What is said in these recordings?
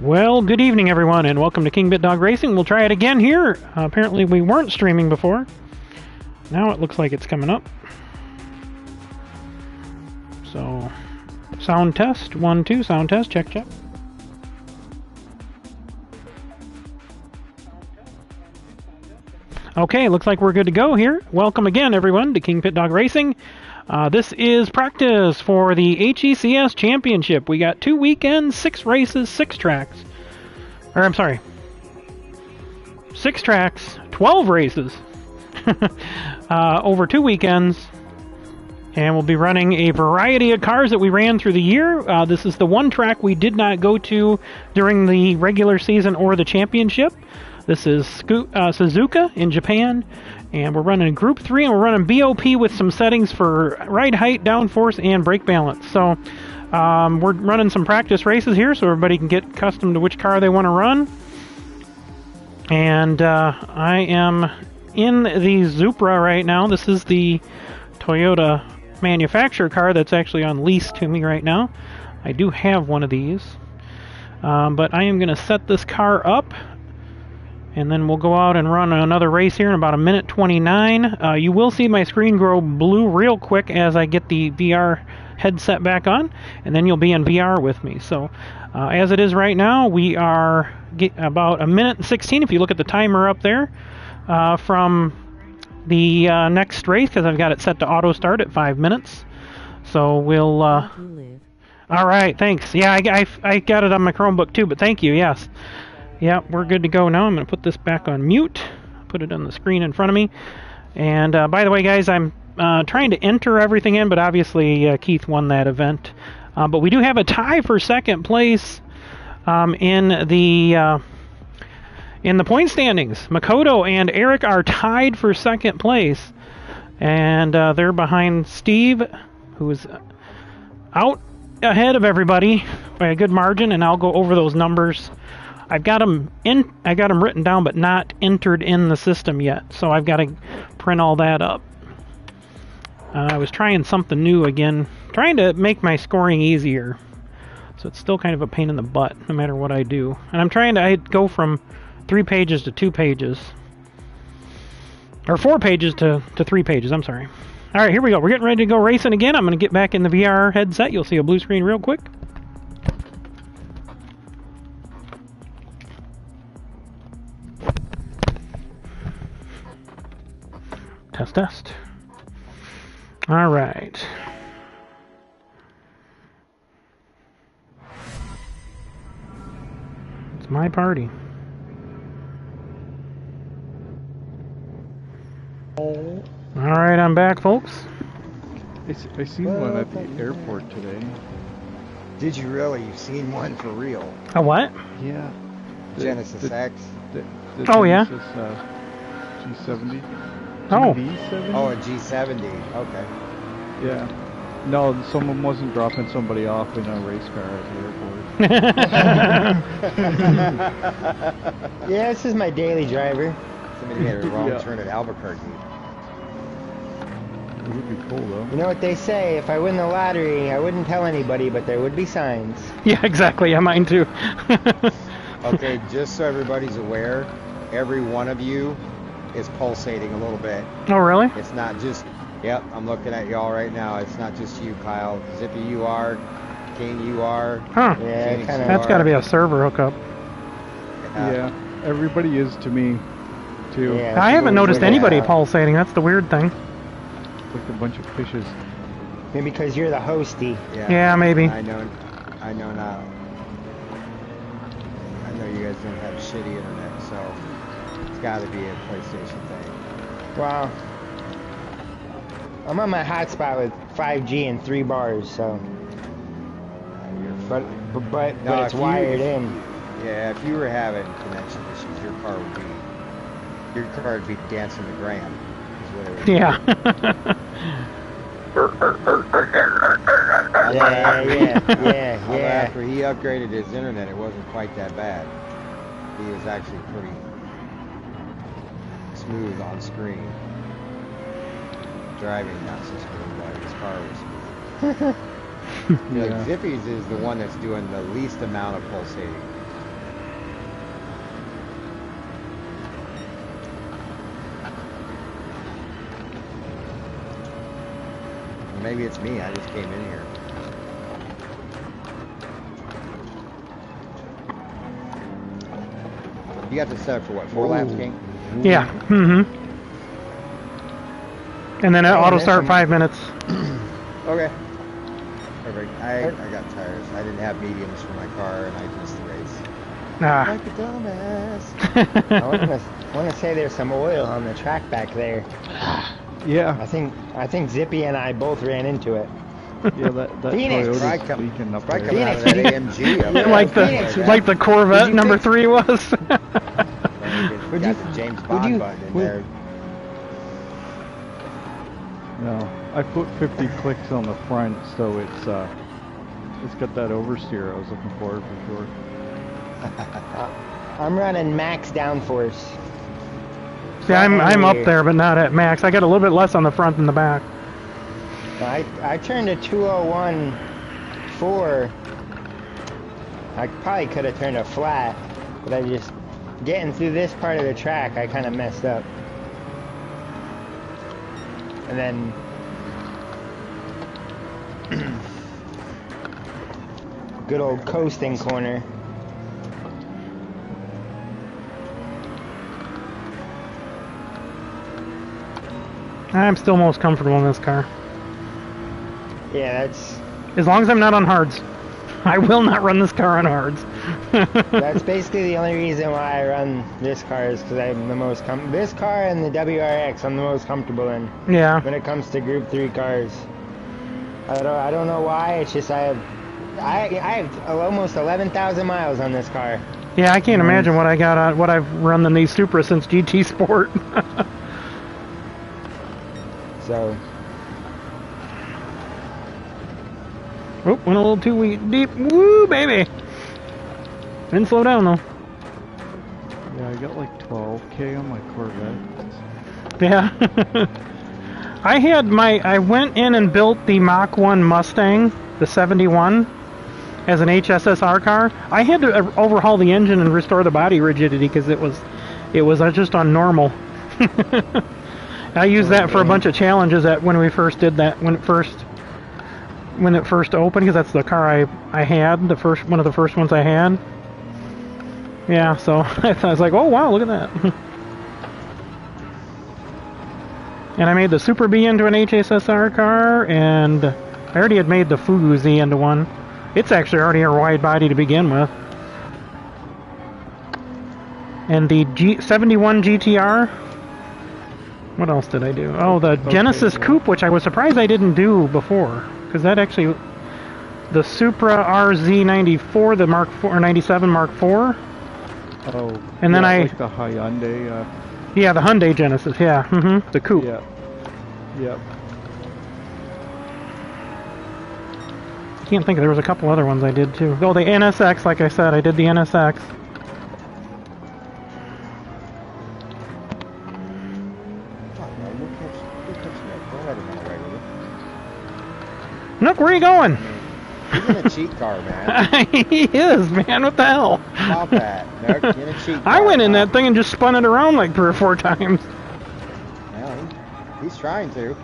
Well, good evening, everyone, and welcome to KingPittdawg Racing. We'll try it again here. Apparently, we weren't streaming before. Now it looks like it's coming up. So, sound test, 1, 2, sound test, check, check. Okay, looks like we're good to go here. Welcome again, everyone, to KingPittdawg Racing. This is practice for the HECS Championship. We got 2 weekends, 6 races, 6 tracks. Or, I'm sorry, 6 tracks, 12 races over 2 weekends. And we'll be running a variety of cars that we ran through the year. This is the one track we did not go to during the regular season or the championship. This is Suzuka in Japan, and we're running Gr3, and we're running BoP with some settings for ride height, downforce, and brake balance. So we're running some practice races here so everybody can get accustomed to which car they want to run. And I am in the Supra right now. This is the Toyota manufacturer car that's actually on lease to me right now. I do have one of these. But I am going to set this car up, and then we'll go out and run another race here in about 1:29. You will see my screen grow blue real quick as I get the VR headset back on, and then you'll be in VR with me. So as it is right now, we are about 1:16 if you look at the timer up there from the next race, because I've got it set to auto start at 5 minutes. So we'll... all right, thanks. Yeah, I got it on my Chromebook too, but thank you, yes. Yeah, we're good to go now. I'm going to put this back on mute, put it on the screen in front of me. And by the way, guys, I'm trying to enter everything in, but obviously Keith won that event. But we do have a tie for second place in the point standings. Makoto and Eric are tied for second place, and they're behind Steve, who is out ahead of everybody by a good margin, and I'll go over those numbers. I've got them written down, but not entered in the system yet. So I've got to print all that up. I was trying something new again, trying to make my scoring easier. So it's still kind of a pain in the butt, no matter what I do. And I'm trying to go from 3 pages to 2 pages, or 4 pages to 3 pages. I'm sorry. All right, here we go. We're getting ready to go racing again. I'm going to get back in the VR headset. You'll see a blue screen real quick. Test, test. All right. It's my party. All right, I'm back, folks. I seen one at the airport today. Did you really? You've seen one for real? A what? Yeah. Genesis X? Oh, yeah? G70. Oh. GT7? Oh, a G70. Okay. Yeah. No, someone wasn't dropping somebody off in a race car at the airport. Yeah, this is my daily driver. Somebody made a wrong turn at Albuquerque. It would be cool, though. You know what they say, if I win the lottery, I wouldn't tell anybody, but there would be signs. Yeah, exactly. Yeah, mine too. Okay, just so everybody's aware, every one of you is pulsating a little bit. Oh, really? It's not just... Yep, I'm looking at y'all right now. It's not just you, Kyle. Zippy, you are. King, you are. Huh. Yeah, That's got to be a server hookup. Yeah, everybody is to me, too. Yeah, I haven't noticed anybody out. pulsating. That's the weird thing. Like a bunch of fishes. Maybe because you're the hosty. Yeah, maybe. I know now. I know you guys don't have shitty internet, so it's got to be a PlayStation thing. Wow. I'm on my hotspot with 5G and 3 bars, so... But it's wired in. Yeah, if you were having connection issues, your car would be dancing the gram. Is what it would be. Yeah. Yeah. After he upgraded his internet, it wasn't quite that bad. He was actually pretty smooth on screen. Driving not so smooth, but his car was smooth. Like Zippy's is the one that's doing the least amount of pulsating. maybe it's me. I just came in here. You got to set up for what? 4 laps, King? Yeah. Mm-hmm. And then auto start 5 minutes. Okay. Perfect. I got tires. I didn't have mediums for my car, and I missed the race. Ah. Like a dumbass. I want to say there's some oil on the track back there. Yeah. I think Zippy and I both ran into it. Yeah, that Phoenix. Toyota's leaking up there. Coming out of that AMG. Up there. like the Corvette number 3 was. Got the James Bond button in there. No, I put 50 clicks on the front, so it's got that oversteer I was looking for sure. I'm running max downforce. See, I'm up there, but not at max. I got a little bit less on the front than the back. I turned a 201.4. I probably could have turned a flat, but I just getting through this part of the track, I kind of messed up. And then good old coasting corner. I'm still most comfortable in this car. Yeah, that's As long as I'm not on hards. I will not run this car on hards. that's basically the only reason why I run this car is because I'm the most this car and the WRX I'm the most comfortable in. Yeah. When it comes to Group 3 cars, I don't know why. It's just I have almost 11,000 miles on this car. Yeah, I can't imagine what I've run in these Supra since GT Sport. So. Oh, went a little too deep. Woo, baby! Didn't slow down though. Yeah, I got like 12K on my Corvette. Yeah. I went in and built the Mach 1 Mustang, the 71, as an HSSR car. I had to overhaul the engine and restore the body rigidity because it was just on normal. I used that for a bunch of challenges when we first did that, when it first opened, because that's the car I had, one of the first ones I had. Yeah, so I was like, oh wow, look at that. And I made the Super B into an HSSR car, and I already had made the Fugu Z into one. It's actually already a wide body to begin with. And the 71 GTR. What else did I do? Oh, the Genesis Coupe, which I was surprised I didn't do before, because that actually, the Supra RZ94, the Mark 4 or 97 Mark 4. Oh. And then like the Hyundai. Yeah, the Hyundai Genesis. Yeah, the Coupe. Yeah. Yep. Can't think. There was a couple other ones I did too. Oh, the NSX, like I said, I did the NSX. Nook, where are you going? He's in a cheat car, man. He is, man. What the hell? Stop that. Nook, in a cheat car. I went in that thing and just spun it around like 3 or 4 times. Well, he's trying to.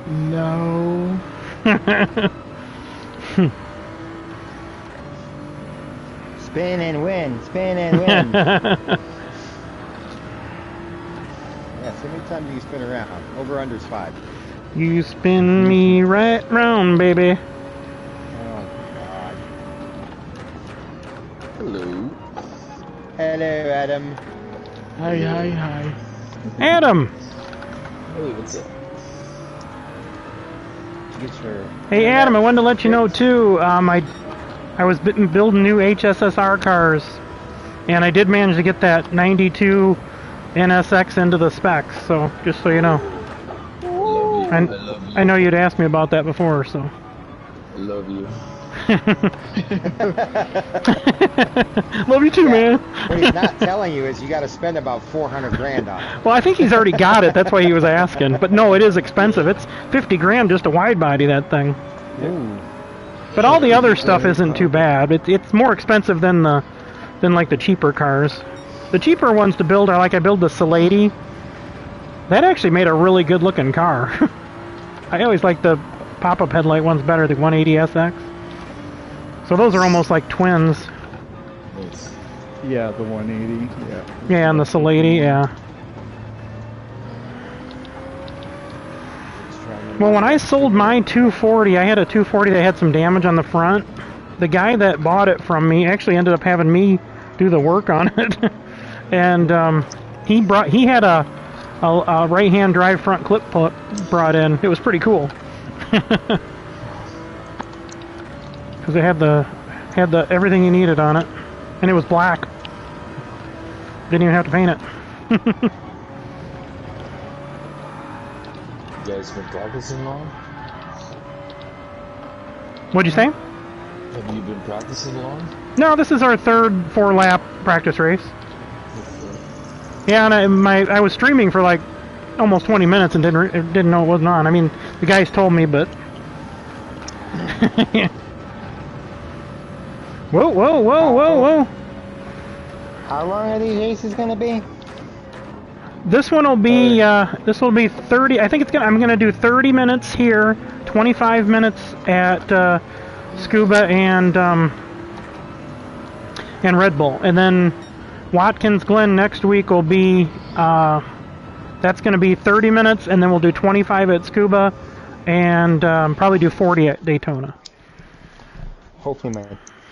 No. Spin and win. Spin and win. Yeah, so many times you can spin around. Over under's 5. You spin me right round, baby. Oh, God. Hello. Hello, Adam. Hi. Adam! Hey, what's up? Hey, Adam, I wanted to let you know, too, I was building new HSSR cars, and I did manage to get that 92 NSX into the specs, so just so you know. I love you. I know you'd asked me about that before, so. I love you. Love you too, man. What he's not telling you is you got to spend about 400 grand on it. Well, I think he's already got it. That's why he was asking. But no, it is expensive. It's 50 grand just a wide body, that thing. Ooh. But all the other stuff isn't too bad. It's more expensive than like the cheaper cars. The cheaper ones to build are like I build the Salady. That actually made a really good looking car. I always like the pop-up headlight ones better, the 180SX. So those are almost like twins. Nice. Yeah, the 180. Yeah. Yeah, and the Salady, yeah. Well, when I sold my 240, I had a 240 that had some damage on the front. The guy that bought it from me actually ended up having me do the work on it. And he had a right-hand drive front clip brought in. It was pretty cool. Because it had the everything you needed on it, and it was black. Didn't even have to paint it. You guys been practicing long? What'd you say? Have you been practicing long? No, this is our third 4-lap practice race. Yeah, and I was streaming for like almost 20 minutes and didn't know it wasn't on. I mean, the guys told me, but whoa, whoa, whoa, whoa, whoa! How long are these races gonna be? This one will be 30. I think I'm gonna do 30 minutes here, 25 minutes at Tskuba and Red Bull, and then Watkins Glen next week will be that's going to be 30 minutes, and then we'll do 25 at Tskuba and probably do 40 at Daytona. Hopefully my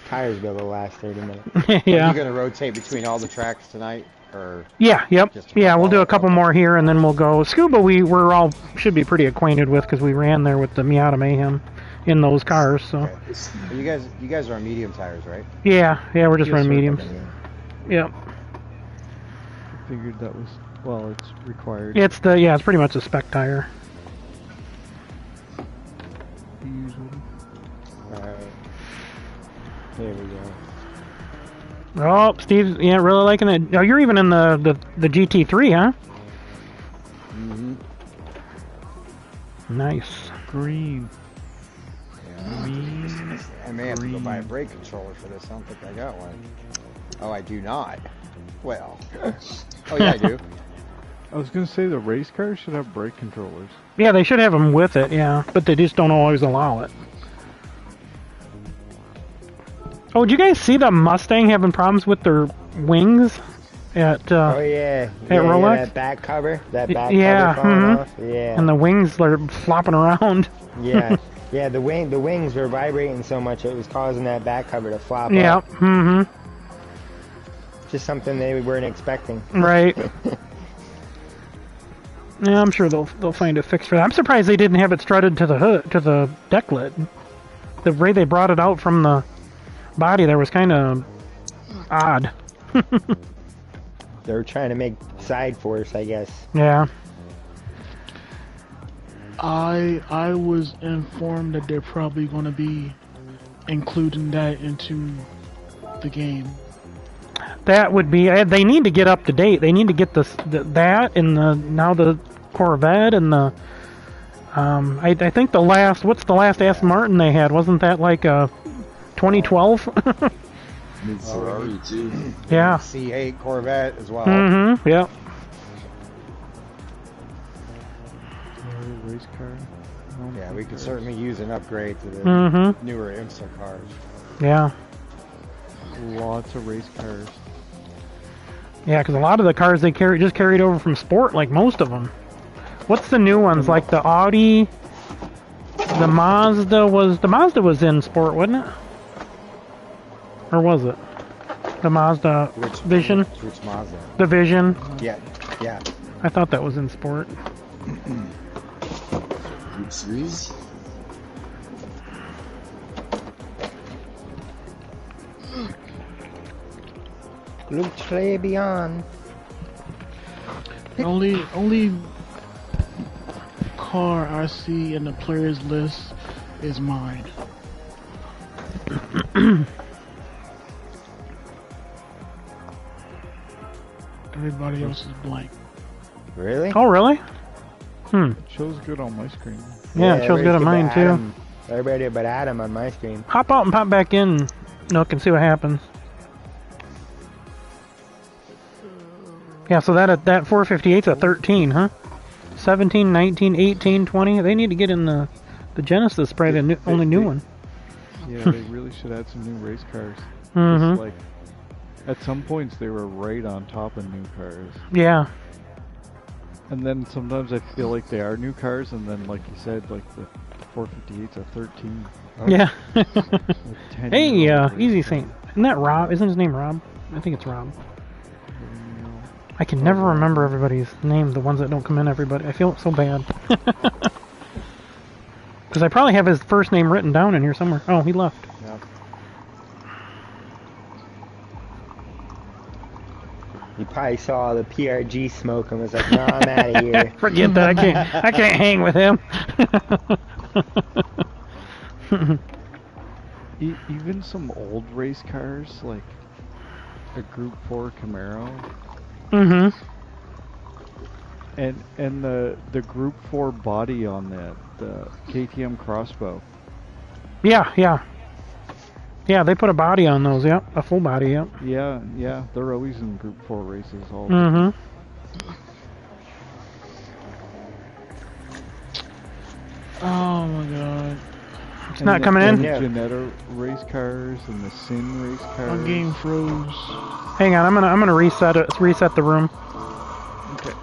tires be able to last 30 minutes. Yeah. Are you going to rotate between all the tracks tonight, or? Yeah. Yep. Yeah, we'll do a couple Okay. more here, and then we'll go Tskuba. We're all should be pretty acquainted with because we ran there with the Miata Mayhem in those cars. So. Okay. You guys are on medium tires, right? Yeah. We're just Yes, running sir. mediums. Yep. I figured that was, well, it's required. It's pretty much a spec tire. Usually. Alright. Here we go. Oh, Steve's really liking it. Oh, you're even in the GT3, huh? Mm-hmm. Nice. Green. I may have to go buy a brake controller for this. I don't think I got one. Oh, I do not. Well. Oh, yeah, I do. I was gonna say the race cars should have brake controllers. Yeah, they should have them with it, yeah, but they just don't always allow it. Oh, did you guys see the Mustang having problems with their wings at Oh yeah. Rolex? That back cover. That back Yeah, cover falling mhm. off. Yeah. And the wings are flopping around. Yeah. Yeah, the wings were vibrating so much it was causing that back cover to flop Yeah, up. mm-hmm. Just something they weren't expecting. Right. Yeah, I'm sure they'll find a fix for that. I'm surprised they didn't have it strutted to the hood, to the deck lid. The way they brought it out from the body there was kind of odd. They were trying to make side force, I guess. Yeah. I was informed that they're probably going to be including that into the game. That would be. They need to get up to date. They need to get that and the Corvette and the. I think the last. What's the last Aston Martin they had? Wasn't that like 2012? New Ferrari too. Yeah. C8 Corvette as well. Mm-hmm. Yep. Race car. Yeah, we could certainly use an upgrade to the Mm-hmm. newer IMSA cars. Yeah. Lots of race cars. Yeah, because a lot of the cars they just carried over from Sport, like most of them. What's the new ones? Like the Audi, the Mazda was in Sport, wasn't it? Or was it the Mazda Vision? Which Mazda? The Vision. Yeah. I thought that was in Sport. Gr3s? Luke Schley beyond. The only car I see in the players list is mine. Everybody else is blank. Really? Oh, really? It shows good on my screen. Yeah, it shows good on mine too. Adam, everybody but Adam on my screen. Hop out and pop back in, Nook, and see what happens. Yeah, so that 458's a 13, huh? 17, 19, 18, 20. They need to get in the Genesis, probably the only new one. Yeah, they really should add some new race cars. Mm-hmm. Just like, at some points they were right on top of new cars. Yeah. And then sometimes I feel like they are new cars, and then like you said, like the 458's a 13. Yeah. Like 10 Hey, year old Easy race car. Saint. Isn't that Rob? Isn't his name Rob? I think it's Rob. I can never remember everybody's name, the ones that don't come in, everybody. I feel so bad. Because I probably have his first name written down in here somewhere. Oh, he left. Yeah. He probably saw the PRG smoke and was like, "No, I'm out of here." Forget that. I can't hang with him. Even some old race cars, like a Gr4 Camaro, Mm-hmm. and the Gr4 body on that, the KTM crossbow. Yeah, yeah. Yeah, they put a body on those, yep. A full body, yep. Yeah, they're always in Gr4 races all. Mm-hmm. Oh my god. It's not coming in? The Janetta race cars and the Sin race cars. My game froze. Hang on, I'm gonna reset the room. Okay.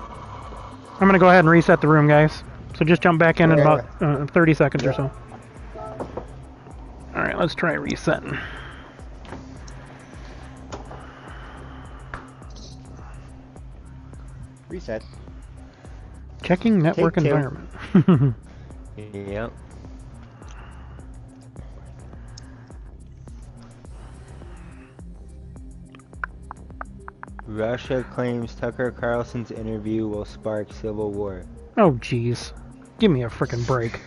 I'm gonna go ahead and reset the room, guys. So just jump back in about 30 seconds or so. Alright, let's try resetting. Reset. Checking network Take two. environment. Yep. Russia claims Tucker Carlson's interview will spark civil war. Oh, jeez. Give me a frickin' break.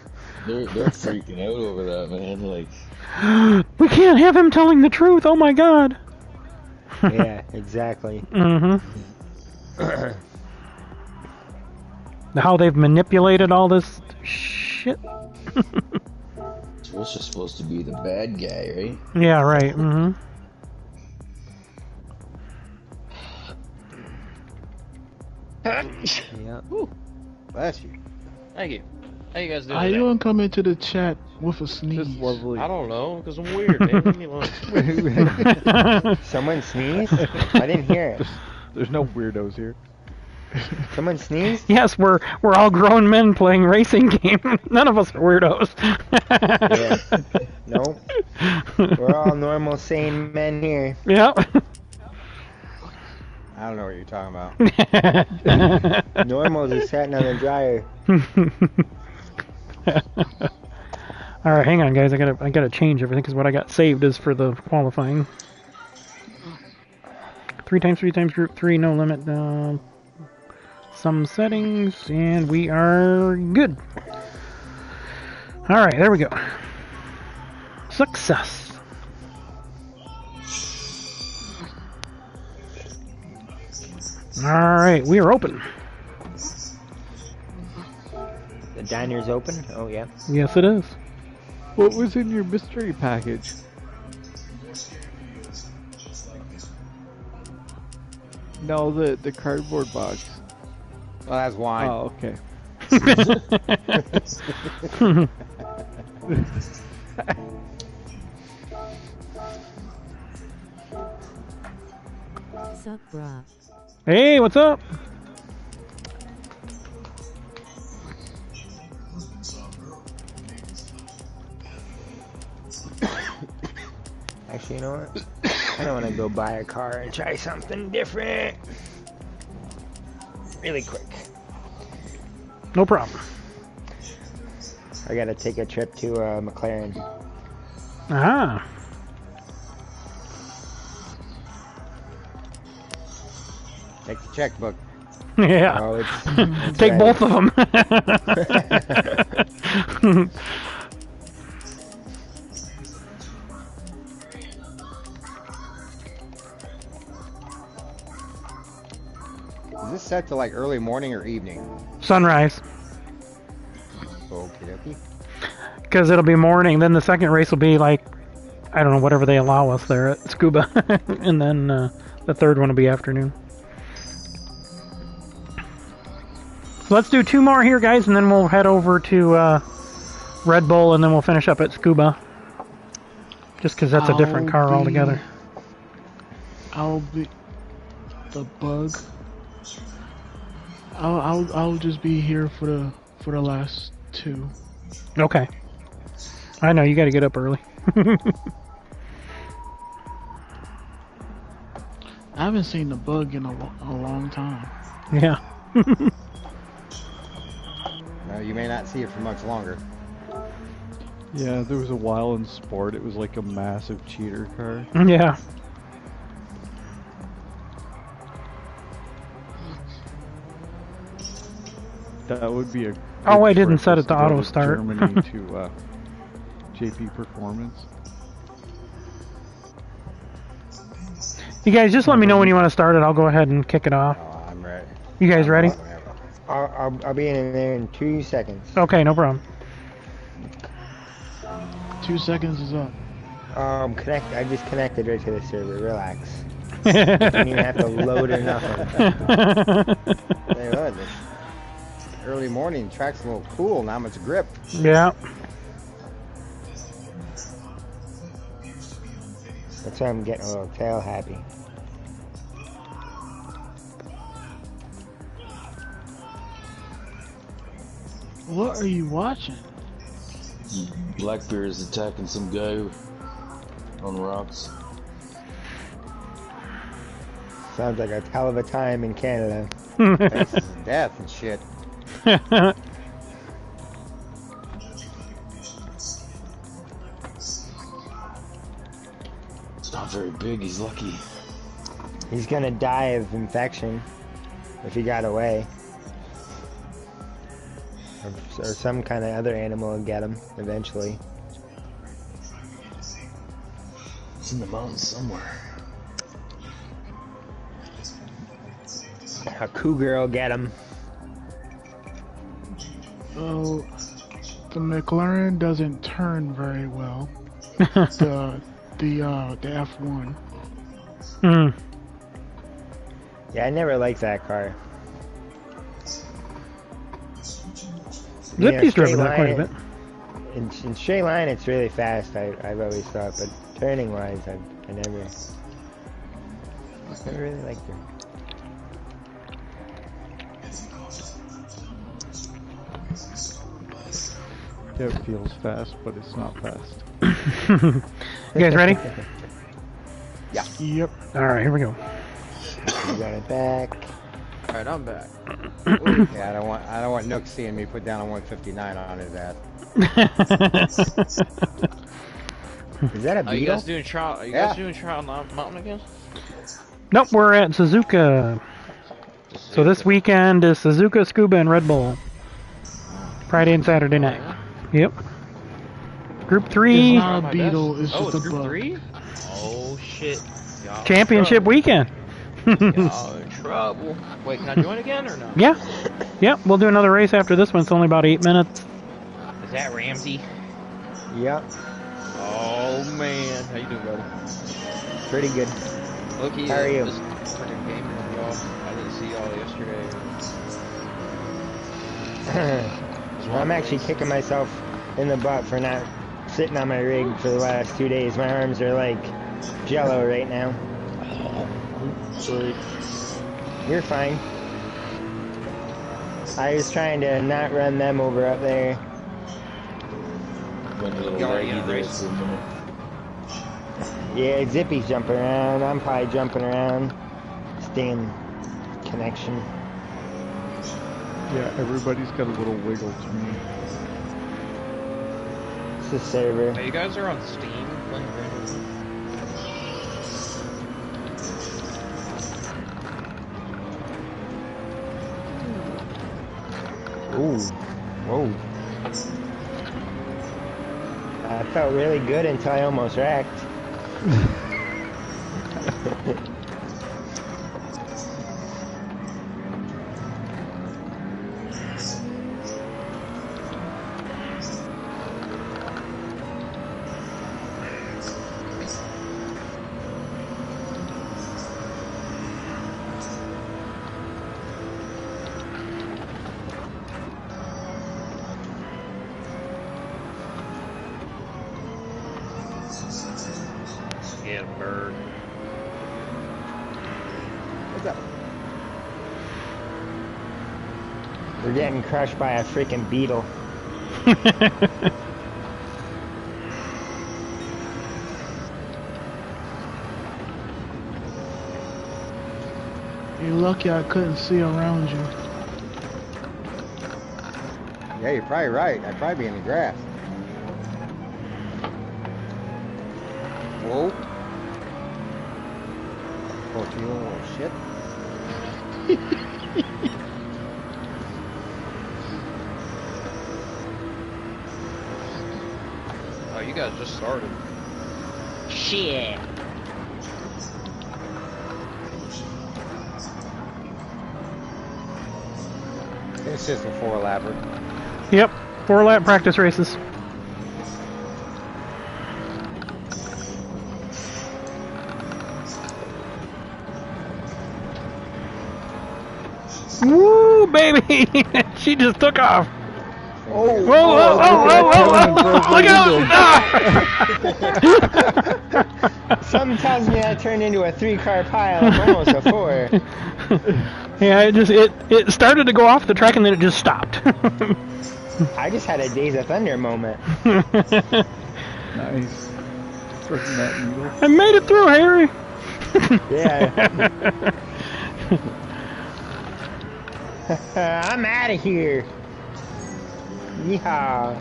They're freaking out over that, man. Like, We can't have him telling the truth, oh my god! Yeah, exactly. Mm-hmm. How they've manipulated all this shit. Bush's supposed to be the bad guy, right? Yeah, right. Mm-hmm. Yep. Bless you. Thank you. How you guys doing? How you today? gonna come into the chat with a sneeze? Just lovely. I don't know, because I'm weird, man. Leave me alone. Someone sneezed? I didn't hear it. There's no weirdos here. Someone sneezed? Yes, we're all grown men playing racing game. None of us are weirdos. Yeah. Nope. We're all normal, sane men here. Yep. I don't know what you're talking about. Normals is sitting on the dryer. All right, hang on, guys. I gotta change everything because what I got saved is for the qualifying. 3x3 group 3, no limit. Some settings, and we are good. All right, there we go. Success. All right, we are open. The diner's open? Oh, yeah. Yes, it is. What was in your mystery package? No, the cardboard box. Well, that's wine. Oh, okay. Sup, brah. Hey, what's up? Actually, you know what? I don't want to go buy a car and try something different. Really quick. No problem. I gotta take a trip to McLaren. Ah. Take the checkbook. Yeah. Oh, it's Take right. both of them. Is this set to like early morning or evening? Sunrise. Okie dokie. Because it'll be morning. Then the second race will be like, I don't know, whatever they allow us there at Tskuba. And then the third one will be afternoon. So let's do 2 more here, guys, and then we'll head over to Red Bull, and then we'll finish up at Tskuba. Just because that's a different car altogether. I'll be the bug. I'll just be here for the last 2. Okay. I know you got to get up early. I haven't seen the bug in a long time. Yeah. No, you may not see it for much longer. Yeah, there was a while in sport, it was like a massive cheater car. Yeah. That would be a Oh, I good didn't trip set is it to go auto start. Germany to JP Performance. You guys just let me know when you want to start it. I'll go ahead and kick it off. Oh, I'm ready. You guys ready? I'll be in there in 2 seconds. Okay, no problem. 2 seconds is up. I just connected right to the server. Relax. You don't even have to load or nothing. Hey, look, this early morning track's a little cool. Not much grip. Yeah. That's why I'm getting a little tail happy. What are you watching? Blackbeard is attacking some guy on rocks. Sounds like a hell of a time in Canada. This is death and shit. It's not very big, he's lucky. He's gonna die of infection if he got away. Or some kind of other animal will get him eventually. It's in the mountains somewhere. A cougar will get him. Oh, the McLaren doesn't turn very well. the F1. Hmm. Yeah, I never liked that car. Zippy's driven that quite a bit. In straight line, it's really fast. I've always thought, but turning wise, I never really liked her. Yeah, it feels fast, but it's not fast. You guys ready? Yeah. Yep. Alright, here we go. You got it back. Alright, I'm back. Yeah, I don't want Nook seeing me put down a 159 on his ass. Is that a Are you beetle? guys doing trial? Are you Yeah. guys doing trial mountain again? Nope, we're at Suzuka. So this weekend is Suzuka, Tskuba, and Red Bull. Friday and Saturday night. Yep. Group 3 It's not a beetle, it's Oh, just it's a Group bug. 3? Oh shit. Y'all in championship trouble. weekend. Y'all in trouble. Wait, can I join again or no? Yeah. Yep, we'll do another race after this one. It's only about 8 minutes. Is that Ramsey? Yep, Oh man. How you doing, brother? pretty good. Loki, How are you? Just freaking gaming with y'all. I didn't see y'all yesterday. I'm actually kicking myself in the butt for not sitting on my rig for the last 2 days. My arms are like jello right now. Sorry. You're fine. I was trying to not run them over up there. Went a little You already in a laggy there race? for a minute. Yeah, Zippy's jumping around. I'm probably jumping around. Staying connection. Yeah, everybody's got a little wiggle to me. It's the server. Hey, you guys are on Steam playing randomly? Ooh. Whoa. I felt really good until I almost wrecked. Bird. What's up? We're getting crushed by a freaking beetle. You're lucky I couldn't see around you. Yeah, you're probably right. I'd probably be in the grass. Whoa. Oh, you little shit. Oh, you guys just started. Shit. It's just a 4-lapper. Yep, 4-lap practice races. Woo, baby! She just took off. Oh, Whoa, whoa, whoa, whoa, whoa, look out! Something tells me that turned into a 3-car pile, almost a 4. Yeah, it started to go off the track and then it just stopped. I just had a Days of Thunder moment. Nice. Freaking that needle. I made it through, Harry. Yeah. I'm out of here. Yeehaw.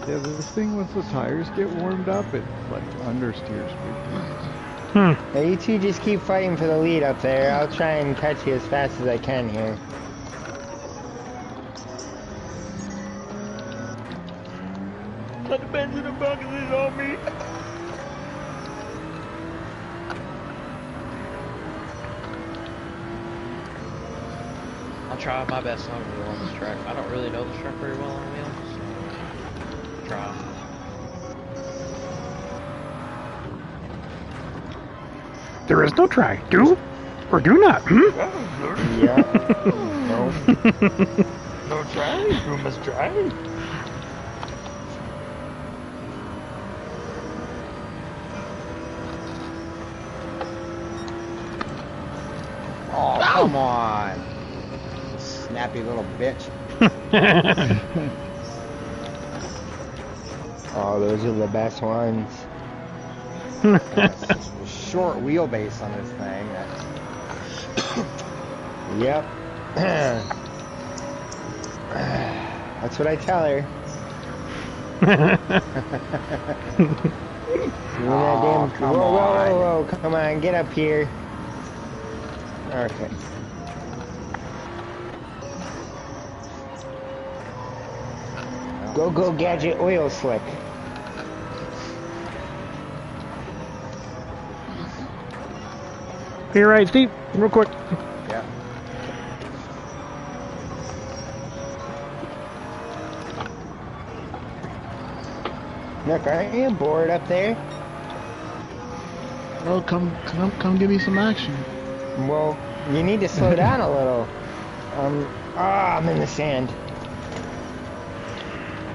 Yeah, this thing, once the tires get warmed up, it like understeers me. Now you two just keep fighting for the lead up there. I'll try and catch you as fast as I can here. Let the benzene and buckets is on me. I'll try my best on wheel on this track. I don't really know this track very well on wheel, so try. There is no try. Do or do not. Yeah. No. No try. You must try. Oh, come on. Snappy little bitch. Oh, those are the best ones. Short wheelbase on this thing. Yep. That's what I tell her. Oh, come on. Whoa, come on, get up here. Okay. Go, gadget oil slick. You're right, Steve. Real quick. Yeah. Look, aren't you bored up there? Well, come give me some action. Well, you need to slow down a little. I'm in the sand.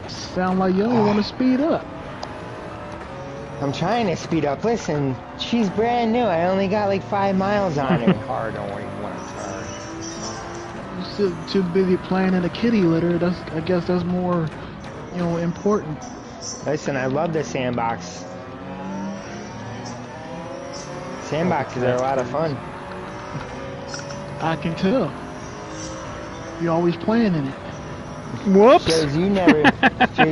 Sound like you only want to speed up. I'm trying to speed up. Listen, she's brand new. I only got like 5 miles on her. Car don't even want to turn. You're still too busy playing in a kitty litter. I guess that's more, important. Listen, I love the sandbox. Sandboxes are a lot of fun. I can tell. You're always playing in it. Whoops. Shows you never built a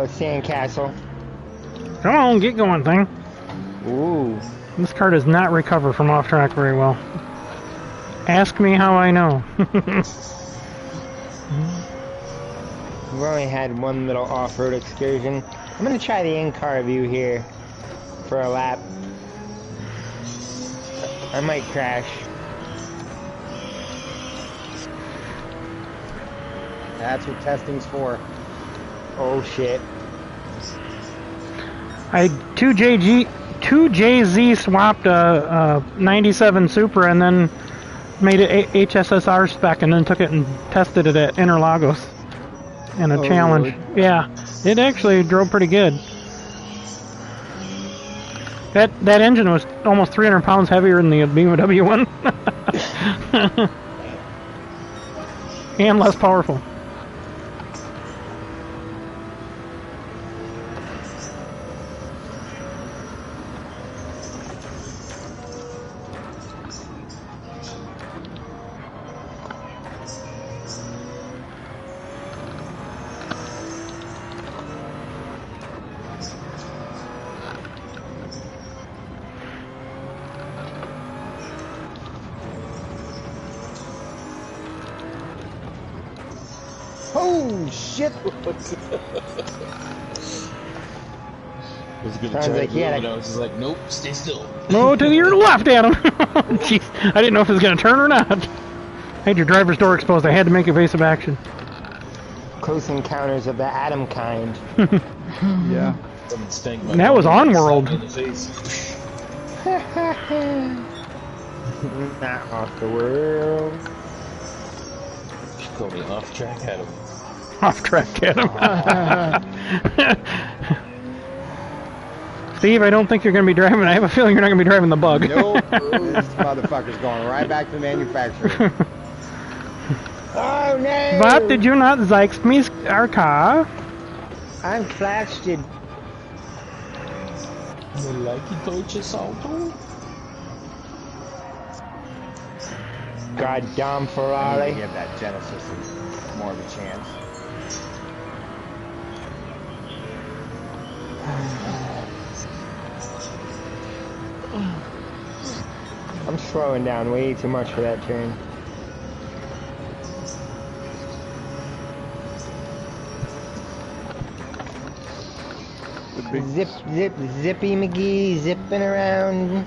sandcastle. Come on, get going, thing. Ooh. This car does not recover from off track very well. Ask me how I know. We've only had one little off-road excursion. I'm gonna try the in-car view here for a lap. I might crash. That's what testing's for. Oh shit. I 2JZ swapped a 97 Supra and then made it HSSR spec and then took it and tested it at Interlagos in a challenge. Really? Yeah, it actually drove pretty good. That engine was almost 300 pounds heavier than the BMW one. And less powerful. Oh shit! I was gonna Sounds try like to he had move, a- and I was just like, nope, stay still. No, to your left, Adam. Jeez, I didn't know if it was going to turn or not. I had your driver's door exposed. I had to make evasive action. Close encounters of the Atom kind. Yeah. Someone spanked my That was phone and on-world. slapped me in the face. Not off the world. She called me off track, Adam. Off track, Adam. Steve, I don't think you're going to be driving. I have a feeling you're not going to be driving the bug. Nope. This motherfucker's going right back to the manufacturer. Oh no! But did you not Zykes me our car? I'm plastered. You like it, Coach's auto? Goddamn I need Ferrari. to give that Genesis more of a chance. I'm slowing down way too much for that turn. The big Zip, zip, zippy McGee zipping around.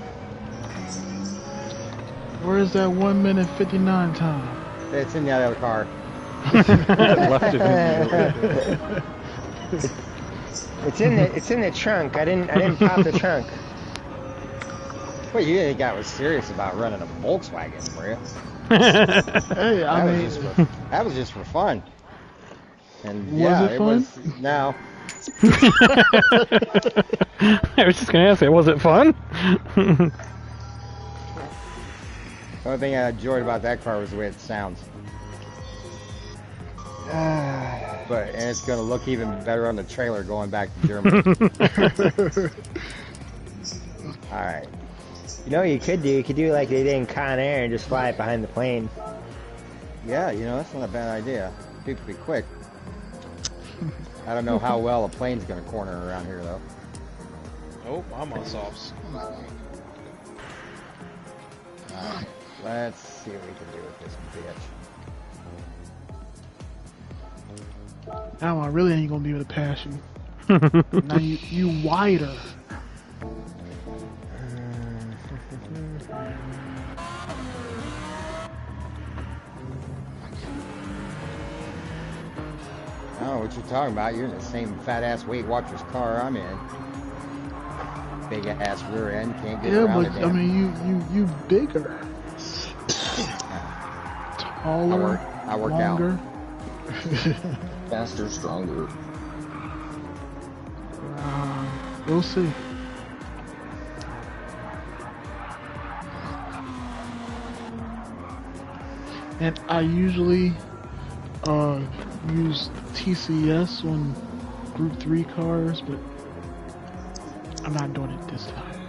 Where's that 1 minute 59 time? It's in the other car. left it in It's in the trunk. I didn't pop the trunk. Wait, you didn't think I was serious about running a Volkswagen, were you? Hey, I mean, That was just for fun. And Was yeah, it fun? was. No. I was just going to ask you, was it fun? The only thing I enjoyed about that car was the way it sounds. And it's going to look even better on the trailer going back to Germany. Alright. You know what you could do? You could do like they did in Con Air and just fly it behind the plane. Yeah, you know, that's not a bad idea. People be quick. I don't know how well a plane's going to corner around here, though. Nope, I'm on softs. Alright, let's see what we can do with this bitch. now I really ain't gonna be able to pass you. Now you wider. I don't know what you're talking about. You're in the same fat-ass Weight Watchers car I'm in. Big-ass rear end, can't get Yeah, around but it. I mean, you bigger, taller, I work longer. Faster, stronger. We'll see. And I usually use TCS on Gr3 cars, but I'm not doing it this time.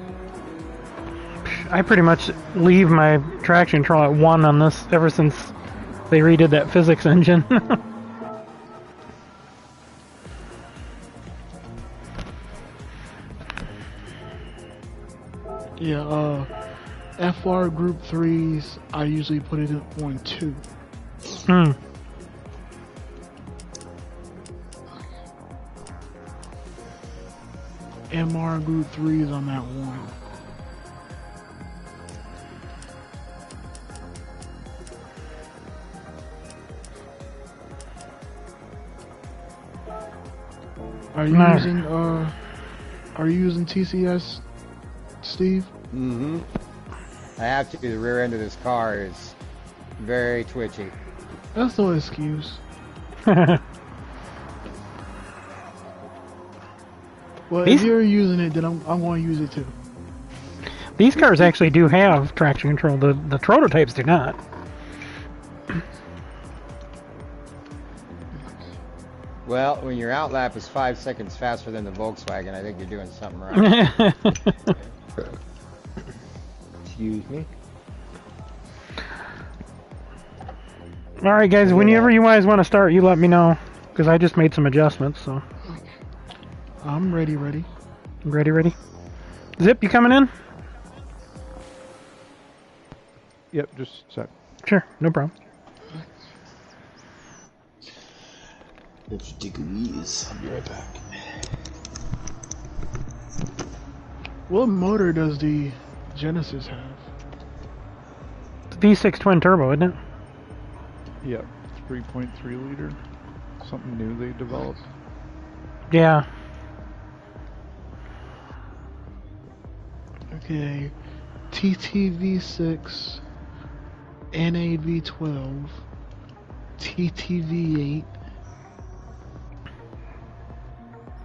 I pretty much leave my traction control at 1 on this ever since they redid that physics engine. Yeah, FR Group 3s, I usually put it on 2. MR Group 3s, I'm at 1. Are you using TCS, Steve? Mm-hmm. I have to. The rear end of this car is very twitchy. That's no excuse. Well, if you're using it, then I'm going to use it too. These cars actually do have traction control. The prototypes do not. Well, when your outlap is 5 seconds faster than the Volkswagen, I think you're doing something right. Excuse me. All right, guys. Whenever you guys want to start, you let me know, because I just made some adjustments. So I'm ready. ready. Zip, you coming in? Yep, just a sec. Sure, no problem. If you take a wheeze, I'll be right back. What motor does the Genesis have? V6 twin turbo, isn't it? Yep, 3.3 liter. Something new they developed. Yeah. Okay, TTV6, NAV12, TTV8,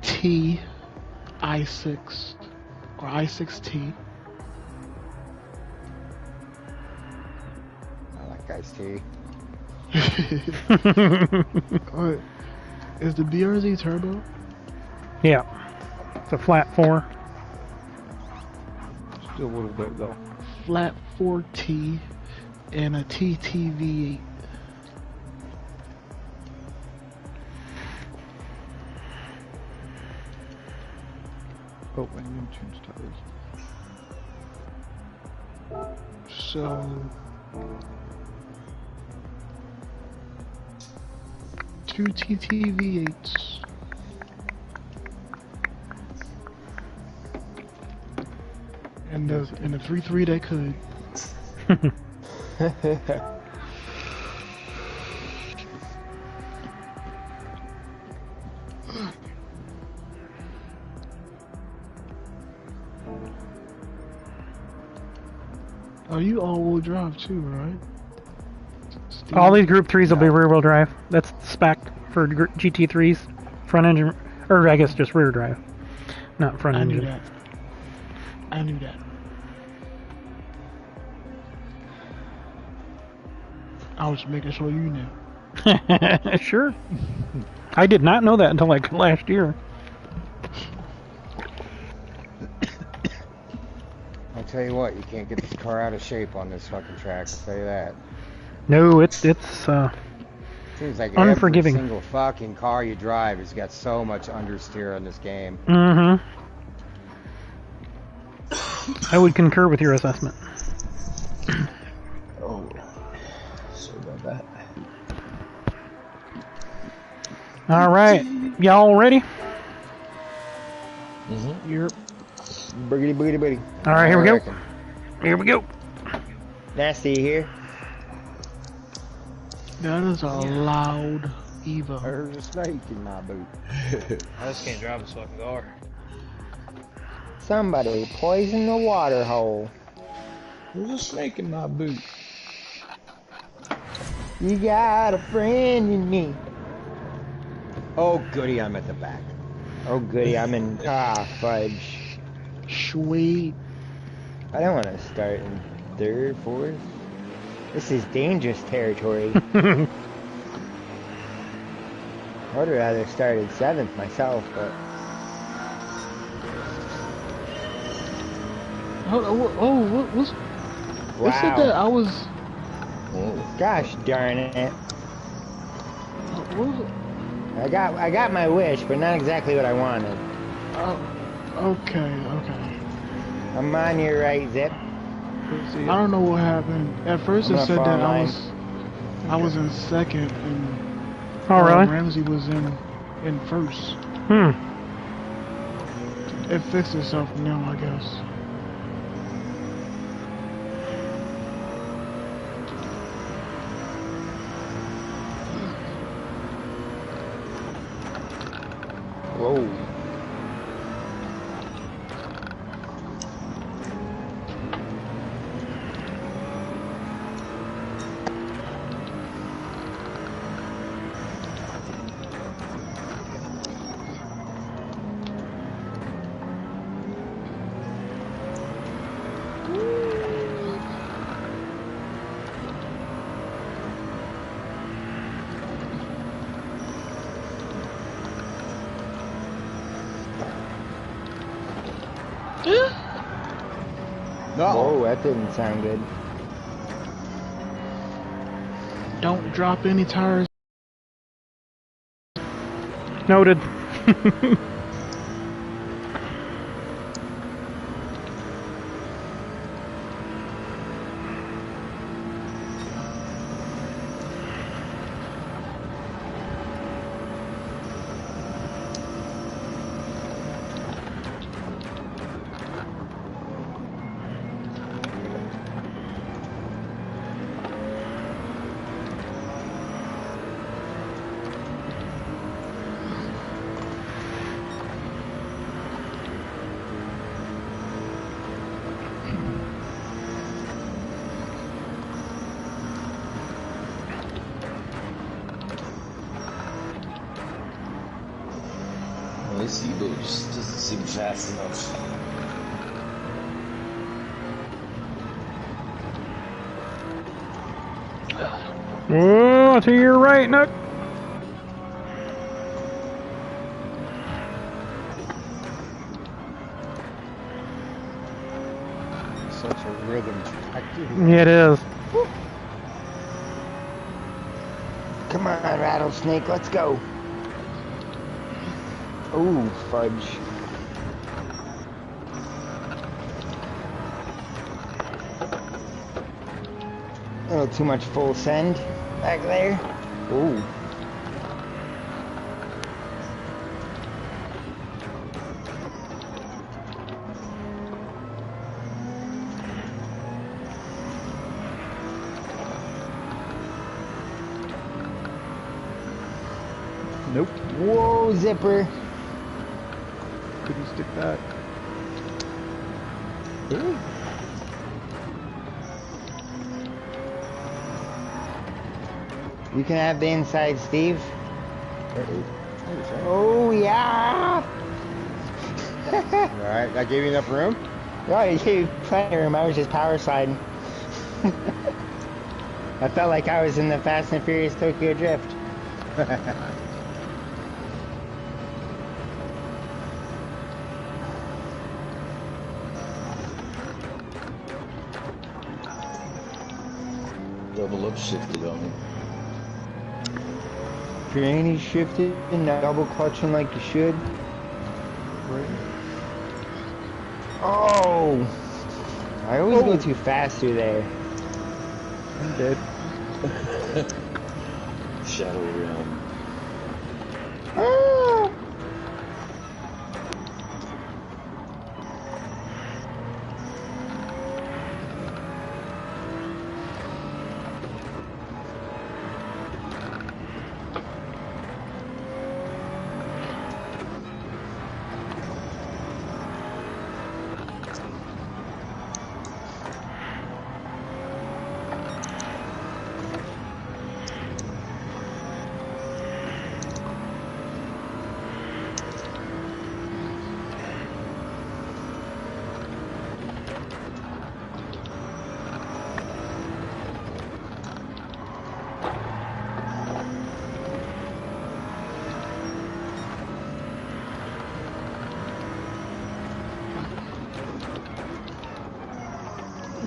T, I6, or I6T. I like iced tea. Is the BRZ turbo? Yeah. It's a flat 4. Still a little bit though. Flat 4T and a TTV8. Oh, I need to change tires. So, 2 TTV8s. And the 3.3 that could. Oh, you all-wheel drive too, right? Steve? All these Group 3s will be rear-wheel drive. That's spec for GT3s. Front engine, or I guess just rear drive, not front I engine. knew that. I knew that. I was making sure you knew. Sure. I did not know that until like last year. I'll tell you what, you can't get this car out of shape on this fucking track, I'll tell you that. No, it's Seems like unforgiving. every single fucking car you drive has got so much understeer in this game. Mm-hmm. I would concur with your assessment. Oh, sorry about that. All right, y'all ready? Mm-hmm. Yep. Boogity boogity boogity. All right, here we go. reckon. Here we go. Nasty here. That is a loud Evo. There's a snake in my boot. I just can't drive this fucking car. Somebody poisoned the water hole. There's a snake in my boot. You got a friend in me. Oh goody, I'm at the back. Oh goody, I'm in. Fudge. Sweet. I don't want to start in third, fourth. This is dangerous territory. I would rather start in 7th myself, but. What's Wow. It said that I was. Gosh darn it. What was it? I got my wish, but not exactly what I wanted. Okay. I'm on your right, Zip. I don't know what happened. At first I'm it gonna said that fall I was in 2nd and Oh, really? Ramsey was in 1st. It fixed itself now, I guess. Whoa. No. Whoa, that didn't sound good. Don't drop any tires. Noted. I see, but it just doesn't seem fast enough. Oh, to your right, Nook. Such a rhythm track. Yeah, it is. Come on, Rattlesnake, let's go. Ooh, fudge. A little too much full send back there. Ooh. Nope. Whoa, zipper. Couldn't stick that. Ooh. You can have the inside, Steve. Oh, yeah. Alright, that gave you enough room? No, you gave plenty of room. I was just power sliding. I felt like I was in the Fast and Furious Tokyo Drift. Double upshifted on me. Granny shifted and not double clutching like you should. Oh! I always go too fast through there. I'm dead. Shadow Realm. Ah!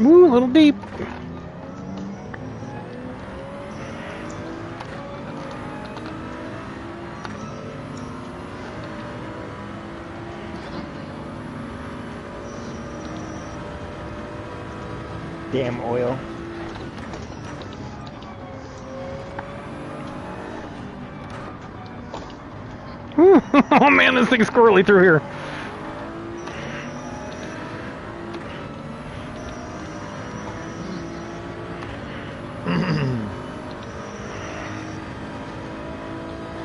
Ooh, a little deep. Damn oil. Oh man, this thing's squirrely through here.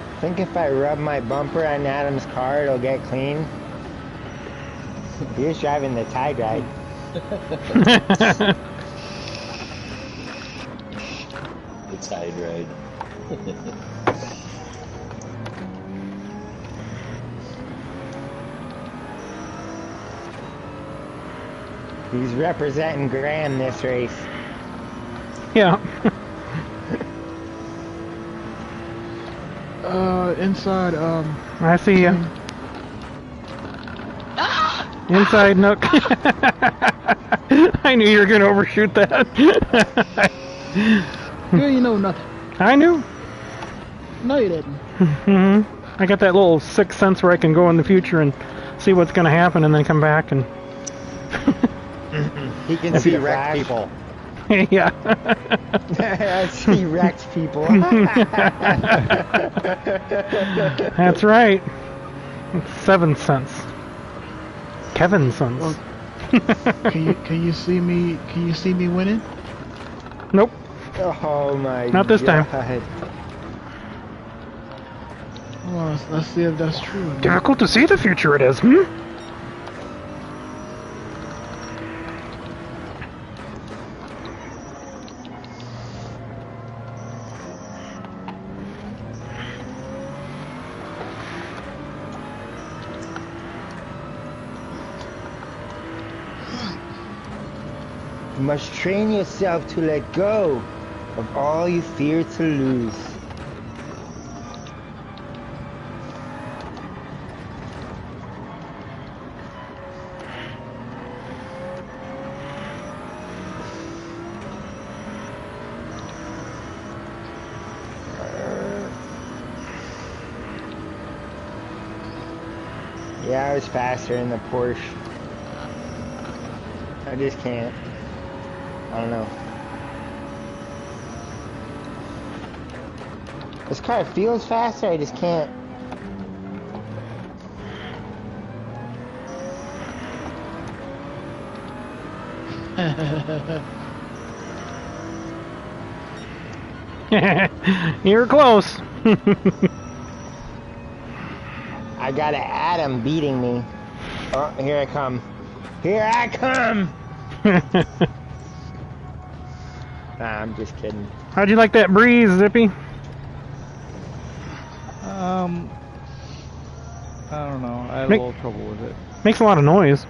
I think if I rub my bumper on Adam's car, it'll get clean. He was driving the Tide Ride. The Tide Ride. He's representing Graham this race. Yeah. Inside, I see ya. Inside Nook. I knew you were gonna overshoot that. You ain't know nothing. I knew. No, you didn't. I got that little sixth sense where I can go in the future and see what's gonna happen, and then come back and. He can see wrecked people. Yeah. I see wrecked people. That's right. Seventh sense. Kevin's sense. Well, can you see me? Can you see me winning? Nope. Oh my! Not this time. Well, let's see if that's true. Difficult to see the future it is, hmm? You must train yourself to let go of all you fear to lose. Yeah, I was faster in the Porsche. I just can't. I don't know. This car feels faster, I just can't. You're close. I got an Adam beating me. Oh, here I come. Here I come! Nah, I'm just kidding. How'd you like that breeze, Zippy? I don't know. I had a little trouble with it. Makes a lot of noise.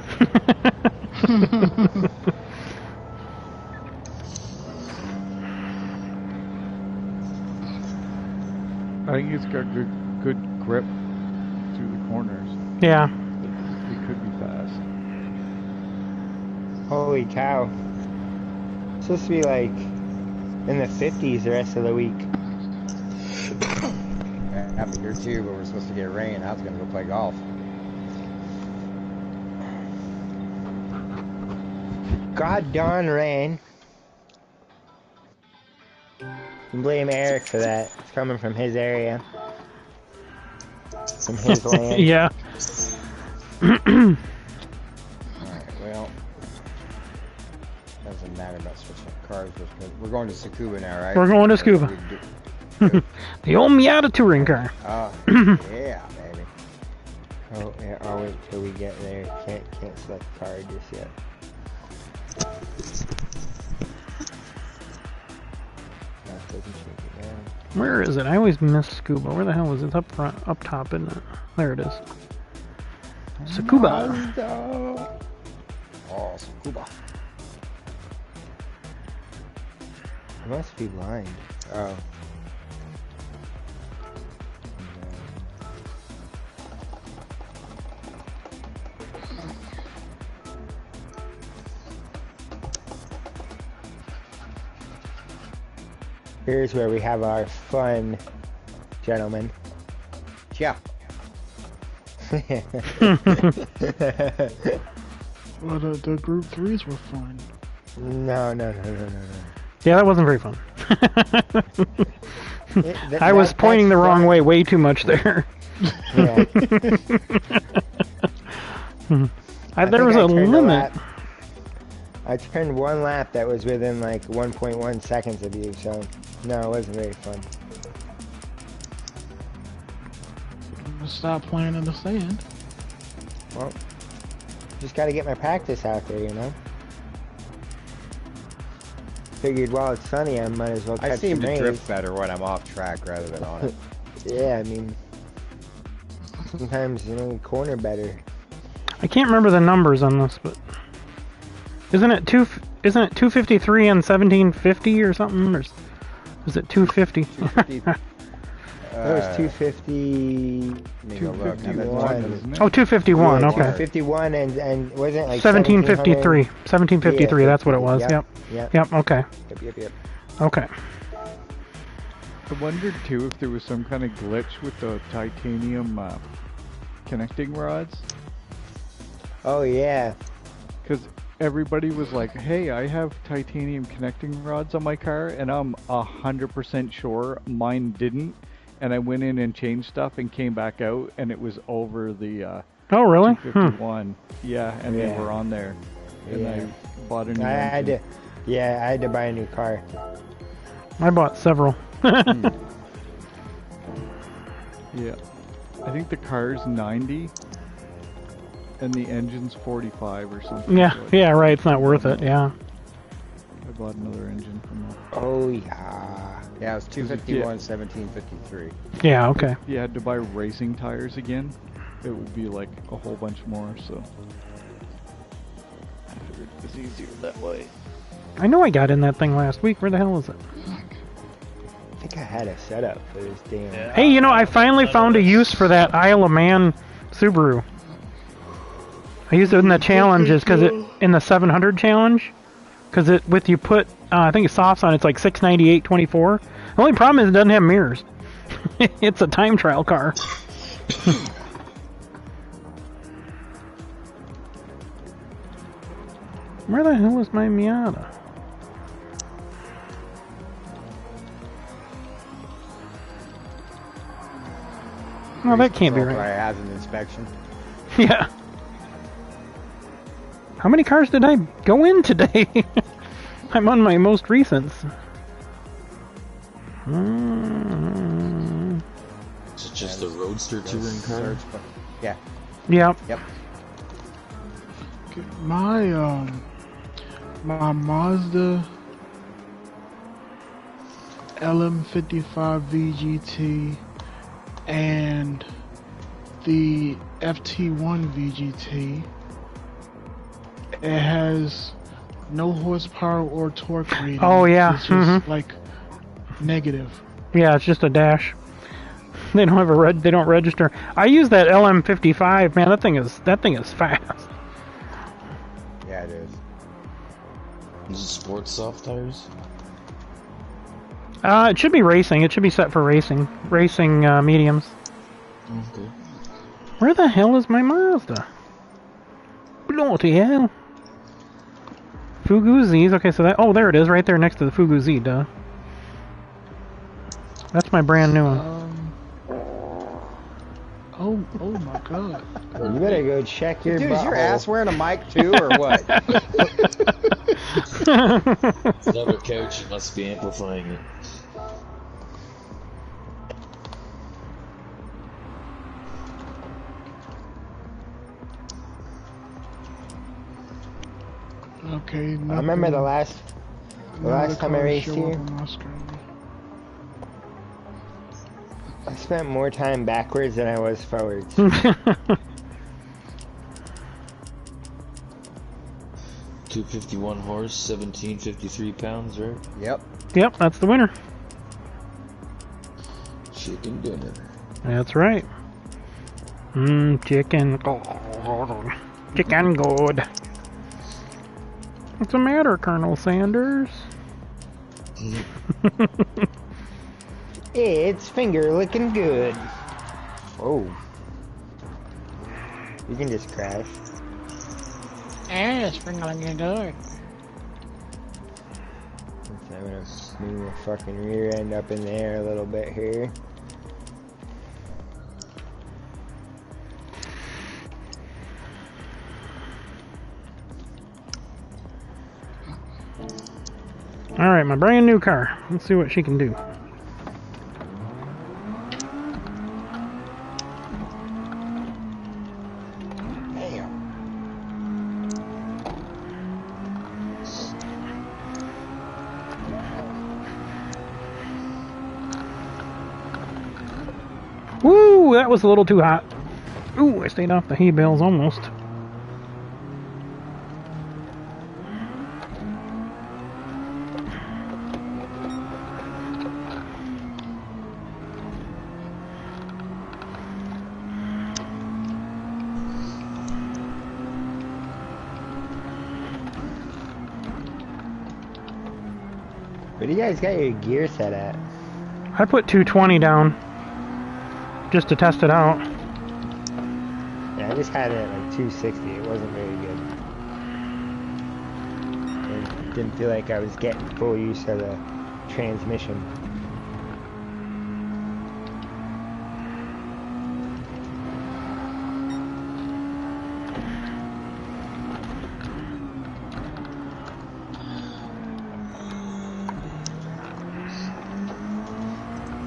I think it's got good grip through the corners. Yeah. It could be fast. Holy cow. It's supposed to be like in the 50s the rest of the week. Happened here too, but we're supposed to get rain. I was gonna go play golf. God darn rain. You can blame Eric for that. It's coming from his area. From his land. Yeah. Alright, well. Doesn't matter about switching cars. We're going to Tskuba now, right? We're going to Tskuba. The old Miata touring car. Yeah, baby. Oh, yeah, I'll wait till we get there. Can't select car just yet. Where is it? I always miss Tskuba. Where the hell is it? It's up front, up top, isn't it? There it is. Tskuba. Oh, Tskuba. I must be blind. Oh. Here's where we have our fun, gentlemen. Yeah. Well, the Gr3s were fun. No. Yeah, that wasn't very fun. I was pointing the wrong way way too much there. Yeah. There was a limit. I turned one lap that was within like 1.1 seconds of you, so no, it wasn't very fun. Stop playing in the sand. Well, just gotta get my practice out there, you know? Figured while it's sunny, I might as well catch I seem some to rays. drift better when I'm off track rather than on it. Yeah, I mean, sometimes, you know, you corner better. I can't remember the numbers on this, but isn't it 253 and 1750 or something, or is it 250? was 250. Let me go look. 251, isn't it? Oh, 251. Yeah, Okay. 251 and wasn't it like 1753. 1753. Yeah, That's what it was. Yep. Yep. Okay. Yep. Okay. I wondered too if there was some kind of glitch with the titanium connecting rods. Oh yeah. Because everybody was like, hey, I have titanium connecting rods on my car, and I'm 100% sure mine didn't. And I went in and changed stuff and came back out, and it was over the Oh, really? 251. Yeah, and they Yeah. were on there. And Yeah. I bought a new I had engine. to. Yeah, I had to buy a new car. I bought several. Yeah. I think the car's 90, and the engine's 45 or something. Yeah. so Yeah. Right. It's not worth it. Yeah. I bought another engine from them. Oh yeah. Yeah, it was 251, 1753. Yeah. Okay. If you had to buy racing tires again, it would be like a whole bunch more, so I figured it was easier that way. I know I got in that thing last week. Where the hell is it? I think I had a setup for this damn. Yeah. Hey, you know, I finally found a use for that Isle of Man Subaru. I used it in the challenges because it in the 700 challenge. Because it with you put I think it's softs on it's like 698.24. The only problem is it doesn't have mirrors. It's a time trial car. Where the hell is my Miata? Oh, that can't be Control right. has an inspection. Yeah. How many cars did I go in today? I'm on my most recents. Is it just the Roadster touring car? Search, but yeah. Yeah. Yep. My my Mazda LM55 VGT and the FT1 VGT, it has no horsepower or torque rating. Oh, yeah. It's just like negative. Yeah, it's just a dash. They don't have a they don't register. I use that LM55. Man, that thing is fast. Yeah, it is. Is it sports soft tires? It should be racing. It should be set for racing. Racing mediums. Okay. Where the hell is my Mazda? Bloody hell. Fugu Z's. Okay, so that. Oh, there it is, right there next to the Fugu Z. Duh. That's my brand new one. Oh my god. You better go check your Dude, is your butthole. ass wearing a mic too, or what? Another couch, you must be amplifying it. Okay. I remember the last time I raced here, I spent more time backwards than I was forwards. 251 horse, 1753 pounds, right? Yep. Yep, that's the winner. Chicken dinner. That's right. Chicken. Chicken good. What's the matter, Colonel Sanders? It's finger looking good. Oh. You can just crash. It's finger looking good. I'm gonna move my fucking rear end up in the air a little bit here. Alright, my brand new car. Let's see what she can do. Woo! That was a little too hot. Ooh, I stayed off the hay bales almost. Where do you guys got your gear set at? I put 220 down just to test it out. Yeah, I just had it at like 260. It wasn't very good. I didn't feel like I was getting full use of the transmission.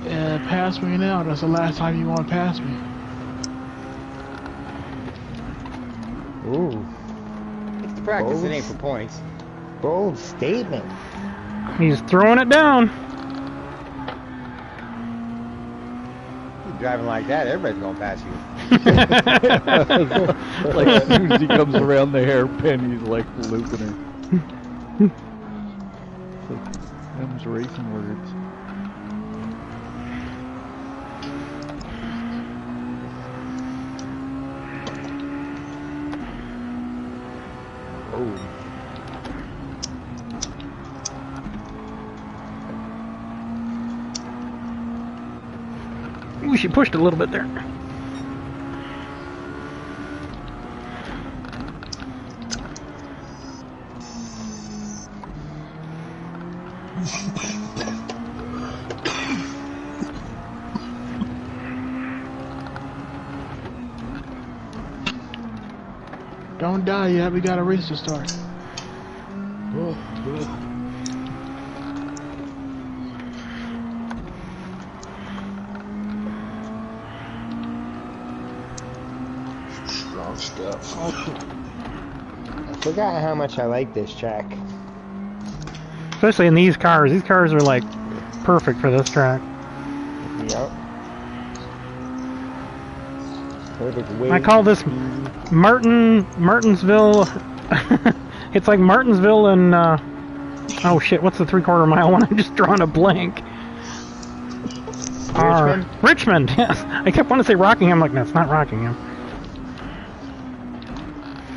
Yeah, pass me now. That's the last time you want to pass me. Ooh, It's the practice, it ain't for points. bold statement. He's throwing it down. Keep driving like that, everybody's gonna pass you. Like as soon as he comes around the hairpin, he's like looping her. It's like them's racing words. Oh, Ooh, she pushed a little bit there. Don't die yet. We got a race to start. Strong stuff. I forgot how much I like this track. Especially in these cars. These cars are like perfect for this track. Yep. Perfect weight. I call this Martinsville. It's like Martinsville and oh shit, what's the 3/4 mile one? I'm just drawing a blank. Richmond? Richmond, yes. I kept wanting to say Rockingham, like, no, it's not Rockingham.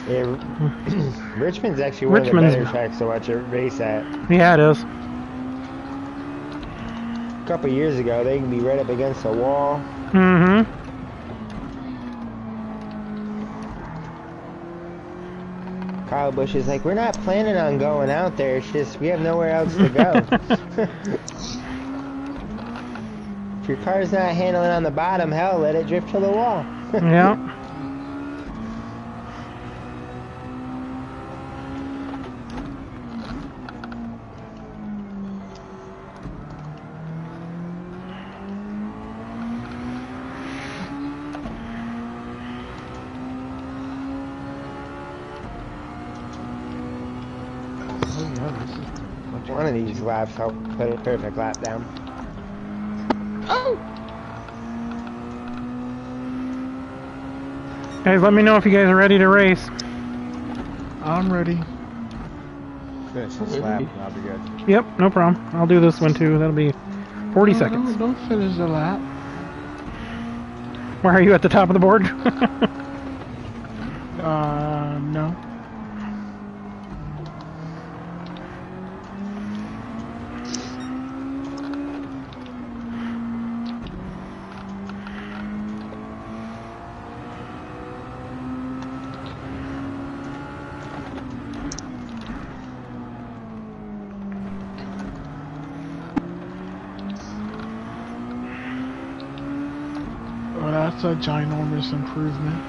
Yeah, Richmond's actually one of the better tracks to watch a race at. Yeah, it is. A couple years ago, they can be right up against the wall. Mm-hmm. Kyle Busch is like, we're not planning on going out there, it's just we have nowhere else to go. If your car's not handling on the bottom, hell, let it drift to the wall. Yeah. One of these laps, I'll put a perfect lap down. Guys, let me know if you guys are ready to race. I'm ready. Finish this lap and I'll be good. Yep, no problem. I'll do this one too. That'll be 40 seconds. Don't finish the lap. Where are you at the top of the board? No. Well, that's a ginormous improvement.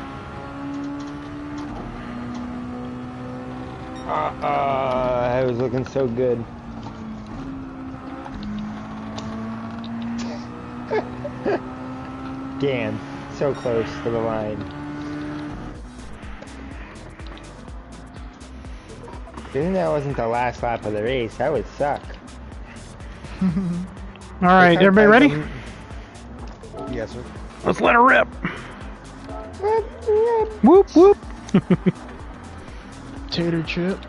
I was looking so good. Damn, so close to the line. Given that wasn't the last lap of the race, that would suck. All right, everybody ready? Yes, sir. Let's let her rip. Whoop, whoop. Tater chip.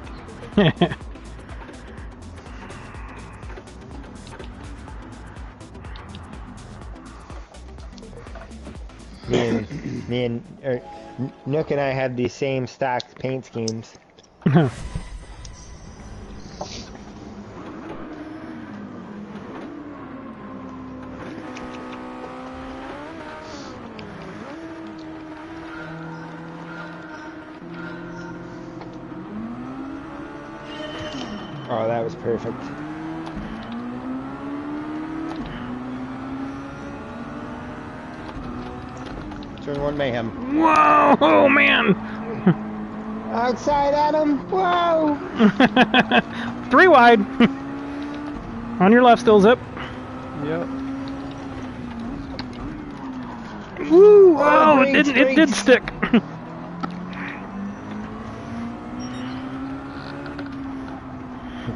Nook and I had the same stock paint schemes. Oh, that was perfect. Turn one mayhem. Whoa! Oh man! Outside, Adam. Whoa! 3 wide. On your left, still Zip. Yep. Woo! Oh, brakes, it did stick.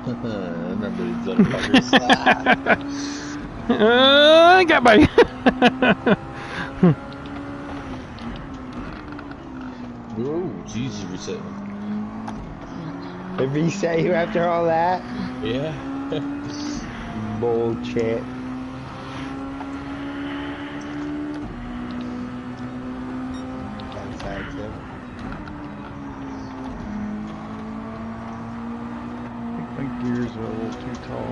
Remember these little fuckers. Got by. Oh, Jesus, reset. They reset you after all that? Yeah. Bullshit. Outside Zip. I think my gears are a little too tall.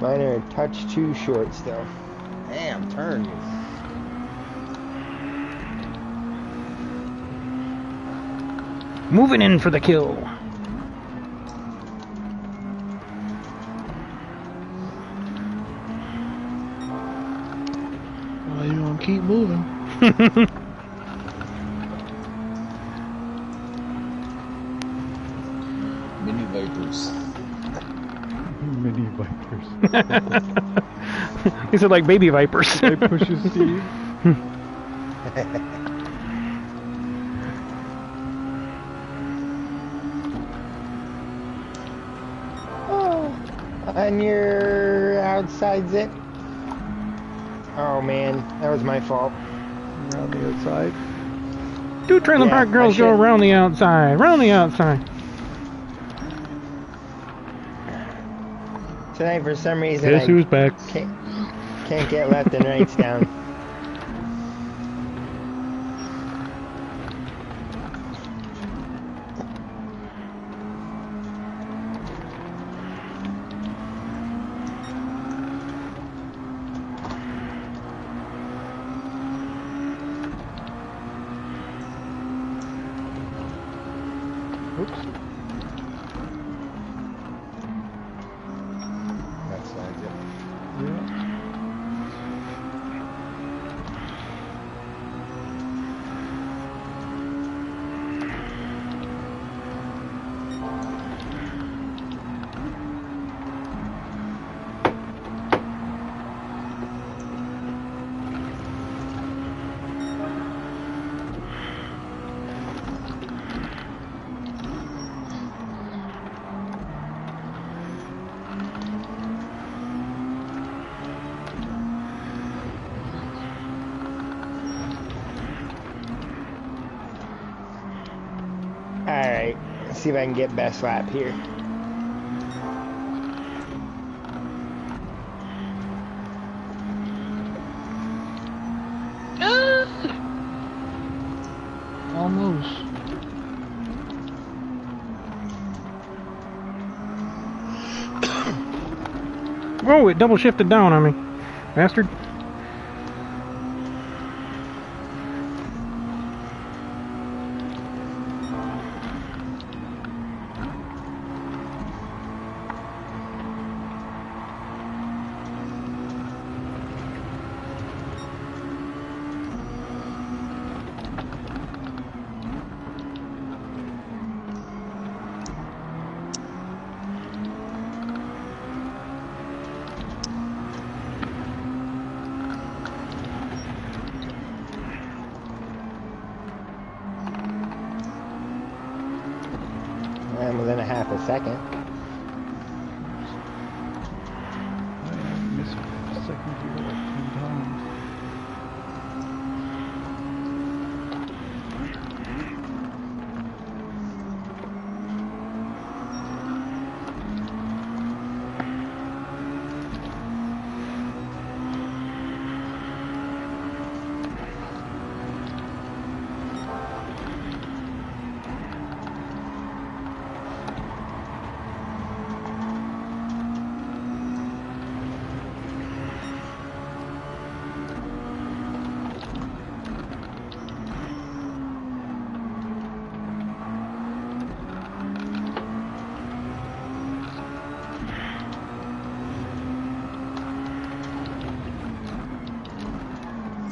Mine are a touch too short still. Damn, turn. Moving in for the kill. Well, you gonna keep moving. Mini Vipers. Mini Vipers. These are like baby vipers. I pushes Steve. On your outside Zip. Oh man, that was my fault. Around the outside. Two trailer Yeah, park girls I go should- around the outside. Around the outside. Tonight, for some reason, Guess who's back? can't get left and rights down. Oops. Outside Zip. Yeah. Alright, let's see if I can get best lap here. Almost. Whoa, it double shifted down on me. Bastard. And within a half a second. I missed the second gear like 10 times.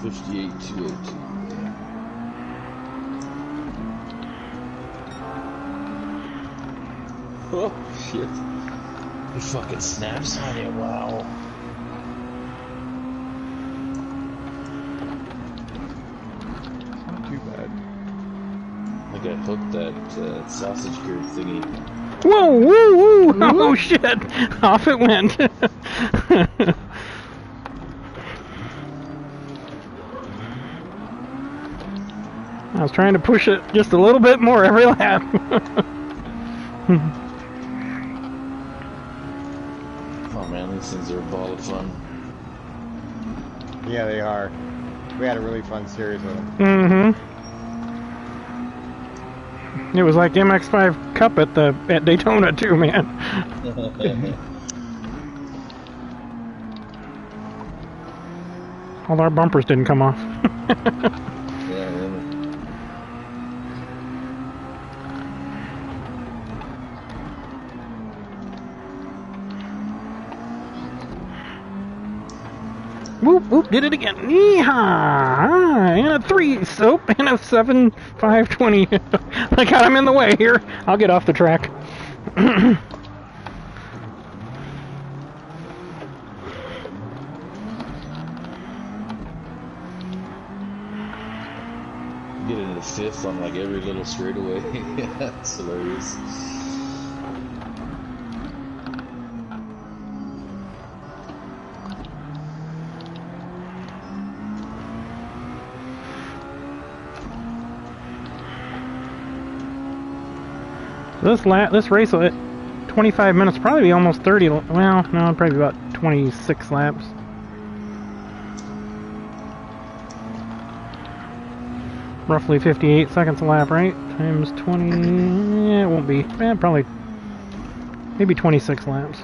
58,202. Oh, shit. It fucking snaps on you, wow. Not too bad. I got hooked that sausage curd thingy. Whoa, woo, woo! Oh shit! Off it went. I was trying to push it just a little bit more every lap. Oh man, these things are a ball of fun. Yeah, they are. We had a really fun series with them. Mm-hmm. It was like MX5 Cup at Daytona too, man. All our bumpers didn't come off. Yeah, really. Whoop, whoop, did it again. Yeehaw! And a 3 soap and a 7.520. I got him in the way here. I'll get off the track. Get into the fifth on like every little straightaway. That's hilarious. This race will, at 25 minutes, probably be almost 30. Well, no, probably about 26 laps. Roughly 58 seconds a lap, right? Times 20. Yeah, it won't be. Probably. Maybe 26 laps.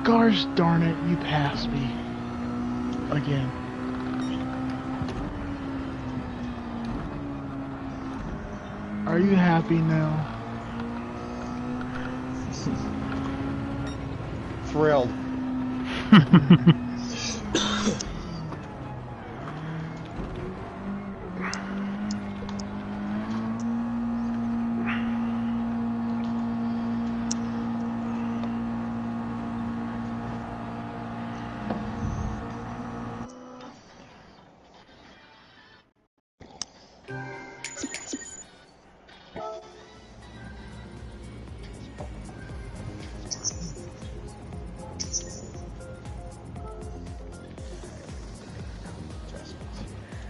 Gosh darn it, you passed me. Again. Are you happy now? Thrilled.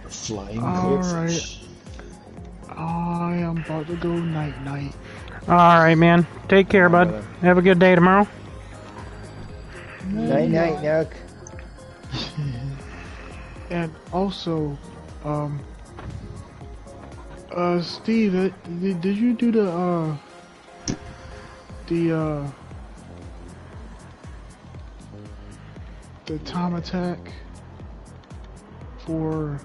Flying Alright. I am about to go night-night. Alright, man. Take care, bud. Have a good day tomorrow. Night-night, Nook. And also, Steve, did you do the time attack for,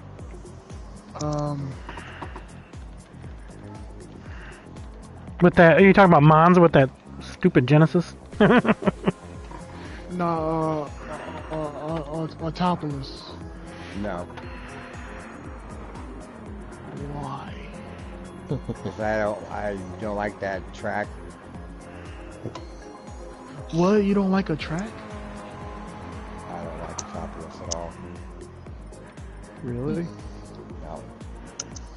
With that, are you talking about Monza with that stupid Genesis? no, Autopolis? No. Why? Because I don't like that track. What? You don't like a track? I don't like Autopolis at all. Really? No.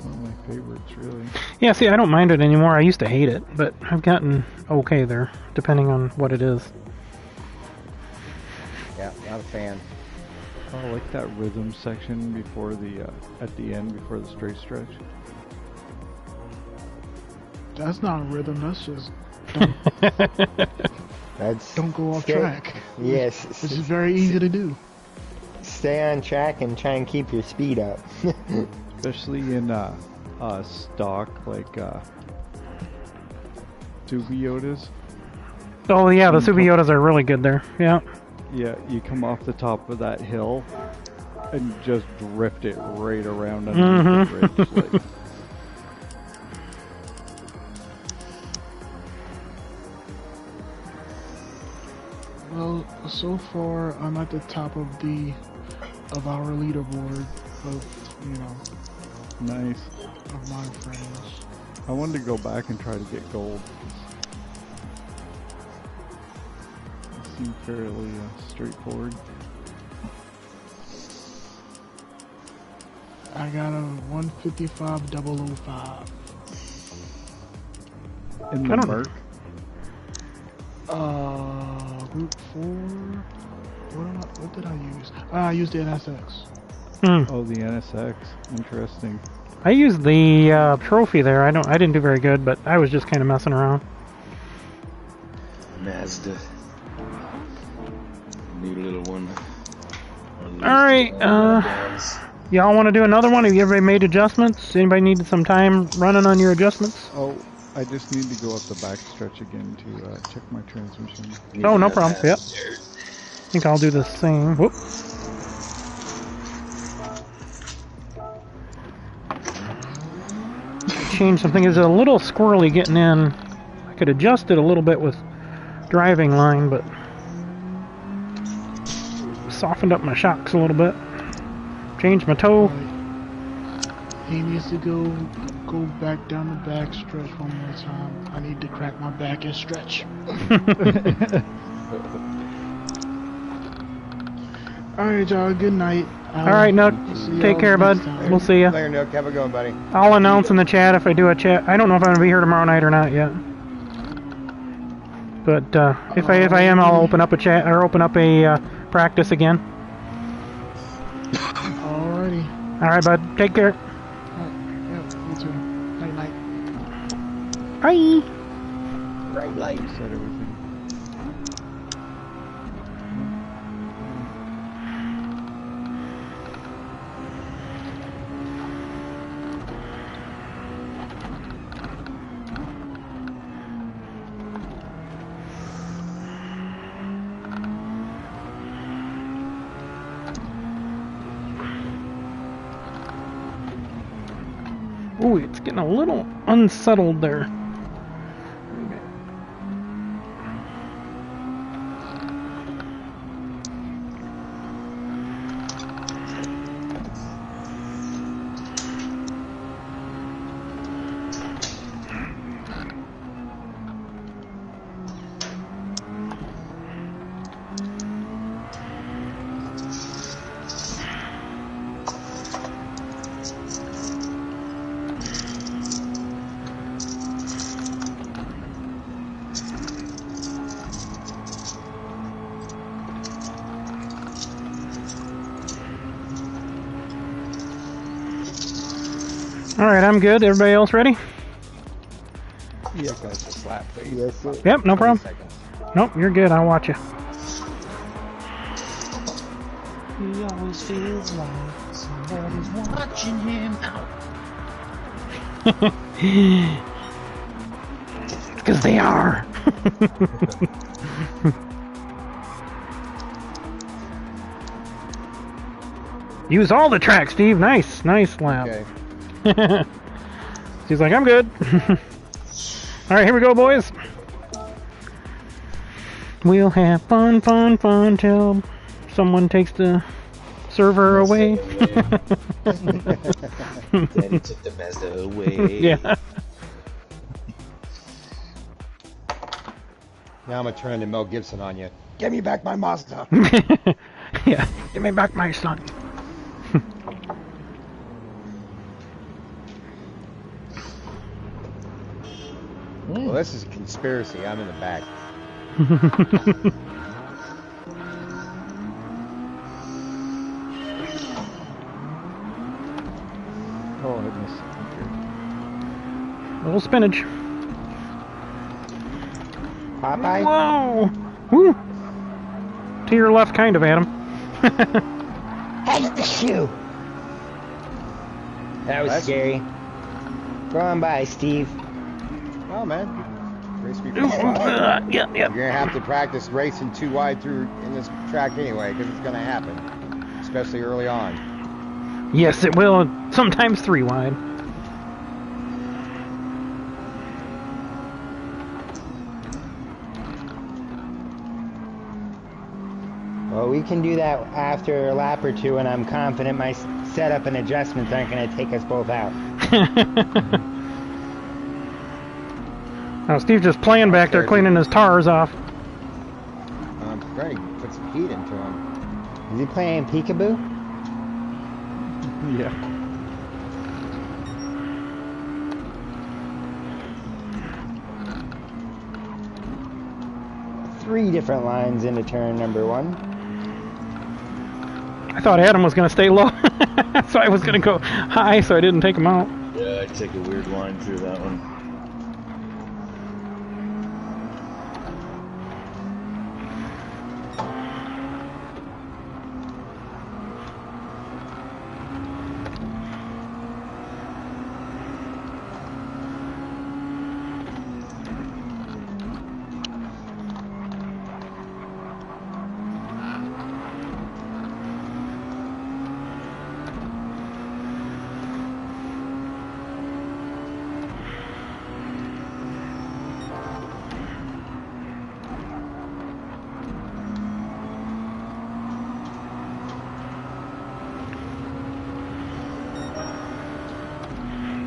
One of my favorites, really. Yeah, see, I don't mind it anymore. I used to hate it, but I've gotten okay there, depending on what it is. Yeah, not a fan. I like that rhythm section before the at the end, before the straight stretch. That's not a rhythm. That's just Don't go off stay- track. Yes. This is very easy to do. Stay on track and try and keep your speed up. Especially in stock like Tskuba. Oh yeah, the Suzuka are really good there. Yeah. Yeah, you come off the top of that hill and just drift it right around underneath the bridge. Like, Well, so far I'm at the top of our leaderboard of nice. of my friends. I wanted to go back and try to get gold. It seemed fairly straightforward. I got a 155.005. In I the don't- Merc. Gr4. What did I use? I used the NSX. Oh, the NSX. Interesting. I used the trophy there. I didn't do very good, but I was just kind of messing around. Mazda. New little one. Alright, y'all want to do another one? Have you everybody made adjustments? Anybody needed some time running on your adjustments? Oh, I just need to go up the back stretch again to check my transmission. Oh, no problem. Yep. I think I'll do the same. Whoop. Change something. Is a little squirrely getting in. I could adjust it a little bit with driving line, but softened up my shocks a little bit. Changed my toe. He needs to go back down the back stretch one more time. I need to crack my back and stretch. Alright, y'all. Good night. Alright, Nook. Take care, bud. We'll see ya. Later, Nook. Have a good one, buddy. I'll announce in the chat if I do a chat. I don't know if I'm going to be here tomorrow night or not yet. But if I am, I'll open up a chat or open up a practice again. Alrighty. Alright, bud. Take care. Yep, you too. Night, night. Bye. Bright light. Set everything. Ooh, it's getting a little unsettled there. Alright, I'm good. Everybody else ready? Yeah, guys, just slap, please. Yes, sir. Yep, no 20 problem. seconds. Nope, you're good. I'll watch you. He always feels like somebody's watching him out. Because they are. Use all the track, Steve. Nice lap. Okay. He's like, I'm good. Alright, here we go, boys. We'll have fun till someone takes the server away. Daddy took the Mazda away. Yeah. Now I'm gonna turn into Mel Gibson on you. Give me back my Mazda. Yeah. Give me back my son. Well, this is a conspiracy. I'm in the back. Oh, I missed. Little spinach. Popeye? Whoa! Woo! To your left, kind of, Adam. Hey, shoe! That was scary. Go on by, Steve. Oh, man. Race me pretty fast. Yep. You're going to have to practice racing too wide through in this track anyway, because it's going to happen. Especially early on. Yes, it will. Sometimes 3 wide. Well, we can do that after a lap or two, and I'm confident my setup and adjustments aren't going to take us both out. Now, Steve's just playing back there, cleaning his tires off. I'm trying to put some heat into him. Is he playing peekaboo? Yeah. Three different lines into turn number 1. I thought Adam was going to stay low, so I was going to go high so I didn't take him out. Yeah, I take a weird line through that one.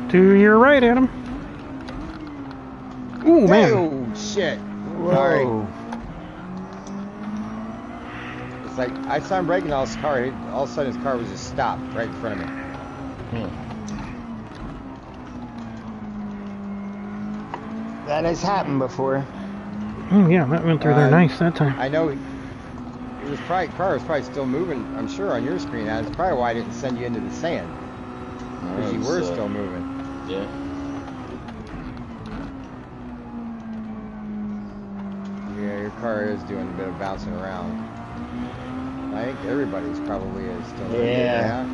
To your right, Adam. Ooh, man. Oh, shit. Whoa. Sorry. It's like, I saw him braking all his car. All of a sudden, his car was just stopped right in front of me. That has happened before. Oh, yeah, that went through there nice that time. I know it was probably, car was probably still moving, I'm sure, on your screen. That's probably why I didn't send you into the sand. Because you were still moving. Yeah. Yeah, your car is doing a bit of bouncing around. I think everybody's probably is still. Yeah.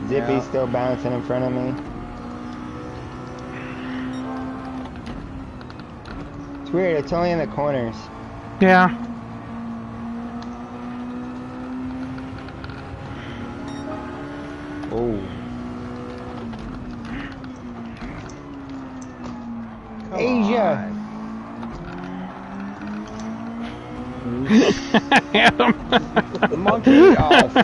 Zippy's still bouncing in front of me. It's weird, it's only in the corners. Yeah. Oh. Asia! Adam. Monkey off.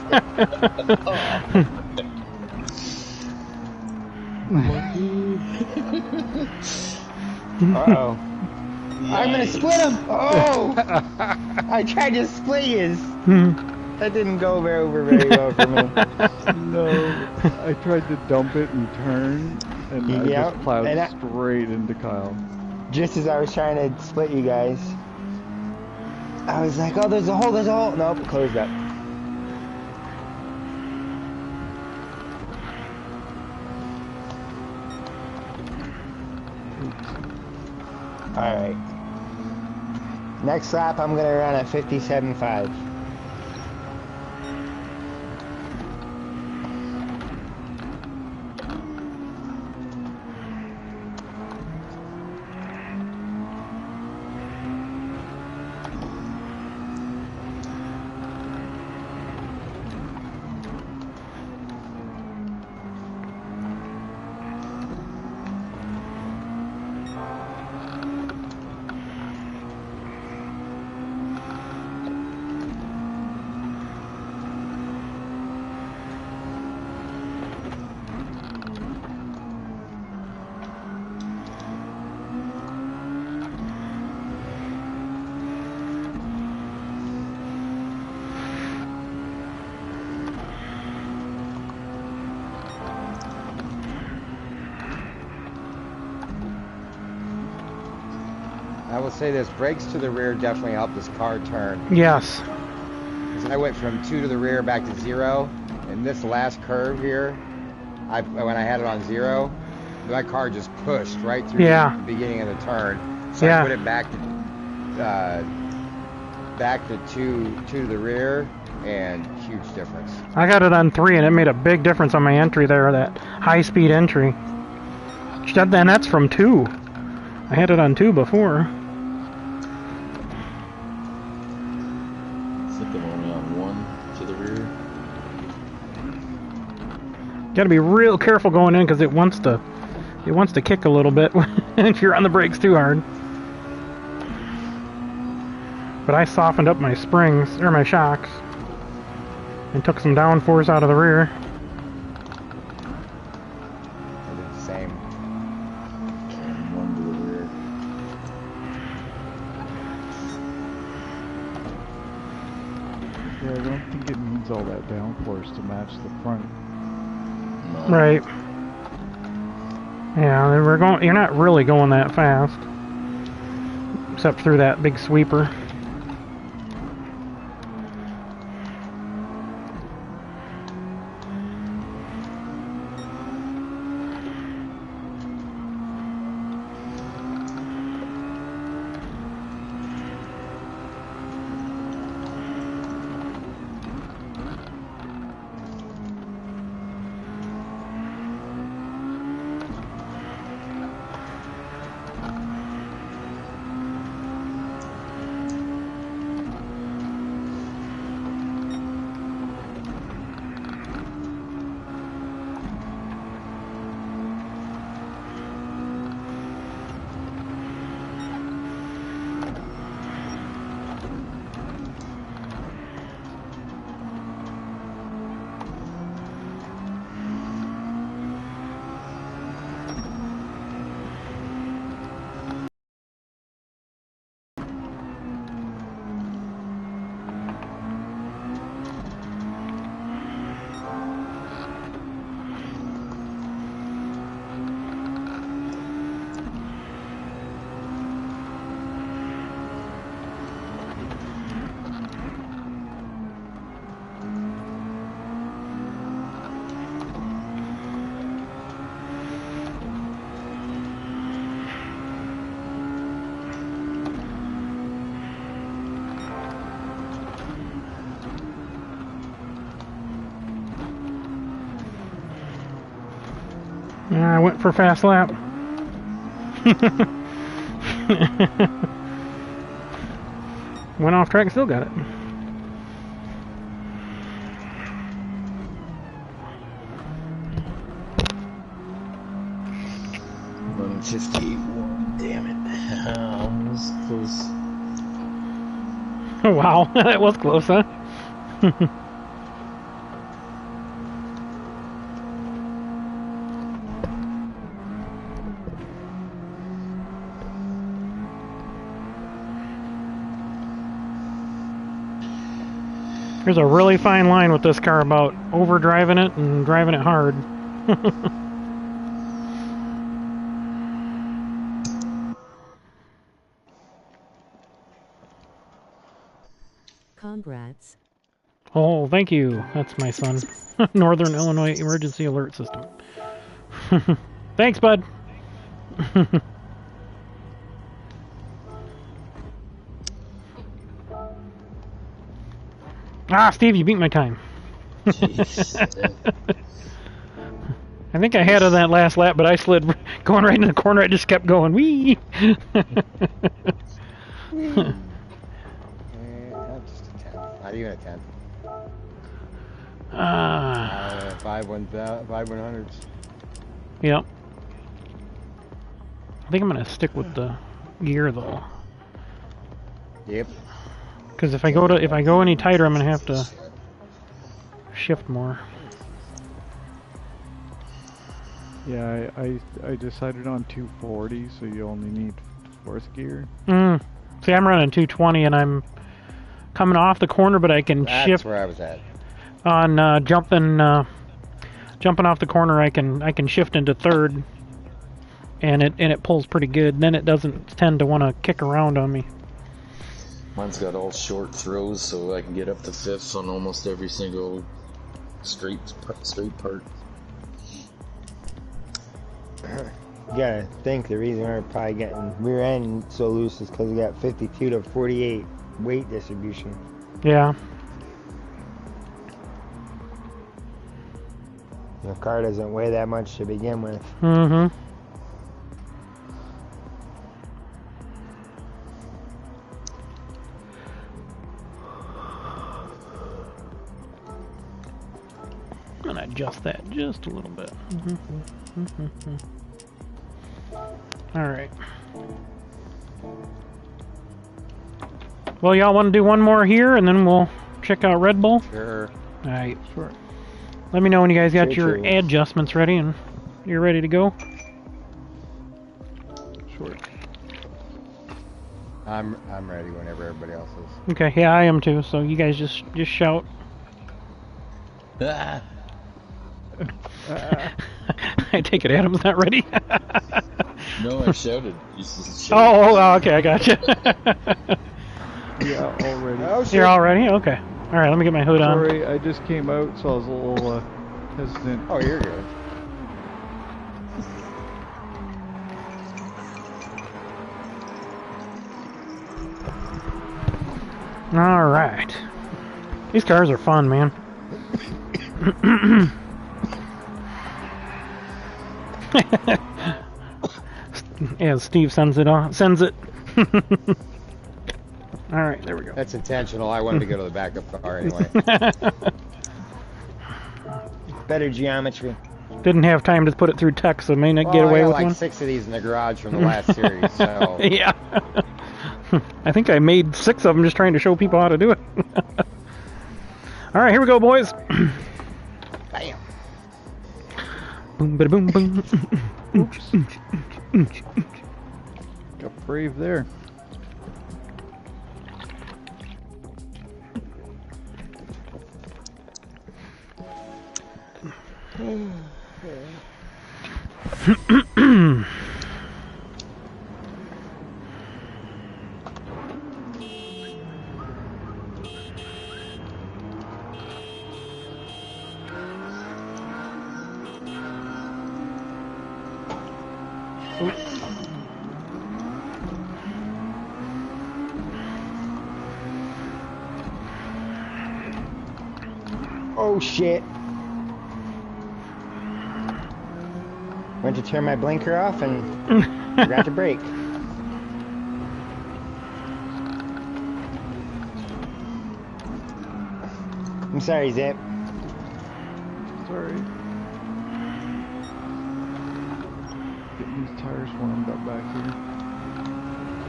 Uh-oh. I'm gonna split him! Oh! I tried to split his. That didn't go over very well for me. No, I tried to dump it and turn, and I just plowed straight into Kyle. Just as I was trying to split you guys, I was like, oh, there's a hole, Nope, closed up. Alright. Next lap, I'm going to run at 57.5. I will say this, brakes to the rear definitely helped this car turn. Yes. Because I went from 2 to the rear back to 0, and this last curve here, when I had it on 0, my car just pushed right through the beginning of the turn. So I put it back to back to two to the rear, and huge difference. I got it on 3, and it made a big difference on my entry there, that high-speed entry. And that's from 2. I had it on 2 before. I think I'm only on 1 to the rear. Got to be real careful going in because it wants to kick a little bit if you're on the brakes too hard. But I softened up my springs or my shocks and took some downforce out of the rear. I did the same. And 1 to the rear. Yeah, I don't think it needs all that downforce to match the front. No. Right. Yeah, you're not really going that fast. Except through that big sweeper. I went for a fast lap. Went off track and still got it. Running 58.1. Damn it. Almost close. Oh, wow, that was close, huh? There's a really fine line with this car about overdriving it and driving it hard. Congrats. Oh, thank you. That's my son. Northern Illinois Emergency Alert System. Thanks, bud. Ah, Steve, you beat my time. I think I had on that last lap, but I slid going right in the corner. I just kept going. Wee! Just a 10. Not even a 10. 5/100s. Yep. I think I'm gonna stick with the gear though. Yep. Because if I go any tighter, I'm gonna have to shift more. Yeah, I decided on 240, so you only need 4th gear. See, I'm running 220, and I'm coming off the corner, but I can shift. That's where I was at. On jumping off the corner, I can shift into 3rd, and it pulls pretty good. Then it doesn't tend to want to kick around on me. Mine's got all short throws, so I can get up to 5th on almost every single straight part. You gotta think the reason we're probably getting rear end so loose is because we got 52 to 48 weight distribution. Yeah. The car doesn't weigh that much to begin with. Mm-hmm. I'm gonna adjust that just a little bit. All right. Well, y'all want to do one more here, and then we'll check out Red Bull? Sure. All right. Sure. Let me know when you guys got Sure, your sure. adjustments ready and you're ready to go. Sure. I'm ready whenever everybody else is. Okay, yeah, I am too. So you guys just shout. Ah. I take it Adam's not ready. No, I shouted. You just shouted. Oh, okay, I got you. Yeah, already. Oh, shit. You're all ready? Okay. All right, let me get my hood on. Sorry, I just came out, so I was a little hesitant. Oh, you're good. All right. These cars are fun, man. Yeah, Steve sends it off. Sends it. All right, there we go. That's intentional. I wanted to go to the backup car anyway. Better geometry. Didn't have time to put it through tech, so may not Well, get away I got with like one. 6 of these in the garage from the last series, so... Yeah. I think I made 6 of them just trying to show people how to do it. All right, here we go, boys. Bam. Boom, bada boom, boom. Got brave there. Oh shit. Went to turn my blinker off and forgot to brake. I'm sorry, Zip. Sorry. Getting these tires warmed up back here.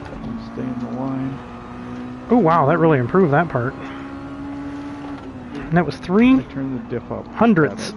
Let them stay in the line. Oh, wow, that really improved that part. And that was I 3 turn the diff up. hundredths.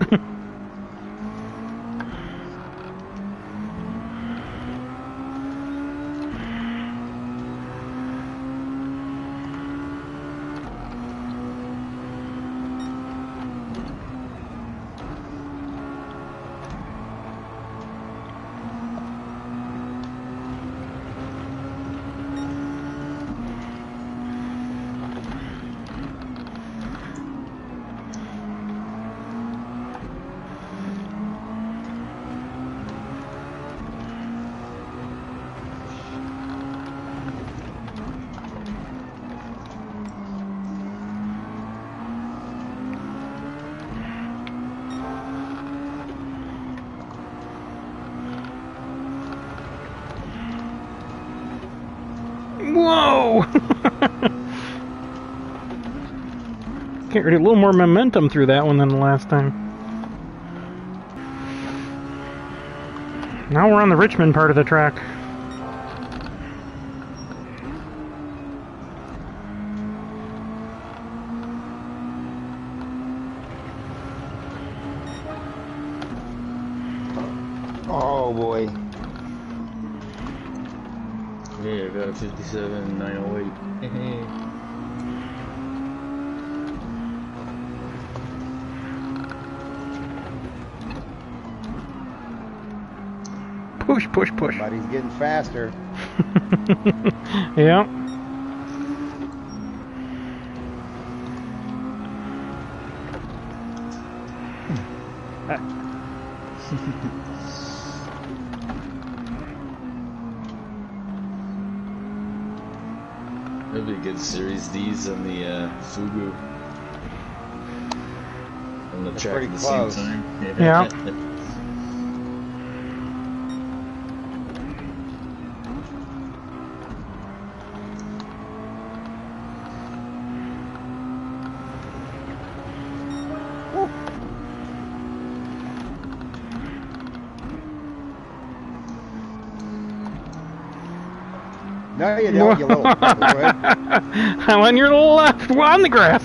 Whoa! Get a little more momentum through that one than the last time. Now we're on the Richmond part of the track. Oh boy. Yeah, I got a 57 908. Push, push, push. Somebody's getting faster. Yeah. That'd be good. Series D's and the Fugu on the That's track pretty at the close. same time. Yeah. No, you don't, you little pepperwood. I'm on your left, on the grass.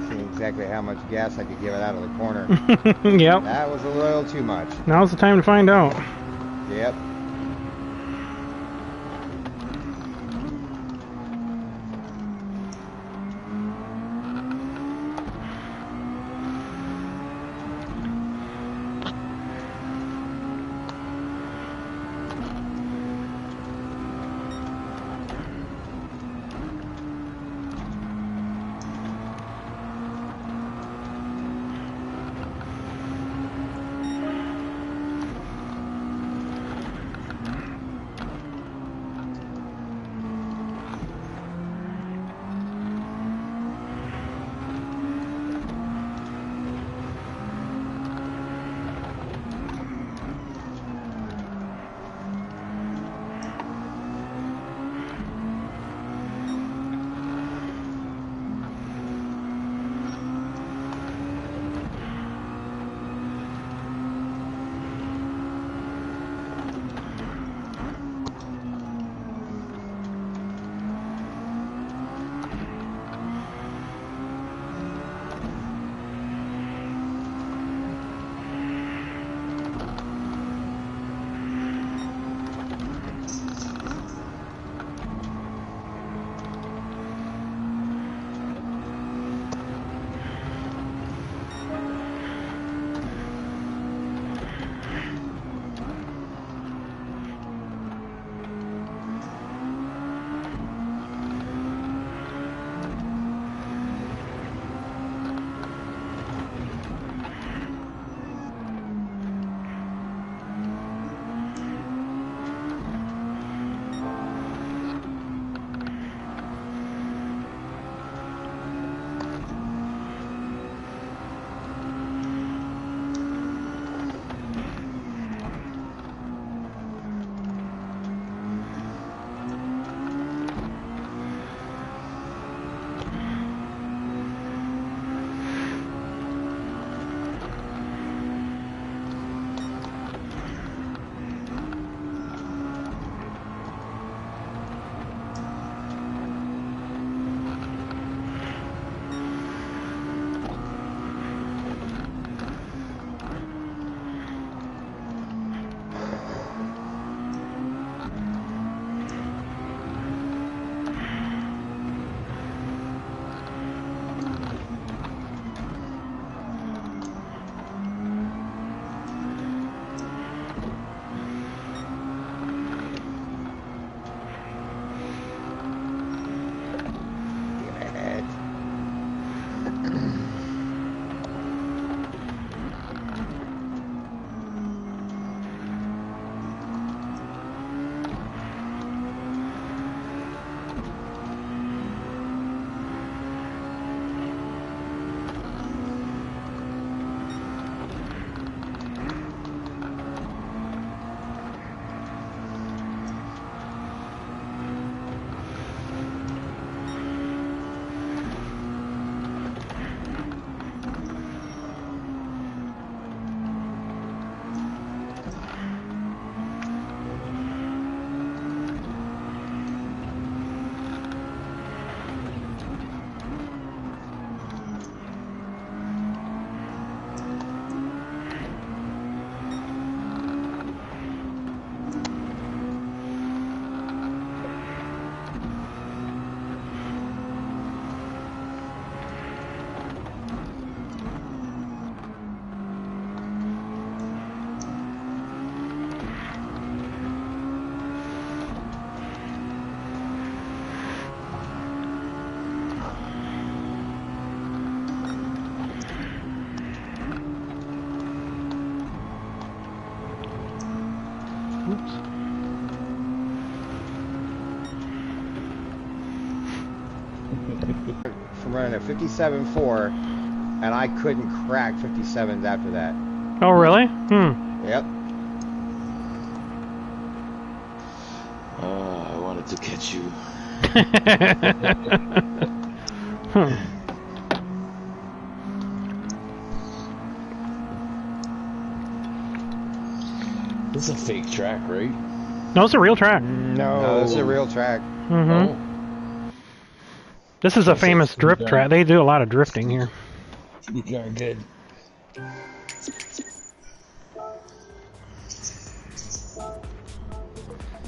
See exactly how much gas I could give it out of the corner. Yep. That was a little too much. Now's the time to find out. Yep. laps. From running a 57.4, and I couldn't crack 57s after that. Oh, really? Yep. I wanted to catch you. This is a fake track, right? No, it's a real track. No, this is a real track. Mm-hmm. This is a famous drift track. They do a lot of drifting here. Yeah, good.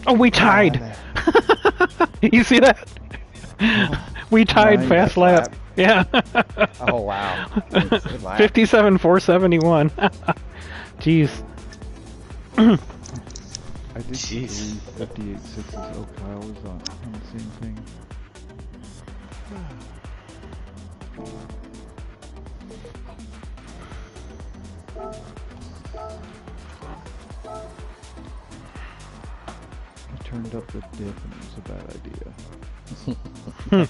Oh, we tied. You see that? We tied fast lap. Yeah. Oh, wow. Good lap. 57.471. Jeez. I did see 58.6s. Oh, Kyle was on the same thing. I turned up the diff and it was a bad idea.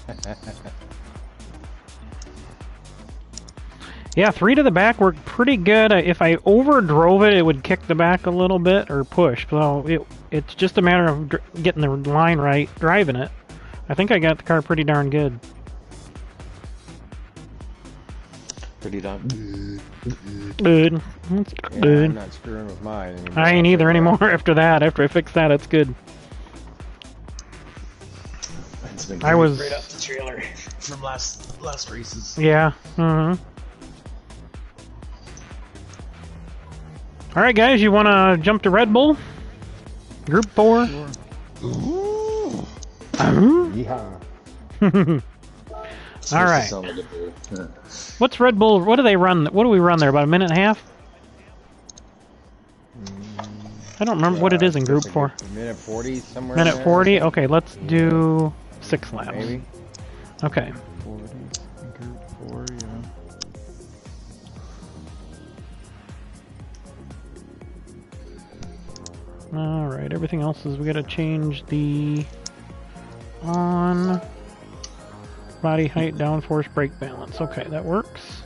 Yeah, 3 to the back worked pretty good. If I overdrove it, it would kick the back a little bit or push. So it's just a matter of getting the line right, driving it. I think I got the car pretty darn good. Pretty darn Good. That's Yeah, good. I'm not screwing with mine anymore. I ain't either anymore after that. After I fixed that, it's good. It's been I was... right off the trailer from last races. Yeah. Mm-hmm. All right, guys, you want to jump to Red Bull? Group 4? Sure. Ooh. Yeah. All right. Sound like a bull. What's Red Bull? What do they run? What do we run there? About a minute and a half? I don't remember what it is in Group 4. Minute 40 somewhere. Minute there, 40? Okay, let's do 6 laps. Maybe. Okay. 40 in Group 4, yeah. Alright, everything else is we gotta change the on body height, downforce, brake balance. Okay, that works.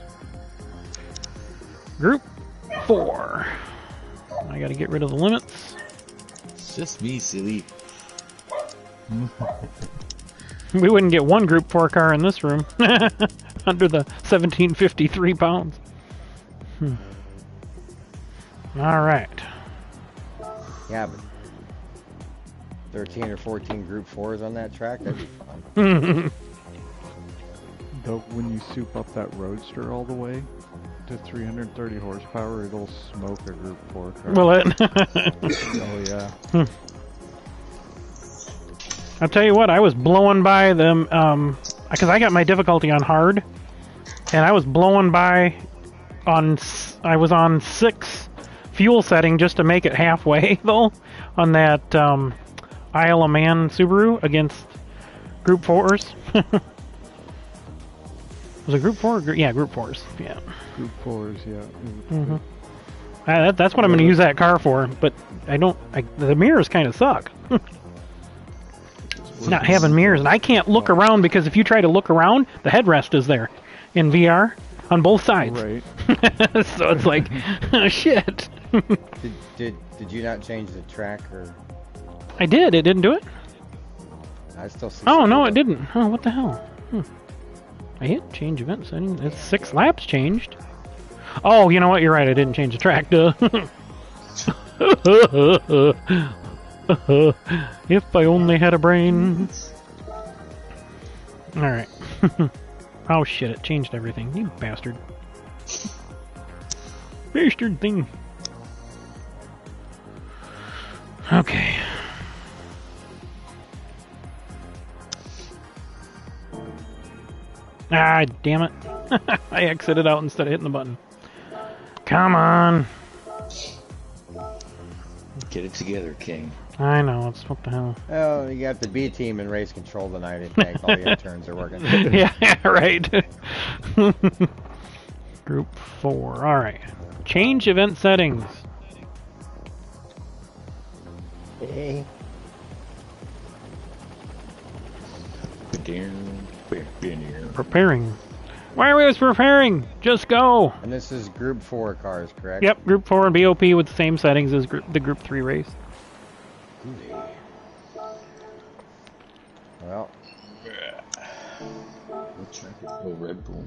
Group 4. I gotta get rid of the limits. It's just me, silly. We wouldn't get one Group 4 car in this room. Under the 1753 pounds. Alright. Yeah, but 13 or 14 Group 4s on that track, that'd be fun. Though when you soup up that Roadster all the way to 330 horsepower, it'll smoke a Group 4 car. Will it? Oh yeah. I'll tell you what, I was blowing by them, because I got my difficulty on hard, and I was blowing by I was on 6 fuel setting just to make it halfway, though, on that Isle of Man Subaru against Group 4s. Was it Group 4? Yeah, Group 4s, yeah. Group 4s, yeah. Mm-hmm. That's what I'm going to use that car for, but the mirrors kind of suck. Not having mirrors, and I can't look around because if you try to look around, the headrest is there in VR on both sides. Right. So it's like, oh, shit. Did you not change the track or? I did. It didn't do it. I still see. Oh no, it didn't. Oh, what the hell? I hit change event setting. It's 6 laps changed. Oh, you know what? You're right. I didn't change the track. Duh. If I only had a brain. All right. Oh shit! It changed everything. You bastard. Bastard thing. Okay. Ah, damn it. I exited out instead of hitting the button. Come on. Get it together, King. I know, it's what the hell. Oh, you got the B team in race control tonight. I think all the turns are working. Yeah, right. Group 4. Alright. Change event settings. Hey. Preparing. Why are we always preparing? Just go. And this is Group 4 cars, correct? Yep, Group 4 and BoP with the same settings as the Group 3 race. Well. Oh, Red Bull.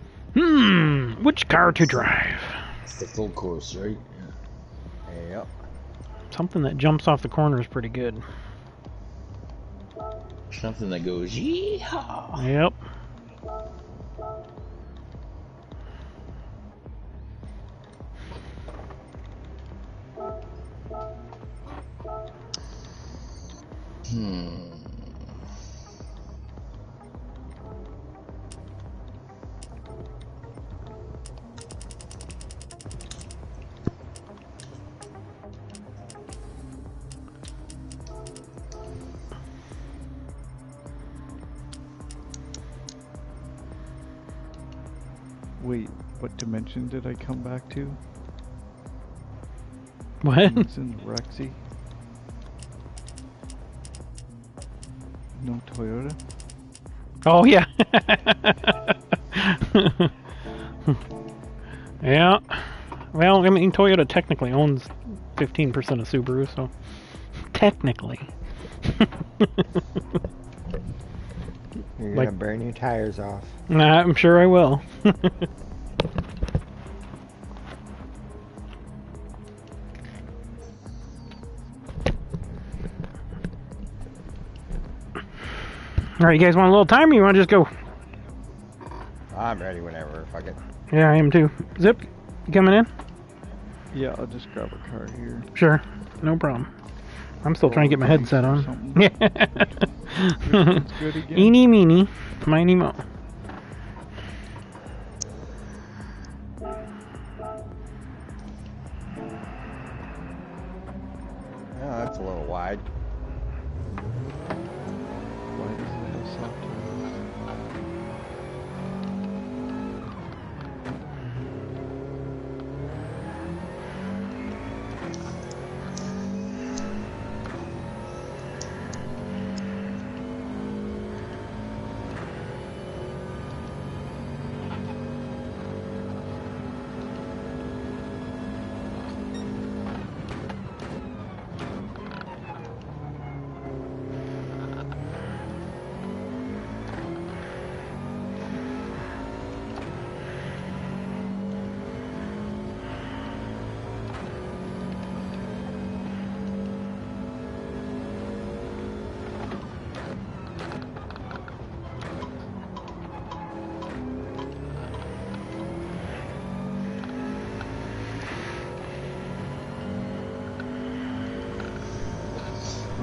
Which car to drive? It's the full course, right? Yeah. Yep. Something that jumps off the corner is pretty good. Something that goes, yeehaw! Yep. Wait, what dimension did I come back to? What? It's in Rexy. No Toyota? Oh, yeah. Yeah. Well, I mean, Toyota technically owns 15% of Subaru, so... Technically. You're Like- gonna burn your tires off. Nah, I'm sure I will. Alright, you guys want a little time or you want to just go? I'm ready whenever. Fuck it. Yeah, I am too. Zip, you coming in? Yeah, I'll just grab a car here. Sure, no problem. I'm still trying to get my headset on. This one's good again. Eeny, meeny, miny, mo. Oh, that's a little wide. Why does it have soft tires?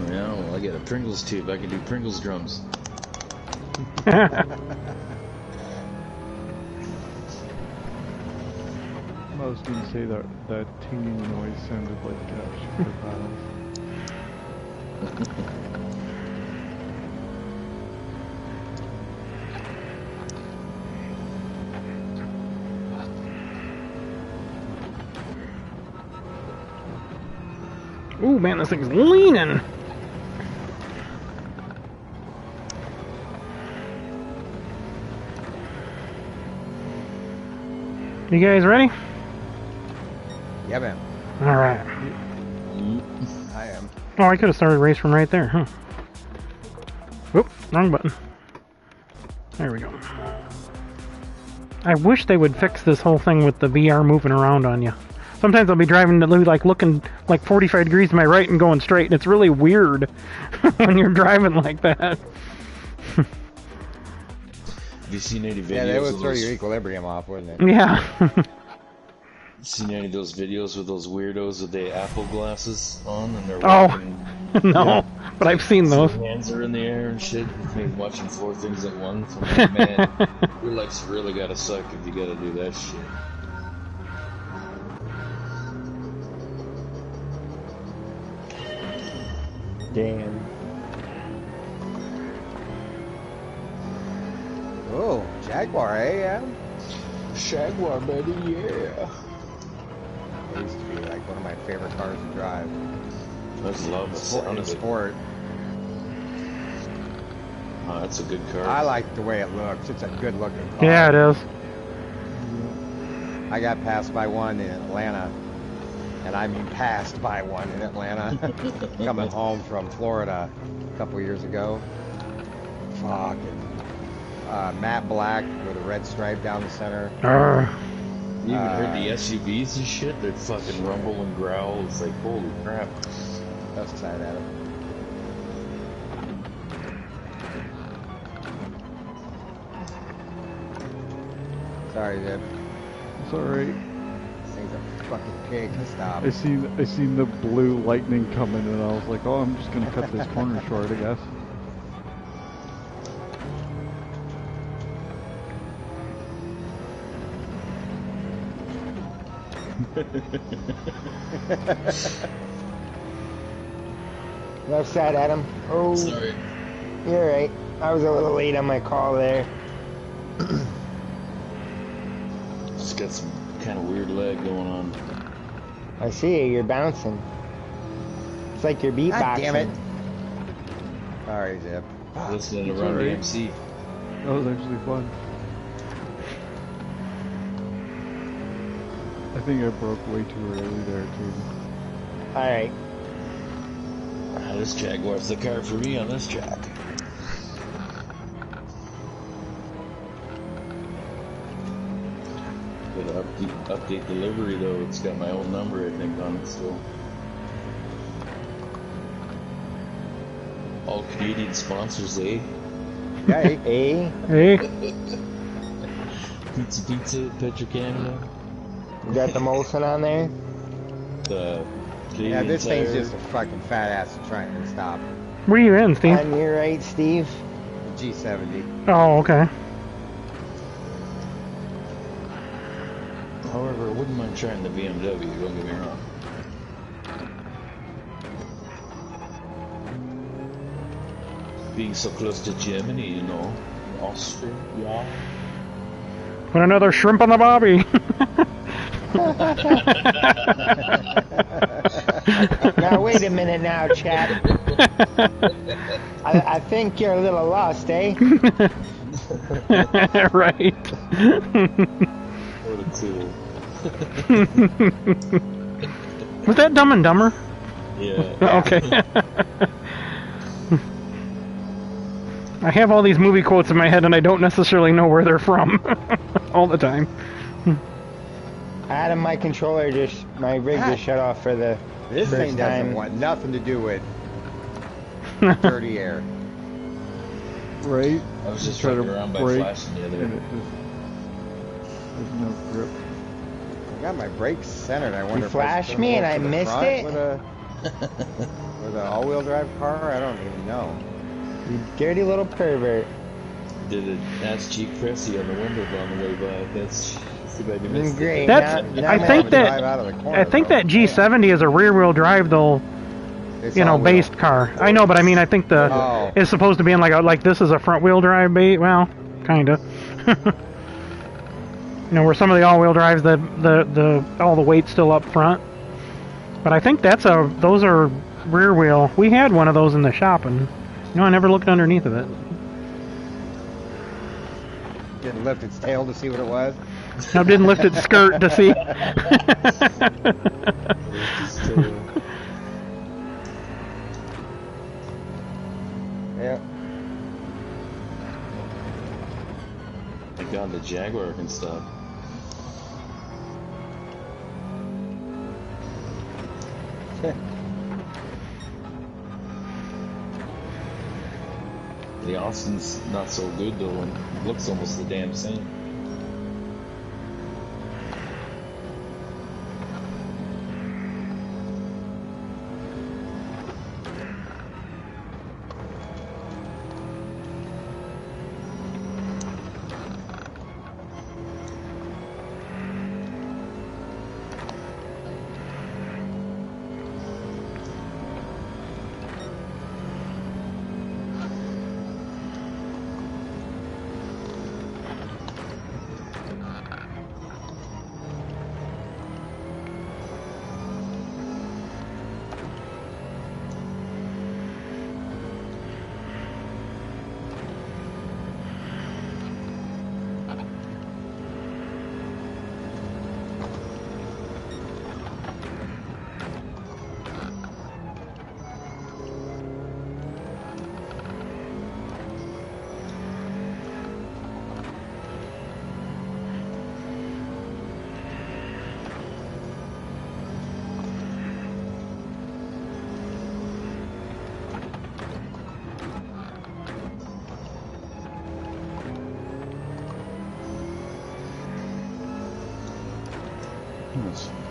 Yeah, well, I got a Pringles tube. I can do Pringles drums. I was going to say that that tinging noise sounded like sugar paddles. Ooh, man, this thing's leaning. You guys ready? Yeah, man. All right. I am. Oh, I could have started a race from right there, huh? Whoop, wrong button. There we go. I wish they would fix this whole thing with the VR moving around on you. Sometimes I'll be driving to like looking like 45 degrees to my right and going straight, and it's really weird when you're driving like that. Have you seen any videos? Yeah, that would of throw those, your equilibrium off, wouldn't it? Yeah. Seen any of those videos with those weirdos with the Apple glasses on and they're Oh, walking? no, Yeah. but I've seen those. Their hands are in the air and shit. Maybe watching 4 things at once. I'm like, man, your life's really gotta suck if you gotta do that shit. Damn. Oh, Jaguar, eh? Yeah. Jaguar, baby, yeah. It used to be like one of my favorite cars to drive. I just love the sound in of it. sport. Oh, that's a good car. I like the way it looks. It's a good looking car. Yeah, it is. I got passed by one in Atlanta, and I mean passed by one in Atlanta, coming home from Florida a couple years ago. Fucking matte black with a red stripe down the center. You even heard the SUVs and shit? They fucking rumble and growl. It's like, holy crap. Left side at it. Sorry, Zip. It's alright. This thing's a fucking pig. Stop. I seen the blue lightning coming, and I was like, oh, I'm just gonna cut this corner short, I guess. Left side, Adam. Oh, Sorry. you're right. I was a little late on my call there. Just got some kind of weird lag going on. I see you. You're bouncing. It's like you're beatboxing. God damn it. Sorry, Zip. Listening to It's Run alright. DMC. That was actually fun. I think I broke way too early there, too. All right. This Jaguar's the car for me on this track. Gotta update delivery though. It's got my own number, I think, on it still. All Canadian sponsors, eh? Hey. A. Hey. Pizza, Petro Canada. You got the Molson on there? The Canadian Yeah, this Tire. thing's just a fucking fat ass trying to stop. Where you in, Steve? On your right, Steve. G70. Oh, okay. However, I wouldn't mind trying the BMW, don't get me wrong. Being so close to Germany, you know, Austria, yeah. Put another shrimp on the bobby. Now wait a minute now, chap. I think you're a little lost, eh? Right. What a tool. Was that Dumb and Dumber? Yeah. Okay. I have all these movie quotes in my head and I don't necessarily know where they're from all the time. Adam, my controller my rig just shut off for the This first thing doesn't time. want nothing to do with dirty air. Right? I was just Try to fucking around by brake, flashing the other and it just... There's no grip. I got my brakes centered. I wonder if flashed should me go and to I the missed front it? With a all-wheel drive car? I don't even know. You dirty little pervert. Did an ass cheek pressy on the window on the way by. That's too bad you missed Great. it. That's- Now I I'm think on- that- Drive out of the corner, I think though. that G70 is a rear-wheel drive, though, It's you know, all-wheel. based car. I know, but I mean, I think the Oh. it's supposed to be in like this is a front-wheel drive bait. Well, kinda. You know, where some of the all-wheel drives, the all the weight's still up front. But I think those are rear-wheel. We had one of those in the shop, and you know, I never looked underneath of it. Didn't lift its tail to see what it was. I didn't lift its skirt to see. Yeah. Thank God the Jaguar can stop. The Austin's not so good though, and it looks almost the damn same.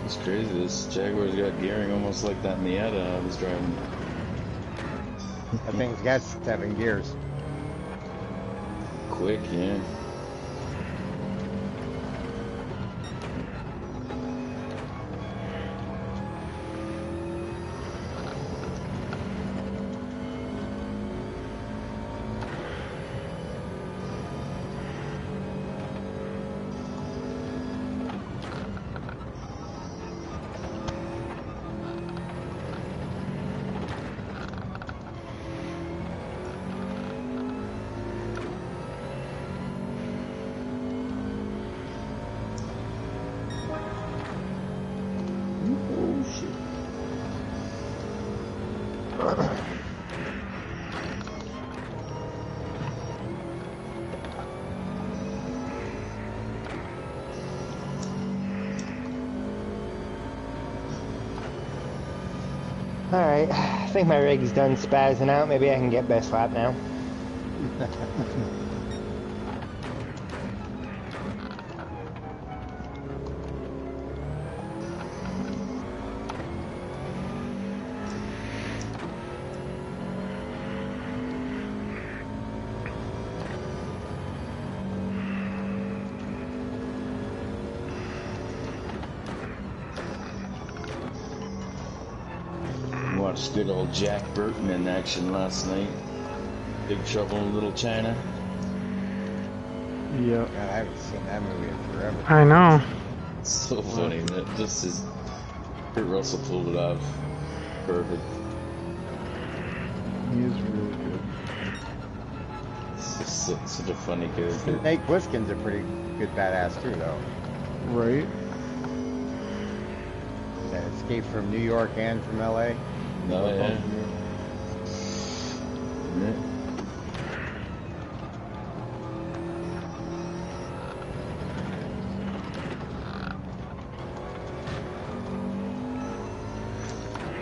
It's crazy. This Jaguar's got gearing almost like that Miata I was driving. That thing's got 7 gears. Quick, yeah. Alright, I think my rig's done spazzing out. Maybe I can get best lap now. Watched good old Jack Burton in action last night. Big Trouble in Little China. Yeah. God, I haven't seen that movie in forever. I know. It's so funny that this is Kurt Russell pulled it off. Perfect. He is really good. It's just such a funny character. Snake Plissken's a pretty good badass too, though. Right? That escape from New York and from LA. No, yeah. Yeah.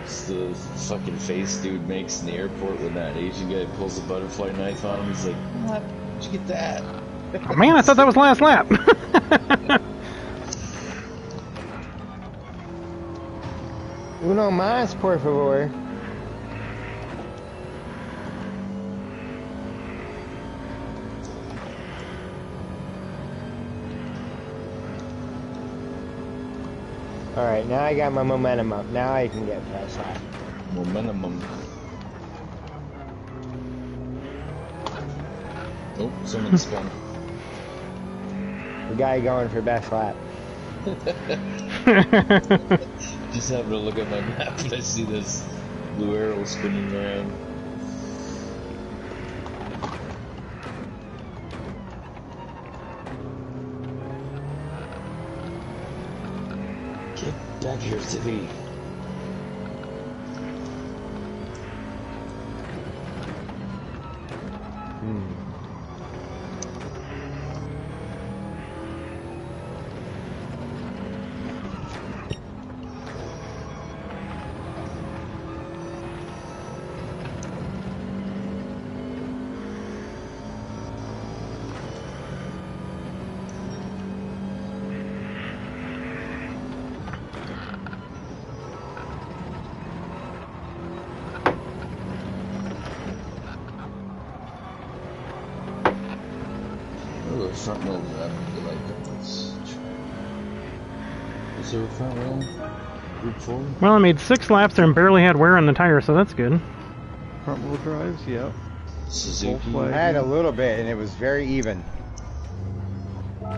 It's the fucking face dude makes in the airport when that Asian guy pulls a butterfly knife on him. He's like, what? Where'd you get that? Oh, man, I thought that was last lap. Uno más, por favor. Alright, now I got my momentum up. Now I can get fast lap. Momentum. Oh, someone spun. The guy going for best lap. Just having to look at my map and I see this blue arrow spinning around. Get back here, Tippy. Front wheel drive, I like that. Is there a front wheel? Gr4? Well, I made 6 laps there and barely had wear on the tire, so that's good. Front wheel drives, yep. Suzuki. I had a little bit, and it was very even.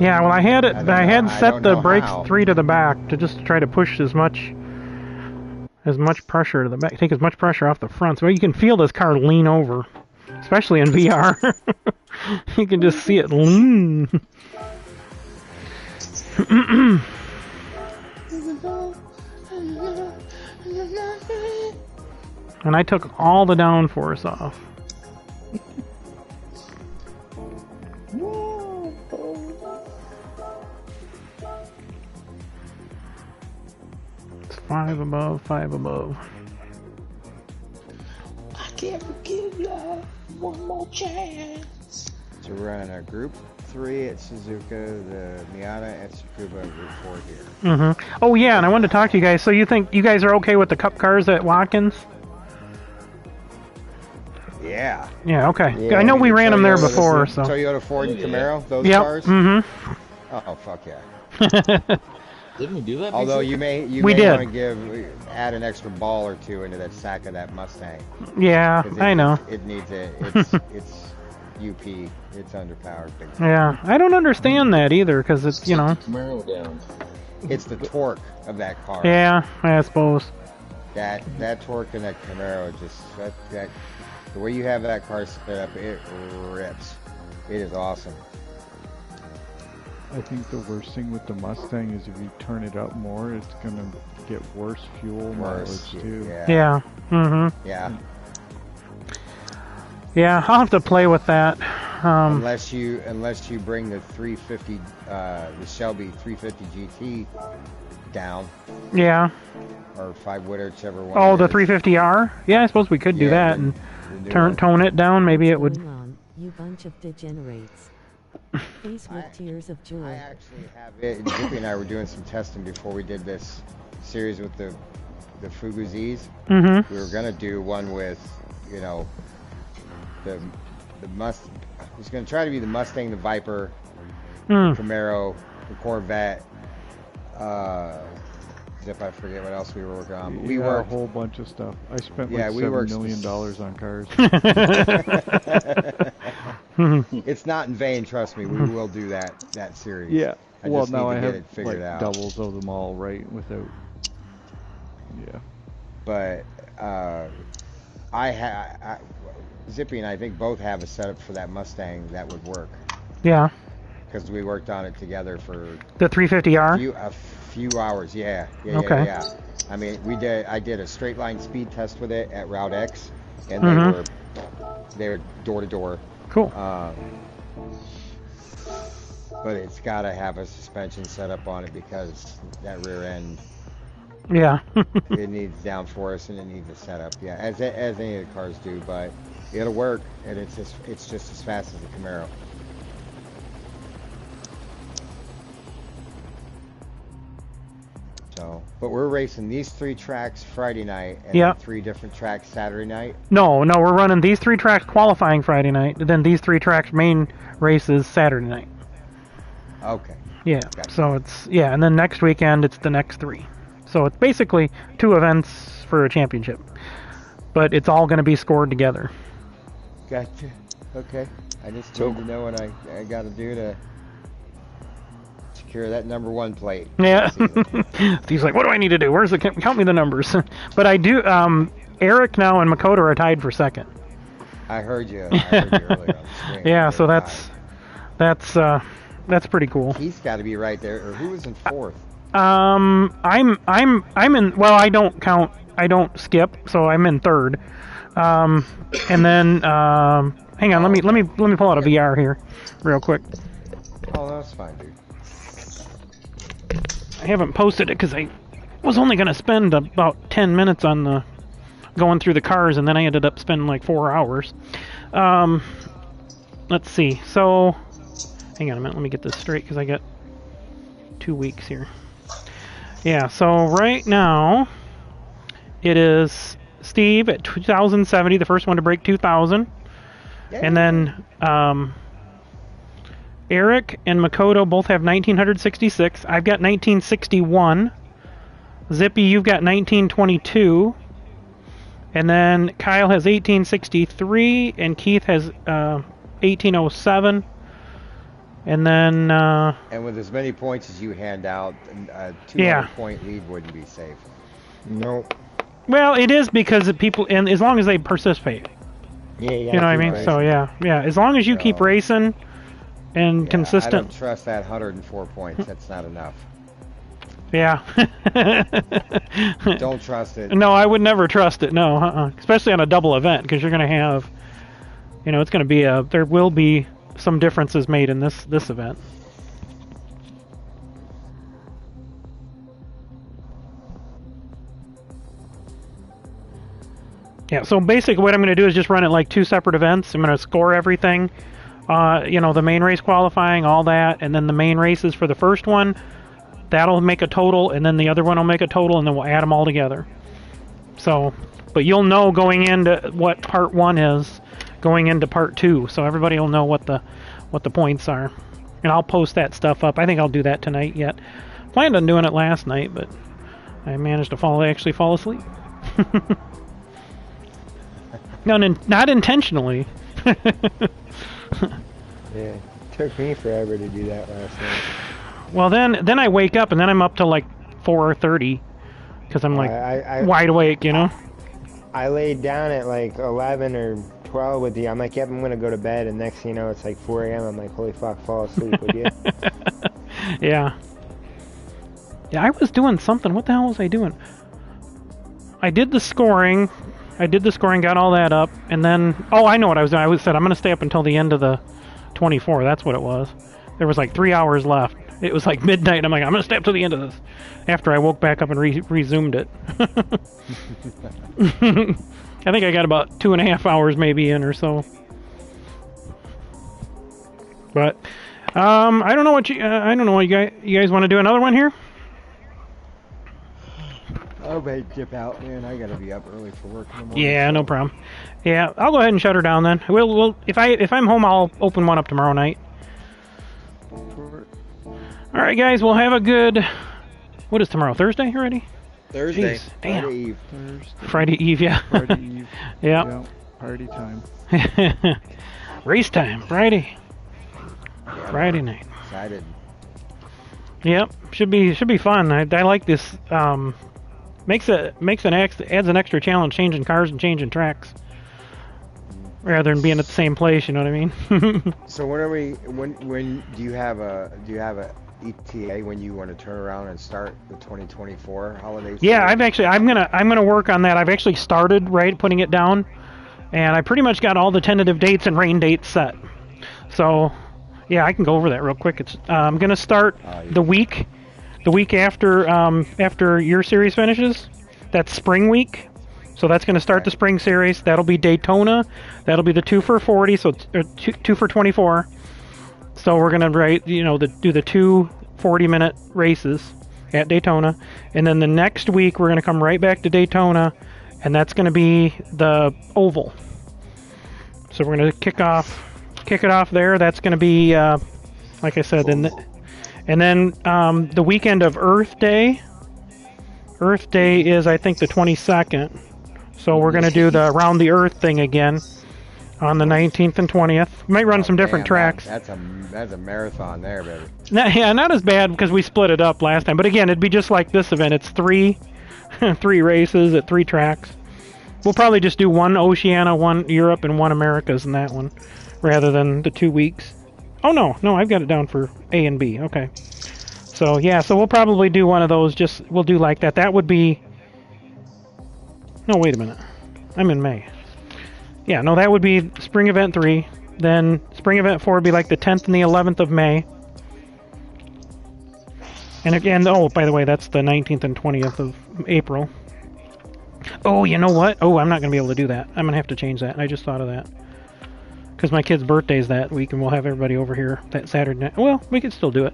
Yeah, well, I had it. I had set don't the know brakes how. 3 to the back to just try to push as much pressure to the back, take as much pressure off the front, so you can feel this car lean over, especially in VR. You can just see it lean. And I took all the downforce off. It's 5 above, 5 above. I can't give you one more chance. So we're running a Group 3 Gr3 at Suzuka, the Miata at Tskuba, Gr4 here. Mm-hmm. Oh yeah, and I wanted to talk to you guys. So you think you guys are okay with the Cup cars at Watkins? Yeah. Yeah. Okay. Yeah. I know we ran them there Toyota, before. the So. Toyota, Ford, and Camaro, those Yep. cars? Mm-hmm. Oh, fuck yeah. Didn't we do that? Although before? you We may did. want to add an extra ball or two into that sack of that Mustang. Yeah, 'Cause I know. It needs it. It's UP. It's underpowered. Big time. Yeah, I don't understand that either because it's Take the Camaro down. It's the torque of that car. Yeah, I suppose. That torque in that Camaro just that the way you have that car set up, it rips. It is awesome. I think the worst thing with the Mustang is if you turn it up more, it's gonna get worse fuel Worse. mileage too. Yeah. Yeah. Mm-hmm. Yeah. Yeah, I'll have to play with that. Unless you bring the 350, the Shelby 350 GT down, Yeah. or 5-witter, whichever one. Oh, it the is. 350R? Yeah, I suppose we could do Yeah, that the- and the new one. tone it down. Maybe it would. Going on, you bunch of degenerates. Face with tears of I joy. actually have it. Zippy and I were doing some testing before we did this series with the Fuguzis. Mm-hmm. We were gonna do one with, you know, the Mustang. It was gonna try to be the Mustang, the Viper, Mm. Camaro, the Corvette. Zip, I forget what else we were working on. But we Yeah, worked. a whole bunch of stuff. I spent Yeah, like we $7 worked million on cars. It's not in vain, trust me. We will do that series. Yeah. I Well, just now need I to have get it figured like out. doubles of them all right without. Yeah. But Zippy and I think both have a setup for that Mustang that would work Yeah. because we worked on it together for The 350R? a few hours. Yeah. Okay. Yeah. I mean, I did a straight line speed test with it at Route X, and Mhm. they were door to door. Cool. But it's got to have a suspension setup on it because that rear end, Yeah. it needs downforce and it needs a setup. Yeah, as any of the cars do, but it'll work, and it's just as fast as the Camaro. So, but we're racing these 3 tracks Friday night and Yeah. 3 different tracks Saturday night. No, we're running these 3 tracks qualifying Friday night, then these 3 tracks main races Saturday night. Okay. Yeah. Gotcha. So and then next weekend it's the next 3. So it's basically 2 events for a championship. But it's all going to be scored together. Gotcha. Okay. I just need to know what I got to do to secure that number 1 plate. Yeah. this season. Steve's like, what do I need to do? Where's the count me the numbers? But I do. Eric now and Makoto are tied for second. I heard you earlier on the screen. Yeah. So You're that's pretty cool. He's got to be right there. Or who was in 4th? I'm in. Well, I don't count. I don't skip, so I'm in 3rd. And then hang on. Let me pull out a VR here, real quick. Oh, that's fine, dude. I haven't posted it because I was only going to spend about 10 minutes on going through the cars, and then I ended up spending like 4 hours. Let's see. So, hang on a minute. Let me get this straight because I got 2 weeks here. Yeah. So right now, it is Steve at 2070, the first one to break 2,000, and then Eric and Makoto both have 1966. I've got 1961. Zippy, you've got 1922. And then Kyle has 1863, and Keith has 1807. And then And with as many points as you hand out, a 200-point lead wouldn't be safe. Nope. well, it is because of people, and as long as they participate, Yeah, you know what I mean. So yeah, as long as you keep racing and I consistent. don't trust that 104 points. That's not enough. Yeah. Don't trust it. No, I would never trust it. No, especially on a double event, because you're going to have, it's going to be there will be some differences made in this event. Yeah, so basically what I'm going to do is just run it like 2 separate events. I'm going to score everything You know, the main race qualifying, all that, and then the main races for the first one. That'll make a total, and then the other one will make a total, and then we'll add them all together. So, but you'll know going into what part 1 is, going into part 2, so everybody will know what the points are. And I'll post that stuff up. I think I'll do that tonight yet. Planned on doing it last night, but I managed to actually fall asleep. No, not intentionally. Yeah, it took me forever to do that last night. Well, then I wake up, and then I'm up till like 4:30, because I'm like wide awake, you know? I laid down at like 11 or 12 with you. I'm like, yep, I'm going to go to bed, and next thing you know, it's like 4 a.m. I'm like, holy fuck, fall asleep, would you? Yeah. Yeah, I was doing something. What the hell was I doing? I did the scoring, got all that up, and then... Oh, I know what I was doing. I said, I'm going to stay up until the end of the 24. That's what it was. There was like 3 hours left. It was like midnight, and I'm like, I'm going to stay up till the end of this. After I woke back up and resumed it. I think I got about 2.5 hours maybe in or so. But, I don't know what you guys want to do another one here? I may dip out, man. I gotta be up early for work in the morning. Yeah, no problem. Yeah, I'll go ahead and shut her down then. We'll if I'm home, I'll open one up tomorrow night. All right, guys. We'll have a good. What is tomorrow? Thursday already? Thursday. Jeez, damn. Friday Eve. Friday Eve, yeah. Friday Eve. Yeah. Party time. Race time, Friday. Yeah, Friday night. Excited. Yep, should be fun. I like this. Adds an extra challenge, changing cars and changing tracks, rather than being at the same place. You know what I mean? So when do you have a ETA when you want to turn around and start the 2024 holiday season? Yeah, I'm gonna work on that. I've actually started putting it down, and I pretty much got all the tentative dates and rain dates set. So yeah, I can go over that real quick. I'm gonna start the week after your series finishes. That's spring week. So that's going to start the spring series. That'll be Daytona. That'll be the 2 for 40, so 2 for 24. So we're going to do the 2 40-minute races at Daytona. And then the next week we're going to come right back to Daytona, and that's going to be the oval. So we're going to kick it off there. That's going to be like I said, and then the weekend of Earth Day. Earth Day is, I think, the 22nd. So we're going to do the Around the Earth thing again on the 19th and 20th. We might run some different tracks. That's a marathon there, baby. Not as bad because we split it up last time. But again, it'd be just like this event. It's three races at 3 tracks. We'll probably just do 1 Oceania, 1 Europe, and 1 Americas in that one, rather than the 2 weeks. Oh, no, I've got it down for A and B. Okay. So, yeah, so we'll probably do one of those. We'll do like that. That would be... No, wait a minute. I'm in May. Yeah, no, that would be Spring Event 3. Then Spring Event 4 would be like the 10th and the 11th of May. And again, oh, by the way, that's the 19th and 20th of April. Oh, you know what? Oh, I'm not going to be able to do that. I'm going to have to change that. I just thought of that. Because my kid's birthday's that week, and we'll have everybody over here that Saturday night. Well, we could still do it.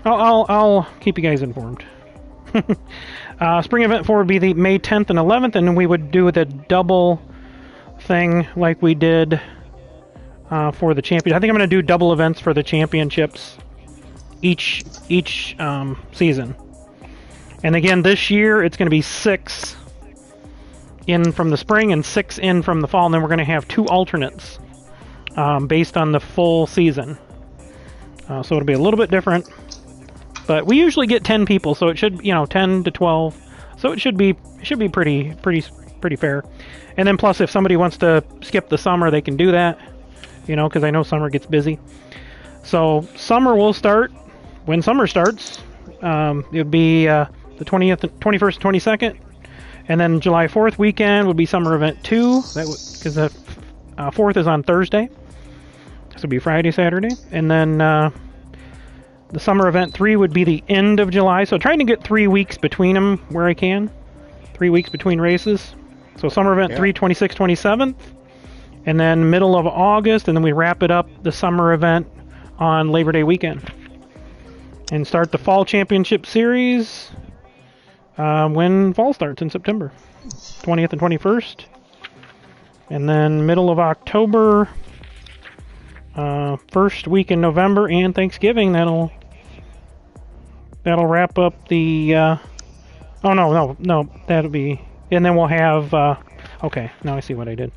I'll keep you guys informed. Spring Event 4 would be the May 10th and 11th, and then we would do the double thing like we did for the champion. I think I'm going to do double events for the championships each season. And again, this year it's going to be 6 in from the spring and 6 in from the fall, and then we're going to have 2 alternates based on the full season. So it'll be a little bit different. But we usually get 10 people, so it should, 10 to 12. So it should be pretty fair. And then plus, if somebody wants to skip the summer, they can do that. Because I know summer gets busy. So summer will start when summer starts. It would be the 20th, 21st, 22nd, and then July 4th weekend would be Summer Event 2. Because the 4th is on Thursday. So it'd be Friday, Saturday, and then. The Summer Event 3 would be the end of July, so trying to get 3 weeks between them where I can. 3 weeks between races. So Summer Event 3, 26th, 27th, And then middle of August, and then we wrap it up the summer event on Labor Day weekend. And start the Fall Championship Series when fall starts in September. 20th and 21st. And then middle of October, first week in November, and Thanksgiving, that'll wrap up the... oh, no, that'll be... And then we'll have... okay, now I see what I did.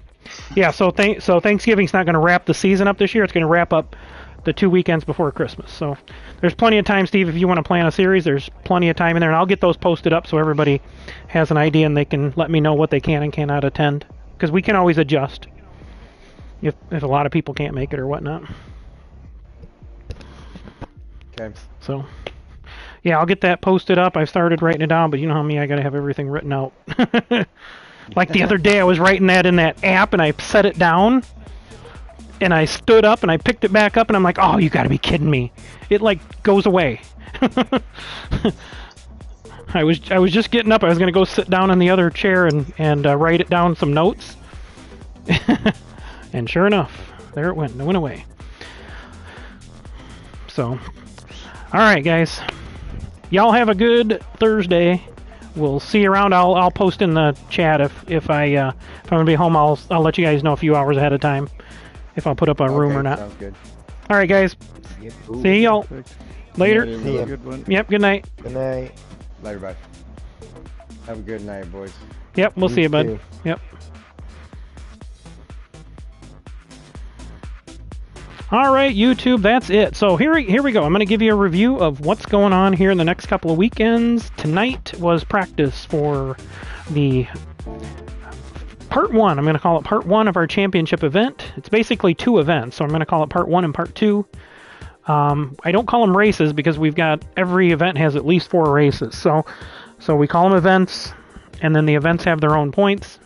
Yeah, so Thanksgiving's not going to wrap the season up this year. It's going to wrap up the 2 weekends before Christmas. So there's plenty of time, Steve, if you want to plan a series. There's plenty of time in there, and I'll get those posted up so everybody has an idea and they can let me know what they can and cannot attend. Because we can always adjust if a lot of people can't make it or whatnot. Okay. So, yeah, I'll get that posted up. I've started writing it down, but you know how me, I got to have everything written out. Like the other day, I was writing that in that app, and I set it down, and I stood up, and I picked it back up, and I'm like, oh, you got to be kidding me. It, like, goes away. I was just getting up. I was going to go sit down in the other chair and write it down some notes. And sure enough, there it went. It went away. So, all right, guys. Y'all have a good Thursday. We'll see you around. I'll post in the chat if I'm gonna be home. I'll let you guys know a few hours ahead of time if I'll put up a room or not. Sounds good. All right, guys. See y'all later. See ya. Good one. Yep. Good night. Good night. Later, bud. Have a good night, boys. Yep. We'll see you, bud. too. Yep. All right, YouTube, that's it. So here we go. I'm going to give you a review of what's going on here in the next couple of weekends. Tonight was practice for the part one. I'm going to call it part one of our championship event. It's basically 2 events, so I'm going to call it part 1 and part 2. I don't call them races because we've got every event has at least 4 races. So we call them events, and then the events have their own points.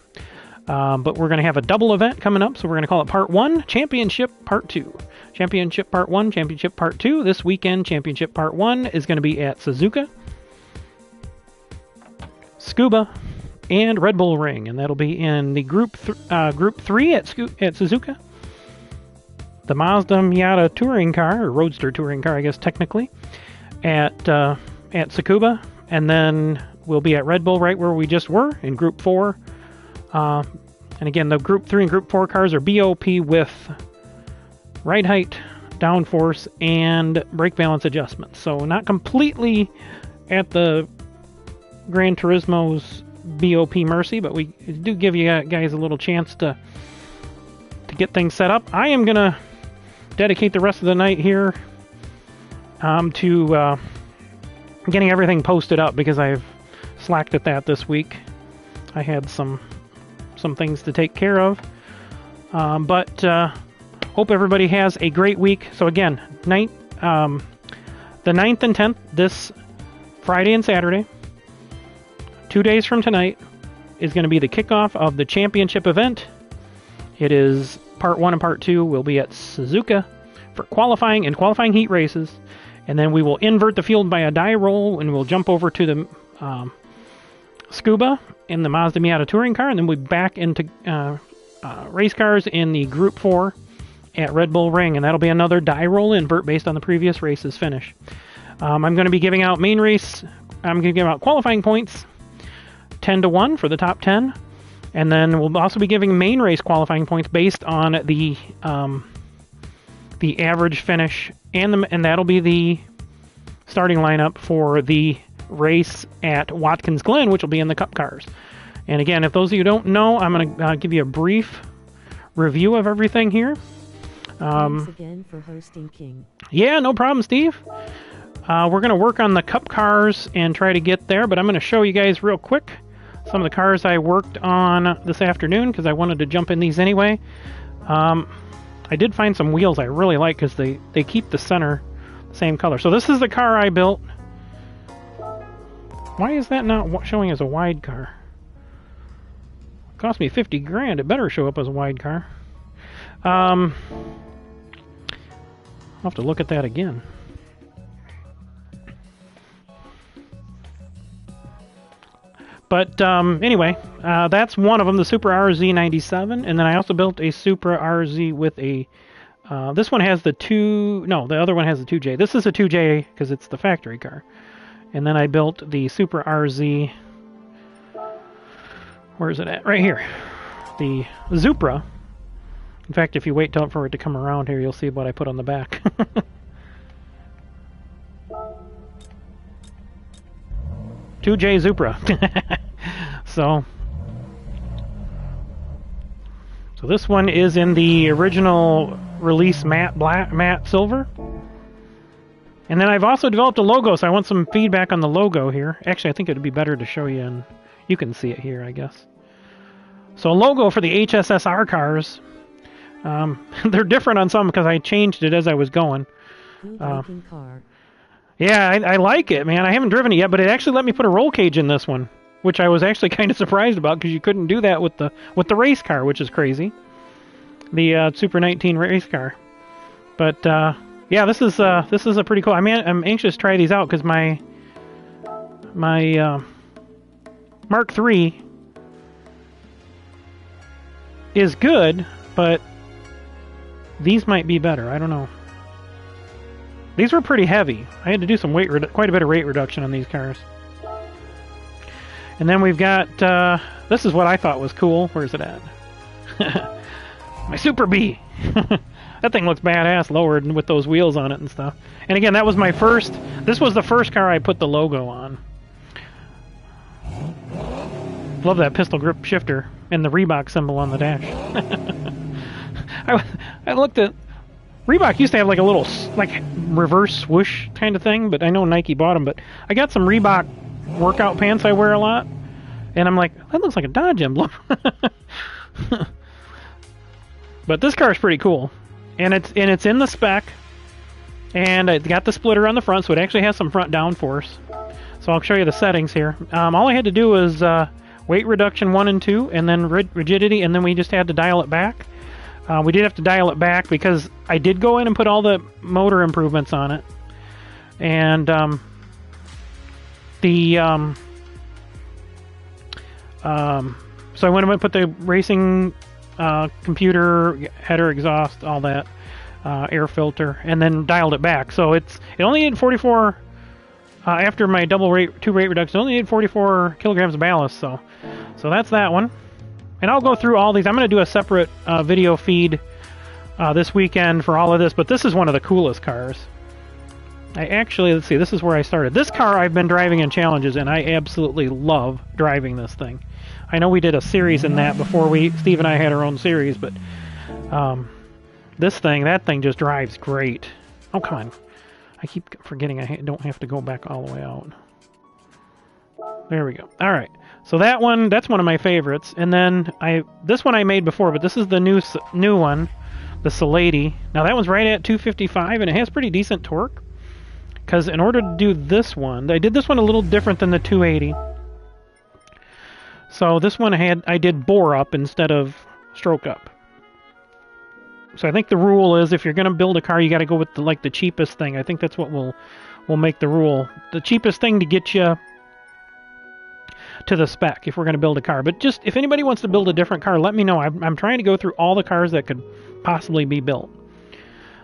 But we're going to have a double event coming up, so we're going to call it Part 1, Championship Part 2. Championship Part 1, Championship Part 2. This weekend, Championship Part 1 is going to be at Suzuka, Tskuba, and Red Bull Ring, and that'll be in the Group 3 at Suzuka. The Mazda Miata touring car, or Roadster touring car, I guess technically, at Tskuba, and then we'll be at Red Bull right where we just were in Group 4. And again, the Group 3 and Group 4 cars are BoP with ride height, downforce, and brake balance adjustments. So not completely at the Gran Turismo's BoP mercy, but we do give you guys a little chance to get things set up. I am going to dedicate the rest of the night here to getting everything posted up because I've slacked at that this week. I had some things to take care of. But hope everybody has a great week. So again, the 9th and 10th, this Friday and Saturday, 2 days from tonight, is going to be the kickoff of the championship event. It is Part 1 and Part 2 will be at Suzuka for qualifying and qualifying heat races. And then we will invert the field by a die roll, and we'll jump over to the Tskuba in the Mazda Miata touring car, and then we'll be back into race cars in the Group 4 at Red Bull Ring, and that'll be another die roll invert based on the previous race's finish. I'm going to be giving out I'm going to give out qualifying points 10-1 for the top 10, and then we'll also be giving main race qualifying points based on the average finish, and that'll be the starting lineup for the race at Watkins Glen, which will be in the Cup cars. And again, if those of you don't know, I'm going to give you a brief review of everything here. Thanks again for hosting, King. Yeah, no problem, Steve. We're going to work on the Cup cars and try to get there, but I'm going to show you guys real quick some of the cars I worked on this afternoon because I wanted to jump in these anyway. I did find some wheels I really like because they keep the center the same color. So this is the car I built. Why is that not showing as a wide car? It cost me 50 grand. It better show up as a wide car. I'll have to look at that again. But anyway, that's one of them, the Supra RZ97, and then I also built a Supra RZ with a. This one has the the other one has the 2J. This is a 2J because it's the factory car. And then I built the Supra RZ. Where is it at? Right here. The Supra. In fact, if you wait for it to come around here, you'll see what I put on the back. "2J Supra." So this one is in the original release matte silver. And then I've also developed a logo, so I want some feedback on the logo here. Actually, I think it would be better to show you, and you can see it here, I guess. So a logo for the HSSR cars. They're different on some because I changed it as I was going. Car. Yeah, I like it, man. I haven't driven it yet, but it actually let me put a roll cage in this one, which I was actually kind of surprised about because you couldn't do that with the race car, which is crazy. The Super 19 race car. But yeah, this is a pretty cool. I'm anxious to try these out because my Mark III is good, but these might be better. I don't know. These were pretty heavy. I had to do some quite a bit of weight reduction on these cars. And then we've got, this is what I thought was cool. Where's it at? My Super B. That thing looks badass lowered with those wheels on it and stuff. And again, that was this was the first car I put the logo on. Love that pistol grip shifter and the Reebok symbol on the dash. I looked at, Reebok used to have like a little reverse swoosh kind of thing, but I know Nike bought them. But I got some Reebok workout pants I wear a lot, and I'm like, that looks like a Dodge emblem. But this car is pretty cool, and it's in the spec, and it got the splitter on the front, so it actually has some front downforce. So I'll show you the settings here. All I had to do was weight reduction 1 and 2, and then rigidity, and then we just had to dial it back. We did have to dial it back because I did go in and put all the motor improvements on it. And so I went and put the racing computer, header, exhaust, all that, air filter, and then dialed it back. So it only needed 44, after my two rate reduction, it only needed 44 kilograms of ballast. So that's that one. And I'll go through all these. I'm going to do a separate video feed this weekend for all of this, but this is one of the coolest cars. Let's see, this is where I started. This car I've been driving in challenges, and I absolutely love driving this thing. I know we did a series in that before Steve and I had our own series, but that thing just drives great. Oh, come on. I keep forgetting I don't have to go back all the way out. There we go. All right. So that's one of my favorites. And then this one I made before, but this is the new one, the Salady. Now that one's right at 255, and it has pretty decent torque. Because in order to do this one, I did this one a little different than the 280. So this one I did bore up instead of stroke up. So I think the rule is if you're going to build a car, you got to go with the cheapest thing. I think that's what will make the rule. The cheapest thing to get you to the spec if we're going to build a car. But just if anybody wants to build a different car, let me know. I'm trying to go through all the cars that could possibly be built.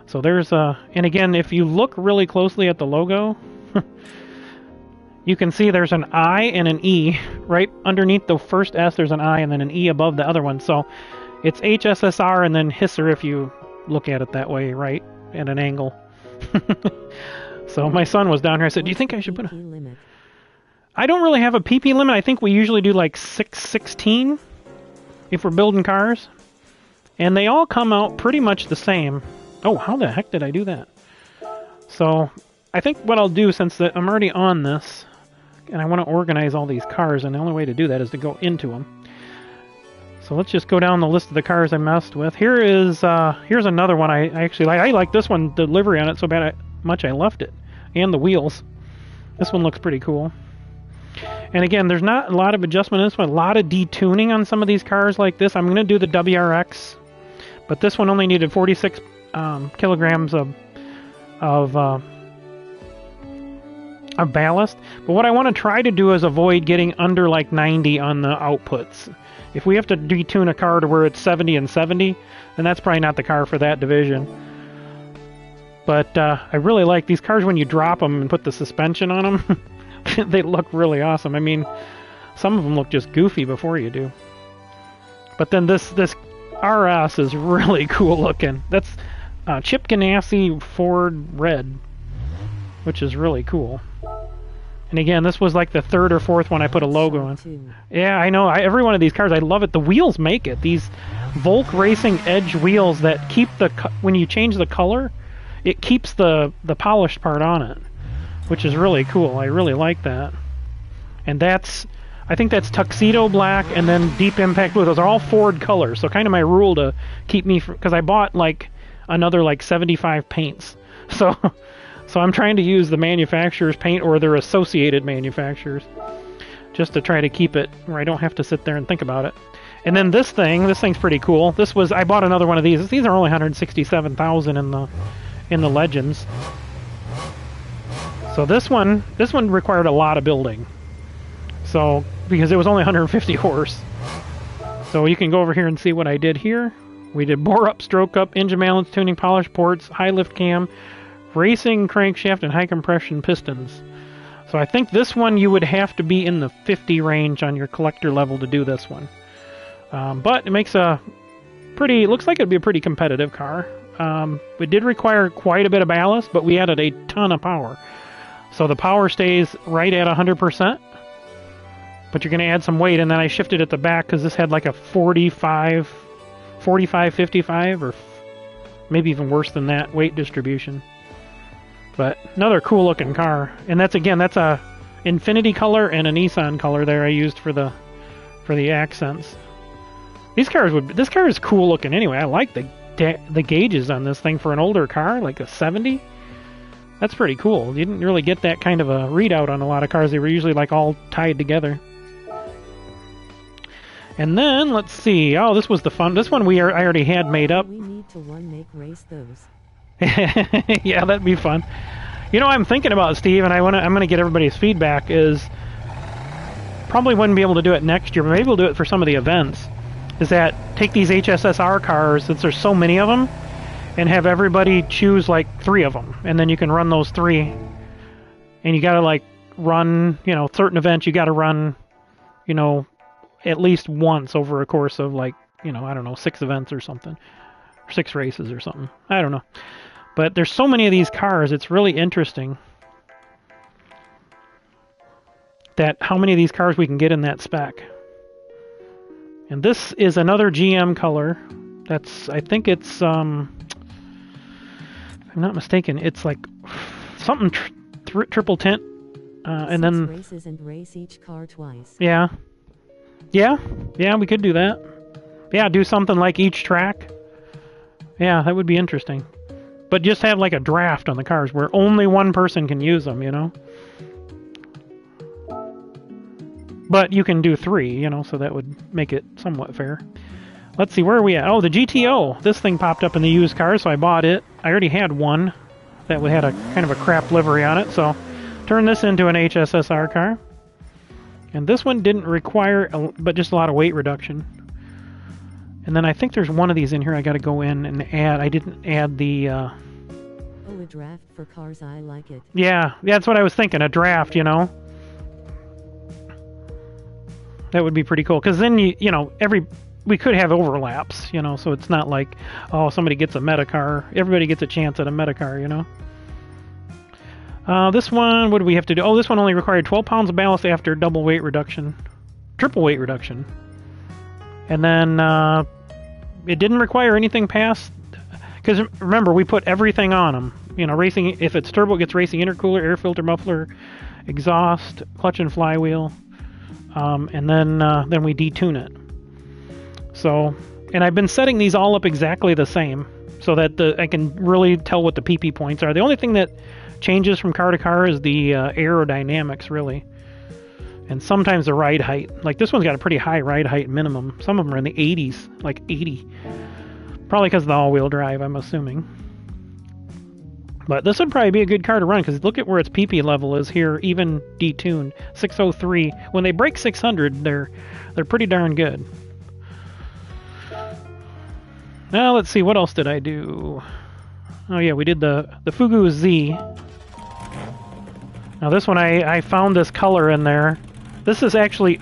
So there's and again, if you look really closely at the logo, you can see there's an I and an E right underneath the first S. There's an I and then an E above the other one. So it's HSSR and then HISSR if you look at it that way, right, at an angle. So my son was down here. I said, "Do you think I should put a?" Limit. I don't really have a PP limit. I think we usually do like 616 if we're building cars. And they all come out pretty much the same. Oh, how the heck did I do that? So I think what I'll do, since I'm already on this, and I want to organize all these cars, and the only way to do that is to go into them. So let's just go down the list of the cars I messed with. Here's another one I actually like. I like this one, the livery on it, so much I left it. And the wheels. This one looks pretty cool. And again, there's not a lot of adjustment in this one. A lot of detuning on some of these cars like this. I'm going to do the WRX, but this one only needed 46 kilograms of of ballast. But what I want to try to do is avoid getting under like 90 on the outputs. If we have to detune a car to where it's 70 and 70, then that's probably not the car for that division. But I really like these cars when you drop them and put the suspension on them. They look really awesome. I mean, some of them look just goofy before you do. But then this RS is really cool looking. That's Chip Ganassi Ford Red, which is really cool. And again, this was like the third or fourth one I put a logo on. Yeah, I know. Every one of these cars, I love it. The wheels make it. These Volk Racing Edge wheels that keep when you change the color, it keeps the polished part on it, which is really cool. I really like that. And I think that's tuxedo black and then deep impact blue. Those are all Ford colors. So kind of my rule to keep me, because I bought like another like 75 paints. So I'm trying to use the manufacturer's paint or their associated manufacturers, just to try to keep it where I don't have to sit there and think about it. And then this thing's pretty cool. I bought another one of these. These are only 167,000 in the Legends. So this one required a lot of building. So because it was only 150 horse. So you can go over here and see what I did here. We did bore up, stroke up, engine balance, tuning, polish ports, high lift cam, racing crankshaft, and high compression pistons. So I think this one you would have to be in the 50 range on your collector level to do this one. But it makes looks like it'd be a pretty competitive car. It did require quite a bit of ballast, but we added a ton of power. So the power stays right at 100%, but you're going to add some weight, and then I shifted at the back because this had like a 45, 55, or maybe even worse than that weight distribution. But another cool looking car, and that's a Infiniti color and a Nissan color there I used for the accents. This car is cool looking anyway. I like the gauges on this thing for an older car, like a 70. That's pretty cool. You didn't really get that kind of a readout on a lot of cars. They were usually like all tied together. And then let's see. Oh, this was the fun. This one I already had made up. We need to make race those. Yeah, that'd be fun. You know, I'm thinking about, Steve, and I'm gonna get everybody's feedback. Is probably wouldn't be able to do it next year, but maybe we'll do it for some of the events. Is that take these HSSR cars, since there's so many of them, and have everybody choose like 3 of them, and then you can run those 3. And you gotta like run, certain events you gotta run, at least once over a course of like, I don't know, 6 events or something, or 6 races or something. I don't know. But there's so many of these cars, it's really interesting that how many of these cars we can get in that spec. And this is another GM color. I think it's, if I'm not mistaken, it's like something triple tint. And then races and race each car twice. Yeah, we could do that. Yeah, do something like each track. Yeah, that would be interesting. But just have like a draft on the cars where only one person can use them, But you can do 3, so that would make it somewhat fair. Let's see, where are we at? Oh, the GTO. This thing popped up in the used car, so I bought it. I already had one that had a kind of a crap livery on it, so turn this into an HSSR car. And this one didn't require, but just a lot of weight reduction. And then I think there's one of these in here I got to go in and add. I didn't add the... Oh, a draft for cars, I like it. Yeah, that's what I was thinking, a draft, That would be pretty cool, because then we could have overlaps, so it's not like, oh, somebody gets a meta car. Everybody gets a chance at a meta car, This one, what do we have to do? Oh, this one only required 12 pounds of ballast after triple weight reduction. And then it didn't require anything past, because remember, we put everything on them. Racing, if it's turbo, it gets racing intercooler, air filter, muffler, exhaust, clutch and flywheel. And then we detune it. So, and I've been setting these all up exactly the same, so that I can really tell what the PP points are. The only thing that changes from car to car is the aerodynamics, really. And sometimes the ride height. Like this one's got a pretty high ride height minimum. Some of them are in the 80s, like 80. Probably because of the all-wheel drive, I'm assuming. But this would probably be a good car to run, because look at where its PP level is here, even detuned. 603. When they break 600, they're pretty darn good. Now let's see, what else did I do? Oh yeah, we did the Fugu Z. Now this one, I found this color in there. This is actually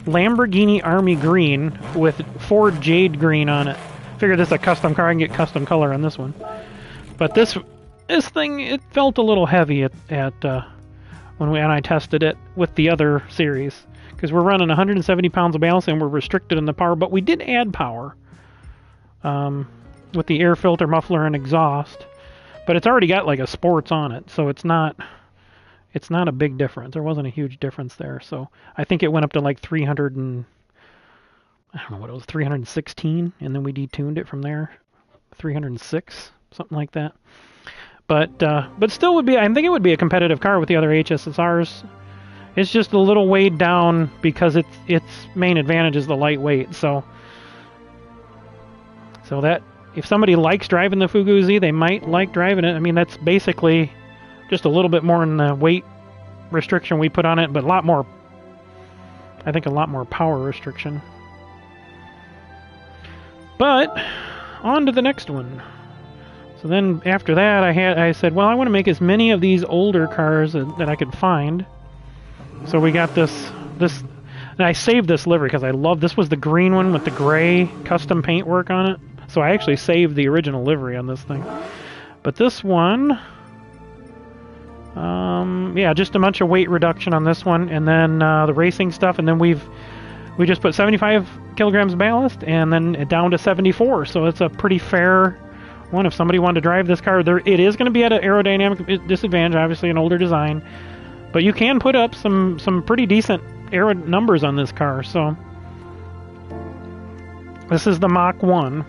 Lamborghini Army Green with Ford Jade Green on it. Figured this is a custom car, I can get custom color on this one. But this thing, it felt a little heavy at when I tested it with the other series. Because we're running 170 pounds of ballast and we're restricted in the power, but we did add power. With the air filter, muffler, and exhaust. But it's already got like a sports on it, so it's not a big difference. There wasn't a huge difference there. So I think it went up to like 300 and I don't know what it was, 316, and then we detuned it from there. 306, something like that. But still would be, I think it would be a competitive car with the other HSSRs. It's just a little weighed down because its main advantage is the lightweight. So that if somebody likes driving the Fugu Z, they might like driving it. I mean, that's basically just a little bit more in the weight restriction we put on it, but a lot more power restriction. But on to the next one. So then after that, I said, well, I want to make as many of these older cars that I could find. So we got this, and I saved this livery because I love, this was the green one with the gray custom paintwork on it. So I actually saved the original livery on this thing. But this one, yeah, just a bunch of weight reduction on this one, and then the racing stuff, and then we just put 75 kilograms ballast, and then down to 74. So it's a pretty fair one. If somebody wanted to drive this car, it is going to be at an aerodynamic disadvantage, obviously an older design, but you can put up some pretty decent aero numbers on this car. So this is the Mach 1.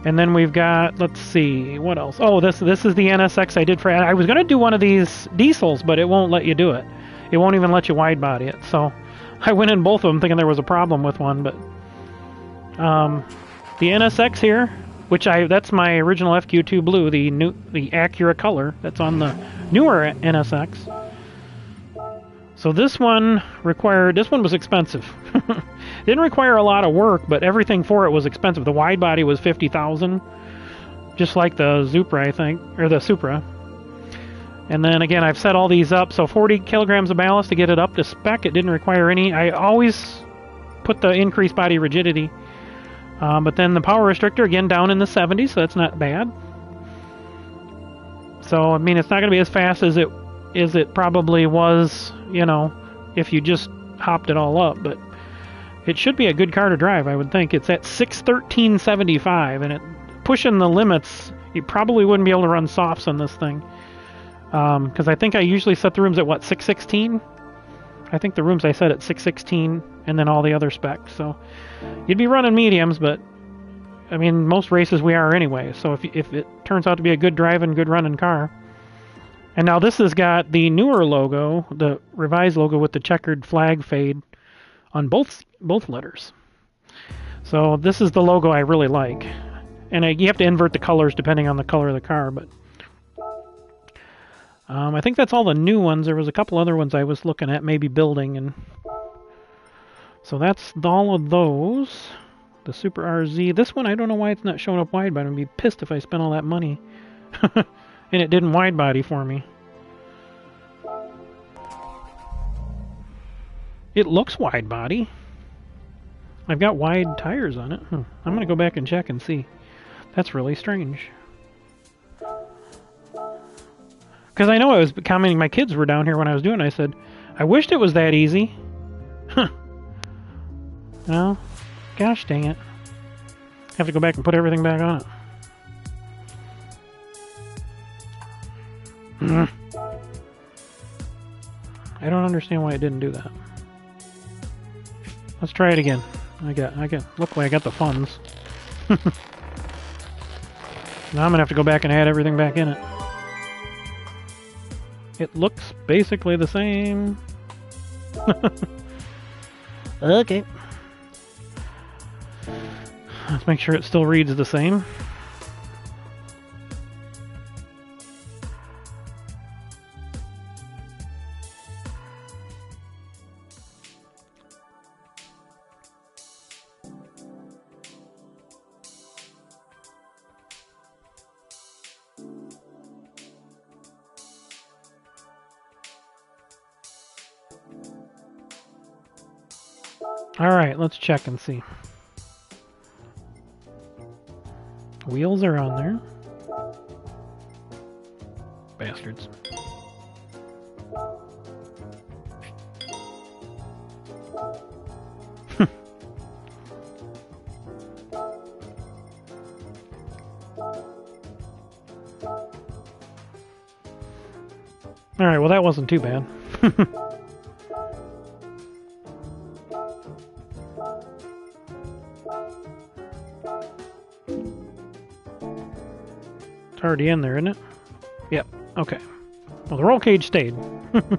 And then we've got, let's see, what else? Oh, this is the NSX I did for, I was going to do one of these diesels, but it won't let you do it. It won't even let you wide body it. So I went in both of them thinking there was a problem with one, but the NSX here, which that's my original FQ2 blue, the Acura color that's on the newer NSX. So this one was expensive. Didn't require a lot of work, but everything for it was expensive. The wide body was $50,000, just like the Supra, I think, or the Supra. And then again, I've set all these up, so 40 kilograms of ballast to get it up to spec. It didn't require any. I always put the increased body rigidity, but then the power restrictor again down in the 70s, so that's not bad. So I mean, it's not going to be as fast as it probably was, you know, if you just hopped it all up, but it should be a good car to drive, I would think. It's at 613.75, and pushing the limits, you probably wouldn't be able to run softs on this thing. Because I think I usually set the rooms at, what, 616? I think the rooms I set at 616, and then all the other specs. So you'd be running mediums, but, I mean, most races we are anyway. So if it turns out to be a good driving, good running car. And now this has got the newer logo, the revised logo with the checkered flag fade on both letters. So this is the logo I really like. And you have to invert the colors depending on the color of the car, but I think that's all the new ones. There was a couple other ones I was looking at maybe building, and so that's all of those. The Super RZ. This one, I don't know why it's not showing up wide body. I'd be pissed if I spent all that money and it didn't wide body for me. It looks wide body. I've got wide tires on it. I'm going to go back and check and see. That's really strange. Because I know I was commenting, my kids were down here when I was doing it. I said, I wished it was that easy. Huh. No. Gosh dang it. Have to go back and put everything back on it. I don't understand why it didn't do that. Let's try it again. Luckily I got the funds. Now I'm gonna have to go back and add everything back in it. It looks basically the same. Okay. Let's make sure it still reads the same. Alright, let's check and see. Wheels are on there. Bastards. Alright, well that wasn't too bad. It's already in there, isn't it? Yep, okay. Well, the roll cage stayed. It's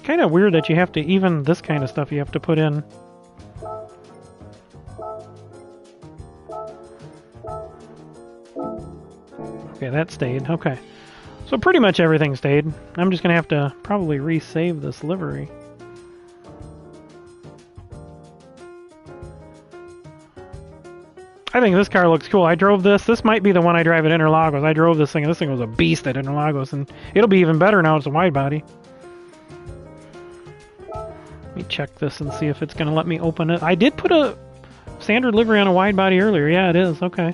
kind of weird that you have to, even this kind of stuff you have to put in. Okay, that stayed. Okay. So pretty much everything stayed. I'm just going to have to probably resave this livery. I think this car looks cool. I drove this. This might be the one I drive at Interlagos. I drove this thing, and this thing was a beast at Interlagos, and it'll be even better now it's a wide body. Let me check this and see if it's going to let me open it. I did put a standard livery on a wide body earlier. Yeah, it is. Okay.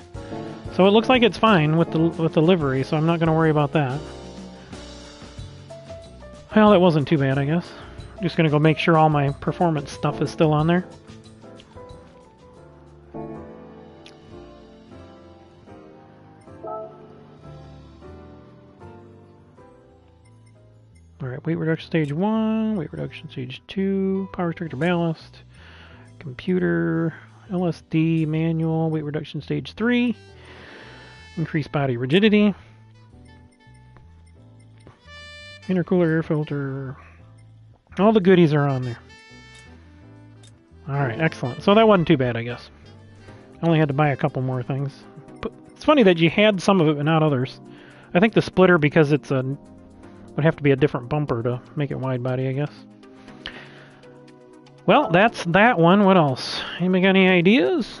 So it looks like it's fine with the livery, so I'm not going to worry about that. Well, that wasn't too bad, I guess. Just going to go make sure all my performance stuff is still on there. Alright, weight reduction stage 1, weight reduction stage 2, power restrictor ballast, computer, LSD, manual, weight reduction stage 3, increased body rigidity, intercooler, air filter, all the goodies are on there. Alright, excellent. So that wasn't too bad, I guess. I only had to buy a couple more things. But it's funny that you had some of it but not others. I think the splitter, because it's a would have to be a different bumper to make it wide body, I guess. Well, that's that one. What else? Anybody got any ideas?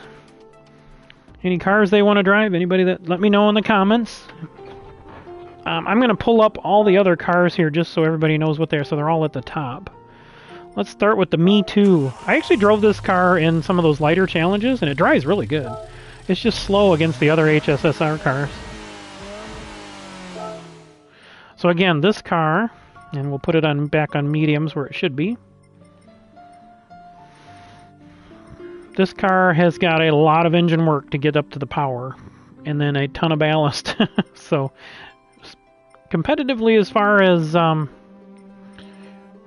Any cars they want to drive? Anybody that... Let me know in the comments. I'm going to pull up all the other cars here just so everybody knows what they are, so they're all at the top. Let's start with the Me Too. I actually drove this car in some of those lighter challenges, and it drives really good. It's just slow against the other HSSR cars. So again, this car, and we'll put it on back on mediums where it should be. This car has got a lot of engine work to get up to the power, and then a ton of ballast. So, competitively as far as, yeah,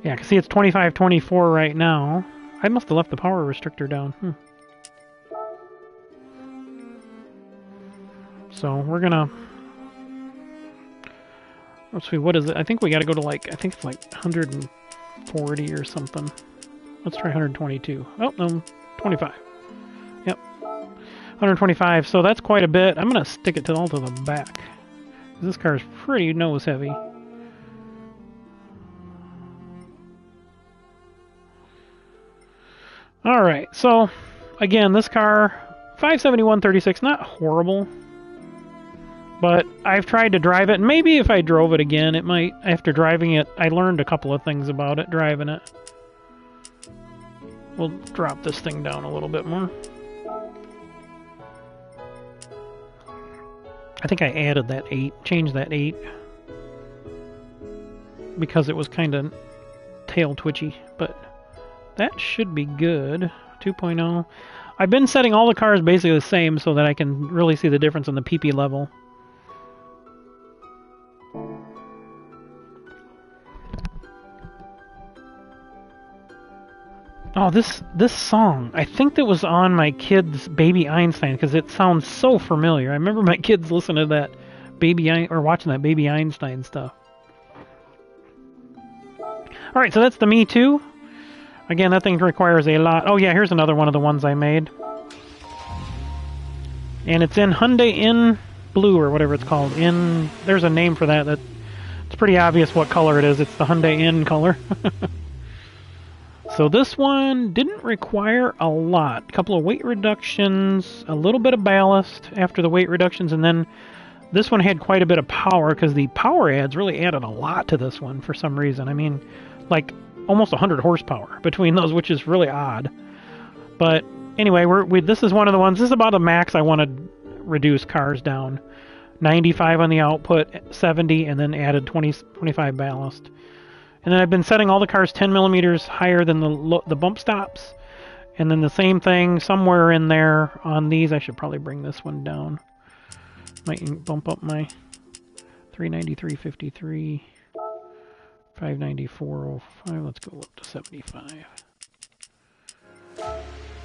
I can see it's 25-24 right now. I must have left the power restrictor down. So, we're gonna... Let's see, what is it? I think we gotta go to like, I think it's like 140 or something. Let's try 122. Oh, no, 25. Yep. 125, so that's quite a bit. I'm gonna stick it all to the back. This car is pretty nose heavy. Alright, so, again, this car, 571.36, not horrible. But I've tried to drive it, and maybe if I drove it again, it might, after driving it, I learned a couple of things about it, driving it. We'll drop this thing down a little bit more. I think I added that 8, changed that 8. Because it was kind of tail twitchy, but that should be good. 2.0. I've been setting all the cars basically the same so that I can really see the difference in the PP level. Oh, this song, I think that was on my kids' Baby Einstein, because it sounds so familiar. I remember my kids listening to that or watching that Baby Einstein stuff. Alright, so that's the Me Too. Again, that thing requires a lot. Oh yeah, here's another one of the ones I made. And it's in Hyundai in Blue, or whatever it's called. There's a name for that. It's pretty obvious what color it is. It's the Hyundai in color. So this one didn't require a lot. A couple of weight reductions, a little bit of ballast after the weight reductions, and then this one had quite a bit of power, because the power adds really added a lot to this one for some reason. I mean, like, almost 100 horsepower between those, which is really odd. But anyway, this is one of the ones. This is about the max I want to reduce cars down. 95 on the output, 70, and then added 25 ballast. And then I've been setting all the cars 10 millimeters higher than the bump stops. And then the same thing somewhere in there on these. I should probably bring this one down. Might bump up my 393.53, 594.05. Let's go up to 75.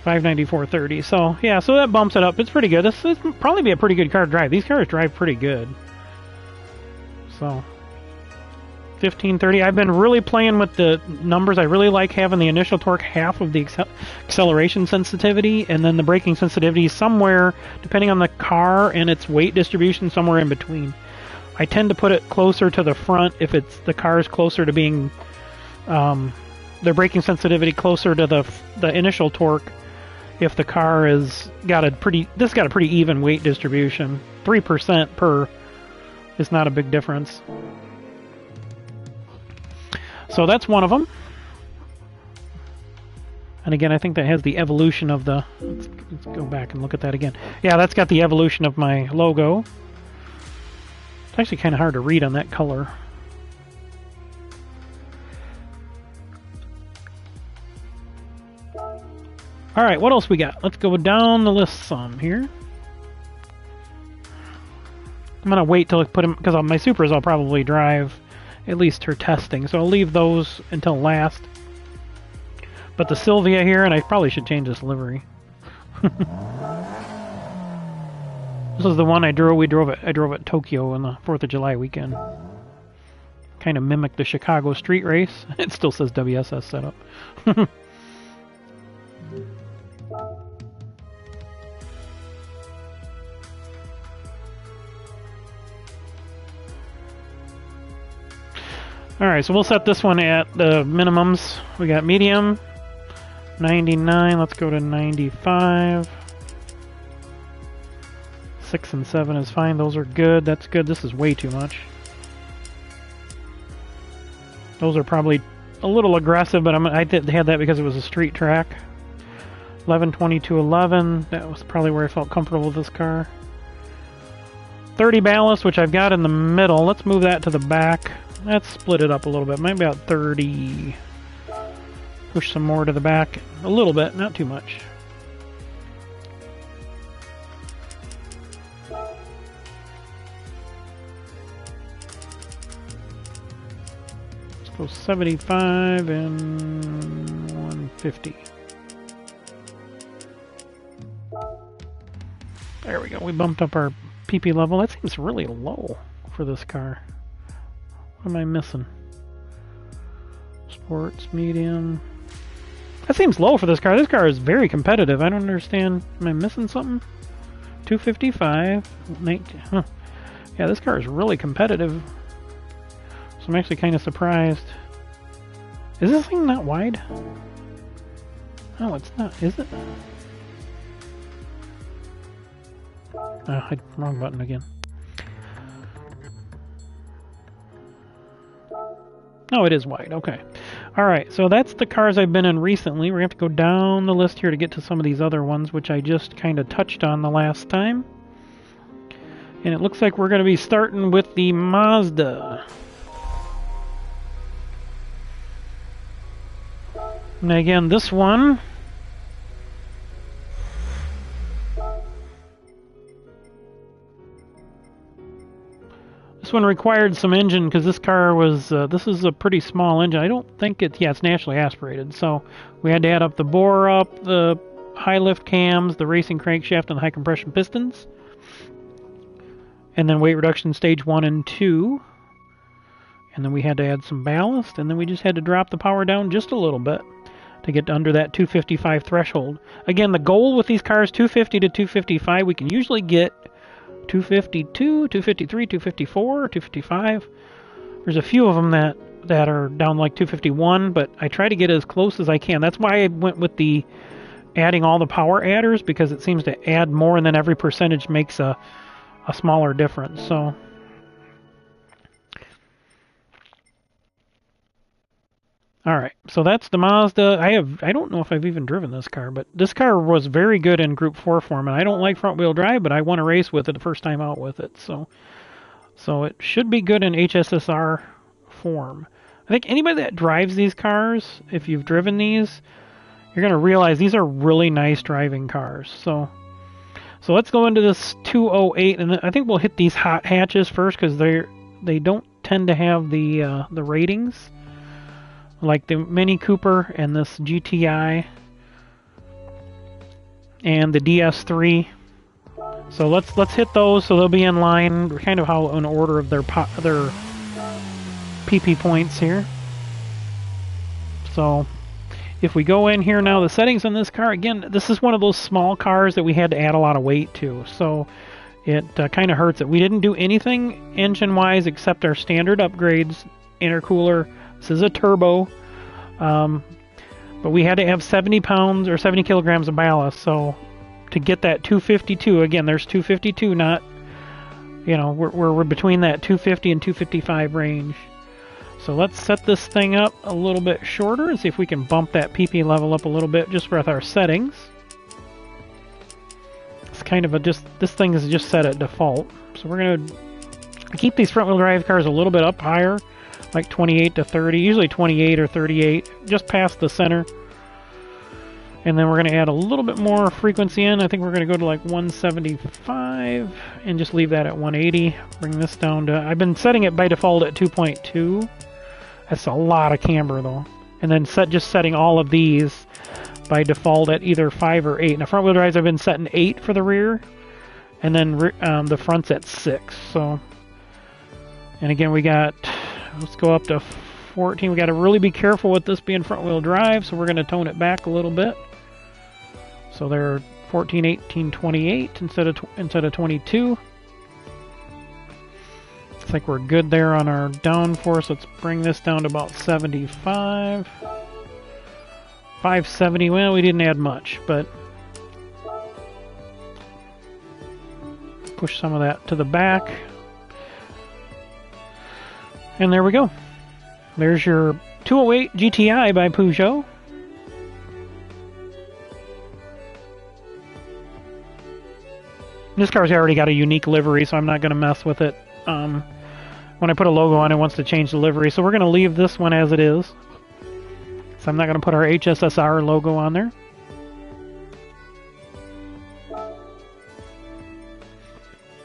594.30. So yeah, so that bumps it up. It's pretty good. This would probably be a pretty good car to drive. These cars drive pretty good. So 1530. I've been really playing with the numbers. I really like having the initial torque half of the acceleration sensitivity, and then the braking sensitivity somewhere, depending on the car and its weight distribution, somewhere in between. I tend to put it closer to the front if it's the car's closer to being the braking sensitivity closer to the initial torque. If the car is got a pretty even weight distribution, 3% per is not a big difference. So that's one of them. And again, I think that has the evolution of the... Let's go back and look at that again. Yeah, that's got the evolution of my logo. It's actually kind of hard to read on that color. Alright, what else we got? Let's go down the list some here. I'm going to wait till I put them... Because on my Supras I'll probably drive at least her testing. So I'll leave those until last. But the Sylvia here, and I probably should change this livery. This is the one I drove. I drove at Tokyo on the 4th of July weekend. Kind of mimicked the Chicago street race. It still says WSS setup. Alright, so we'll set this one at the minimums. We got medium, 99, let's go to 95. 6 and 7 is fine, those are good, that's good. This is way too much. Those are probably a little aggressive, but I had that because it was a street track. 11, 22, 11, that was probably where I felt comfortable with this car. 30 ballast, which I've got in the middle. Let's move that to the back. Let's split it up a little bit, maybe about 30. Push some more to the back, a little bit, not too much. Let's go 75 and 150. There we go, we bumped up our PP level. That seems really low for this car. What am I missing? Sports, medium. That seems low for this car. This car is very competitive. I don't understand. Am I missing something? 255. 19. Huh. Yeah, this car is really competitive. So I'm actually kind of surprised. Is this thing not wide? Oh, it's not. Is it? Oh, wrong button again. Oh, it is wide. Okay. Alright, so that's the cars I've been in recently. We're going to have to go down the list here to get to some of these other ones, which I just kind of touched on the last time. And it looks like we're going to be starting with the Mazda. And again, this one... This one required some engine because this car was, this is a pretty small engine. I don't think it's, yeah, it's naturally aspirated. So we had to add up the bore up, the high lift cams, the racing crankshaft, and the high compression pistons. And then weight reduction stage 1 and 2. And then we had to add some ballast, and then we just had to drop the power down just a little bit to get under that 255 threshold. Again, the goal with these cars, 250 to 255, we can usually get 252, 253, 254, 255. There's a few of them that are down like 251, but I try to get as close as I can. That's why I went with the adding all the power adders, because it seems to add more, and then every percentage makes a smaller difference. So All right, so that's the Mazda. I don't know if I've even driven this car, but this car was very good in Group 4 form, and I don't like front-wheel drive, but I won a race with it the first time out with it, so it should be good in HSSR form. I think anybody that drives these cars, if you've driven these, you're going to realize these are really nice driving cars. So let's go into this 208, and I think we'll hit these hot hatches first because they don't tend to have the ratings like the Mini Cooper and this GTI and the DS3. So let's hit those so they'll be in line, kind of how in order of their PP points here. So if we go in here now, the settings on this car, again, this is one of those small cars that we had to add a lot of weight to. So it kind of hurts it. We didn't do anything engine-wise except our standard upgrades, intercooler. This is a turbo. But we had to have 70 pounds or 70 kilograms of ballast. So to get that 252, again, there's 252, not, you know, we're between that 250 and 255 range. So let's set this thing up a little bit shorter and see if we can bump that PP level up a little bit just with our settings. It's kind of this thing is just set at default. So we're going to keep these front wheel drive cars a little bit up higher, like 28 to 30, usually 28 or 38, just past the center. And then we're going to add a little bit more frequency in. I think we're going to go to like 175 and just leave that at 180. Bring this down to, I've been setting it by default at 2.2. That's a lot of camber though. And then just setting all of these by default at either 5 or 8. Now front wheel drives I've been setting 8 for the rear, and then the front's at 6. So, and again let's go up to 14. We got to really be careful with this being front wheel drive, so we're going to tone it back a little bit. So they're 14, 18, 28 instead of 22. Looks like we're good there on our downforce. Let's bring this down to about 75. 570, well, we didn't add much, but push some of that to the back. And there we go. There's your 208 GTI by Peugeot. This car's already got a unique livery, so I'm not going to mess with it. When I put a logo on it, wants to change the livery, so we're going to leave this one as it is. So I'm not going to put our HSSR logo on there.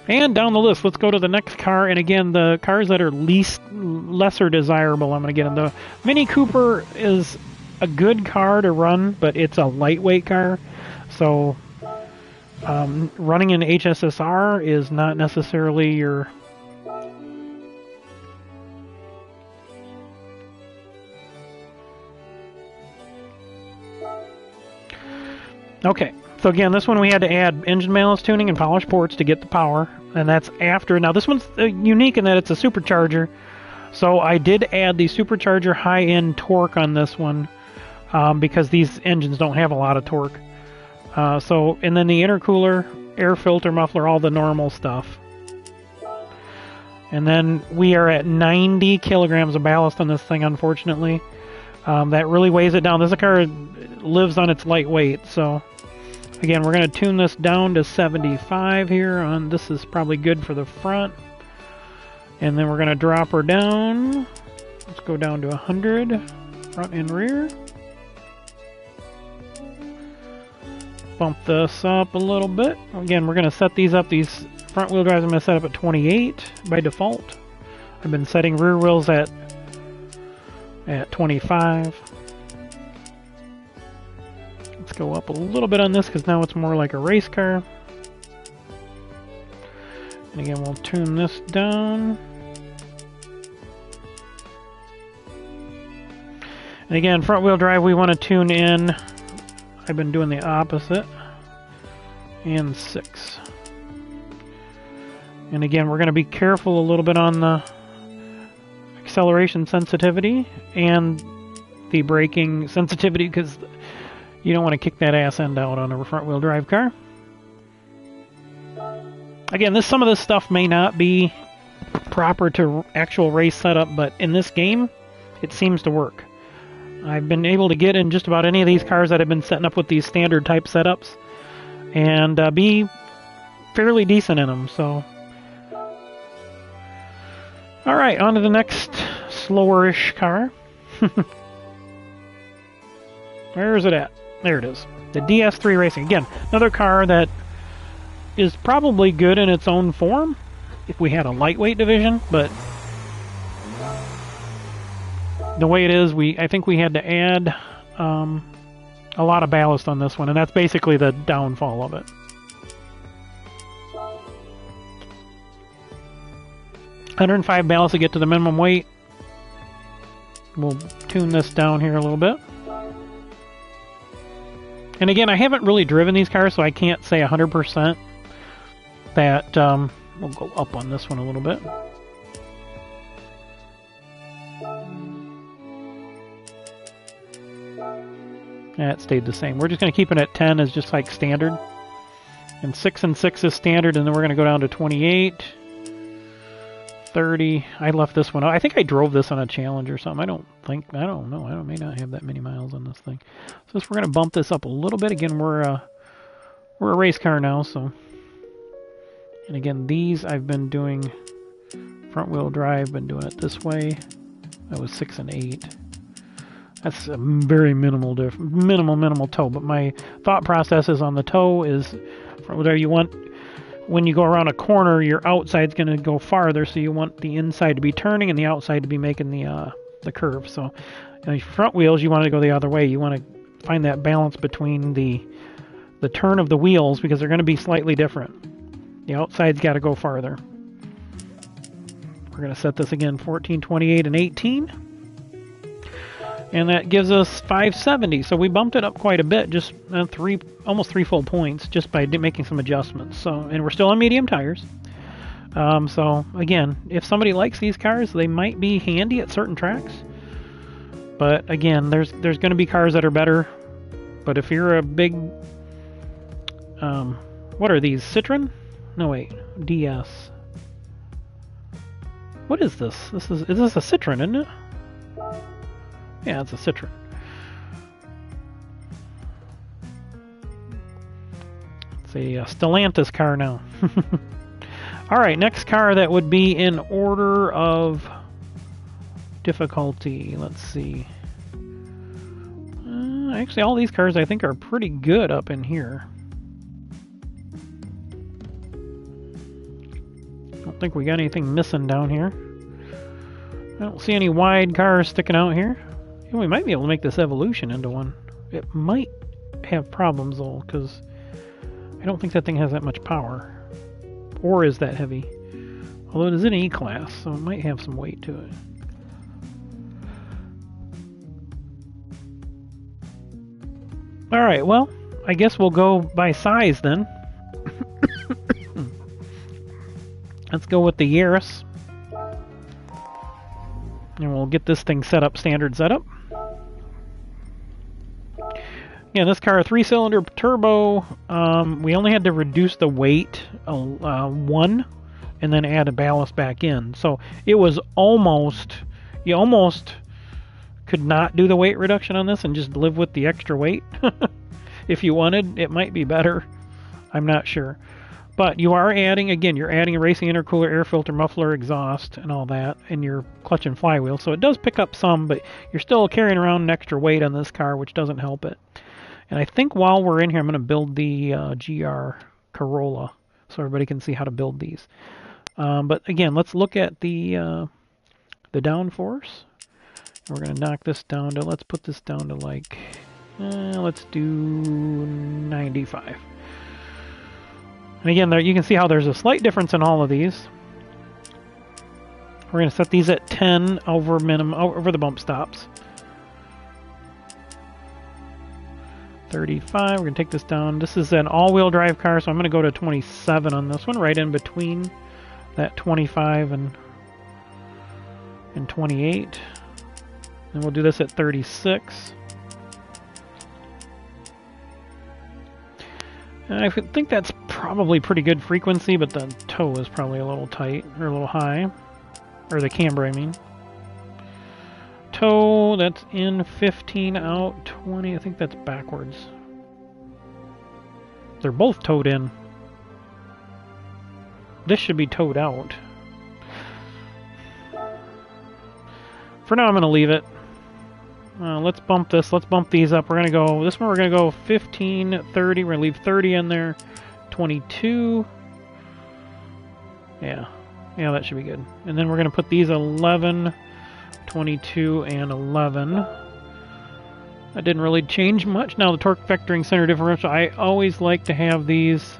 And down the list, let's go to the next car. And again, the cars that are lesser desirable, I'm going to get in. The Mini Cooper is a good car to run, but it's a lightweight car. So running in HSSR is not necessarily your... Okay, so again, this one we had to add engine balance tuning and polish ports to get the power, and that's after. Now this one's unique in that it's a supercharger, so I did add the supercharger high-end torque on this one because these engines don't have a lot of torque. And then the intercooler, air filter, muffler, all the normal stuff. And then we are at 90 kilograms of ballast on this thing, unfortunately. That really weighs it down. This car lives on its lightweight, so again, we're going to tune this down to 75 here. This is probably good for the front. And then we're going to drop her down. Let's go down to 100, front and rear. Bump this up a little bit. Again, we're going to set these up. These front wheel drives I'm going to set up at 28 by default. I've been setting rear wheels at 25. Let's go up a little bit on this because now it's more like a race car. And again, we'll tune this down. And again, front wheel drive we want to tune in. I've been doing the opposite. And 6. And again, we're going to be careful a little bit on the acceleration sensitivity and the braking sensitivity because you don't want to kick that ass end out on a front wheel drive car. Again, some of this stuff may not be proper to actual race setup, but in this game, it seems to work. I've been able to get in just about any of these cars that I've been setting up with these standard type setups and be fairly decent in them. So, all right, on to the next slower-ish car. Where is it at? There it is. The DS3 Racing. Again, another car that is probably good in its own form if we had a lightweight division, but the way it is, I think we had to add a lot of ballast on this one, and that's basically the downfall of it. $105 ballast to get to the minimum weight. We'll tune this down here a little bit. And again, I haven't really driven these cars, so I can't say 100% that we'll go up on this one a little bit. Yeah, it stayed the same. We're just going to keep it at 10 as just like standard. And 6 and 6 is standard, and then we're going to go down to 28. 30. I left this one out. I think I drove this on a challenge or something. I don't know. I may not have that many miles on this thing. So we're going to bump this up a little bit. Again, we're a race car now, so. And again, these I've been doing front wheel drive, been doing it this way. That was 6 and 8. That's a very minimal toe, but my thought process is on the toe is from there you want, when you go around a corner, your outside's going to go farther, so you want the inside to be turning and the outside to be making the curve. So your front wheels, you want to go the other way. You want to find that balance between the turn of the wheels, because they're going to be slightly different. The outside's got to go farther. We're going to set this again 14, 28, and 18. And that gives us 570. So we bumped it up quite a bit, just almost 3 full points, just by making some adjustments. So, and we're still on medium tires. So again, if somebody likes these cars, they might be handy at certain tracks. But again, there's going to be cars that are better. But if you're a big, what are these? Citroen? No, wait, DS. What is this? Is this a Citroen, isn't it? Yeah, it's a Citroen. It's a Stellantis car now. Alright, next car that would be in order of difficulty. Let's see. Actually, all these cars I think are pretty good up in here. I don't think we got anything missing down here. I don't see any wide cars sticking out here. And we might be able to make this Evolution into one. It might have problems though, because I don't think that thing has that much power. Or is that heavy. Although it is an E-Class, so it might have some weight to it. Alright, well, I guess we'll go by size then. Let's go with the Yaris. And we'll get this thing set up, standard setup. Yeah, this car, 3-cylinder turbo. We only had to reduce the weight 1 and then add a ballast back in. So it was you almost could not do the weight reduction on this and just live with the extra weight. If you wanted, it might be better. I'm not sure. But you are adding, again, you're adding a racing intercooler, air filter, muffler, exhaust, and all that, and your clutch and flywheel. So it does pick up some, but you're still carrying around an extra weight on this car, which doesn't help it. And I think while we're in here, I'm going to build the GR Corolla so everybody can see how to build these. But again, let's look at the downforce. We're going to knock this down to, let's put this down to like, let's do 95. And again, there you can see how there's a slight difference in all of these. We're going to set these at 10 over the bump stops. 35, we're going to take this down. This is an all-wheel drive car, so I'm going to go to 27 on this one, right in between that 25 and 28. And we'll do this at 36. And I think that's probably pretty good frequency, but the toe is probably a little tight, or a little high. Or the camber, I mean. tow. That's in 15, out 20. I think that's backwards. They're both towed in. This should be towed out. For now, I'm going to leave it. Let's bump this. Let's bump these up. We're going to go... This one, we're going to go 15, 30. We're going to leave 30 in there. 22. Yeah. Yeah, that should be good. And then we're going to put these 11, 22, and 11. That didn't really change much. Now the torque vectoring center differential, I always like to have these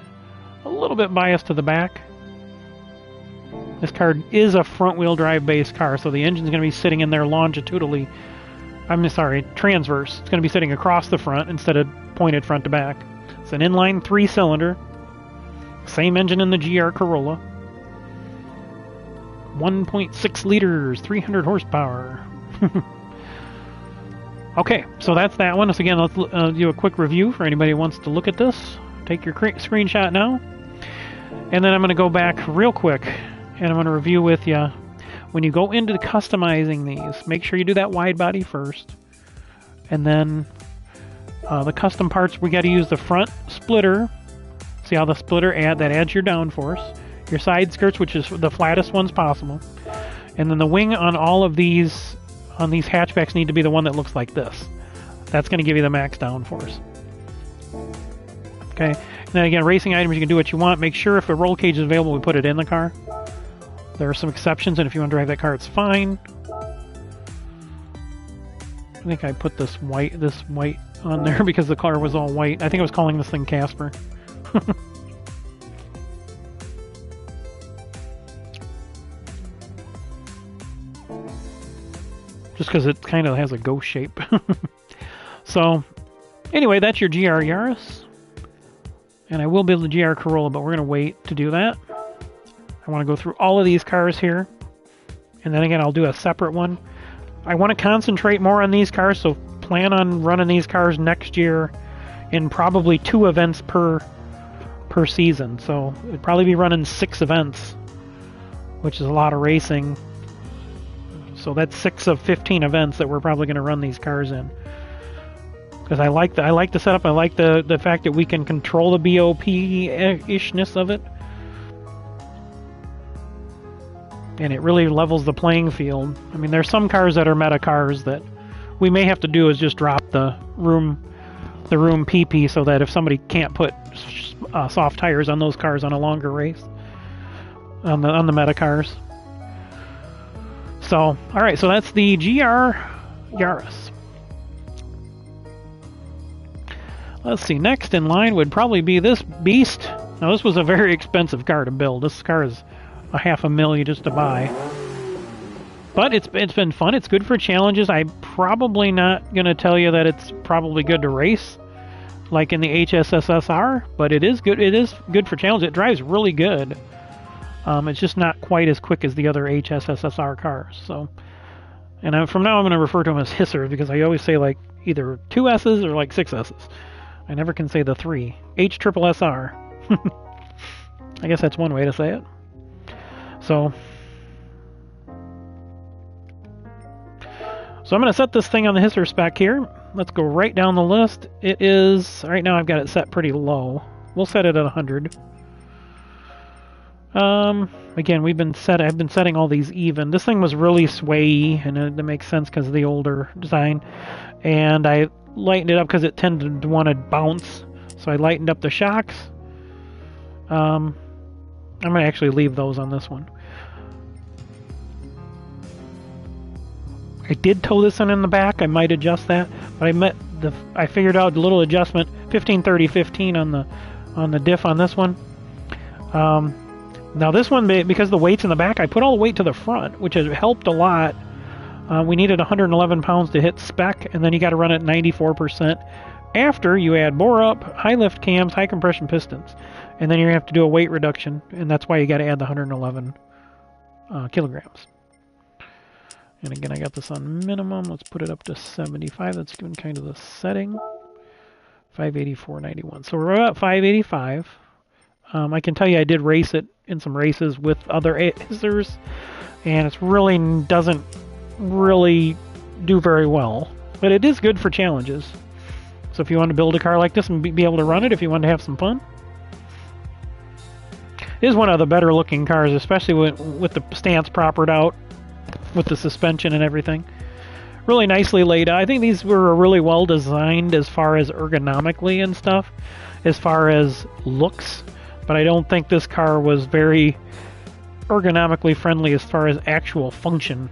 a little bit biased to the back. This car is a front-wheel drive based car, so the engine's going to be sitting in there longitudinally. I'm sorry, transverse. It's going to be sitting across the front instead of pointed front to back. It's an inline 3-cylinder. Same engine in the GR Corolla. 1.6 liters, 300 horsepower. Okay, so that's that one. So again, let's do a quick review for anybody who wants to look at this. Take your screenshot now. And then I'm going to go back real quick, and I'm going to review with you. When you go into customizing these, make sure you do that wide body first. And then the custom parts, we got to use the front splitter. See how the splitter adds your downforce. Your side skirts, which is the flattest ones possible. And then the wing on all of these, on these hatchbacks, need to be the one that looks like this. That's going to give you the max downforce. Okay. And then again, racing items, you can do what you want. Make sure if a roll cage is available, we put it in the car. There are some exceptions, and if you want to drive that car, it's fine. I think I put this white on there because the car was all white. I think I was calling this thing Casper. Just because it kind of has a ghost shape. So, anyway, that's your GR Yaris. And I will build the GR Corolla, but we're going to wait to do that. I want to go through all of these cars here. And then again, I'll do a separate one. I want to concentrate more on these cars, so plan on running these cars next year in probably 2 events per season. So, it'd probably be running 6 events, which is a lot of racing. So that's 6 of 15 events that we're probably going to run these cars in. Because I like the setup. I like the fact that we can control the BoP-ishness of it. And it really levels the playing field. I mean, there's some cars that are meta cars that we may have to do is just drop the room PP so that if somebody can't put soft tires on those cars on a longer race, on the meta cars. So, alright, so that's the GR Yaris. Let's see, next in line would probably be this beast. Now, this was a very expensive car to build. This car is $500,000 just to buy. But it's been fun. It's good for challenges. I'm probably not going to tell you that it's probably good to race, like in the HSSSR, but it is good. It is good for challenges. It drives really good. It's just not quite as quick as the other HSSSR cars. So, and from now I'm going to refer to them as hissers because I always say like either 2 S's or like 6 S's. I never can say the 3. HSSSR. I guess that's one way to say it. So I'm going to set this thing on the hisser spec here. Let's go right down the list. It is, right now I've got it set pretty low. We'll set it at 100. Again, I've been setting all these even. This thing was really swayy, and it makes sense because of the older design. And I lightened it up because it tended to want to bounce. So I lightened up the shocks. I'm going to actually leave those on this one. I did tow this one in the back. I might adjust that, but I figured out a little adjustment, 15-30-15 on the diff on this one. Now this one, because the weight's in the back, I put all the weight to the front, which has helped a lot. We needed 111 pounds to hit spec, and then you got to run it 94% after you add bore up, high lift cams, high compression pistons, and then you're gonna have to do a weight reduction, and that's why you got to add the 111 kilograms. And again, I got this on minimum. Let's put it up to 75. That's given kind of the setting. 584.91. So we're about 585. I can tell you I did race it in some races with other hissers, and it really doesn't really do very well. But it is good for challenges. So if you want to build a car like this and be able to run it, if you want to have some fun. It is one of the better looking cars, especially with the stance propered out, with the suspension and everything. Really nicely laid out. I think these were really well designed as far as ergonomically and stuff, as far as looks. But I don't think this car was very ergonomically friendly as far as actual function.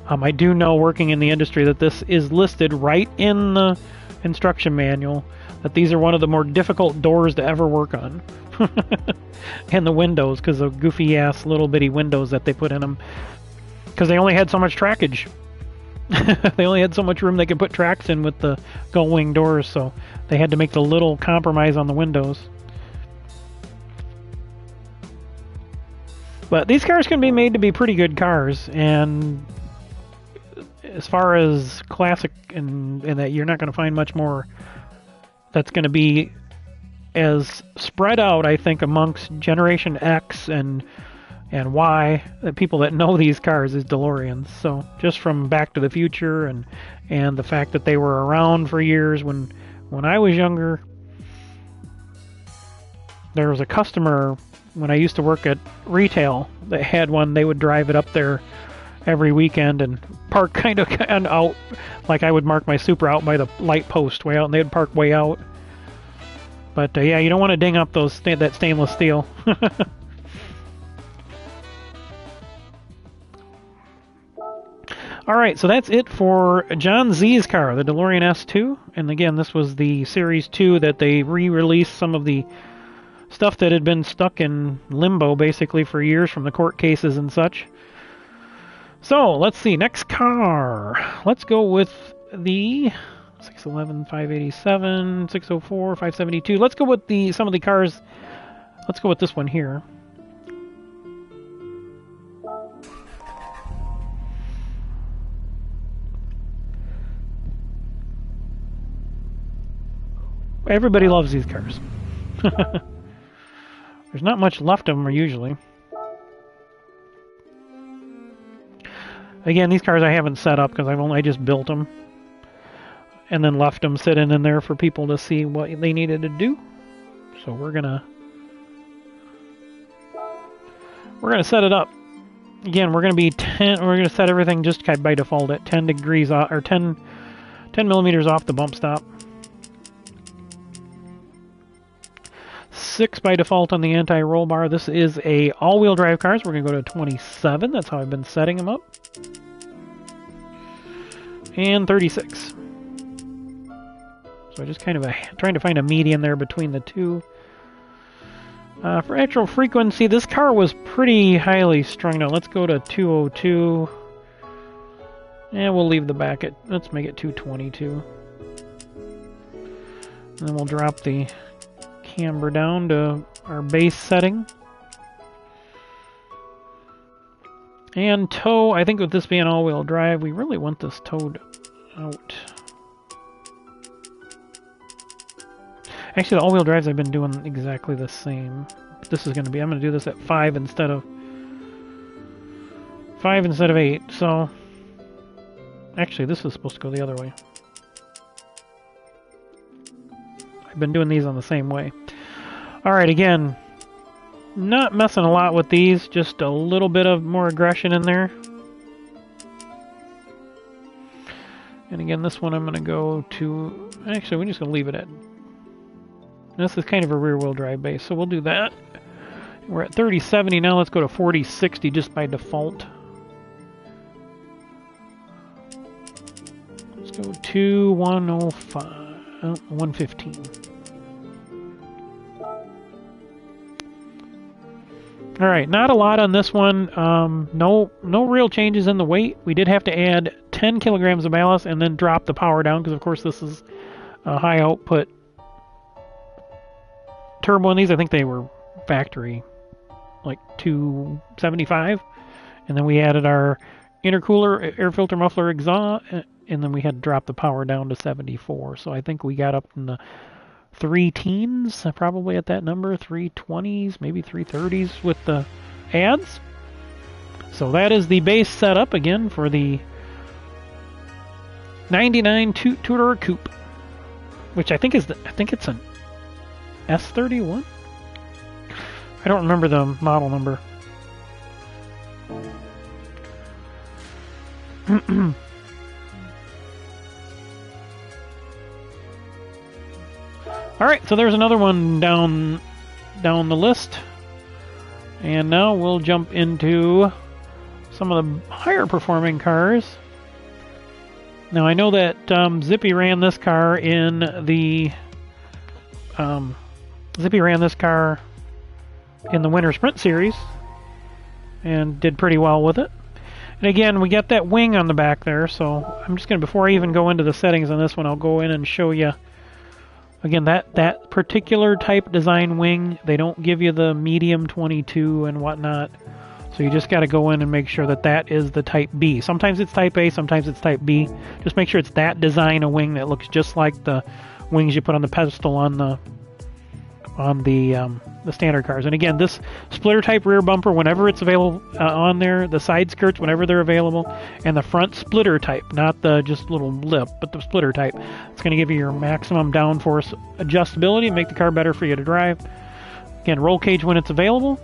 I do know, working in the industry, that this is listed right in the instruction manual, that these are one of the more difficult doors to ever work on. And the windows, because of goofy ass little bitty windows that they put in them, because they only had so much trackage. They only had so much room they could put tracks in with the gull wing doors, so they had to make the little compromise on the windows. But these cars can be made to be pretty good cars, and as far as classic, and that you're not going to find much more that's going to be as spread out, I think, amongst Generation X and Y, the people that know these cars, is DeLoreans. So just from Back to the Future and the fact that they were around for years. When I was younger, there was a customer when I used to work at retail that had one. They would drive it up there every weekend and park kind of out, like I would mark my Supra out by the light post way out, and they would park way out. But yeah, you don't want to ding up that stainless steel. Alright, so that's it for John Z's car, the DeLorean S2. And again, this was the Series 2 that they re-released some of the stuff that had been stuck in limbo basically for years from the court cases and such. So, let's see, next car. Let's go with the 611, 587, 604, 572. Let's go with some of the cars. Let's go with this one here. Everybody loves these cars. There's not much left of them usually. Again, these cars I haven't set up because I just built them and then left them sitting in there for people to see what they needed to do. So we're gonna set it up. Again, we're gonna set everything just by default at 10 degrees off, or 10 millimeters off the bump stop. 6 by default on the anti-roll bar. This is a all-wheel drive car, so we're going to go to 27. That's how I've been setting them up. And 36. So just kind of trying to find a median there between the two. For actual frequency, this car was pretty highly strung out. Let's go to 202. And we'll leave the back at, let's make it 222. And then we'll drop the camber down to our base setting. And tow, I think with this being all-wheel drive, we really want this towed out. Actually, the all-wheel drives I've been doing exactly the same. This is going to be, I'm going to do this at 5 instead of 8. So, actually, this is supposed to go the other way. I've been doing these on the same way. Alright, again, not messing a lot with these, just a little bit of more aggression in there. And again, this one I'm going to go to, actually we're just going to leave it at, this is kind of a rear wheel drive base, so we'll do that. We're at 3070 now, let's go to 4060 just by default. Let's go to 115. Alright, not a lot on this one. No real changes in the weight. We did have to add 10 kilograms of ballast and then drop the power down because, of course, this is a high output turbo in these. I think they were factory like 275. And then we added our intercooler, air filter muffler exhaust, and then we had to drop the power down to 74. So I think we got up in the 3 teens, probably at that number, 320s, maybe 330s with the adds. So that is the base setup again for the '99 two-door coupe, which I think it's an S31. I don't remember the model number. All right, so there's another one down the list, and now we'll jump into some of the higher performing cars. Now I know that Zippy ran this car in the Winter Sprint Series and did pretty well with it. And again, we got that wing on the back there, so I'm just going to, before I even go into the settings on this one, I'll go in and show you, again, that particular type design wing. They don't give you the medium 22 and whatnot, so you just got to go in and make sure that is the type B. Sometimes it's type A, sometimes it's type B. Just make sure it's that design of wing that looks just like the wings you put on the pedestal on the standard cars. And again, this splitter type rear bumper, whenever it's available on there, the side skirts whenever they're available, and the front splitter type, not the just little lip, but the splitter type, it's going to give you your maximum downforce adjustability and make the car better for you to drive. Again, roll cage when it's available.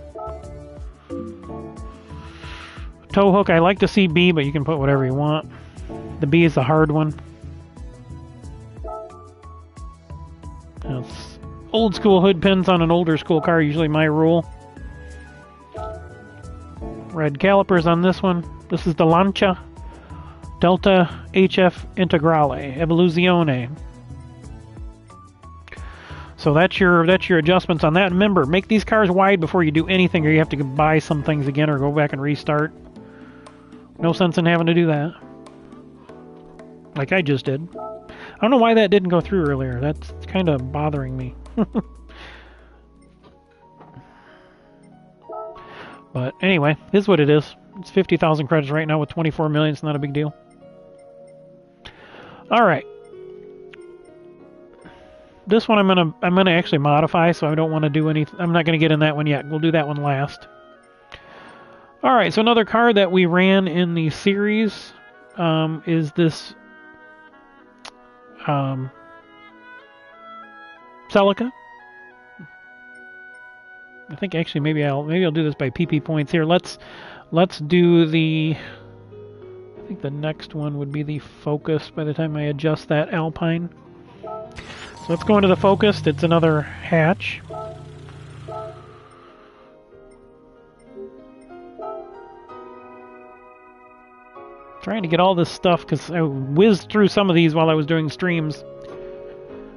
Tow hook, I like to see B, but you can put whatever you want. The B is the hard one. That's old school hood pins on an older school car, usually my rule. Red calipers on this one. This is the Lancia Delta HF Integrale Evoluzione. So that's your adjustments on that. And remember, make these cars wide before you do anything, or you have to buy some things again or go back and restart. No sense in having to do that, like I just did. I don't know why that didn't go through earlier. That's kind of bothering me. But anyway, is what it is. It's 50,000 credits right now with 24 million. It's not a big deal. All right. This one I'm gonna actually modify, so I don't want to do anything. I'm not gonna get in that one yet. We'll do that one last. All right. So another car that we ran in the series is this Celica. I think actually maybe I'll do this by PP points here. Let's do the. I think the next one would be the Focus by the time I adjust that Alpine. So let's go into the Focus. It's another hatch. Trying to get all this stuff because I whizzed through some of these while I was doing streams.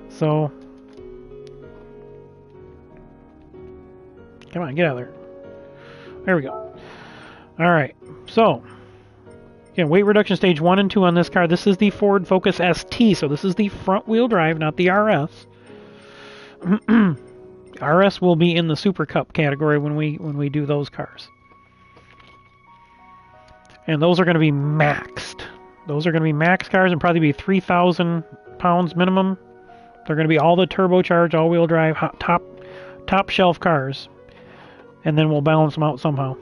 So, come on, get out of there. There we go. All right. So, again, weight reduction stage 1 and 2 on this car. This is the Ford Focus ST, so this is the front-wheel drive, not the RS. RS will be in the Super Cup category when we do those cars. And those are going to be maxed. Those are going to be max cars and probably be 3,000 pounds minimum. They're going to be all the turbocharged, all-wheel drive, top shelf cars. And then we'll balance them out somehow.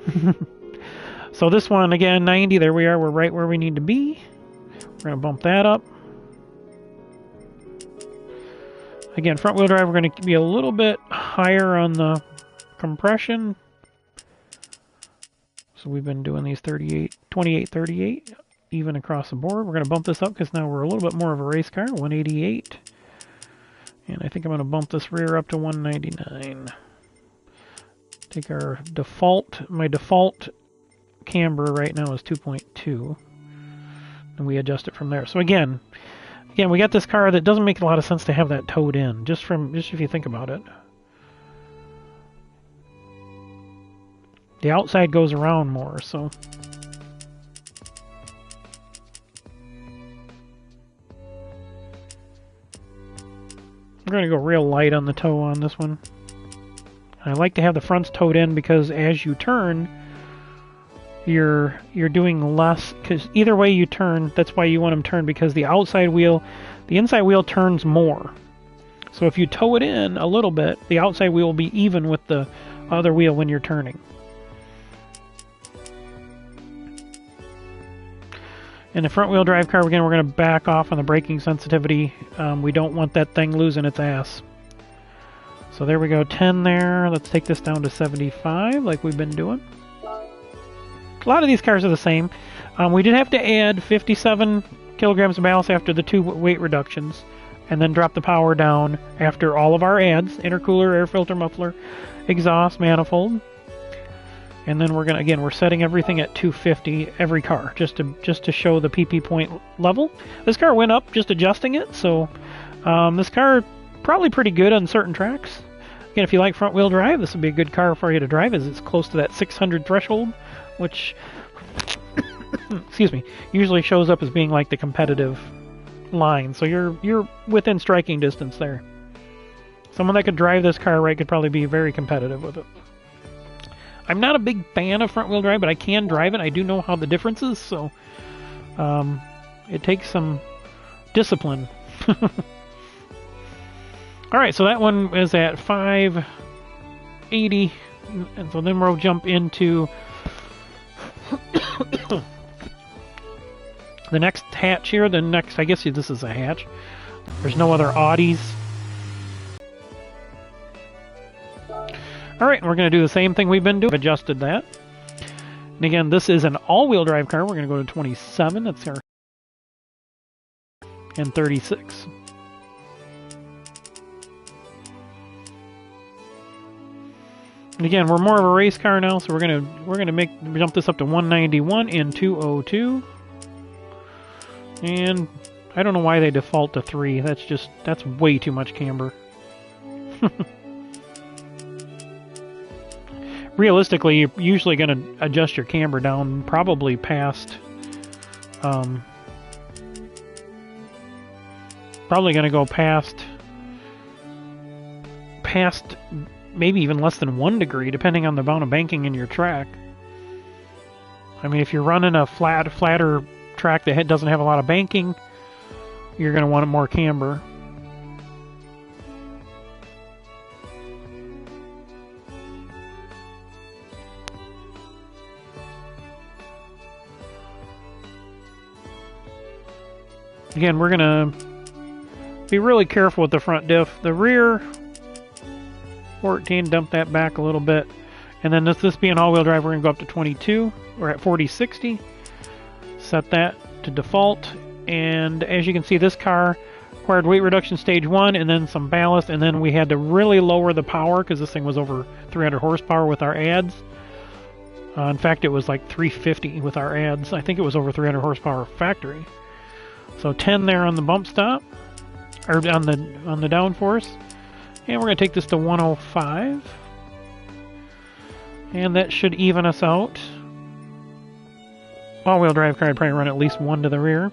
So this one, again, 90. There we are. We're right where we need to be. We're going to bump that up. Again, front-wheel drive, we're going to be a little bit higher on the compression. So we've been doing these 28, 38, even across the board. We're going to bump this up because now we're a little bit more of a race car, 188. And I think I'm going to bump this rear up to 199. Take our default, my default camber right now is 2.2. And we adjust it from there. So again, we got this car that doesn't make a lot of sense to have that towed in, just if you think about it. The outside goes around more, so. We're going to go real light on the toe on this one. I like to have the fronts towed in because as you turn, you're doing less, because either way you turn, that's why you want them turned, because the inside wheel turns more. So if you tow it in a little bit, the outside wheel will be even with the other wheel when you're turning. In the front-wheel drive car, again, we're going to back off on the braking sensitivity. We don't want that thing losing its ass. So there we go, 10 there. Let's take this down to 75 like we've been doing. A lot of these cars are the same. We did have to add 57 kilograms of ballast after the 2 weight reductions, and then drop the power down after all of our adds: intercooler, air filter, muffler, exhaust, manifold. And then we're gonna, again, we're setting everything at 250 every car, just to show the PP point level. This car went up just adjusting it, so this car probably pretty good on certain tracks. Again, if you like front wheel drive, this would be a good car for you to drive, as it's close to that 600 threshold, which excuse me, usually shows up as being like the competitive line. So you're within striking distance there. Someone that could drive this car right could probably be very competitive with it. I'm not a big fan of front-wheel drive, but I can drive it. I do know how the difference is, so it takes some discipline. Alright, so that one is at 580, and so then we'll jump into the next hatch here. The next, I guess this is a hatch. There's no other Audis. Alright, we're going to do the same thing we've been doing. We've adjusted that. And again, this is an all-wheel drive car. We're going to go to 27. That's our... and 36. And again, we're more of a race car now, so we're gonna jump this up to 191 in 202. And I don't know why they default to 3. That's way too much camber. Realistically, you're usually going to adjust your camber down probably past, probably going to go past maybe even less than 1 degree, depending on the amount of banking in your track. I mean, if you're running a flatter track that doesn't have a lot of banking, you're going to want more camber. Again, we're going to be really careful with the front diff. The rear 14, dump that back a little bit. And then this being all-wheel drive, we're going to go up to 22. We're at 4060. Set that to default. And as you can see, this car required weight reduction stage 1 and then some ballast. And then we had to really lower the power because this thing was over 300 horsepower with our adds. In fact, it was like 350 with our adds. I think it was over 300 horsepower factory. So 10 there on the bump stop, or on the downforce. And we're going to take this to 105. And that should even us out. All-wheel drive car, I'd probably run at least 1 to the rear.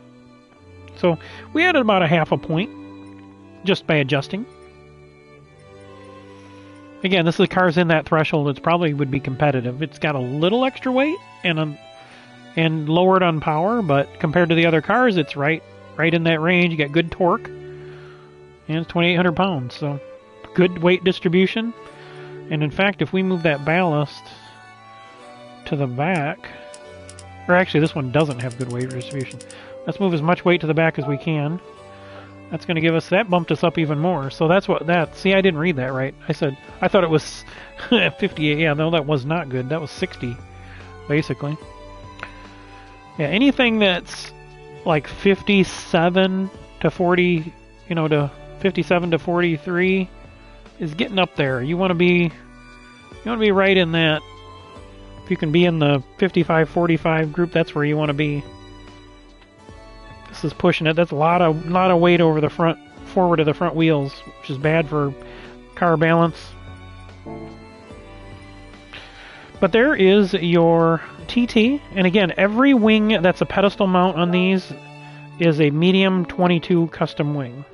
So we added about a half a point just by adjusting. Again, this is the car's in that threshold. It probably would be competitive. It's got a little extra weight and lowered on power, but compared to the other cars, it's right in that range. You got good torque, and it's 2,800 pounds, so good weight distribution. And in fact, if we move that ballast to the back, or actually this one doesn't have good weight distribution. Let's move as much weight to the back as we can. That's going to give us, that bumped us up even more. So that's what that, see, I didn't read that right. I thought it was 58. Yeah, no, that was not good. That was 60, basically. Yeah, anything that's like 57 to 40, to 57 to 43 is getting up there. You want to be right in that. If you can be in the 55-45 group, that's where you want to be. This is pushing it. That's a lot of weight over the forward of the front wheels, which is bad for car balance. But there is your TT, and again, every wing that's a pedestal mount on these is a medium 22 custom wing.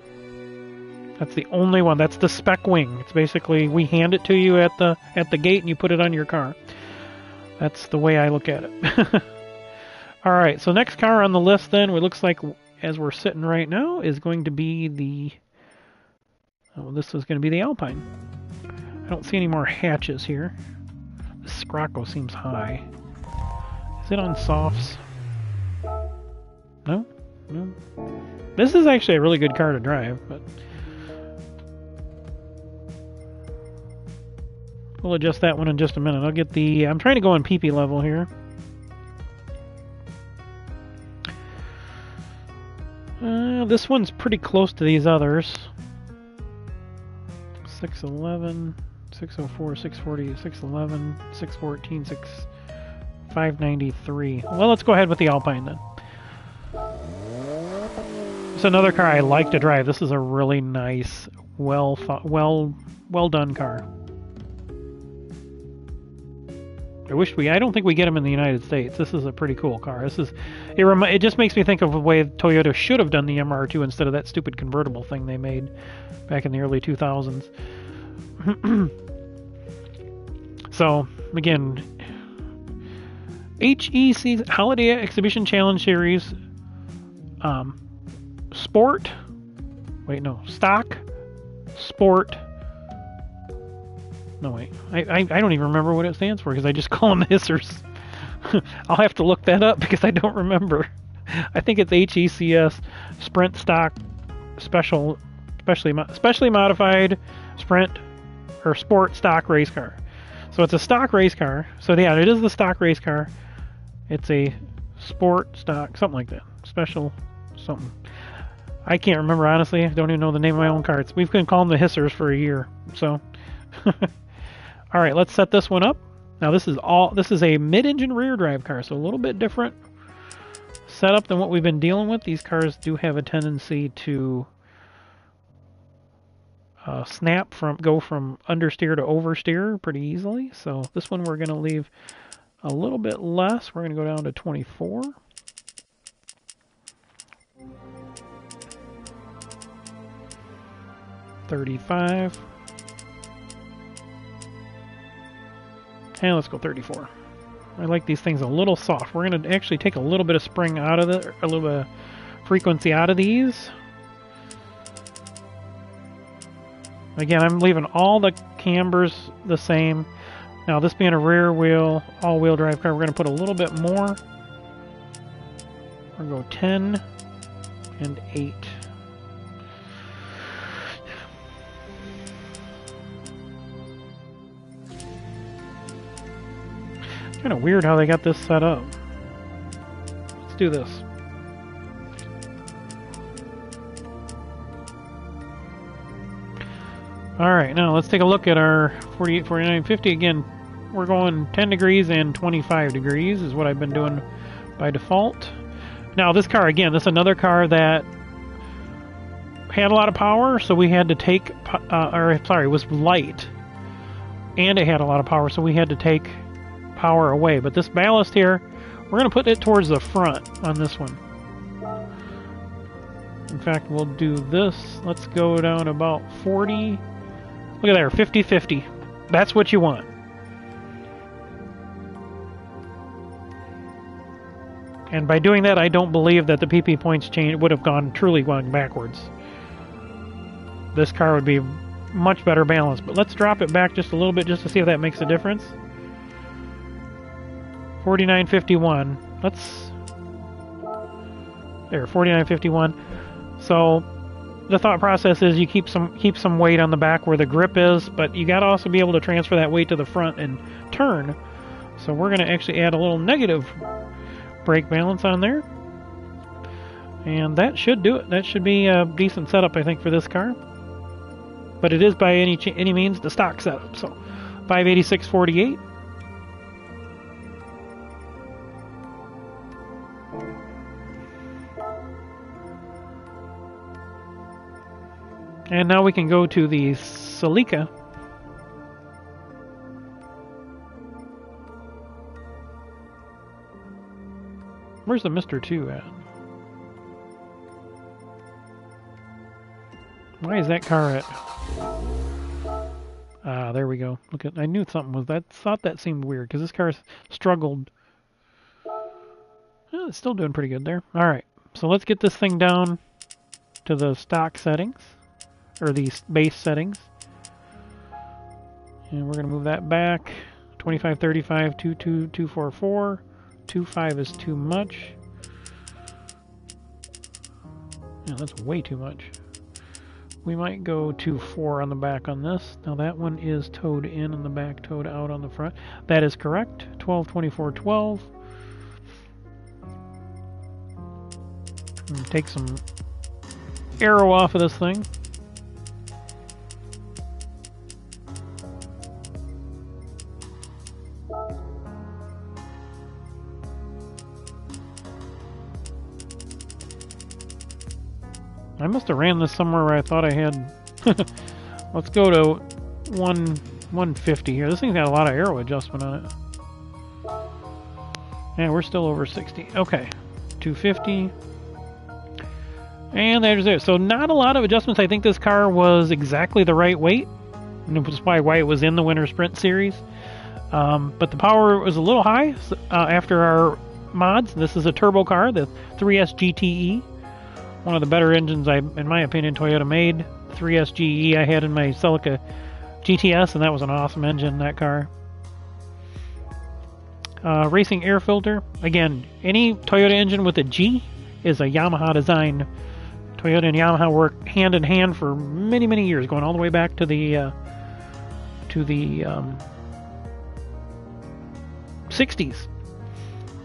That's the only one. That's the spec wing. It's basically, we hand it to you at the gate and you put it on your car. That's the way I look at it. Alright, so next car on the list then, it looks like, as we're sitting right now, is going to be this is going to be the Alpine. I don't see any more hatches here. The Scrocco seems high. Is it on softs? No? No. This is actually a really good car to drive, but we'll adjust that one in just a minute. I'll get the... I'm trying to go on PP level here. This one's pretty close to these others. 611, 604, 640, 611, 614, 593. Well, let's go ahead with the Alpine then. It's another car I like to drive. This is a really nice, well done car. I don't think we get them in the United States. This is a pretty cool car. It just makes me think of the way Toyota should have done the MR2 instead of that stupid convertible thing they made back in the early 2000s. So, again, HECS Holiday Exhibition Challenge Series, Sport, Stock, Sport. No, wait. I don't even remember what it stands for because I just call them hissers. I'll have to look that up because I don't remember. I think it's HECS Sprint Stock Specially Modified Sprint or Sport Stock Race Car. So it's a stock race car. So yeah, it is the stock race car. It's a sport stock, something like that. Special something. I can't remember, honestly. I don't even know the name of my own cards. We've been calling them the hissers for a year. So... All right, let's set this one up. Now this is a mid-engine rear drive car, so a little bit different setup than what we've been dealing with. These cars do have a tendency to go from understeer to oversteer pretty easily. So this one we're going to leave a little bit less. We're going to go down to 24. $35. And let's go 34. I like these things a little soft. We're going to actually take a little bit of spring out of it, a little bit of frequency out of these. Again, I'm leaving all the cambers the same. Now, this being a rear wheel, all-wheel drive car, we're going to put a little bit more. We're going to go 10 and 8. Kind of weird how they got this set up. Let's do this. Alright, now let's take a look at our 48, 49, 50. Again, we're going 10 degrees and 25 degrees is what I've been doing by default. Now this car, again, this is another car that had a lot of power, so we had to take, it was light. And it had a lot of power, so we had to take power away. But this ballast here, we're going to put it towards the front on this one. In fact, we'll do this. Let's go down about 40. Look at there, 50-50. That's what you want. And by doing that, I don't believe that the PP points change would have truly gone backwards. This car would be much better balanced. But let's drop it back just a little bit just to see if that makes a difference. 49.51. There, 49.51. So the thought process is you keep some weight on the back where the grip is, but you got to also be able to transfer that weight to the front and turn. So we're going to actually add a little negative brake balance on there. And that should do it. That should be a decent setup, I think, for this car. But it is by any means the stock setup. So 586.48. And now we can go to the Suzuka. Where's the Mr. 2 at? Why is that car at? Ah, there we go. Look at, I knew something was that. Thought that seemed weird because this car's struggled. Well, it's still doing pretty good there. All right, so let's get this thing down to the stock settings. Or the base settings. And we're going to move that back. 25, 35, 22, 244. 25 is too much. Yeah, that's way too much. We might go to 4 on the back on this. Now that one is towed in and the back towed out on the front. That is correct. 12, 24, 12. Take some aero off of this thing. I must have ran this somewhere where I thought I had. Let's go to 150 here. This thing's got a lot of aero adjustment on it. Yeah, we're still over 60. Okay, 250. And there's it. So not a lot of adjustments. I think this car was exactly the right weight, and it was why it was in the Winter Sprint Series. But the power was a little high after our mods. This is a turbo car, the 3S GTE. One of the better engines, in my opinion, Toyota made. 3S GE I had in my Celica GTS, and that was an awesome engine, that car. Racing air filter. Again, any Toyota engine with a G is a Yamaha design. Toyota and Yamaha worked hand in hand for many, many years, going all the way back to the 60s.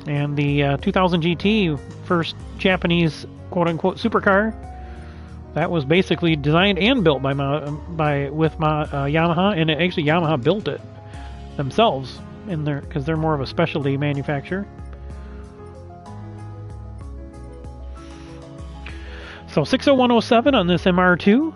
And the 2000 GT, first Japanese quote-unquote supercar, that was basically designed and built by Yamaha, and actually Yamaha built it themselves in there because they're more of a specialty manufacturer. So 60107 on this MR2,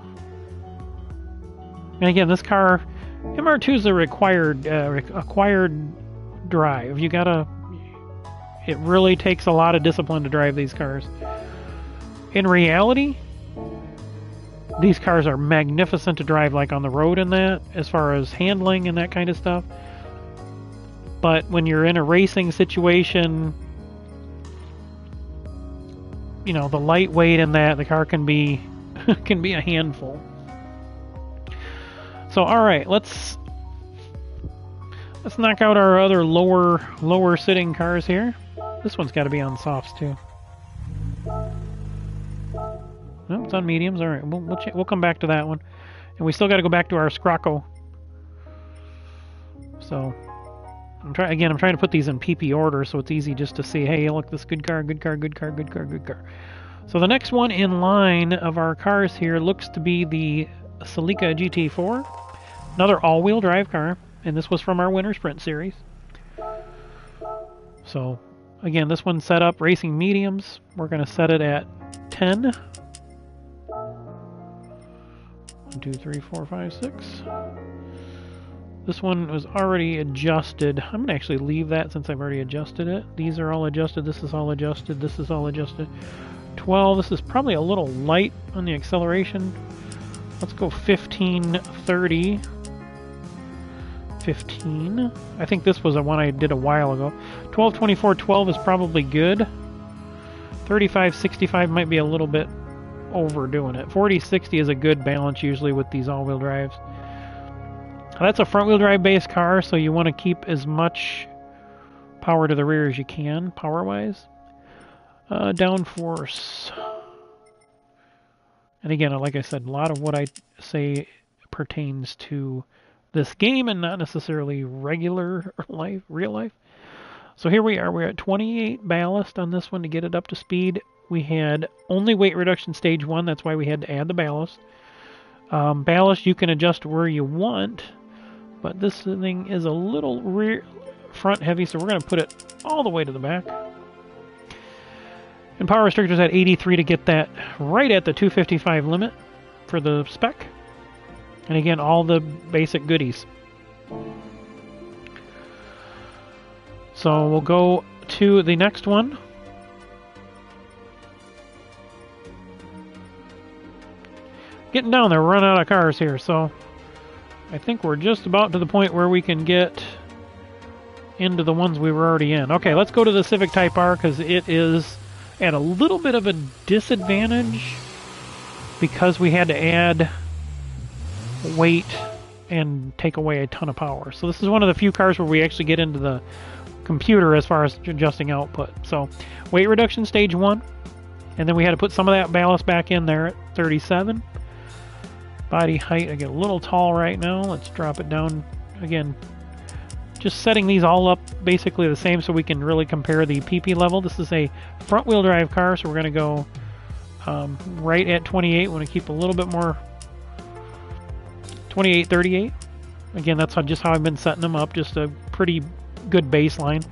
and again, this car, MR2 is a required acquired drive. It really takes a lot of discipline to drive these cars. In reality, these cars are magnificent to drive, like on the road and that, as far as handling and that kind of stuff. But when you're in a racing situation, you know, the lightweight in that, the car can be a handful. So all right, let's knock out our other lower sitting cars here. This one's got to be on softs too. No, it's on mediums. All right, we'll come back to that one, and we still got to go back to our Scrocco. So I'm trying to put these in PP order, so it's easy just to see. Hey, look, this good car, good car, good car, good car, good car. So the next one in line of our cars here looks to be the Celica GT4, another all-wheel drive car, and this was from our Winter Sprint Series. So again, this one's set up racing mediums. We're going to set it at 10. 1, 2, 3, 4, 5, 6. This one was already adjusted. I'm going to actually leave that since I've already adjusted it. These are all adjusted. This is all adjusted. This is all adjusted. 12. This is probably a little light on the acceleration. Let's go 15, 30. 15. I think this was the one I did a while ago. 12, 24, 12 is probably good. 35, 65 might be a little bit overdoing it. 40, 60 is a good balance usually with these all-wheel drives. That's a front-wheel drive based car, so you want to keep as much power to the rear as you can, power-wise. Downforce. And again, like I said, a lot of what I say pertains to this game and not necessarily regular life, real life. So here we are. We're at 28 ballast on this one to get it up to speed. We had only weight reduction stage 1. That's why we had to add the ballast. Ballast you can adjust where you want, but this thing is a little rear front heavy, so we're going to put it all the way to the back. And power restrictors at 83 to get that right at the 255 limit for the spec. And again, all the basic goodies. So we'll go to the next one. Getting down there, we're running out of cars here, so I think we're just about to the point where we can get into the ones we were already in. Okay, let's go to the Civic Type R because it is at a little bit of a disadvantage because we had to add weight and take away a ton of power. So this is one of the few cars where we actually get into the computer as far as adjusting output. So weight reduction stage 1. And then we had to put some of that ballast back in there at 37. Body height, I get a little tall right now. Let's drop it down again. Just setting these all up basically the same so we can really compare the PP level. This is a front wheel drive car, so we're going to go right at 28. We want to keep a little bit more 28, 38. Again, that's just how I've been setting them up. Just a pretty good baseline.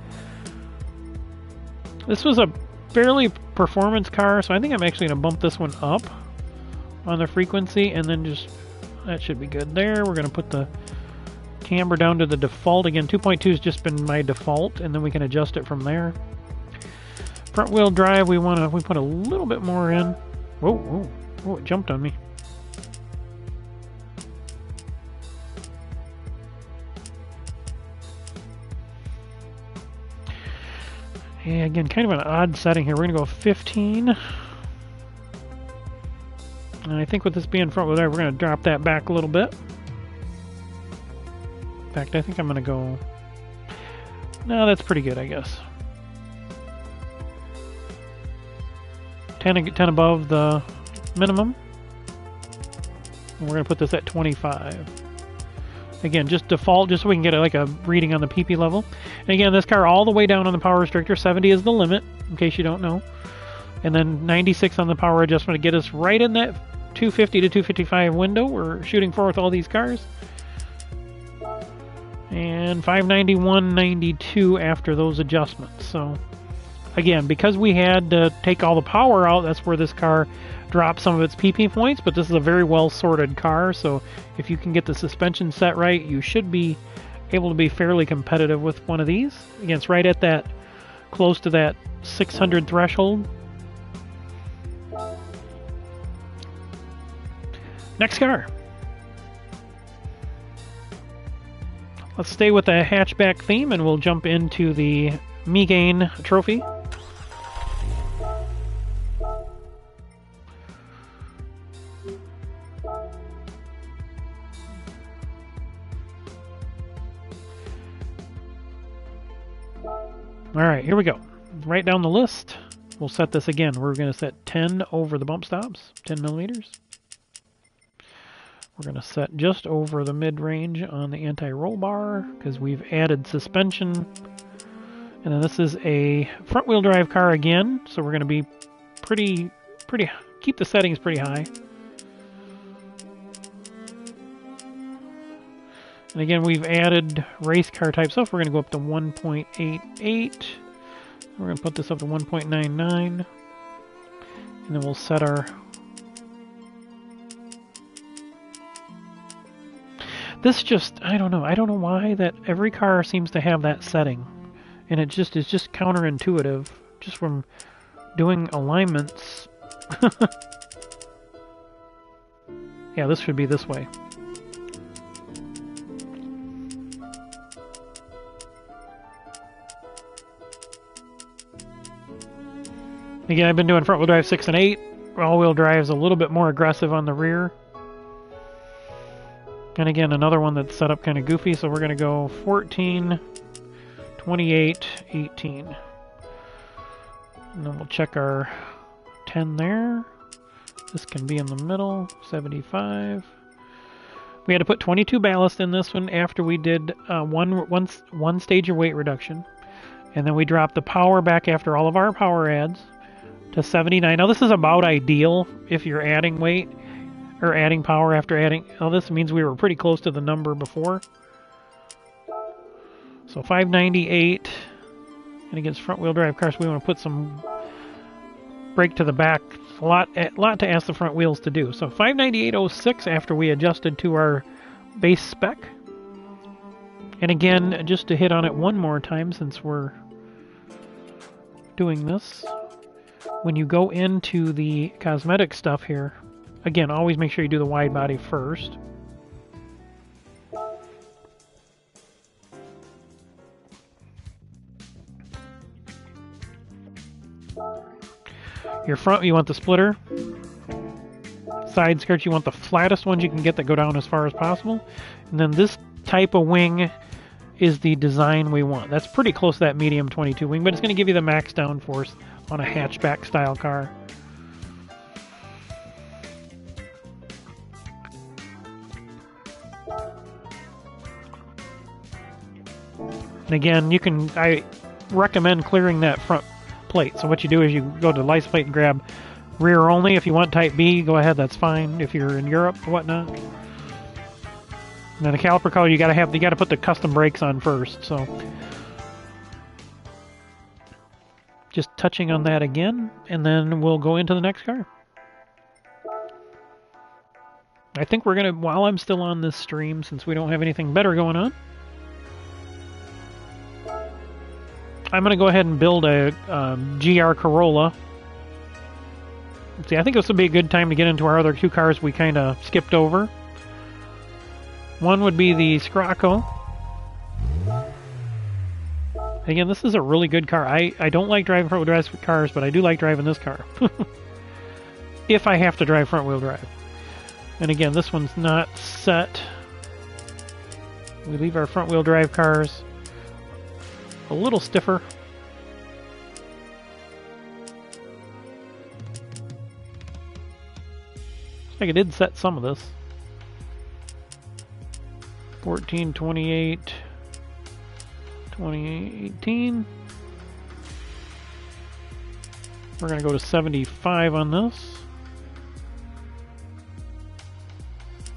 This was a fairly performance car, so I think I'm actually going to bump this one up on the frequency, and then just, that should be good there. We're going to put the camber down to the default. Again, 2.2 has just been my default, and then we can adjust it from there. Front wheel drive, we put a little bit more in. Whoa, whoa, whoa, it jumped on me. Yeah, again, kind of an odd setting here. We're going to go 15. And I think with this being front wheel drive, we're going to drop that back a little bit. In fact, I think I'm going to go... No, that's pretty good, I guess. 10 above the minimum. And we're going to put this at 25. Again, just default, just so we can get like a reading on the PP level. And again, this car all the way down on the power restrictor. 70 is the limit, in case you don't know. And then 96 on the power adjustment to get us right in that 250 to 255 window we're shooting for with all these cars. And 591.92 after those adjustments. So again, because we had to take all the power out, that's where this car dropped some of its PP points, but this is a very well sorted car, so if you can get the suspension set right, you should be able to be fairly competitive with one of these. Again, it's right at that, close to that 600 threshold. Next car. Let's stay with the hatchback theme, and we'll jump into the Megane Trophy. Alright, here we go. Right down the list. We'll set this again. We're going to set 10 over the bump stops, 10 millimeters. We're going to set just over the mid-range on the anti-roll bar because we've added suspension. And then this is a front-wheel drive car again, so we're going to be pretty, keep the settings pretty high. And again, we've added race car type stuff. We're going to go up to 1.88. We're going to put this up to 1.99. And then we'll set our... This just, I don't know. I don't know why that every car seems to have that setting. And it just is just counterintuitive, just from doing alignments. Yeah, this should be this way. Again, I've been doing front-wheel drive 6 and 8. All-wheel drive is a little bit more aggressive on the rear. And again, another one that's set up kind of goofy, so we're going to go 14, 28, 18. And then we'll check our 10 there. This can be in the middle, 75. We had to put 22 ballast in this one after we did one stage of weight reduction. And then we dropped the power back after all of our power adds to 79. Now this is about ideal if you're adding weight or adding power after adding. Oh, this means we were pretty close to the number before. So 598. And against front wheel drive cars, we want to put some brake to the back. A lot to ask the front wheels to do. So 598.06 after we adjusted to our base spec. And again, just to hit on it one more time since we're doing this, when you go into the cosmetic stuff here, again, always make sure you do the wide body first. Your front, you want the splitter. Side skirts, you want the flattest ones you can get that go down as far as possible. And then this type of wing is the design we want. That's pretty close to that medium 22 wing, but it's going to give you the max downforce on a hatchback style car. And again, I recommend clearing that front plate. So what you do is you go to license plate and grab rear only. If you want type B, go ahead, that's fine. If you're in Europe or whatnot. And then the caliper color, you gotta put the custom brakes on first. So just touching on that again, and then we'll go into the next car. I think we're gonna, while I'm still on this stream, since we don't have anything better going on, I'm gonna go ahead and build a GR Corolla. See, I think this would be a good time to get into our other two cars we kind of skipped over. One would be the Gr4. Again, this is a really good car. I don't like driving front-wheel drive cars, but I do like driving this car. If I have to drive front-wheel drive. And again, this one's not set. We leave our front-wheel drive cars a little stiffer. Looks like I did set some of this. 14, 28, 2018. We're going to go to 75 on this.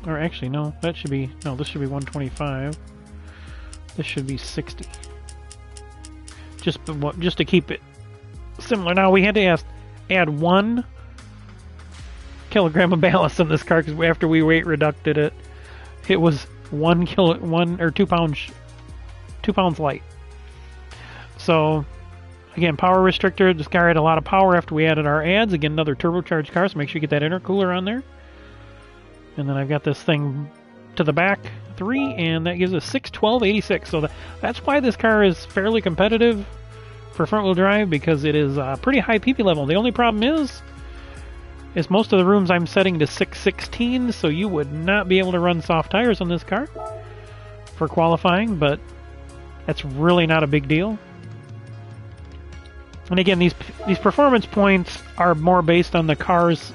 Or actually, no, that should be, no, this should be 125. This should be 60. Just to keep it similar. Now, we had to add 1 kilogram of ballast in this car because after we weight reducted it, it was 2 pounds light. So, again, power restrictor. This car had a lot of power after we added our adds. Again, another turbocharged car, so make sure you get that intercooler on there. And then I've got this thing to the back 3, and that gives us 612.86. So that's why this car is fairly competitive for front-wheel drive, because it is a pretty high PP level. The only problem is most of the rooms I'm setting to 616, so you would not be able to run soft tires on this car for qualifying, but that's really not a big deal. And again, these performance points are more based on the car's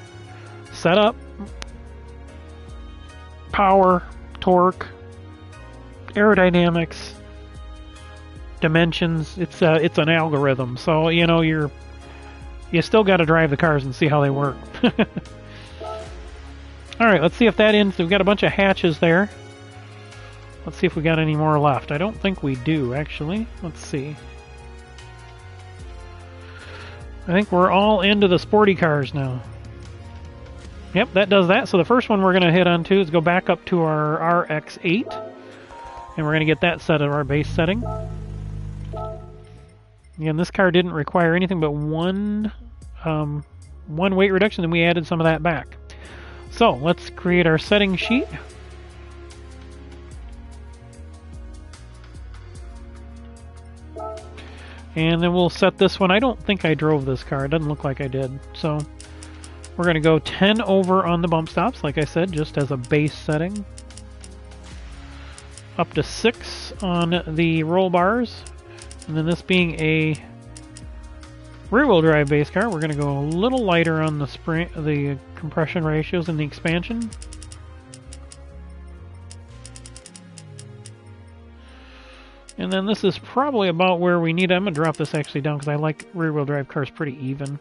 setup, power, torque, aerodynamics, dimensions. It's an algorithm, so you know you still got to drive the cars and see how they work. All right, let's see if that ends. We've got a bunch of hatches there. Let's see if we got any more left. I don't think we do, actually. Let's see. I think we're all into the sporty cars now. Yep, that does that. So the first one we're going to hit on to is go back up to our RX-8. And we're going to get that set at our base setting. Again, this car didn't require anything but one weight reduction, and we added some of that back. So let's create our setting sheet. And then we'll set this one. I don't think I drove this car. It doesn't look like I did. So we're going to go 10 over on the bump stops, like I said, just as a base setting. Up to 6 on the roll bars. And then this being a rear-wheel drive base car, we're going to go a little lighter on the compression ratios and the expansion. And then this is probably about where we need it. I'm going to drop this actually down because I like rear-wheel drive cars pretty even.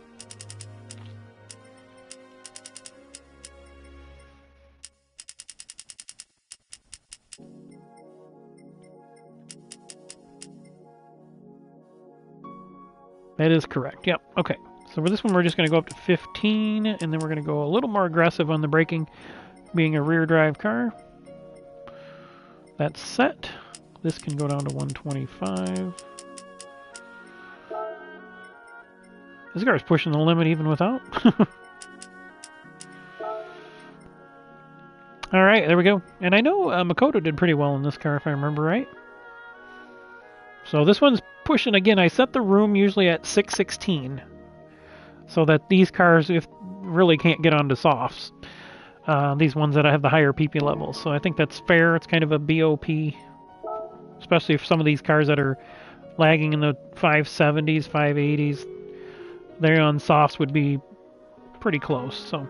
That is correct. Yep. Okay. So for this one, we're just going to go up to 15, and then we're going to go a little more aggressive on the braking, being a rear drive car. That's set. This can go down to 125. This car is pushing the limit even without. All right, there we go. And I know Makoto did pretty well in this car, if I remember right. So this one's pushing, again, I set the room usually at 616. So that these cars really can't get onto softs. These ones that have the higher PP levels. So I think that's fair. It's kind of a BoP. Especially for some of these cars that are lagging in the 570s, 580s. They're on softs would be pretty close. So,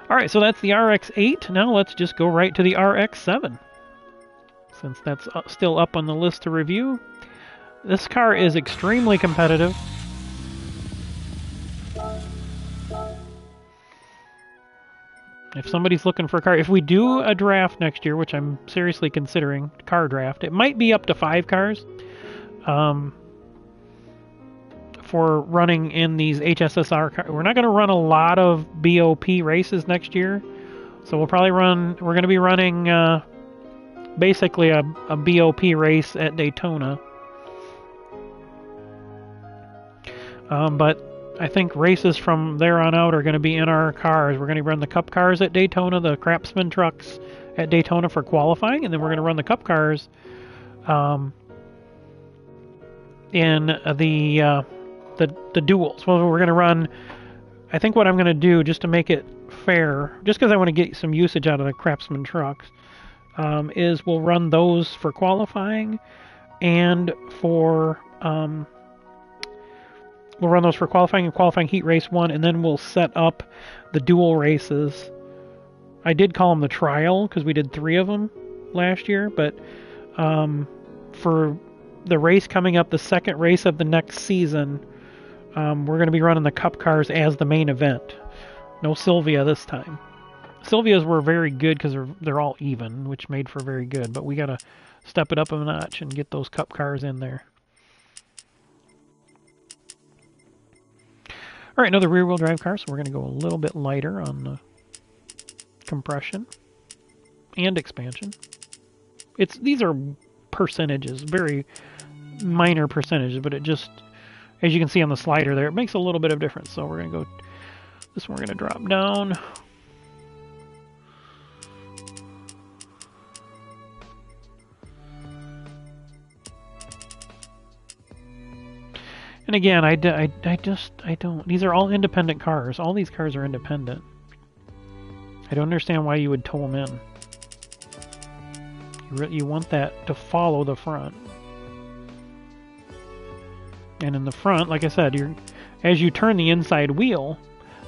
all right, so that's the RX-8. Now let's just go right to the RX-7. Since that's still up on the list to review. This car is extremely competitive. If somebody's looking for a car, if we do a draft next year, which I'm seriously considering, car draft, it might be up to 5 cars for running in these HSSR cars. We're not going to run a lot of BoP races next year, so we're going to be running basically a BoP race at Daytona. But I think races from there on out are going to be in our cars. We're going to run the Cup cars at Daytona, the Craftsman trucks at Daytona for qualifying, and then we're going to run the Cup cars in the duels. Well, we're going to run, I think what I'm going to do, just to make it fair, just because I want to get some usage out of the Craftsman trucks, is we'll run those for qualifying and for... we'll run those for qualifying and qualifying heat race 1, and then we'll set up the dual races. I did call them the trial because we did 3 of them last year, but for the race coming up, the second race of the next season, we're going to be running the Cup cars as the main event. No Sylvia this time. Sylvias were very good because they're all even, which made for very good, but we got to step it up a notch and get those Cup cars in there. All right, another rear-wheel drive car, so we're going to go a little bit lighter on the compression and expansion. These are percentages, very minor percentages, but it just, as you can see on the slider there, it makes a little bit of difference. So we're going to go, this one we're going to drop down. And again, I don't, these are all independent cars. All these cars are independent. I don't understand why you would tow them in. You want that to follow the front. And in the front, like I said, as you turn the inside wheel,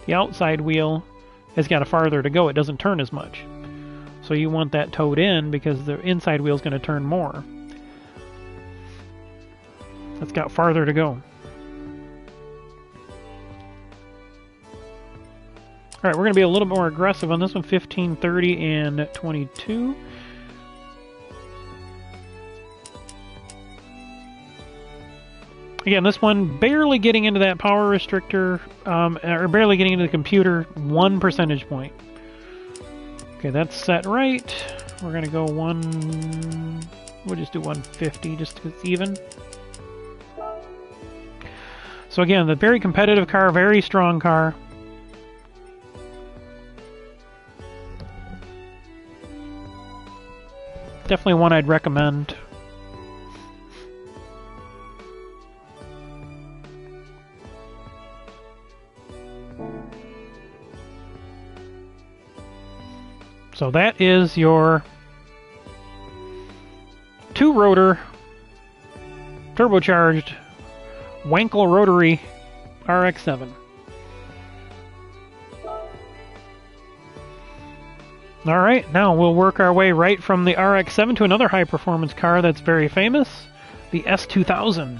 the outside wheel has got a farther to go. It doesn't turn as much. So you want that towed in because the inside wheel is going to turn more. It's got farther to go. Alright, we're going to be a little more aggressive on this one, 15, 30, and 22. Again, this one barely getting into that power restrictor, or barely getting into the computer, 1 percentage point. Okay, that's set right. We're going to go we'll just do 150 just because it's even. So again, the very competitive car, very strong car. Definitely one I'd recommend. So that is your 2-rotor turbocharged Wankel rotary RX-7. All right, now we'll work our way right from the RX-7 to another high-performance car that's very famous, the S2000.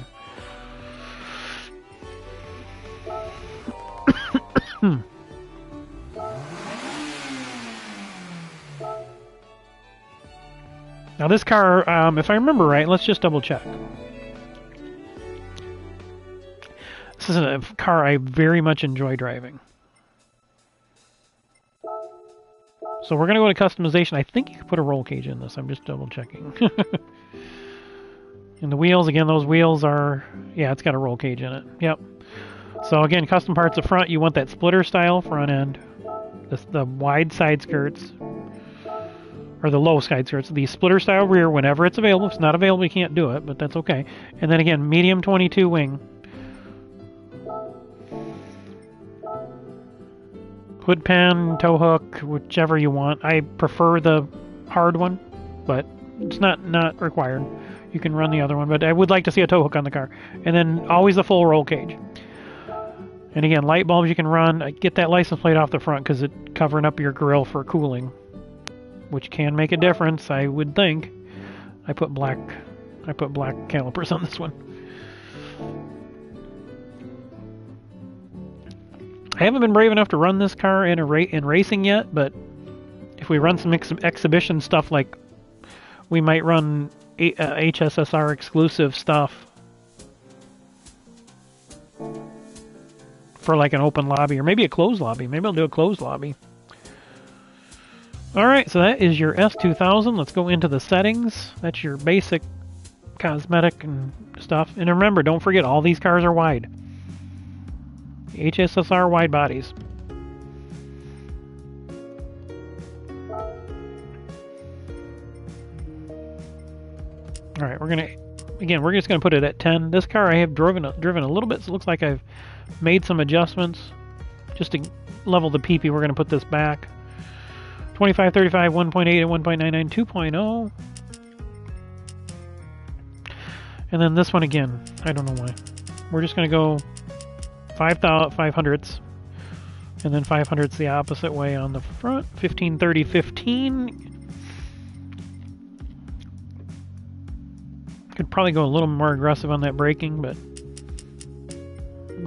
Now this car, if I remember right, let's just double check. This is a car I very much enjoy driving. So we're going to go to customization. I think you can put a roll cage in this. I'm just double checking. And the wheels, again, those wheels are, yeah, it's got a roll cage in it. Yep. So again, custom parts up front, you want that splitter style front end. The wide side skirts. Or the low side skirts. The splitter style rear whenever it's available. If it's not available, you can't do it, but that's okay. And then again, medium 22 wing. Hood pan, tow hook, whichever you want. I prefer the hard one, but it's not required. You can run the other one, but I would like to see a tow hook on the car. And then always the full roll cage. And again, light bulbs you can run. Get that license plate off the front because it's covering up your grill for cooling, which can make a difference, I would think. I put black calipers on this one. I haven't been brave enough to run this car in racing yet, but if we run some exhibition stuff, like we might run HSSR exclusive stuff for like an open lobby or maybe a closed lobby. Maybe I'll do a closed lobby. Alright, so that is your S2000. Let's go into the settings. That's your basic cosmetic and stuff. And remember, don't forget, all these cars are wide. HSSR wide bodies. Alright, we're just gonna put it at 10. This car I have driven a little bit, so it looks like I've made some adjustments just to level the PP. We're gonna put this back. 25, 35, 1.8, and 1.99, 2.0. And then this one again, I don't know why. We're just gonna go 500ths, and then 500ths the opposite way on the front. 15, 30, 15. Could probably go a little more aggressive on that braking, but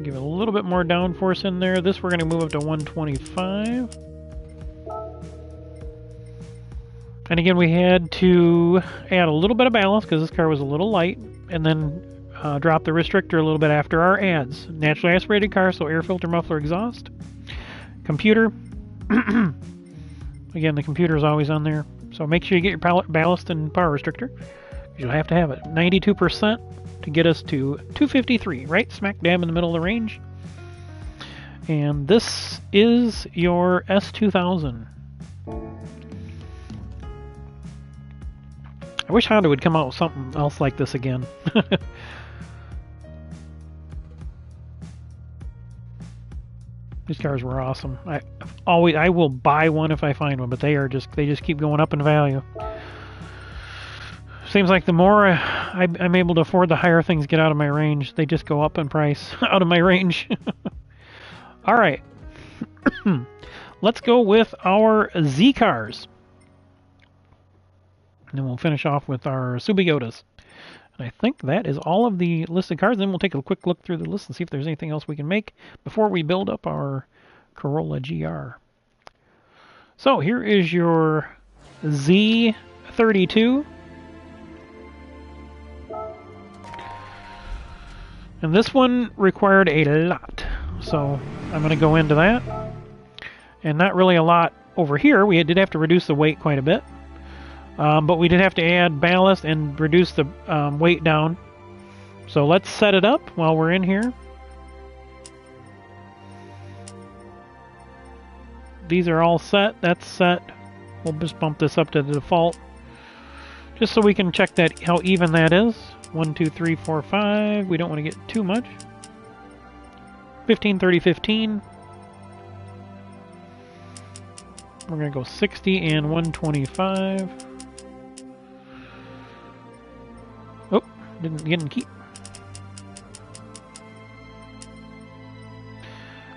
give it a little bit more downforce in there. This we're going to move up to 125. And again, we had to add a little bit of ballast because this car was a little light, and then drop the restrictor a little bit after our adds. Naturally aspirated car, so air filter, muffler, exhaust. Computer. Again, the computer is always on there, so make sure you get your ballast and power restrictor. You'll have to have it. 92% to get us to 253, right smack dab in the middle of the range. And this is your S2000. I wish Honda would come out with something else like this again. These cars were awesome. I will buy one if I find one, but they just keep going up in value. Seems like the more I'm able to afford, the higher things get out of my range. They just go up in price out of my range. All right. Let's go with our Z cars. And then we'll finish off with our Subiyotas. And I think that is all of the listed cars. Then we'll take a quick look through the list and see if there's anything else we can make before we build up our Corolla GR. So here is your Z32. And this one required a lot, so I'm going to go into that. And not really a lot over here. We did have to reduce the weight quite a bit. But we did have to add ballast and reduce the weight down. So let's set it up while we're in here. These are all set. That's set. We'll just bump this up to the default, just so we can check that how even that is. 1, 2, 3, 4, 5. We don't want to get too much. 15, 30, 15. We're going to go 60 and 125. Oh, didn't keep.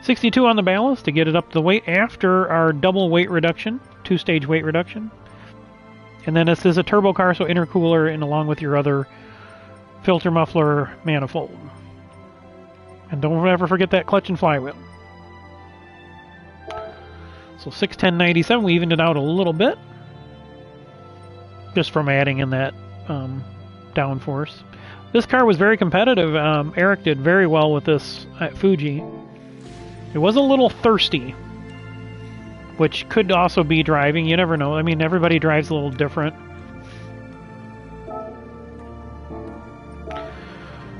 62 on the ballast to get it up to the weight after our double weight reduction, 2-stage weight reduction. And then this is a turbo car, so intercooler and along with your other filter, muffler, manifold. And don't ever forget that clutch and flywheel. So 61097, we evened it out a little bit, just from adding in that downforce. This car was very competitive. Eric did very well with this at Fuji. It was a little thirsty, which could also be driving. You never know. I mean, everybody drives a little different.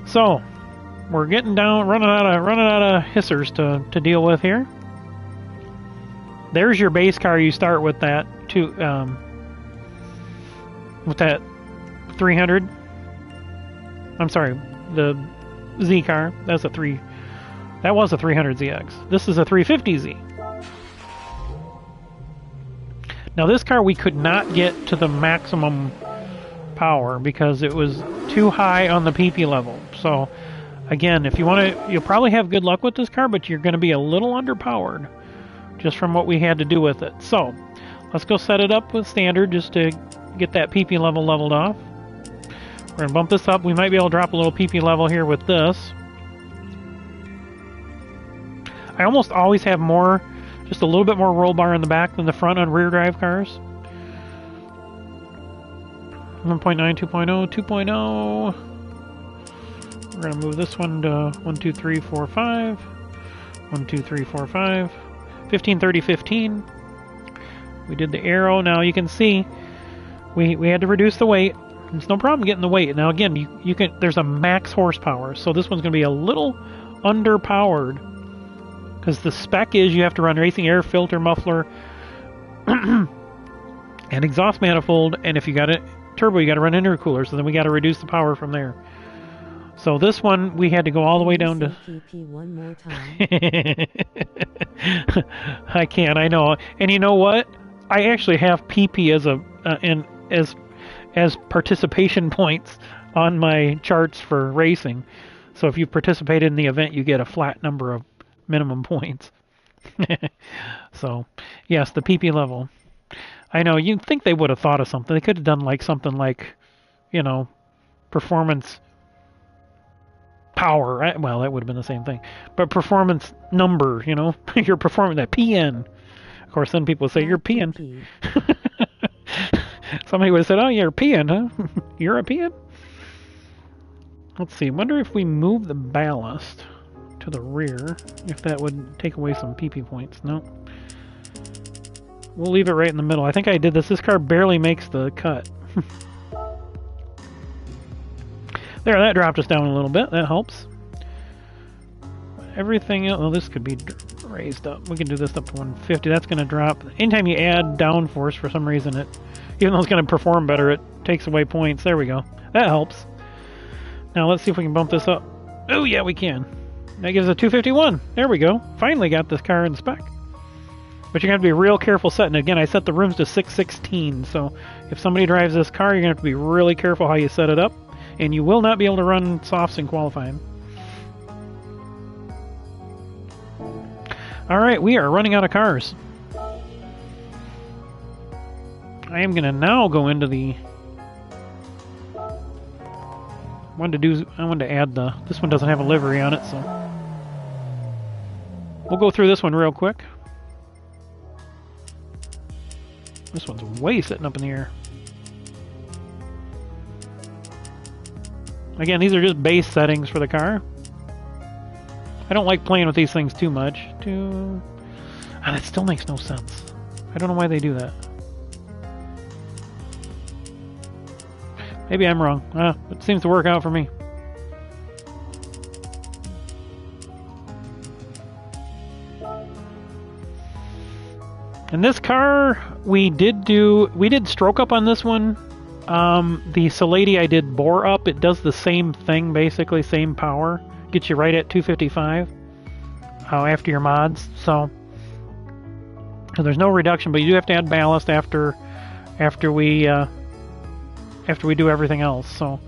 So we're getting down, running out of hissers to deal with here. There's your base car. You start with that with that 300. I'm sorry, the Z car. That's a 3. That was a 300ZX. This is a 350Z. Now this car we could not get to the maximum power because it was too high on the PP level. So again, if you want to, you'll probably have good luck with this car, but you're going to be a little underpowered just from what we had to do with it. So let's go set it up with standard just to get that PP level leveled off. We're going to bump this up. We might be able to drop a little PP level here with this. I almost always have more, just a little bit more roll bar in the back than the front on rear drive cars. 1.9, 2.0, 2.0. We're going to move this one to 1, 2, 3, 4, 5. 1, 2, 3, 4, 5. 15, 30, 15. We did the arrow. Now you can see we had to reduce the weight. It's no problem getting the weight. Now again, you can. There's a max horsepower, so this one's going to be a little underpowered because the spec is you have to run racing air filter, muffler, and exhaust manifold. And if you got a turbo, you got to run intercooler. So then we got to reduce the power from there. So this one we had to go all the way down to. PP one more time. I can't. I know. And you know what? I actually have PP as participation points on my charts for racing. So if you participated in the event, you get a flat number of minimum points. So, yes, the PP level. I know, you'd think they would have thought of something. They could have done like something like, you know, performance power. Well, that would have been the same thing. But performance number, you know, you're performing that PN. Of course, then people would say, you're PN. Somebody would have said, oh, you're peeing, huh? European? Let's see. Wonder if we move the ballast to the rear, if that would take away some PP points. No. We'll leave it right in the middle. I think I did this. This car barely makes the cut. There, that dropped us down a little bit. That helps. Everything else, well, this could be raised up. We can do this up to 150. That's going to drop. Anytime you add downforce, for some reason, even though it's going to perform better, it takes away points. There we go. That helps. Now let's see if we can bump this up. Oh yeah, we can. That gives us a 251. There we go. Finally got this car in spec. But you're going to have to be real careful setting it. Again, I set the rooms to 616, so if somebody drives this car, you're going to have to be really careful how you set it up, and you will not be able to run softs in qualifying. Alright, we are running out of cars. I am going to now go into the... I wanted to add the... This one doesn't have a livery on it, so... We'll go through this one real quick. This one's way sitting up in the air. Again, these are just base settings for the car. I don't like playing with these things too much. And it still makes no sense. I don't know why they do that. Maybe I'm wrong. It seems to work out for me. And this car, we did stroke up on this one. The Salady I did bore up. It does the same thing, basically, same power. Gets you right at 255 after your mods. So there's no reduction, but you do have to add ballast after we do everything else. So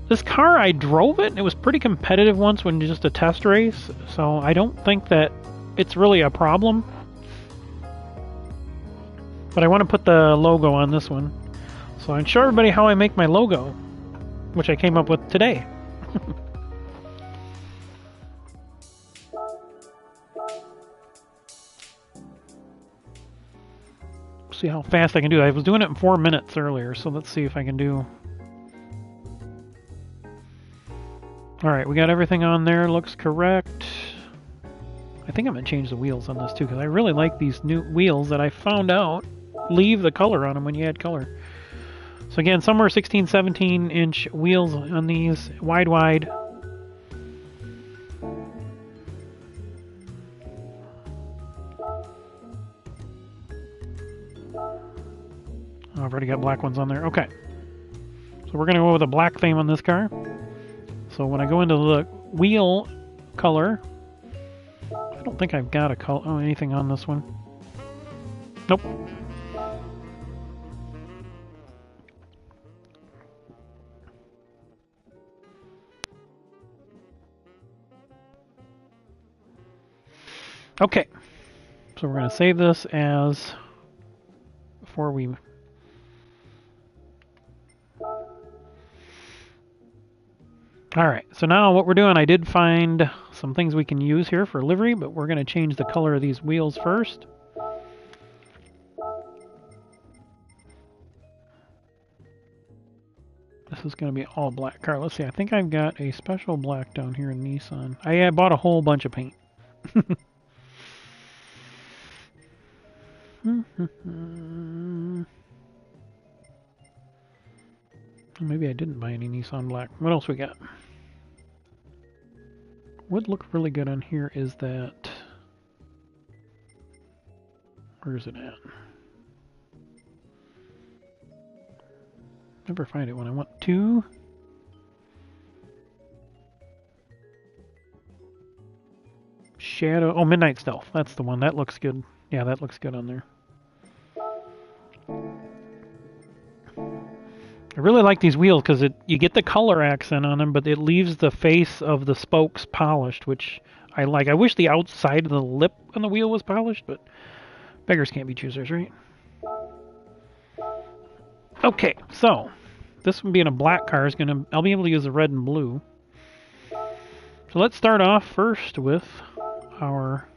this car, I drove it. It was pretty competitive once when just a test race. So I don't think that it's really a problem. But I want to put the logo on this one. So I can show everybody how I make my logo, which I came up with today. See how fast I can do that. I was doing it in 4 minutes earlier, so let's see if I can do... Alright, we got everything on there. Looks correct. I think I'm going to change the wheels on this too, because I really like these new wheels that I found out leave the color on them when you add color. So again, somewhere 16, 17 inch wheels on these, wide. Oh, I've already got black ones on there. Okay. So we're going to go with a black theme on this car. So when I go into the wheel color, I don't think I've got anything on this one. Nope. Okay, so we're going to save this as before we Alright, so now what we're doing, I did find some things we can use here for livery, but we're going to change the color of these wheels first. This is going to be all black car. Let's see, I think I've got a special black down here in Nissan. I bought a whole bunch of paint. Maybe I didn't buy any Nissan black. What else we got? Would look really good on here is that... Where's it at? Never find it when I want to. Shadow. Oh, Midnight Stealth. That's the one. That looks good. Yeah, that looks good on there. I really like these wheels because you get the color accent on them, but it leaves the face of the spokes polished, which I like. I wish the outside of the lip on the wheel was polished, but beggars can't be choosers, right? Okay, so this one being a black car is I'll be able to use the red and blue. So let's start off first with our,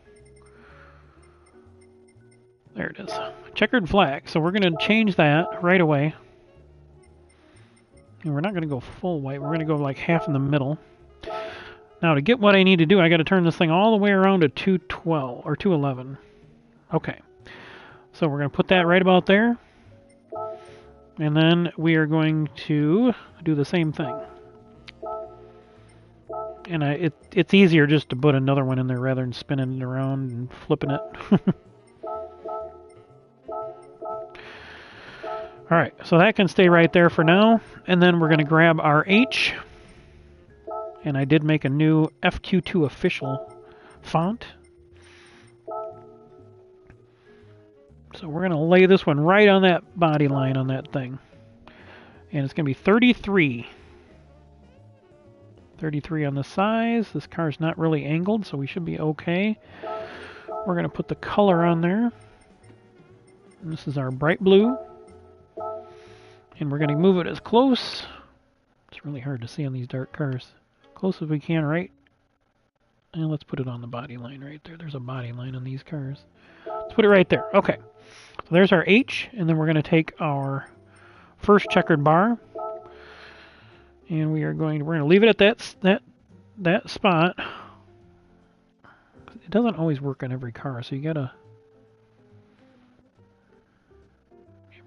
there it is, checkered flag. So we're going to change that right away. And we're not going to go full white, we're going to go like half in the middle. Now to get what I need to do, I got to turn this thing all the way around to 212 or 211. Okay, so we're going to put that right about there. And then we are going to do the same thing. And it's easier just to put another one in there rather than spinning it around and flipping it. Alright, so that can stay right there for now. And then we're going to grab our H. And I did make a new FQ2 official font. So we're going to lay this one right on that body line on that thing. And it's going to be 33. 33 on the size. This car's not really angled, so we should be okay. We're going to put the color on there. And this is our bright blue. And we're going to move it as close. It's really hard to see on these dark cars. Close as we can, right? And let's put it on the body line right there. There's a body line on these cars. Let's put it right there. Okay. So there's our H, and then we're going to take our first checkered bar, and we're going to leave it at that spot. It doesn't always work on every car, so you gotta.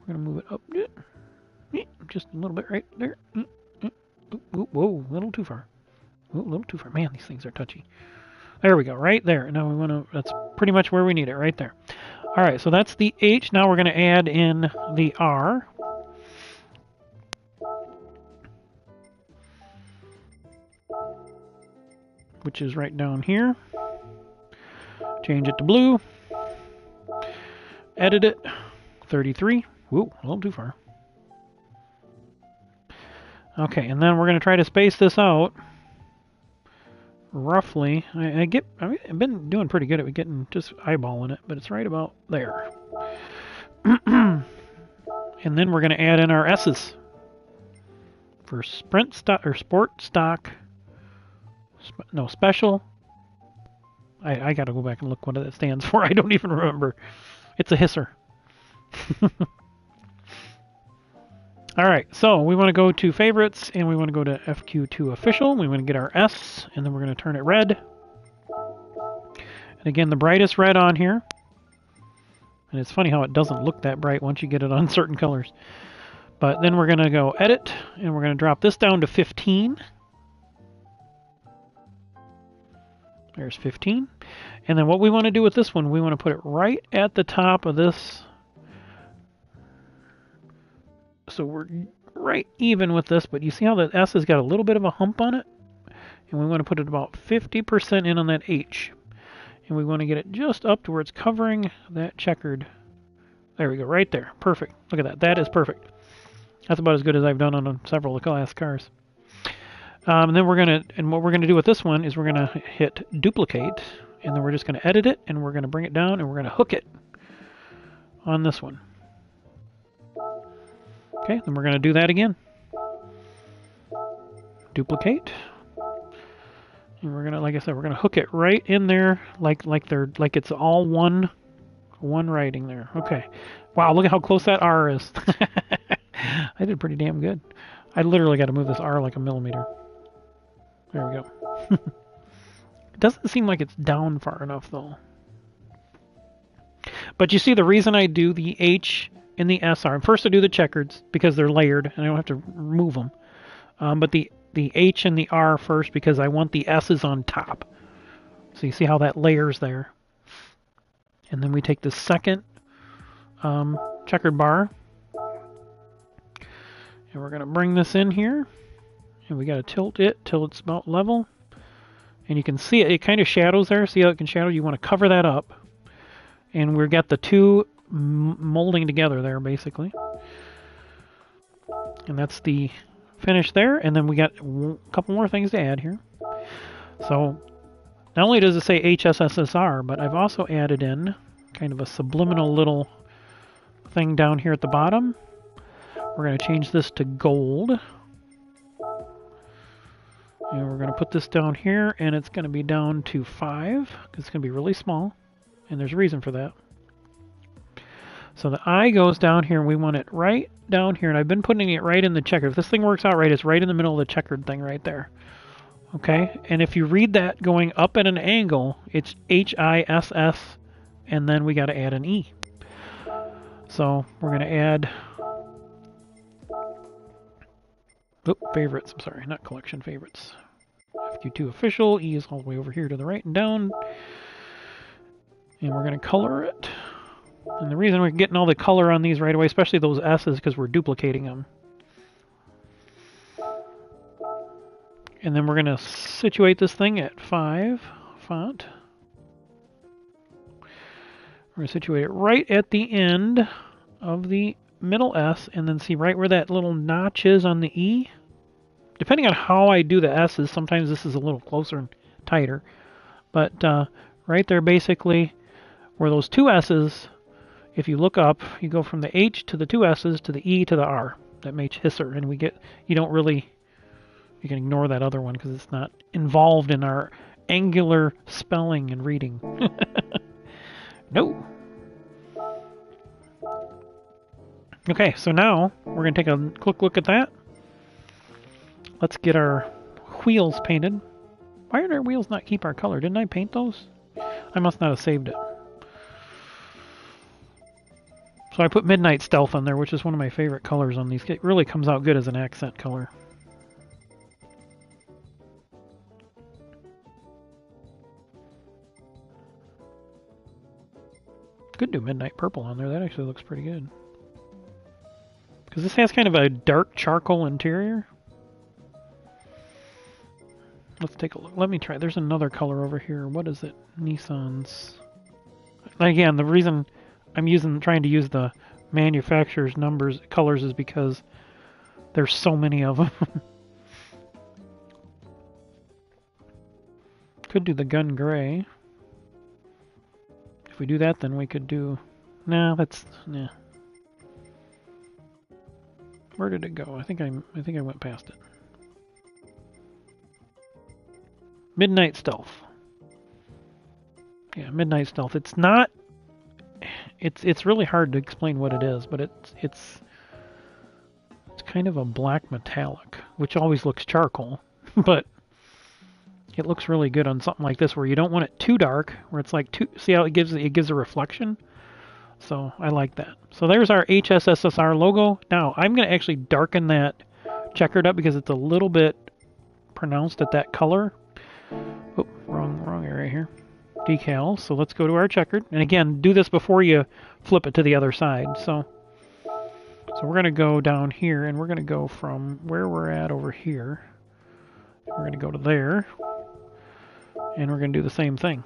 We're gonna move it up just a little bit right there. Whoa, a little too far. A little too far. Man, these things are touchy. There we go, right there. Now we want to. That's pretty much where we need it, right there. All right, so that's the H. Now we're going to add in the R. Which is right down here. Change it to blue. Edit it. 33. Whoa, a little too far. Okay, and then we're going to try to space this out. Roughly, I've been doing pretty good at getting just eyeballing it, but it's right about there. And then we're going to add in our S's for sprint stock or sport stock. No, special. I got to go back and look what it stands for. I don't even remember. It's a hisser. All right, so we want to go to favorites, and we want to go to FQ2 official. We want to get our S, and then we're going to turn it red. And again, the brightest red on here. And it's funny how it doesn't look that bright once you get it on certain colors. But then we're going to go edit, and we're going to drop this down to 15. There's 15. And then what we want to do with this one, we want to put it right at the top of this. So we're right even with this, but you see how the S has got a little bit of a hump on it? And we want to put it about 50% in on that H. And we want to get it just up to where it's covering that checkered. There we go, right there. Perfect. Look at that. That is perfect. That's about as good as I've done on several of the class cars. And then what we're gonna do with this one is we're gonna hit duplicate, and then we're just gonna edit it, and we're gonna bring it down, and we're gonna hook it on this one. Okay, then we're going to do that again. Duplicate, And we're gonna, like I said, we're gonna hook it right in there, like it's all one writing there. Okay. Wow, look at how close that R is. I did pretty damn good. I literally got to move this R like a millimeter. There we go. It doesn't seem like it's down far enough though. But you see the reason I do the H and the SR. First I do the checkers because they're layered and I don't have to remove them. But the H and the R first because I want the S's on top. So you see how that layers there. And then we take the second checkered bar. And we're going to bring this in here. And we got to tilt it till it's about level. And you can see it. It kind of shadows there. See how it can shadow? You want to cover that up. And we've got the two molding together there, basically. And that's the finish there. And then we got a couple more things to add here. So not only does it say HSSSR, but I've also added in kind of a subliminal little thing down here at the bottom. We're going to change this to gold. And we're going to put this down here, and it's going to be down to 5, because it's going to be really small. And there's a reason for that. So the I goes down here, and we want it right down here. And I've been putting it right in the checker. If this thing works out right, it's right in the middle of the checkered thing right there. Okay? And if you read that going up at an angle, it's HISS, and then we got to add an E. So we're going to add... favorites. I'm sorry, not collection, favorites. FQ2 official. E is all the way over here to the right and down. And we're going to color it. And the reason we're getting all the color on these right away, especially those S's, because we're duplicating them. And then we're going to situate this thing at 5 font. We're going to situate it right at the end of the middle S, and then see right where that little notch is on the E. Depending on how I do the S's, sometimes this is a little closer and tighter. But right there, basically, where those two S's, if you look up, you go from the H to the two S's to the E to the R. That makes hisser, and we get, you don't really, you can ignore that other one because it's not involved in our angular spelling and reading. No. Okay, so now we're going to take a quick look at that. Let's get our wheels painted. Why did our wheels not keep our color? Didn't I paint those? I must not have saved it. So I put Midnight Stealth on there, which is one of my favorite colors on these. It really comes out good as an accent color. Could do Midnight Purple on there. That actually looks pretty good. Because this has kind of a dark charcoal interior. Let's take a look. Let me try. There's another color over here. What is it? Nissan's. Again, the reason I'm trying to use the manufacturer's colors is because there's so many of them. Could do the gun gray. If we do that, then we could do... Nah, that's... Nah. Where did it go? I think I went past it. Midnight Stealth. Yeah, Midnight Stealth. It's not... It's really hard to explain what it is, but it's kind of a black metallic, which always looks charcoal, but it looks really good on something like this where you don't want it too dark, where it's like too... See how it gives a reflection? So I like that. So there's our HSSSR logo. Now I'm going to actually darken that checkered up because it's a little bit pronounced at that color. Oh, wrong area here. Decal. So let's go to our checkered. And again, do this before you flip it to the other side. So we're going to go down here and we're going to go from where we're at over here. We're going to go to there. And we're going to do the same thing.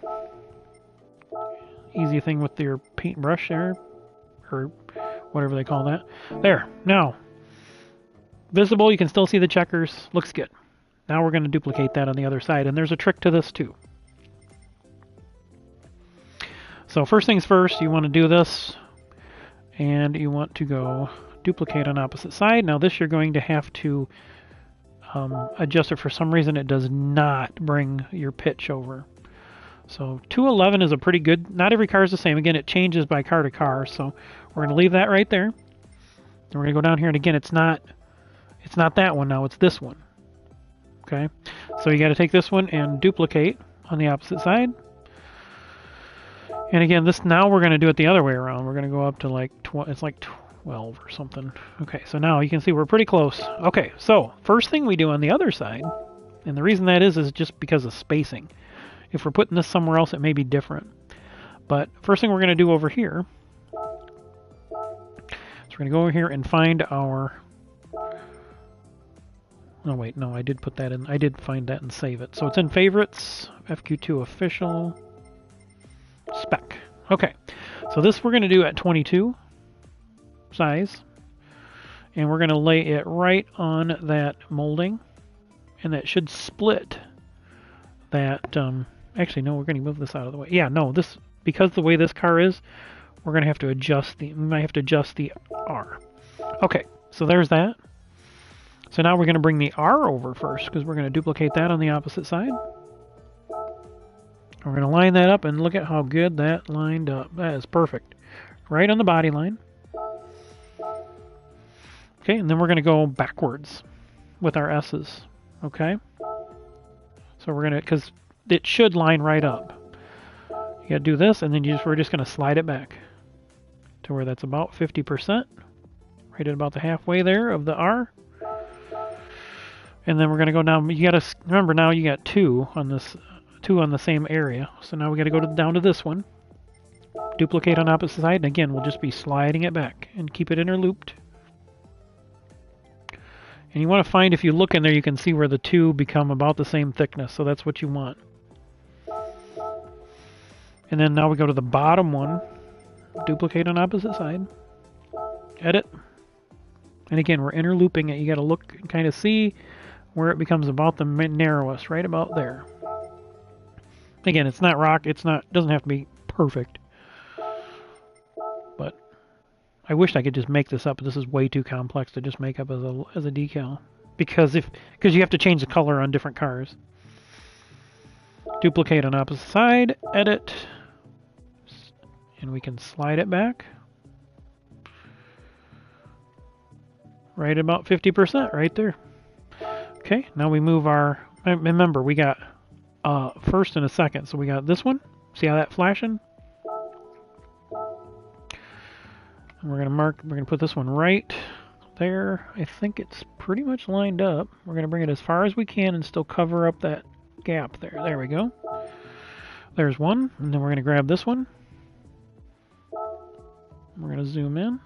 Easy thing with your paintbrush there, or whatever they call that. There. Now, visible, you can still see the checkers. Looks good. Now we're going to duplicate that on the other side, and there's a trick to this too. So first things first, you want to do this, and you want to go duplicate on opposite side. Now this you're going to have to adjusted for some reason, it does not bring your pitch over. So 211 is a pretty good. Not every car is the same. Again, it changes by car to car. So we're going to leave that right there. And we're going to go down here, and again, it's not that one now. It's this one. Okay. So you got to take this one and duplicate on the opposite side. And again, now we're going to do it the other way around. We're going to go up to like it's like 12 or something. Okay, so now you can see we're pretty close. Okay, so first thing we do on the other side, and the reason that is just because of spacing. If we're putting this somewhere else, it may be different. But first thing we're going to do over here, so we're going to go over here and find our... Oh wait, no, I did put that in. I did find that and save it. So it's in favorites, FQ2 official, spec. Okay, so this we're going to do at 22 size, and we're going to lay it right on that molding, and that should split that. Actually, no, we're going to move this out of the way. Yeah, no, this, because the way this car is, we're going to have to adjust we might have to adjust the R. Okay, so there's that. So now we're going to bring the R over first, because we're going to duplicate that on the opposite side. We're going to line that up, and look at how good that lined up. That is perfect. Right on the body line. Okay, and then we're going to go backwards with our S's. Okay? So we're going to, because it should line right up. You got to do this, and then we're just going to slide it back to where that's about 50%. Right at about the halfway there of the R. And then we're going to go down. You got to remember now you got two on the same area. So now we got to go down to this one. Duplicate on opposite side, and again we'll just be sliding it back and keep it interlooped. And you want to find, if you look in there, you can see where the two become about the same thickness. So that's what you want. And then now we go to the bottom one. Duplicate on opposite side. Edit. And again, we're interlooping it. You got to look and kind of see where it becomes about the narrowest, right about there. Again, it's not rock. Doesn't have to be perfect. But I wish I could just make this up, but this is way too complex to just make up as a decal. Because you have to change the color on different cars. Duplicate on opposite side, edit, and we can slide it back. Right about 50% right there. Okay, now we move our, remember we got first and a second, so we got this one. See how that's flashing? And we're gonna put this one right there. I think it's pretty much lined up. We're gonna bring it as far as we can and still cover up that gap there. There we go. There's one, and then we're gonna grab this one. We're gonna zoom in.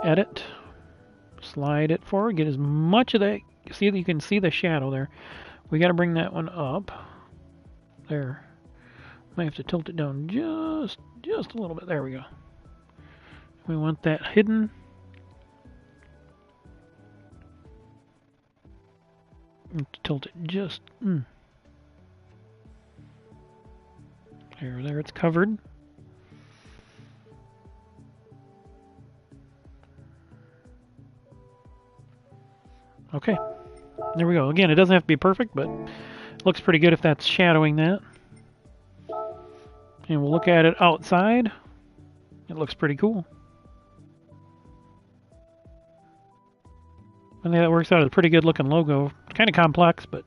Edit. Slide it forward. Get as much of that. See that you can see the shadow there. We got to bring that one up. There. Might have to tilt it down just a little bit. There we go. We want that hidden. Tilt it just. There, it's covered. Okay, there we go. Again, it doesn't have to be perfect, but it looks pretty good if that's shadowing that. And we'll look at it outside. It looks pretty cool. I think that works out as a pretty good looking logo. Kind of complex, but...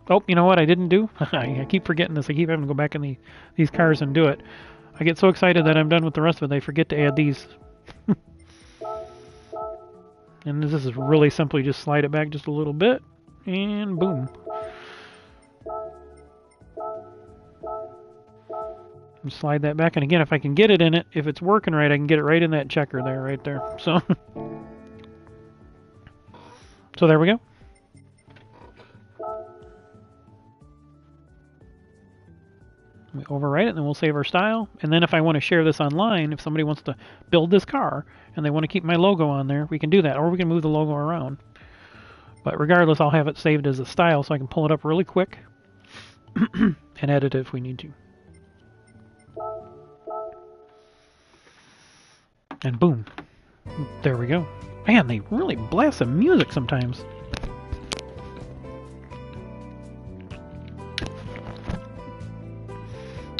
Oh, you know what I didn't do? I keep forgetting this. I keep having to go back in these cars and do it. I get so excited that I'm done with the rest of it, I forget to add these. And this is really simply just slide it back just a little bit, and boom. And slide that back, and again, if I can get it in it, if it's working right, I can get it right in that checker there, right there. So, so there we go. We overwrite it, and then we'll save our style. And then if I want to share this online, if somebody wants to build this car, and they want to keep my logo on there, we can do that. Or we can move the logo around. But regardless, I'll have it saved as a style, so I can pull it up really quick and edit it if we need to. And boom. There we go. Man, they really blast some music sometimes.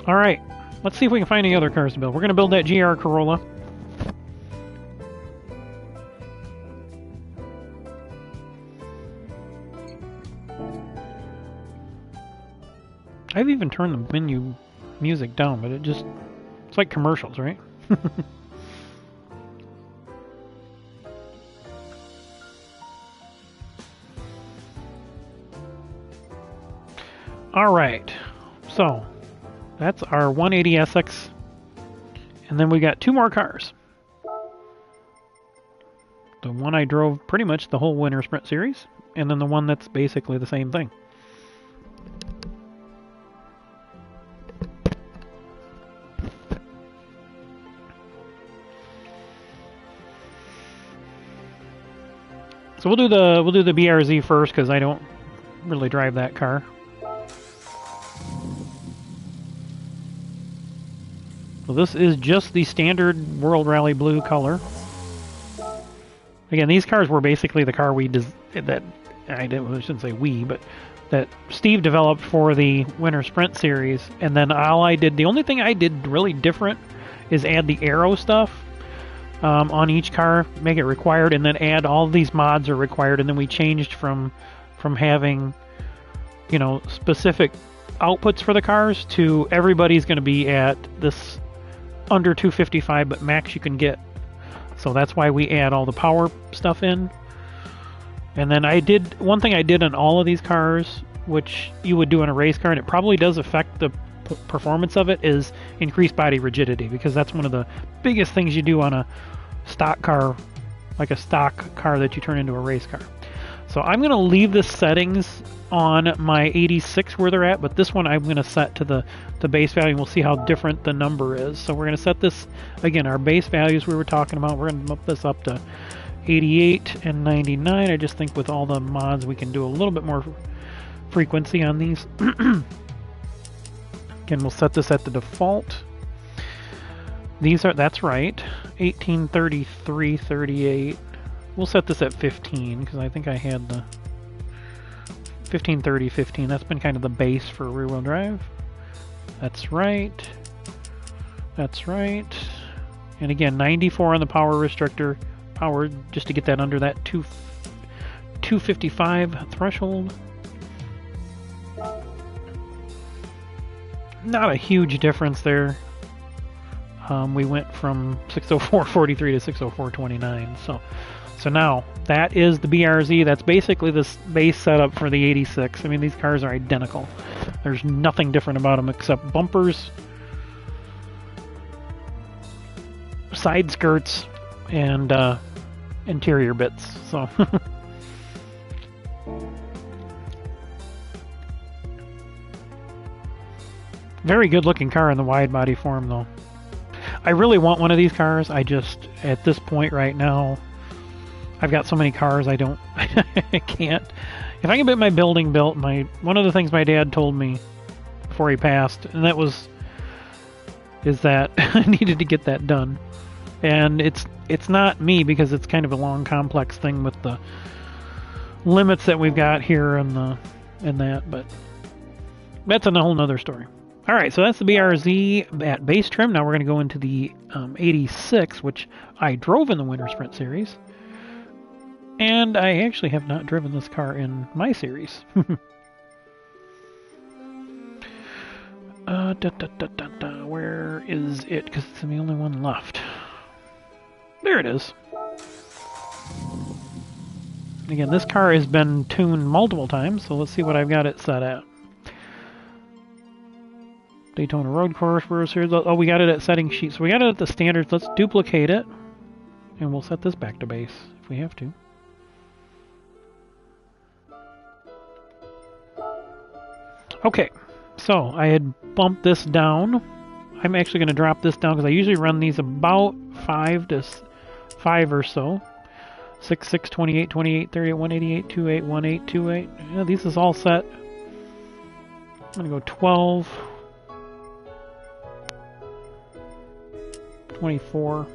Alright, let's see if we can find any other cars to build. We're going to build that GR Corolla. I've even turned the menu music down, but it's like commercials, right? Alright, so that's our 180SX, and then we got two more cars. The one I drove pretty much the whole Winter Sprint Series, and then the one that's basically the same thing. So we'll do the BRZ first because I don't really drive that car. So this is just the standard World Rally Blue color. Again, these cars were basically the car I shouldn't say we, but that Steve developed for the Winter Sprint Series, and then the only thing I did really different is add the aero stuff on each car, make it required, and then add all these mods are required, and then we changed from having, you know, specific outputs for the cars to everybody's going to be at this under 255, but max you can get. So that's why we add all the power stuff in. And then one thing I did on all of these cars, which you would do in a race car, and it probably does affect the performance of it, is increased body rigidity, because that's one of the biggest things you do on a stock car, like a stock car that you turn into a race car. So I'm going to leave the settings on my 86 where they're at, but this one I'm going to set to the base value, and we'll see how different the number is. So we're going to set this, again, our base values we were talking about, we're going to bump this up to 88 and 99. I just think with all the mods we can do a little bit more frequency on these. Again, we'll set this at the default. That's right, 1833, 38. We'll set this at 15 because I think I had the 15, 30, 15. That's been kind of the base for rear-wheel drive. That's right. That's right. And again, 94 on the power restrictor. Power just to get that under that 255 threshold. Not a huge difference there. We went from 604.43 to 604.29. So now that is the BRZ. That's basically this base setup for the 86. I mean, these cars are identical. There's nothing different about them except bumpers, side skirts, and interior bits. So very good looking car in the wide body form though. I really want one of these cars. I just, at this point right now, I've got so many cars I can't. If I can get my building built, one of the things my dad told me before he passed, and that is that I needed to get that done. And it's not me, because it's kind of a long, complex thing with the limits that we've got here and that, but that's a whole nother story. All right, so that's the BRZ at base trim. Now we're going to go into the 86, which I drove in the Winter Sprint Series. And I actually have not driven this car in my series. Where is it? Because it's the only one left. There it is. Again, this car has been tuned multiple times, so let's see what I've got it set at. Daytona Road Course, World Series. Oh, we got it at setting sheet. So we got it at the standards. Let's duplicate it. And we'll set this back to base if we have to. Okay, so I had bumped this down. I'm actually going to drop this down because I usually run these about 5 or so. 6, 6, 28, 28, 38, 188, 28, 18, 28. Yeah, these is all set. I'm going to go 12, 24,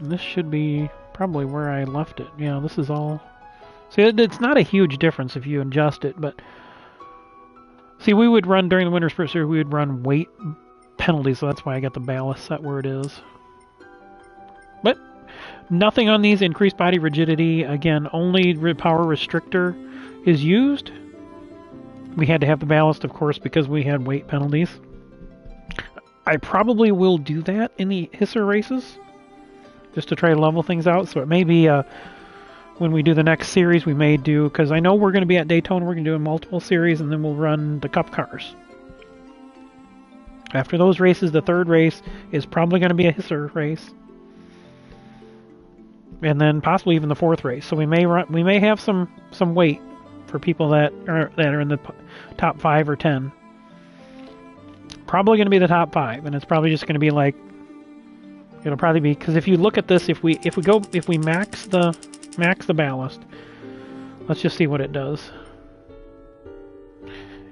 And this should be probably where I left it. Yeah, this is all... See, it's not a huge difference if you adjust it, but... See, we would run, during the winter sprint series, we would run weight penalties, so that's why I got the ballast set where it is. But nothing on these increased body rigidity. Again, only power restrictor is used. We had to have the ballast, of course, because we had weight penalties. I probably will do that in the HECS races, just to try to level things out. So it may be when we do the next series, we may do, because I know we're going to be at Daytona, we're going to do a multiple series, and then we'll run the Cup cars. After those races, the third race is probably going to be a HECS race, and then possibly even the fourth race. So we may have some weight for people that are in the top 5 or 10. Probably going to be the top 5, and it's probably just going to be like, it'll probably be, because if you look at this, if we max the ballast, let's just see what it does.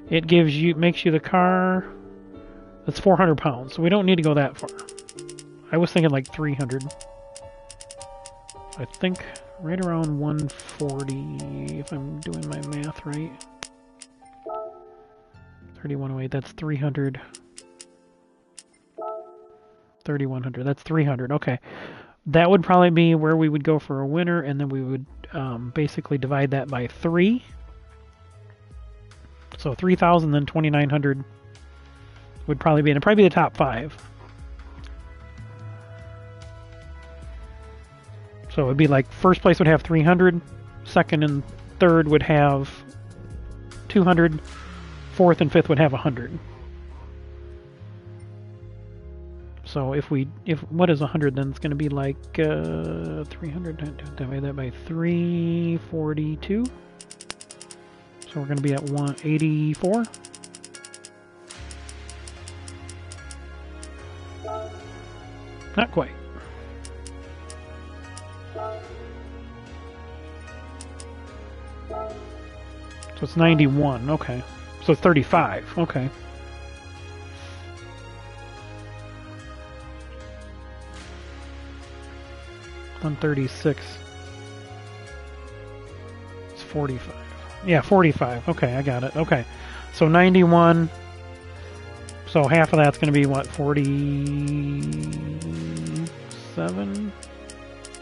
It makes you the car that's 400 pounds, so we don't need to go that far. I was thinking like 300. I think right around 140, if I'm doing my math right. 3108, that's 300. 3100, that's 300, okay. That would probably be where we would go for a winner, and then we would basically divide that by 3. So 3,000, then 2,900 would probably be, and it'd probably be the top 5. So it'd be like first place would have 300, second and third would have 200, fourth and fifth would have 100. So if what is 100 then? It's going to be like 300 divide that by 342. So we're going to be at 184. Not quite. So it's 91, okay. So it's 35, okay. $136. It's 45. Yeah, 45. Okay, I got it. Okay. So 91. So half of that's going to be what? 47?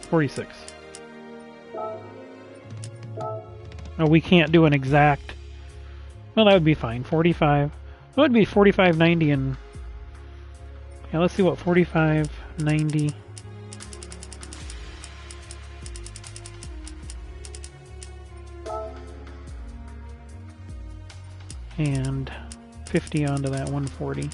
46. No, we can't do an exact. Well, that would be fine. 45. That would be 45.90 and. Yeah, let's see what 45.90. And 50 onto that 140.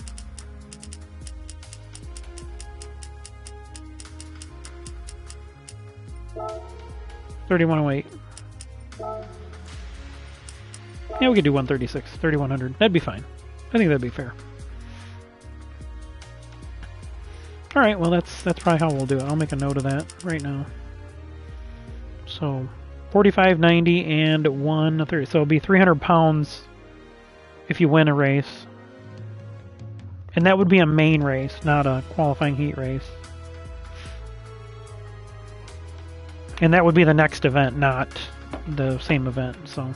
$31.08. Yeah, we could do 136, 3,100. That'd be fine. I think that'd be fair. All right, well that's probably how we'll do it. I'll make a note of that right now. So 45.90 and 130. So it'll be 300 pounds if you win a race. And that would be a main race, not a qualifying heat race. And that would be the next event, not the same event, so.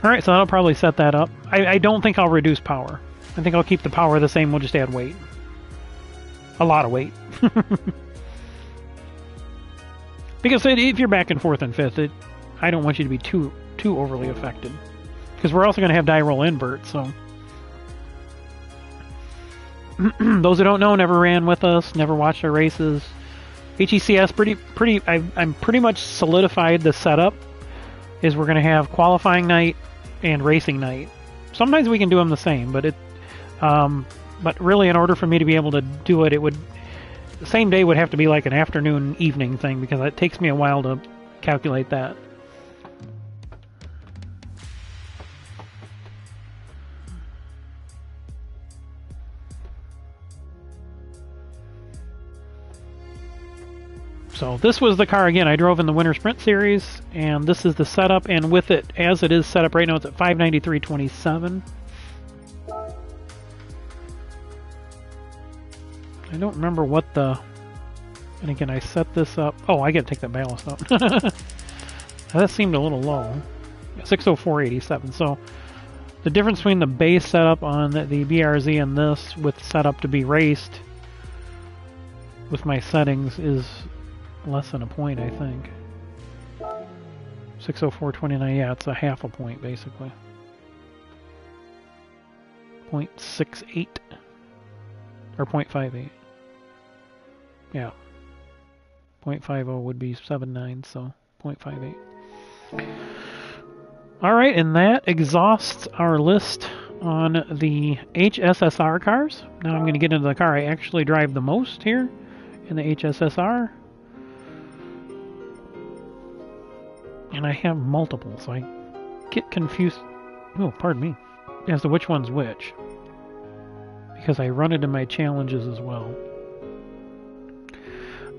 Alright, so that'll probably set that up. I don't think I'll reduce power. I think I'll keep the power the same, we'll just add weight. A lot of weight. Because if you're back and forth and fifth, I don't want you to be too overly affected. Because we're also going to have die roll invert, so. Those who don't know, never ran with us, never watched our races. HECS, I'm pretty much solidified the setup. Is we're going to have qualifying night and racing night. Sometimes we can do them the same, but but really, in order for me to be able to do it, the same day would have to be like an afternoon evening thing because it takes me a while to calculate that. So this was the car again I drove in the Winter Sprint Series, and this is the setup, and with it, as it is set up right now, it's at 593.27. I don't remember what the... And again, I set this up... Oh, I gotta take that ballast out. That seemed a little low. 604.87. So the difference between the base setup on the BRZ and this with setup to be raced with my settings is less than a point, I think. 604.29, yeah, it's a half a point basically. 0.68 or 0.58. Yeah. 0.50 would be 79, so 0.58. Alright, and that exhausts our list on the HSSR cars. Now I'm going to get into the car I actually drive the most here in the HSSR. And I have multiple, so I get confused. Oh, pardon me. As to which one's which. Because I run it in my challenges as well.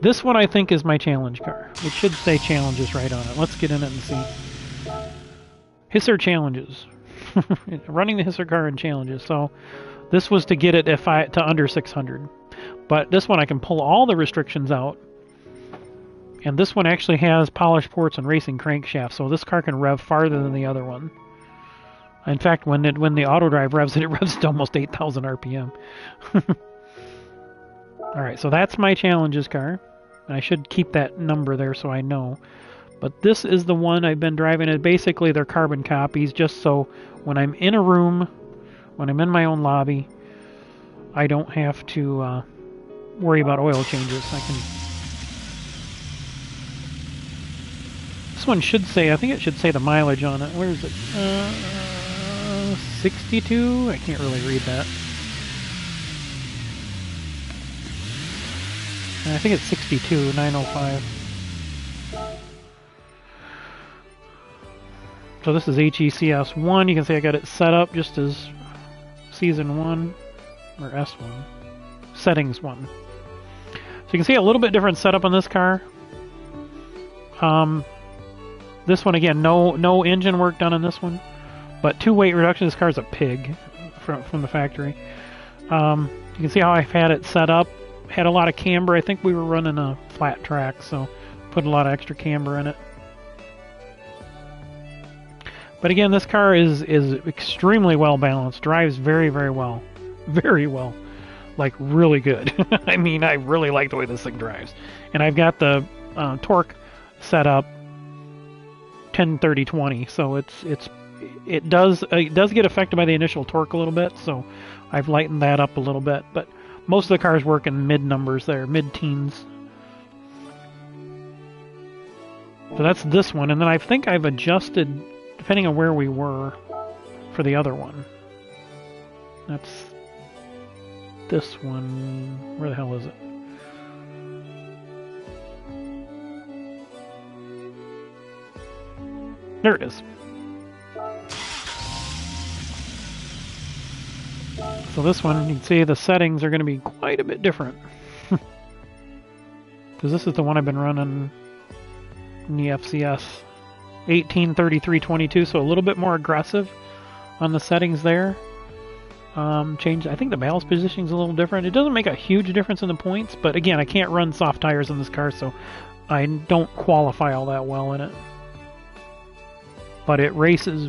This one I think is my challenge car. It should say challenges right on it. Let's get in it and see. Hisser challenges. Running the Hisser car in challenges. So this was to get it to under 600. But this one I can pull all the restrictions out. And this one actually has polished ports and racing crankshaft. So this car can rev farther than the other one. In fact, when the auto drive revs it revs to almost 8,000 RPM. Alright, so that's my challenges car. I should keep that number there so I know. But this is the one I've been driving. And basically, they're carbon copies, just so when I'm in a room, when I'm in my own lobby, I don't have to worry about oil changes. I can. This one should say, I think it should say the mileage on it. Where is it? 62? I can't really read that. I think it's 62, 905. So this is HECS 1. You can see I got it set up just as Season 1, or S1. Settings 1. So you can see a little bit different setup on this car. This one, again, no engine work done on this one. But 2 weight reduction. This car's a pig from the factory. You can see how I've had it set up. Had a lot of camber. I think we were running a flat track, so put a lot of extra camber in it. But again, this car is extremely well balanced. Drives very, very well. Very well. Like, really good. I mean, I really like the way this thing drives. And I've got the torque set up 10-30-20, so it does get affected by the initial torque a little bit, so I've lightened that up a little bit. But most of the cars work in mid numbers there, mid-teens. So that's this one, and then I think I've adjusted, depending on where we were, for the other one. That's this one. Where the hell is it? There it is. So this one, you can see the settings are going to be quite a bit different. Because this is the one I've been running in the FCS. 18-33-22, so a little bit more aggressive on the settings there. I think the ballast positioning is a little different. It doesn't make a huge difference in the points, but again, I can't run soft tires in this car, so I don't qualify all that well in it. But it races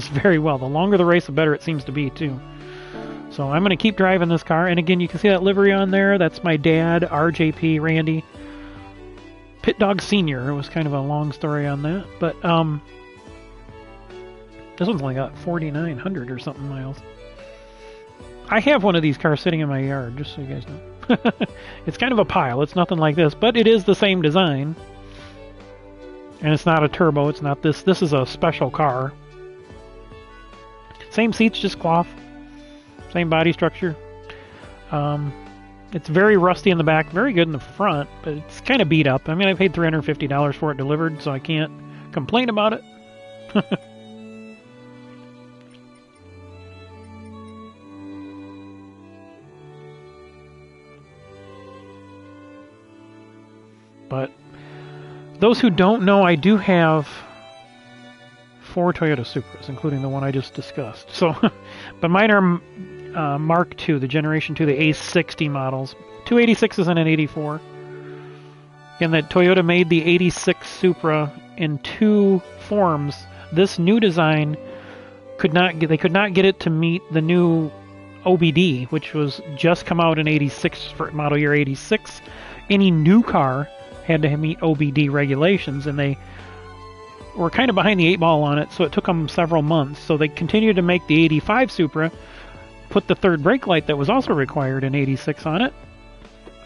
very well. The longer the race, the better it seems to be, too. So I'm going to keep driving this car. And again, you can see that livery on there. That's my dad, RJP, Randy. KingPittdawg Sr. It was kind of a long story on that. But this one's only got 4,900 or something miles. I have one of these cars sitting in my yard, just so you guys know. It's kind of a pile. It's nothing like this, but it is the same design. And it's not a turbo. It's not this. This is a special car. Same seats, just cloth. Same body structure. It's very rusty in the back, very good in the front, but it's kind of beat up. I mean, I paid $350 for it delivered, so I can't complain about it. But those who don't know, I do have 4 Toyota Supras, including the one I just discussed. So, but mine are Mark II, the Generation 2, the A60 models, two 86s and an 84. And that Toyota made the 86 Supra in two forms. This new design could not get it to meet the new OBD, which was just come out in 86 for model year 86. Any new car had to meet OBD regulations, and they were kind of behind the 8 ball on it, so it took them several months. So they continued to make the 85 Supra, put the third brake light that was also required in 86 on it,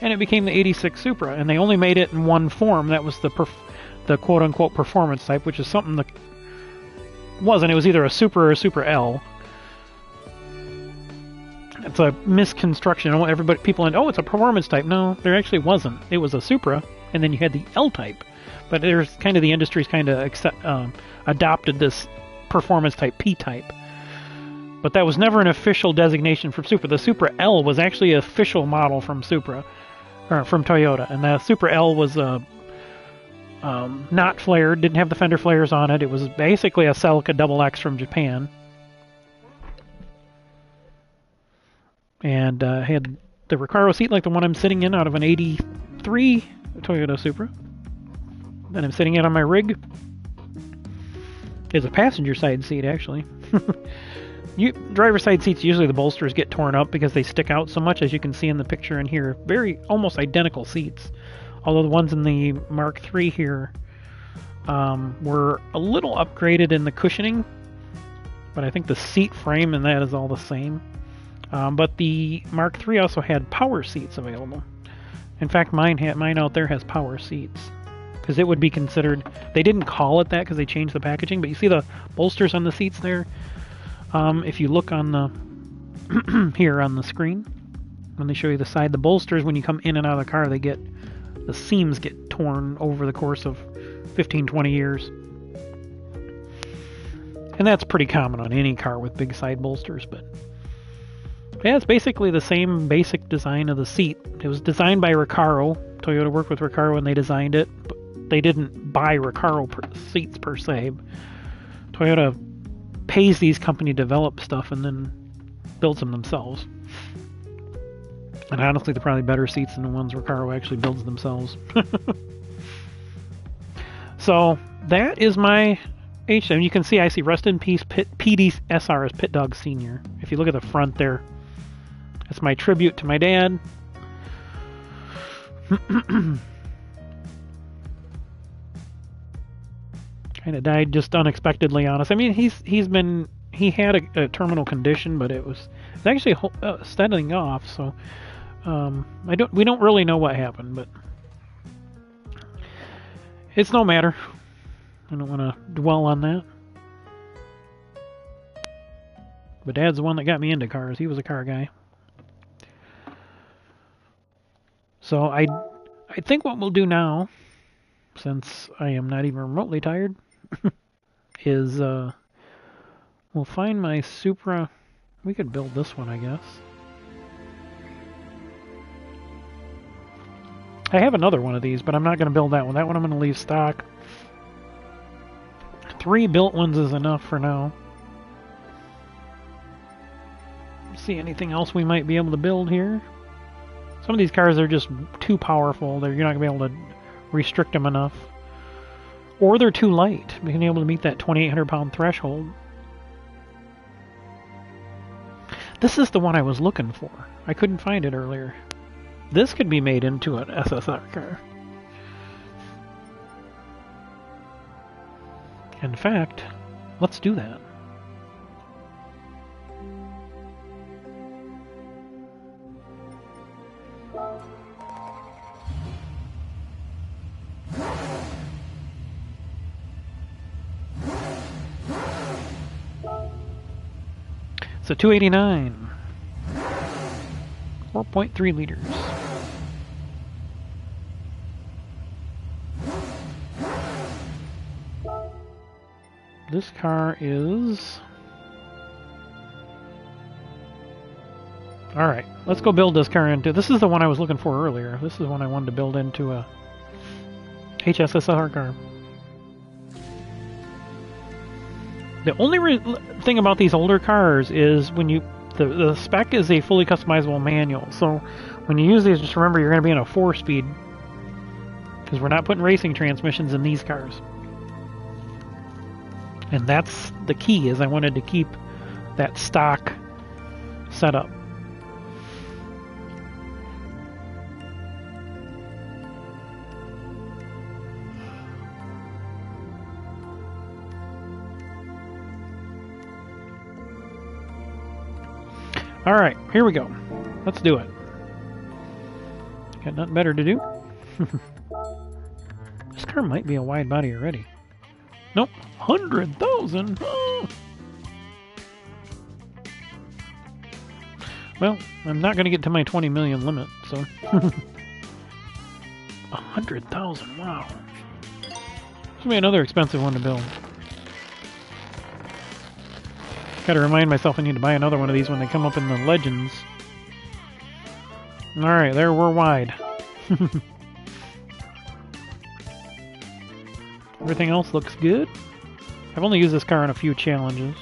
and it became the 86 Supra. And they only made it in one form. That was the quote-unquote performance type, which is something that wasn't. It was either a Supra or a Supra L. It's a misconstruction. People in, oh, it's a performance type. No, there actually wasn't. It was a Supra, and then you had the L type. But there's kind of the industry's kind of adopted this performance type P type. But that was never an official designation for Supra. The Supra L was actually an official model from Supra, or from Toyota, and the Supra L was not flared, didn't have the fender flares on it. It was basically a Celica XX from Japan, and had the Recaro seat like the one I'm sitting in out of an 83 Toyota Supra. That I'm sitting in on my rig. It's a passenger side seat, actually. Driver side seats, usually the bolsters get torn up because they stick out so much, as you can see in the picture in here. Very almost identical seats. Although the ones in the Mark III here were a little upgraded in the cushioning, but I think the seat frame and that is all the same. But the Mark III also had power seats available. In fact, mine out there has power seats, because it would be considered, they didn't call it that because they changed the packaging, but you see the bolsters on the seats there? If you look on the here on the screen, when they show you the side, the bolsters, when you come in and out of the car, the seams get torn over the course of 15-20 years. And that's pretty common on any car with big side bolsters, but yeah, it's basically the same basic design of the seat. It was designed by Recaro. Toyota worked with Recaro when they designed it, but they didn't buy Recaro seats per se. Toyota pays these companies to develop stuff and then builds them themselves. And honestly, they're probably better seats than the ones Recaro actually builds themselves. So that is my H7. You can see, I see rest in peace PDSR as Pit Dog Senior. If you look at the front there, that's my tribute to my dad. Kind of died just unexpectedly on us. I mean, he had a terminal condition, but it's actually steadying off. So we don't really know what happened, but it's no matter. I don't want to dwell on that. But Dad's the one that got me into cars. He was a car guy. So I think what we'll do now, since I am not even remotely tired, is we'll find my Supra. We could build this one, I guess. I have another one of these, but I'm not going to build that one. That one I'm going to leave stock. 3 built ones is enough for now. See anything else we might be able to build here? Some of these cars are just too powerful. You're not going to be able to restrict them enough. Or they're too light, being able to meet that 2,800 pound threshold. This is the one I was looking for. I couldn't find it earlier. This could be made into an SSR car. In fact, let's do that. So 289, 4.3 liters. This car is... Alright, let's go build this car into... This is the one I was looking for earlier. This is the one I wanted to build into a HSSR car. The only thing about these older cars is when the spec is a fully customizable manual. So When you use these, just remember you're going to be in a 4-speed. Because we're not putting racing transmissions in these cars. And that's the key, is I wanted to keep that stock setup. Alright, here we go. Let's do it. Got nothing better to do. This car might be a wide body already. Nope, 100,000! Oh. Well, I'm not going to get to my 20 million limit, so... 100,000, wow. This will be another expensive one to build. Gotta remind myself I need to buy another one of these when they come up in the Legends. Alright, there we're wide. Everything else looks good. I've only used this car in a few challenges.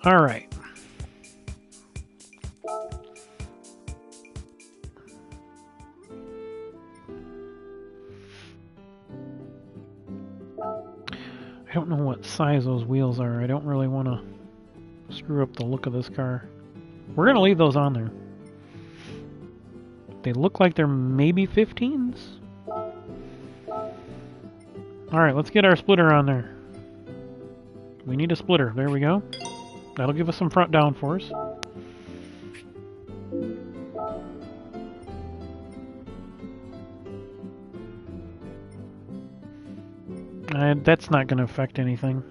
Alright. I don't know what size those wheels are. I don't really want to screw up the look of this car. We're going to leave those on there. They look like they're maybe 15s. Alright, let's get our splitter on there. We need a splitter. There we go. That'll give us some front downforce. That's not going to affect anything.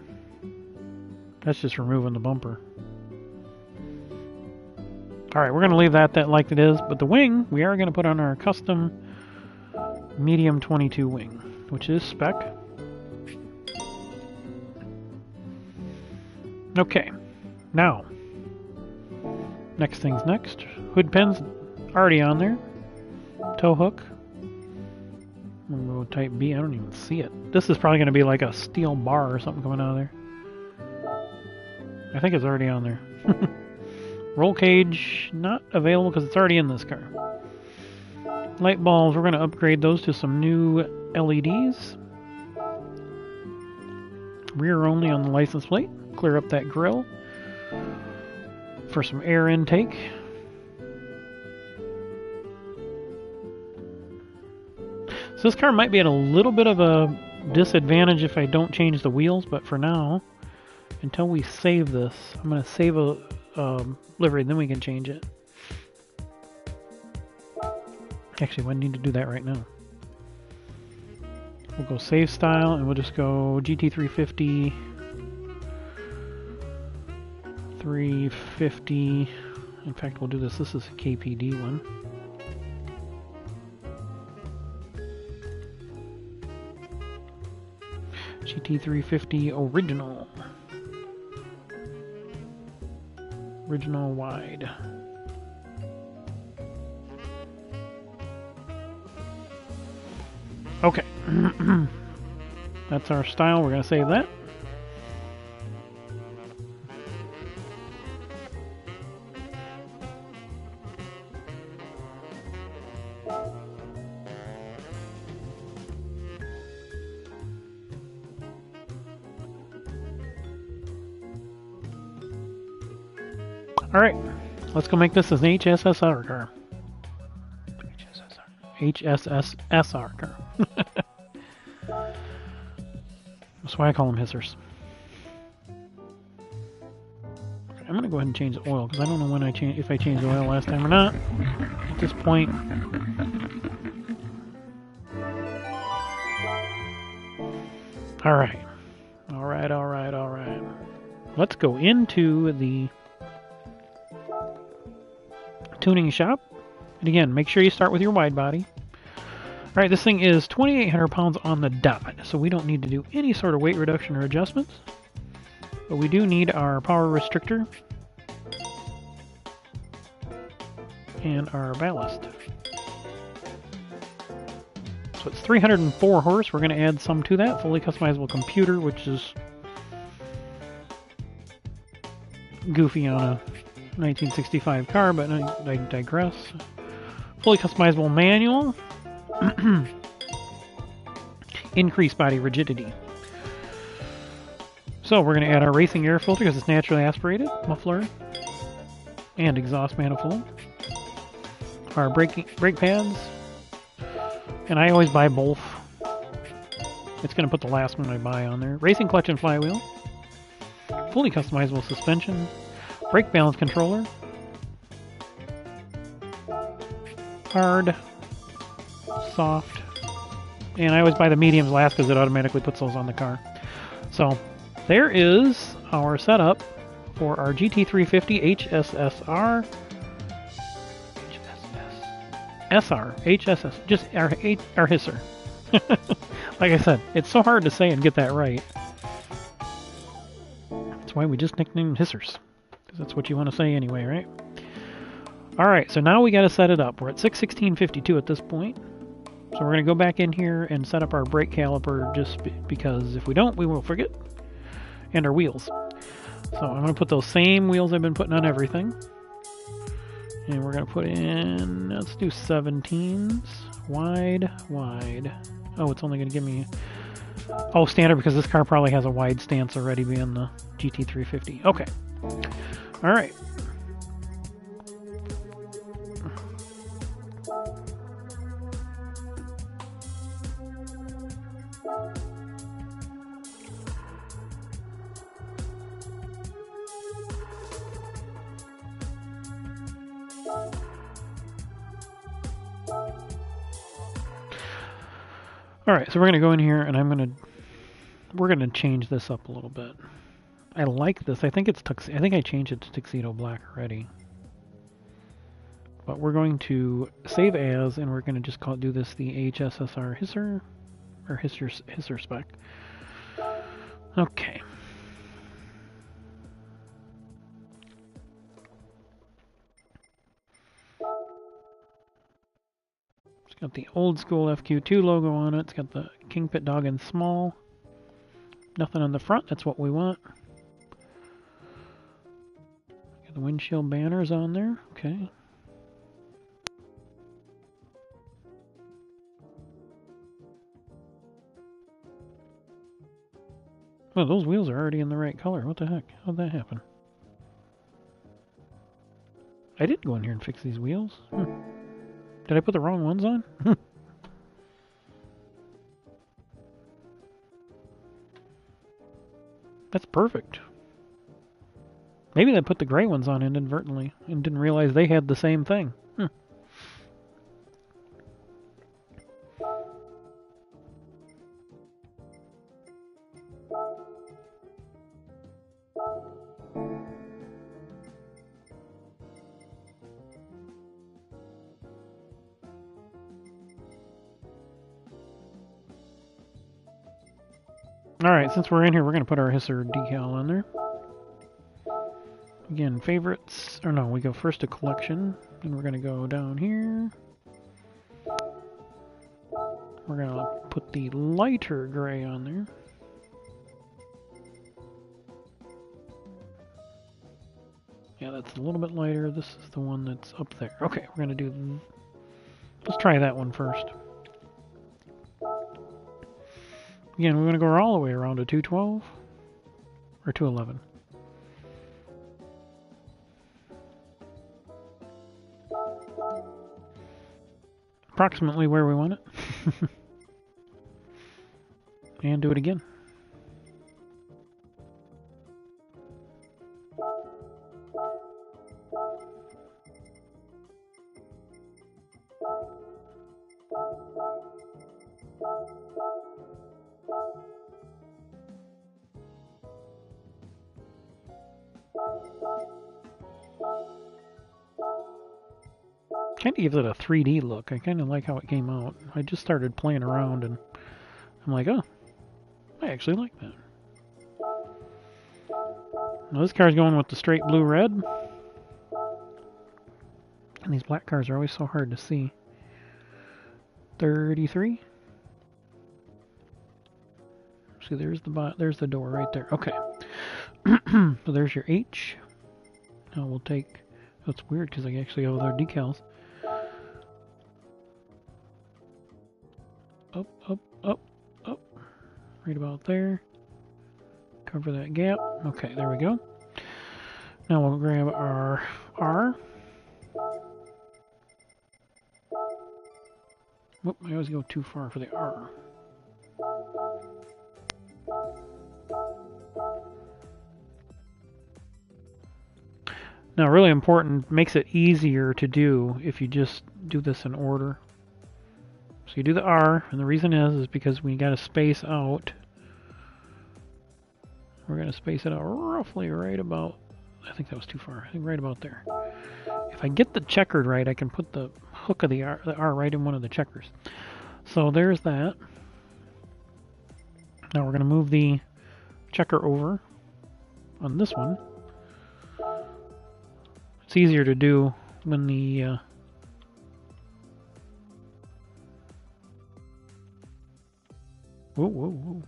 That's just removing the bumper. Alright, we're going to leave that like it is, but the wing, we are going to put on our custom medium 22 wing, which is spec. Okay, now, next thing's next. Hood pins already on there. Tow hook. I'm going to go type B, I don't even see it. This is probably going to be like a steel bar or something coming out of there. I think it's already on there. Roll cage, not available because it's already in this car. Light bulbs, we're going to upgrade those to some new LEDs. Rear only on the license plate. Clear up that grill for some air intake. So this car might be at a little bit of a disadvantage if I don't change the wheels, but for now, until we save this, I'm going to save a livery, then we can change it. Actually, I need to do that right now. We'll go save style, and we'll just go GT350, 350. In fact, we'll do this. This is a KPD one. GT350 original. Original wide. Okay. That's our style. We're going to save that. Alright, let's go make this as an HSSR car. HSSR car. That's why I call them hissers. Okay, I'm going to go ahead and change the oil, because I don't know when if I changed the oil last time or not. At this point. Alright. Alright. Let's go into the tuning shop. And again, make sure you start with your wide body. Alright, this thing is 2,800 pounds on the dot, so we don't need to do any sort of weight reduction or adjustments. But we do need our power restrictor and our ballast. So it's 304 horse. We're going to add some to that. Fully customizable computer, which is goofy on a 1965 car, but I digress. Fully customizable manual. Increased body rigidity. So we're going to add our racing air filter because it's naturally aspirated, muffler, and exhaust manifold. Our brake pads. And I always buy both. It's going to put the last one I buy on there. Racing clutch and flywheel. Fully customizable suspension. Brake balance controller. Hard. Soft. And I always buy the mediums last because it automatically puts those on the car. So there is our setup for our GT350 HSSR. SR, HSS, just our hisser. Like I said, it's so hard to say and get that right. That's why we just nicknamed hissers. Because that's what you want to say anyway, right? Alright, so now we got to set it up. We're at 6:16:52 at this point. So we're going to go back in here and set up our brake caliper just because if we don't, we will forget. And our wheels. So I'm going to put those same wheels I've been putting on everything. And we're going to put in, let's do 17s. Wide. Oh, it's only going to give me, oh, standard because this car probably has a wide stance already being the GT350. Okay. All right. Alright, so we're going to go in here and we're going to change this up a little bit. I like this. I think it's I think I changed it to tuxedo black already. But we're going to save as, and we're going to just do this the HSSR hisser, or hisser spec. Okay. It's got the old school FQ2 logo on it. It's got the KingPittdawg in small. Nothing on the front. That's what we want. Got the windshield banners on there. Okay. Oh, those wheels are already in the right color. What the heck? How'd that happen? I did go in here and fix these wheels. Did I put the wrong ones on? That's perfect. Maybe they put the gray ones on inadvertently and didn't realize they had the same thing. Alright, since we're in here, we're going to put our hisser decal on there. Again, favorites, or no, we go first to collection, and we're going to go down here. We're going to put the lighter gray on there. Yeah, that's a little bit lighter. This is the one that's up there. Okay, we're going to do... Let's try that one first. Again, we're going to go all the way around to 212 or 211. Approximately where we want it. And do it again. Kind of gives it a 3D look. I kind of like how it came out. I just started playing around and I'm like, oh, I actually like that. Now this car's going with the straight blue-red. And these black cars are always so hard to see. 33. See, there's the door right there. Okay. So there's your H. Now we'll take. That's weird because I actually have other decals. Up, up, up, up. Right about there. Cover that gap. Okay, there we go. Now we'll grab our R. Whoop, I always go too far for the R. Now, really important, makes it easier to do if you just do this in order. So you do the R, and the reason is because we got to space out. We're going to space it out roughly right about, I think that was too far, I think right about there. If I get the checkered right, I can put the hook of the R right in one of the checkers. So there's that. Now we're going to move the checker over on this one. It's easier to do when the whoa, whoa, whoa.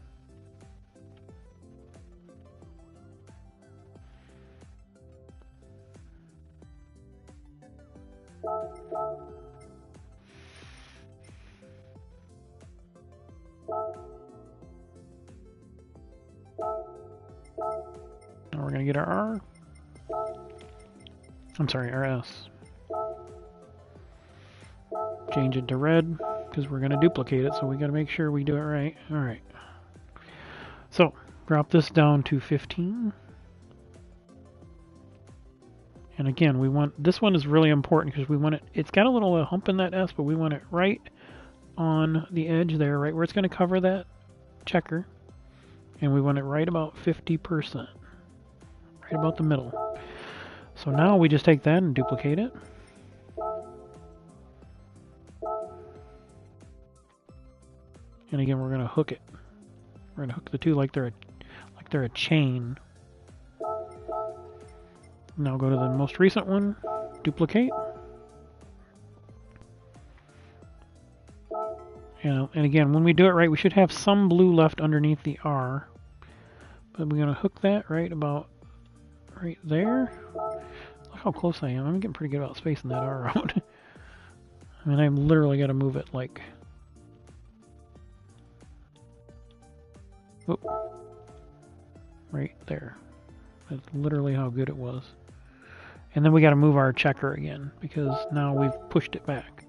Now we're going to get our R. I'm sorry, RS. Change it to red because we're going to duplicate it, so we got to make sure we do it right. All right. So drop this down to 15. And again, we want this one is really important because we want it. It's got a little hump in that S, but we want it right on the edge there, right where it's going to cover that checker, and we want it right about 50%, right about the middle. So now we just take that and duplicate it. And again, we're going to hook it. We're going to hook the two like they're a chain. Now go to the most recent one, duplicate. And again, when we do it right, we should have some blue left underneath the R. But we're going to hook that right about right there. Look how close I am. I'm getting pretty good about spacing that R out. I mean, I've literally got to move it like... Whoop. Right there. That's literally how good it was. And then we got to move our checker again because now we've pushed it back.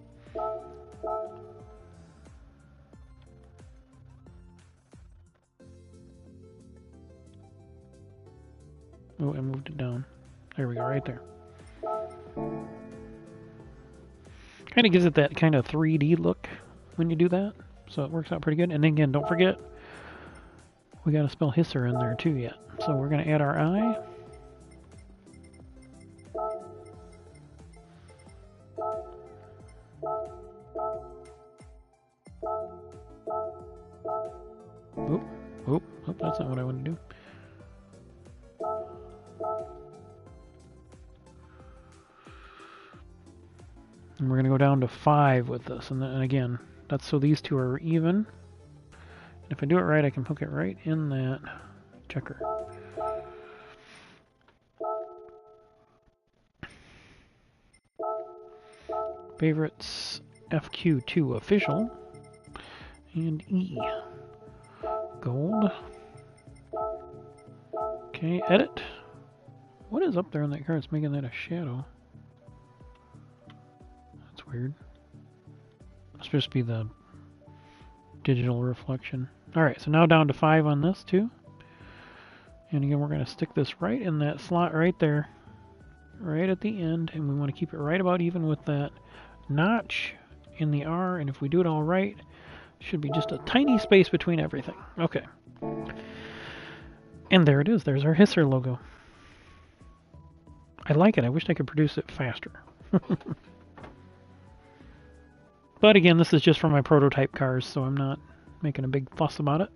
Oh, I moved it down. There we go, right there. Kind of gives it that kind of 3D look when you do that. So it works out pretty good. And again, don't forget, we got to spell hisser in there too yet. So we're going to add our I. Oop, that's not what I want to do. And we're going to go down to 5 with this. And again, that's so these two are even. And if I do it right, I can hook it right in that checker. Favorites, FQ2 official. And E. Gold. Okay, edit. What is up there on that card? It's making that a shadow. That's weird. It's supposed to be the digital reflection. Alright, so now down to 5 on this too. And again, we're going to stick this right in that slot right there. Right at the end. And we want to keep it right about even with that notch in the R. And if we do it all right, should be just a tiny space between everything. Okay. And there it is. There's our hisser logo. I like it. I wish I could produce it faster. But again, this is just for my prototype cars, so I'm not making a big fuss about it.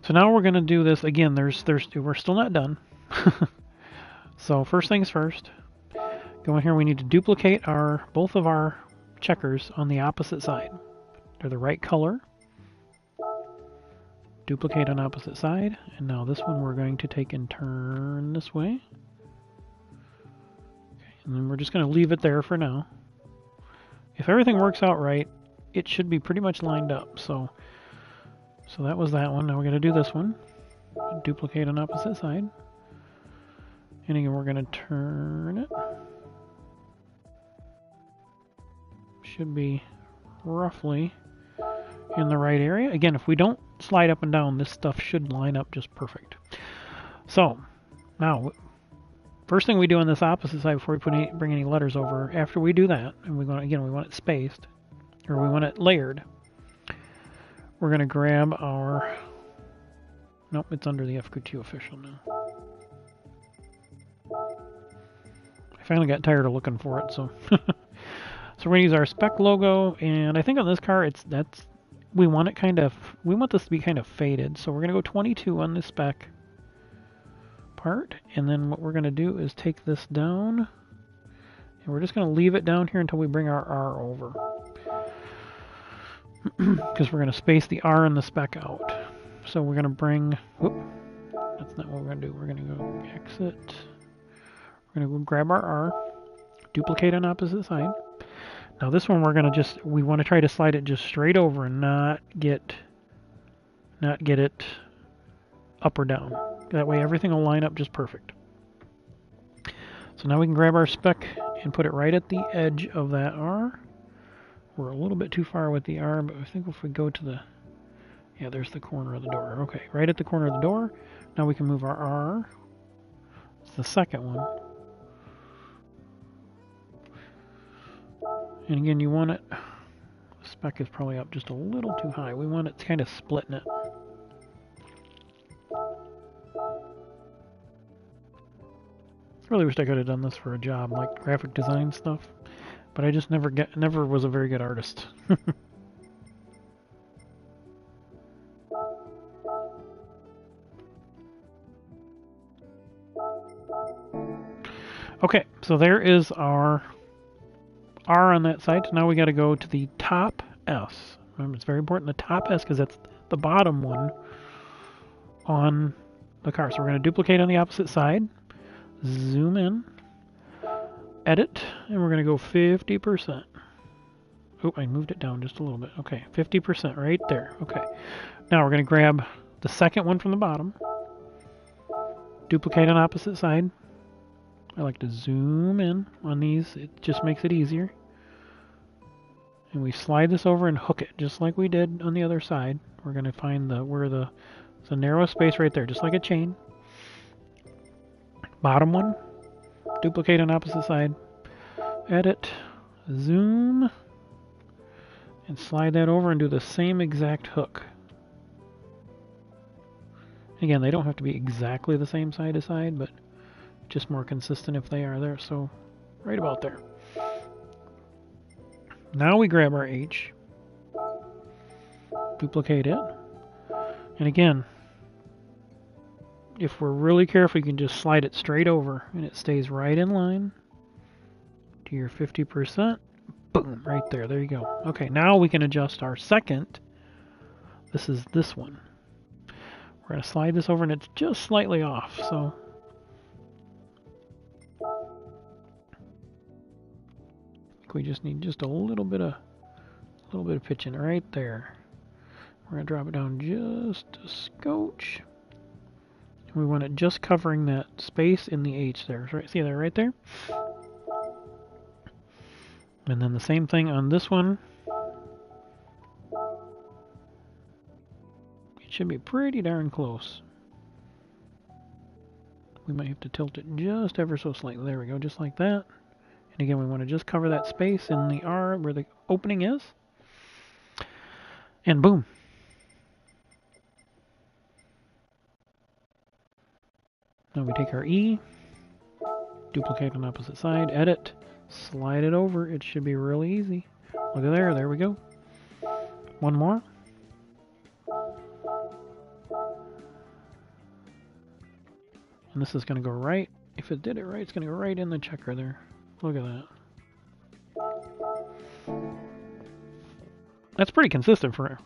So now we're going to do this again. We're still not done. So first things first. Go in here. We need to duplicate both of our checkers on the opposite side. They're the right color. Duplicate on opposite side, and now this one we're going to take and turn this way. Okay, and then we're just going to leave it there for now. If everything works out right, it should be pretty much lined up. So that was that one. Now we're going to do this one. Duplicate on opposite side. And again, we're going to turn it. Should be roughly in the right area. Again, if we don't slide up and down, this stuff should line up just perfect. So, now, first thing we do on this opposite side before we bring any letters over, after we do that, and we want it spaced, or we want it layered, we're going to grab our... Nope, it's under the FQ2 official now. I finally got tired of looking for it, so... So we're going to use our spec logo, and I think on this car, we want this to be kind of faded. So we're going to go 22 on the spec part, and then what we're going to do is take this down, and we're just going to leave it down here until we bring our R over. Because we're going to space the R and the spec out. So we're going to bring, whoop, that's not what we're going to do. We're going to go exit. We're going to go grab our R, duplicate on opposite side. Now this one we want to try to slide it just straight over and not get it up or down. That way everything will line up just perfect. So now we can grab our spec and put it right at the edge of that R. We're a little bit too far with the R, but I think if we go to the... Yeah, there's the corner of the door. Okay, right at the corner of the door. Now we can move our R. It's the second one. And again, you want it... The spec is probably up just a little too high. We want it kind of splitting it. Really wish I could have done this for a job, like graphic design stuff. But I just never was a very good artist. Okay, so there is our R on that side. So now we got to go to the top S. Remember, it's very important, the top S, because that's the bottom one on the car. So we're going to duplicate on the opposite side, zoom in, edit, and we're going to go 50%. Oh, I moved it down just a little bit. Okay, 50% right there. Okay, now we're going to grab the second one from the bottom, duplicate on opposite side. I like to zoom in on these. It just makes it easier. And we slide this over and hook it, just like we did on the other side. We're going to find the narrow space right there, just like a chain. Bottom one, duplicate on opposite side, edit, zoom, and slide that over and do the same exact hook. Again, they don't have to be exactly the same side to side, but just more consistent if they are there. So right about there. Now we grab our H, duplicate it, and again, if we're really careful, you can just slide it straight over and it stays right in line to your 50%. Boom, right there. There you go. Okay, now we can adjust our second. This is this one. We're going to slide this over and it's just slightly off, so we just need just a little bit of pitch in it right there. We're going to drop it down just a scotch. We want it just covering that space in the H there. Right, see that right there? And then the same thing on this one. It should be pretty darn close. We might have to tilt it just ever so slightly. There we go, just like that. And again, we want to just cover that space in the R where the opening is. And boom. Now we take our E, duplicate on opposite side, edit, slide it over. It should be really easy. Look at there, there we go. One more. And this is going to go right. If it did it right, it's going to go right in the checker there. Look at that. That's pretty consistent for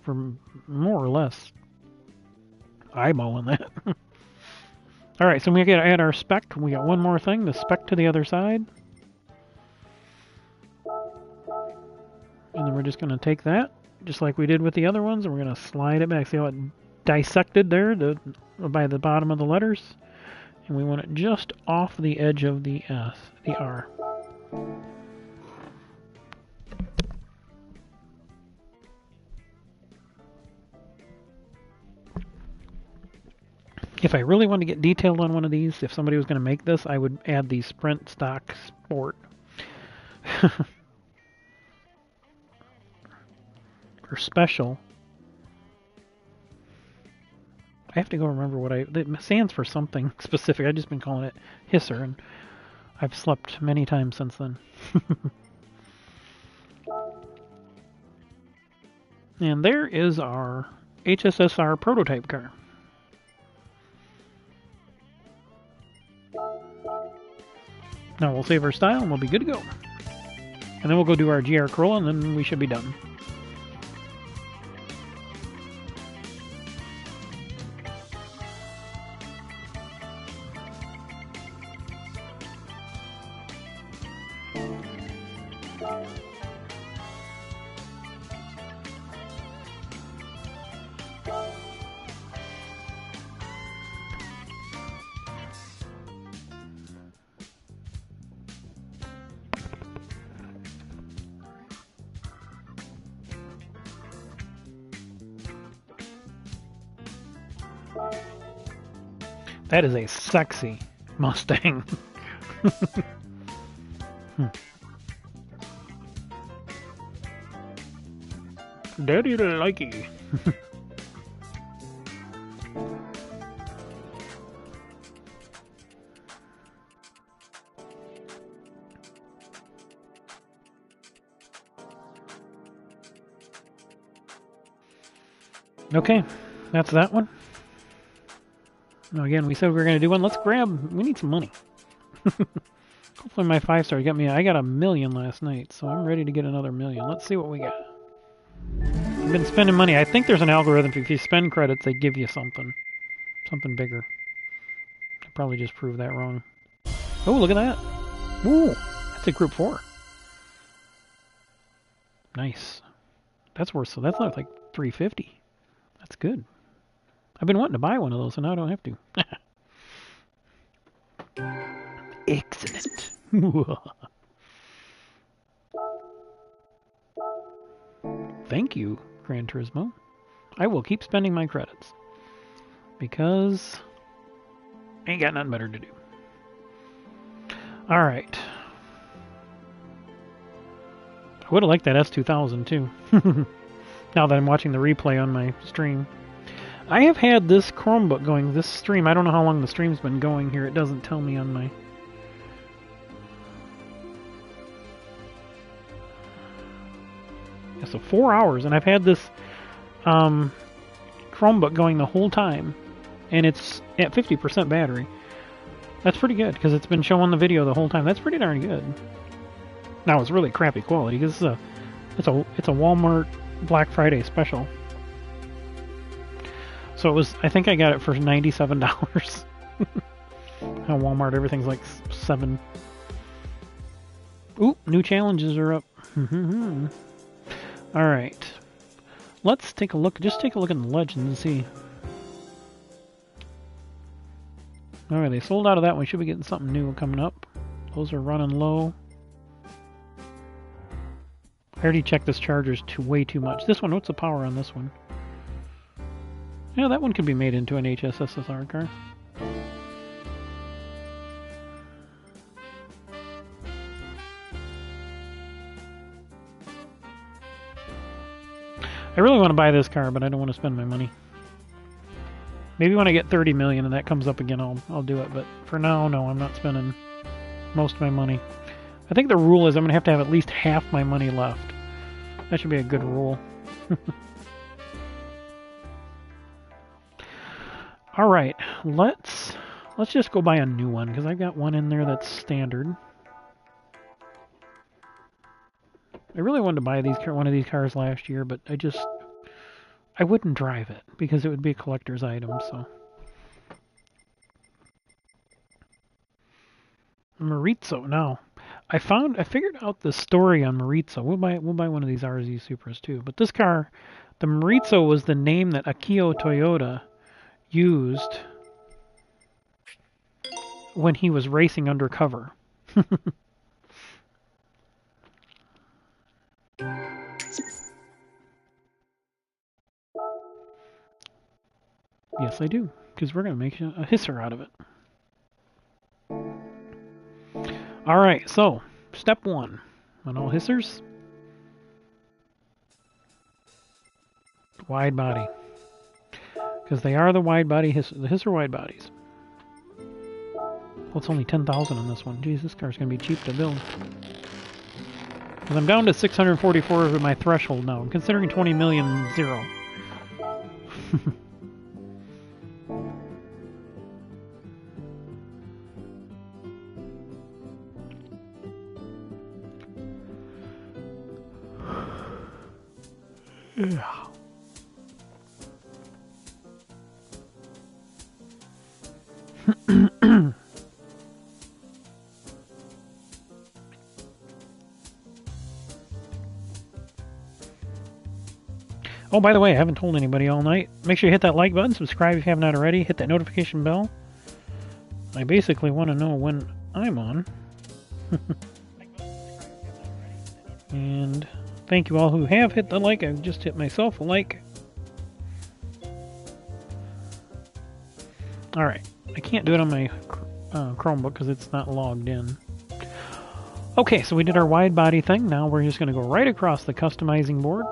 more or less eyeballing that. All right, so we got to add our spec. We got one more thing, the spec to the other side. And then we're just going to take that, just like we did with the other ones, and we're going to slide it back. See how it dissected there by the bottom of the letters? And we want it just off the edge of the S, the R. If I really wanted to get detailed on one of these, if somebody was going to make this, I would add the Sprint Stock Sport. Or Special. I have to go remember what it stands for something specific. I've just been calling it HISR, and I've slept many times since then. And there is our HSSR prototype car. Now we'll save our style and we'll be good to go. And then we'll go do our GR Corolla and then we should be done. That is a sexy Mustang. Daddy likey. Okay, that's that one. Now again, we said we were going to do one. Let's grab... We need some money. Hopefully my 5-star got me... I got 1 million last night, so I'm ready to get another 1 million. Let's see what we got. I've been spending money. I think there's an algorithm. If you spend credits, they give you something. Something bigger. I probably just proved that wrong. Oh, look at that. Ooh, that's a Gr4. Nice. That's worth... So that's like 350. That's good. I've been wanting to buy one of those, so now I don't have to. Excellent. Thank you, Gran Turismo. I will keep spending my credits. Because I ain't got nothing better to do. Alright. I would have liked that S2000 too. Now that I'm watching the replay on my stream. I have had this Chromebook going, this stream. I don't know how long the stream's been going here. It doesn't tell me on my... Yeah, so 4 hours, and I've had this Chromebook going the whole time, and it's at 50% battery. That's pretty good, because it's been showing the video the whole time. That's pretty darn good. Now, it's really crappy quality, because it's a Walmart Black Friday special. So it was, I think I got it for $97. At Walmart, everything's like $7. Ooh, new challenges are up. Alright. Let's take a look, just take a look at the legends and see. Alright, they sold out of that one. Should be getting something new coming up. Those are running low. I already checked this charger's way too much. This one, what's the power on this one? Yeah, that one could be made into an HSSR car. I really want to buy this car, but I don't want to spend my money. Maybe when I get 30 million and that comes up again, I'll do it. But for now, no, I'm not spending most of my money. I think the rule is I'm going to have at least half my money left. That should be a good rule. Alright, let's just go buy a new one, because I've got one in there that's standard. I really wanted to buy one of these cars last year, but I I wouldn't drive it because it would be a collector's item, so. Maritzo, now. I figured out the story on Maritzo. We'll buy one of these RZ Supras too. But this car, the Maritzo was the name that Akio Toyota used when he was racing undercover. Yes, I do, because we're going to make a hisser out of it. Alright, so, step 1 on all hissers. Wide body. Because they are the wide body the hisser wide bodies. Well, it's only 10,000 on this one. Jeez, this car's going to be cheap to build. Because I'm down to 644 over my threshold now. I'm considering 20 million zero. Yeah. Oh, by the way, I haven't told anybody all night. Make sure you hit that like button, subscribe if you haven't already, hit that notification bell. I basically want to know when I'm on. And thank you all who have hit the like. I've just hit myself a like. Alright, I can't do it on my Chromebook because it's not logged in. Okay, so we did our wide body thing. Now we're just going to go right across the customizing board.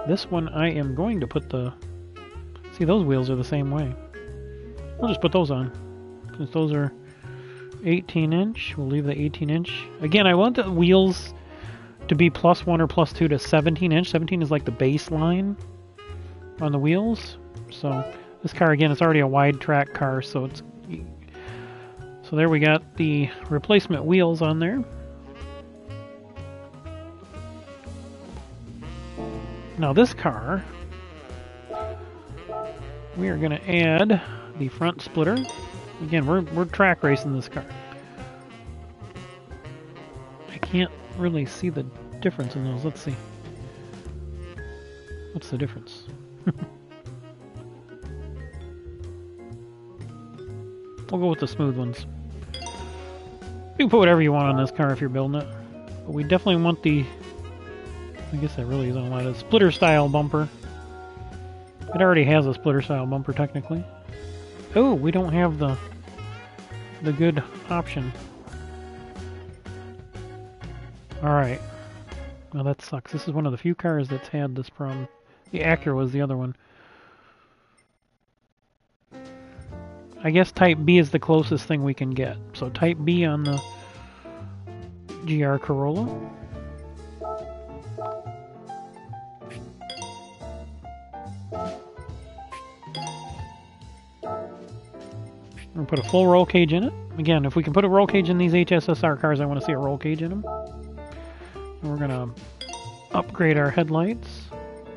This one I am going to put the... See, those wheels are the same way. We'll just put those on. Since those are 18-inch, we'll leave the 18-inch. Again, I want the wheels to be +1 or +2 to 17-inch. 17 is like the baseline on the wheels. So this car, again, it's already a wide track car, so it's... So there we got the replacement wheels on there. Now this car, we are going to add the front splitter. Again, we're track racing this car. I can't really see the difference in those. Let's see. What's the difference? We'll go with the smooth ones. You can put whatever you want on this car if you're building it. But we definitely want the... I guess that really isn't a lot of splitter style bumper. It already has a splitter style bumper technically. Oh, we don't have the good option. Alright. Well, that sucks. This is one of the few cars that's had this problem. The Acura was the other one. I guess Type B is the closest thing we can get. So Type B on the GR Corolla. We're going to put a full roll cage in it. Again, if we can put a roll cage in these HSSR cars, I want to see a roll cage in them. And we're going to upgrade our headlights.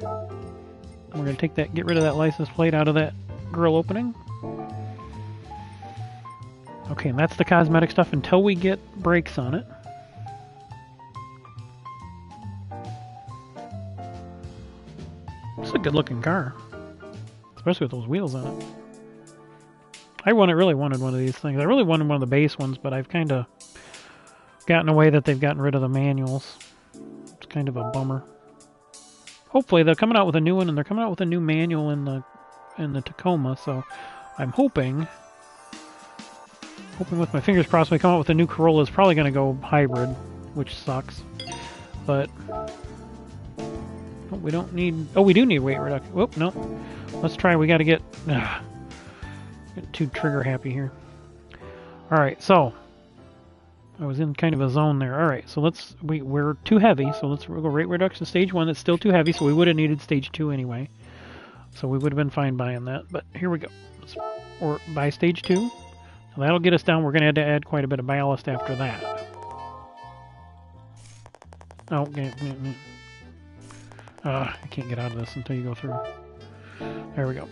We're going to take that, get rid of that license plate out of that grill opening. Okay, and that's the cosmetic stuff until we get brakes on it. It's a good looking car. Especially with those wheels on it. I really wanted one of these things. I really wanted one of the base ones, but I've kind of gotten away that they've gotten rid of the manuals. It's kind of a bummer. Hopefully they're coming out with a new one, and they're coming out with a new manual in the Tacoma, so I'm hoping with my fingers crossed we come out with a new Corolla. It's probably going to go hybrid, which sucks. But we don't need... Oh, we do need weight reduction. Whoop, no. Let's try. We got to get... too trigger happy here. Alright, so I was in kind of a zone there. Alright, so we're too heavy, so let's go rate reduction stage 1. That's still too heavy, so we would have needed stage 2 anyway. So we would have been fine buying that, but here we go. Or buy stage 2. So that'll get us down. We're going to have to add quite a bit of ballast after that. Oh, okay. I can't get out of this until you go through. There we go.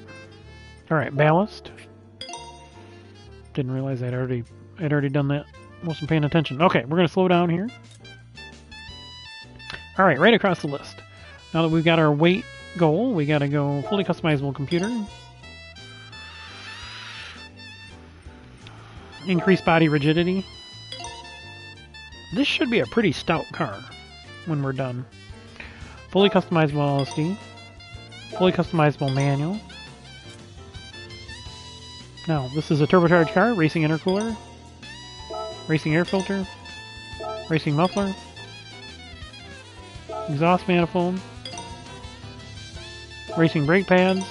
All right, ballast. Didn't realize I'd already done that. Wasn't paying attention. Okay, we're gonna slow down here. All right, right across the list. Now that we've got our weight goal, we gotta go fully customizable computer. Increase body rigidity. This should be a pretty stout car when we're done. Fully customizable LSD. Fully customizable manual. Now, this is a turbocharged car, racing intercooler, racing air filter, racing muffler, exhaust manifold, racing brake pads,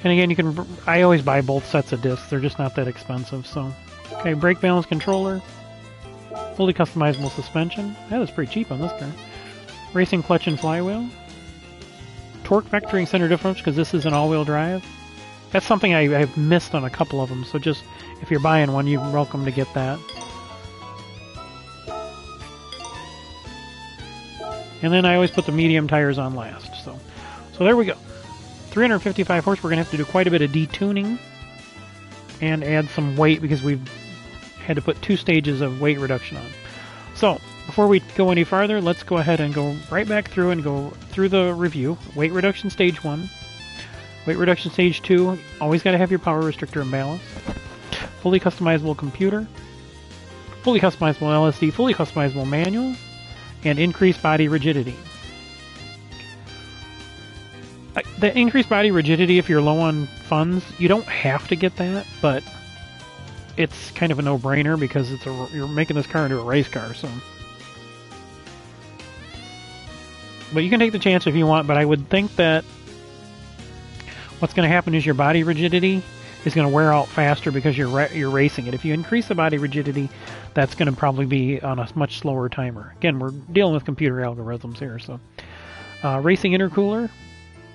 and again, you can. I always buy both sets of discs. They're just not that expensive. So, okay, brake balance controller, fully customizable suspension. That was pretty cheap on this car. Racing clutch and flywheel. Torque vectoring center differential, because this is an all-wheel drive. That's something I've missed on a couple of them, so just, if you're buying one, you're welcome to get that. And then I always put the medium tires on last. So there we go. 355 horse, we're going to have to do quite a bit of detuning and add some weight, because we've had to put 2 stages of weight reduction on. So, before we go any farther, let's go ahead and go right back through and go through the review. Weight reduction stage 1. Weight reduction stage 2. Always got to have your power restrictor and balance. Fully customizable computer. Fully customizable LSD. Fully customizable manual. And increased body rigidity. The increased body rigidity, if you're low on funds, you don't have to get that, but it's kind of a no-brainer because you're making this car into a race car, so... But you can take the chance if you want, but I would think that what's going to happen is your body rigidity is going to wear out faster because you're racing it. If you increase the body rigidity, that's going to probably be on a much slower timer. Again, we're dealing with computer algorithms here, so... racing intercooler,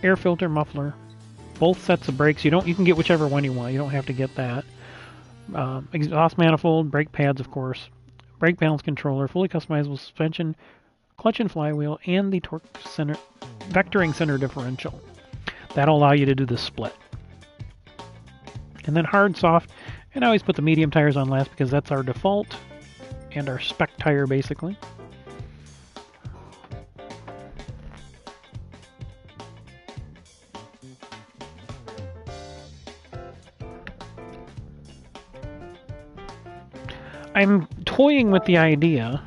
air filter, muffler, both sets of brakes. You can get whichever one you want. You don't have to get that. Exhaust manifold, brake pads, of course, brake balance controller, fully customizable suspension, clutch and flywheel, and the torque center, vectoring center differential. That'll allow you to do the split. And then hard, soft, and I always put the medium tires on last because that's our default and our spec tire, basically. I'm toying with the idea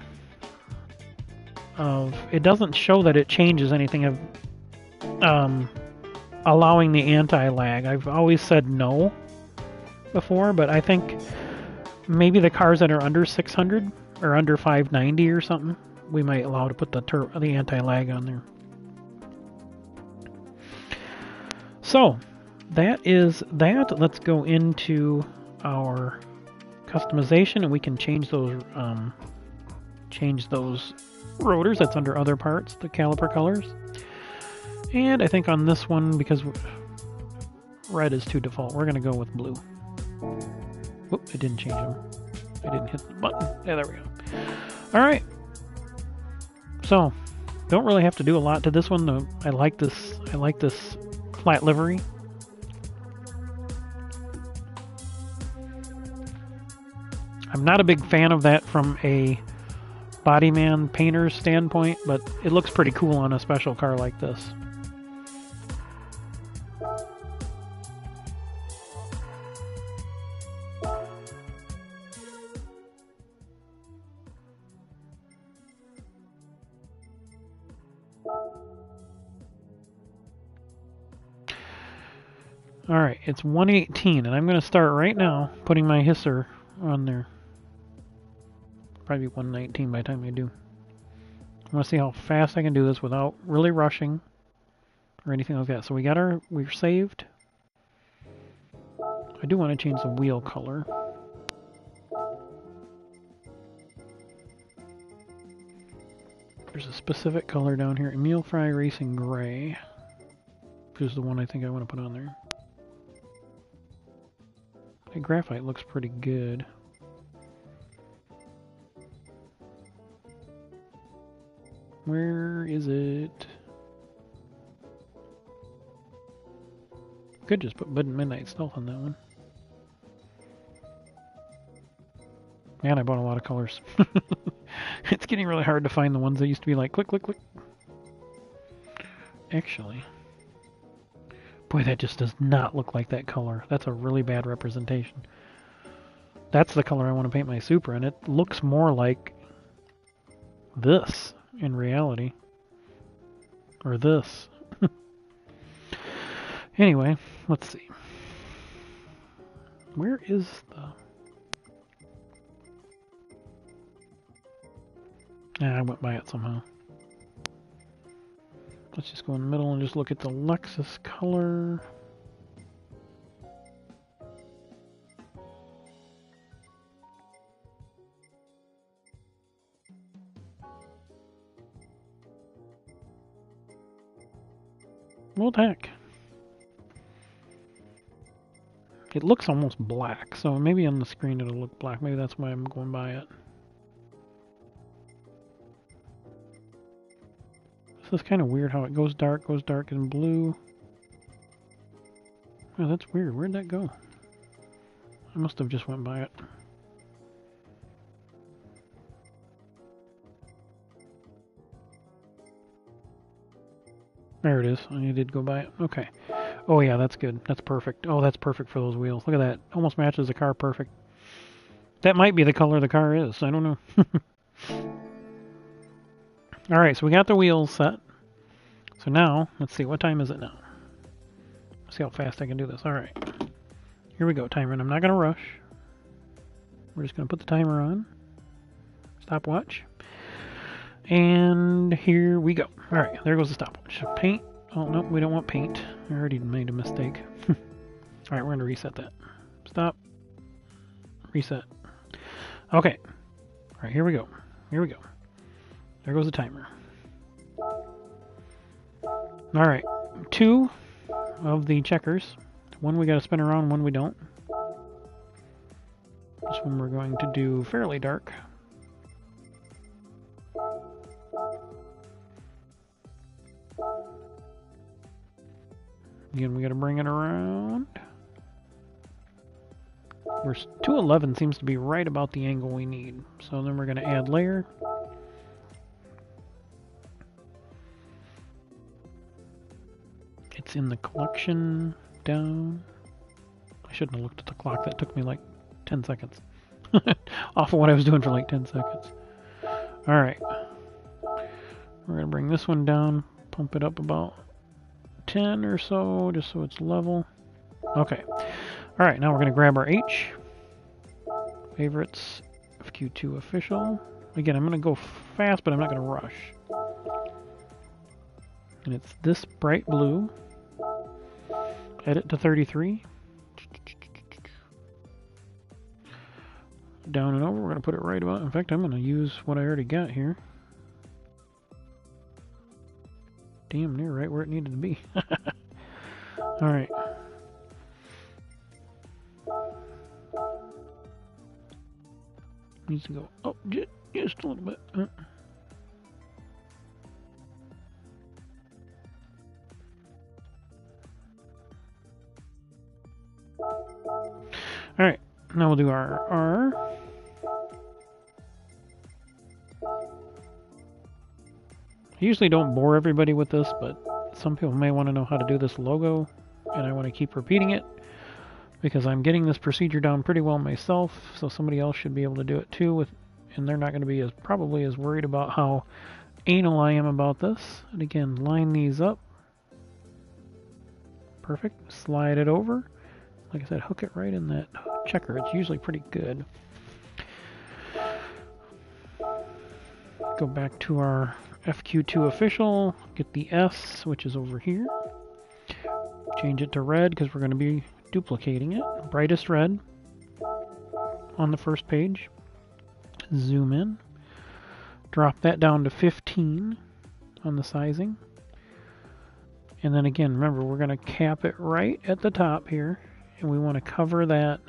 of, it doesn't show that it changes anything of allowing the anti-lag. I've always said no before, but I think maybe the cars that are under 600 or under 590 or something, we might allow to put the anti-lag on there. So that is that. Let's go into our customization, and we can change those rotors. That's under other parts, the caliper colors. And I think on this one, because red is too default, we're going to go with blue. Whoop, I didn't change them. I didn't hit the button. Yeah, there we go. Alright. So, don't really have to do a lot to this one, though. I like this flat livery. I'm not a big fan of that from a bodyman painter's standpoint, but it looks pretty cool on a special car like this. Alright, it's 118, and I'm going to start right now putting my hisser on there. Probably 119 by the time I do. I want to see how fast I can do this without really rushing or anything like that. So we're saved. I do want to change the wheel color. There's a specific color down here, Emil Fry Racing Gray, which is the one I think I want to put on there. The graphite looks pretty good. Where is it? Could just put Midnight Stealth on that one. Man, I bought a lot of colors. It's getting really hard to find the ones that used to be like click, click, click. Actually, boy, that just does not look like that color. That's a really bad representation. That's the color I want to paint my Supra, and it looks more like this in reality. Or this. Anyway, let's see. Where is the... I went by it somehow. Let's just go in the middle and just look at the Lexus color. What the heck? It looks almost black, so maybe on the screen it'll look black. Maybe that's why I'm going by it. This is kind of weird how it goes dark and blue. Oh, that's weird. Where'd that go? I must have just went by it. There it is. I did go by it. Okay. Oh yeah, that's good. That's perfect. Oh, that's perfect for those wheels. Look at that. Almost matches the car perfect. That might be the color the car is. I don't know. Alright, so we got the wheels set. So now, let's see, what time is it now? Let's see how fast I can do this. Alright. Here we go, timer. And I'm not going to rush. We're just going to put the timer on. Stopwatch. And here we go. Alright, there goes the stopwatch. Paint. Oh, no, we don't want paint. I already made a mistake. Alright, we're going to reset that. Stop. Reset. Okay. Alright, here we go. Here we go. There goes the timer. Alright, 2 of the checkers. One we gotta spin around, one we don't. This one we're going to do fairly dark. Again, we gotta bring it around. Where 211 seems to be right about the angle we need. So then we're gonna add layer. It's in the collection down. I shouldn't have looked at the clock. That took me like 10 seconds. Off of what I was doing for like 10 seconds. Alright. We're going to bring this one down. Pump it up about 10 or so, just so it's level. Okay. Alright, now we're going to grab our H. Favorites. FQ2 official. Again, I'm going to go fast, but I'm not going to rush. And it's this bright blue. Edit to 33. Down and over. We're going to put it right about. In fact, I'm going to use what I already got here. Damn near right where it needed to be. Alright. Needs to go up just a little bit. Alright, now we'll do our R. I usually don't bore everybody with this, but some people may want to know how to do this logo, and I want to keep repeating it because I'm getting this procedure down pretty well myself, so somebody else should be able to do it too, and they're not going to be probably as worried about how anal I am about this. And again, line these up. Perfect. Slide it over. Like I said, hook it right in that checker. It's usually pretty good. Go back to our FQ2 official. Get the S, which is over here. Change it to red because we're going to be duplicating it. Brightest red on the first page. Zoom in. Drop that down to 15 on the sizing. And then again, remember, we're going to cap it right at the top here. And we want to cover that.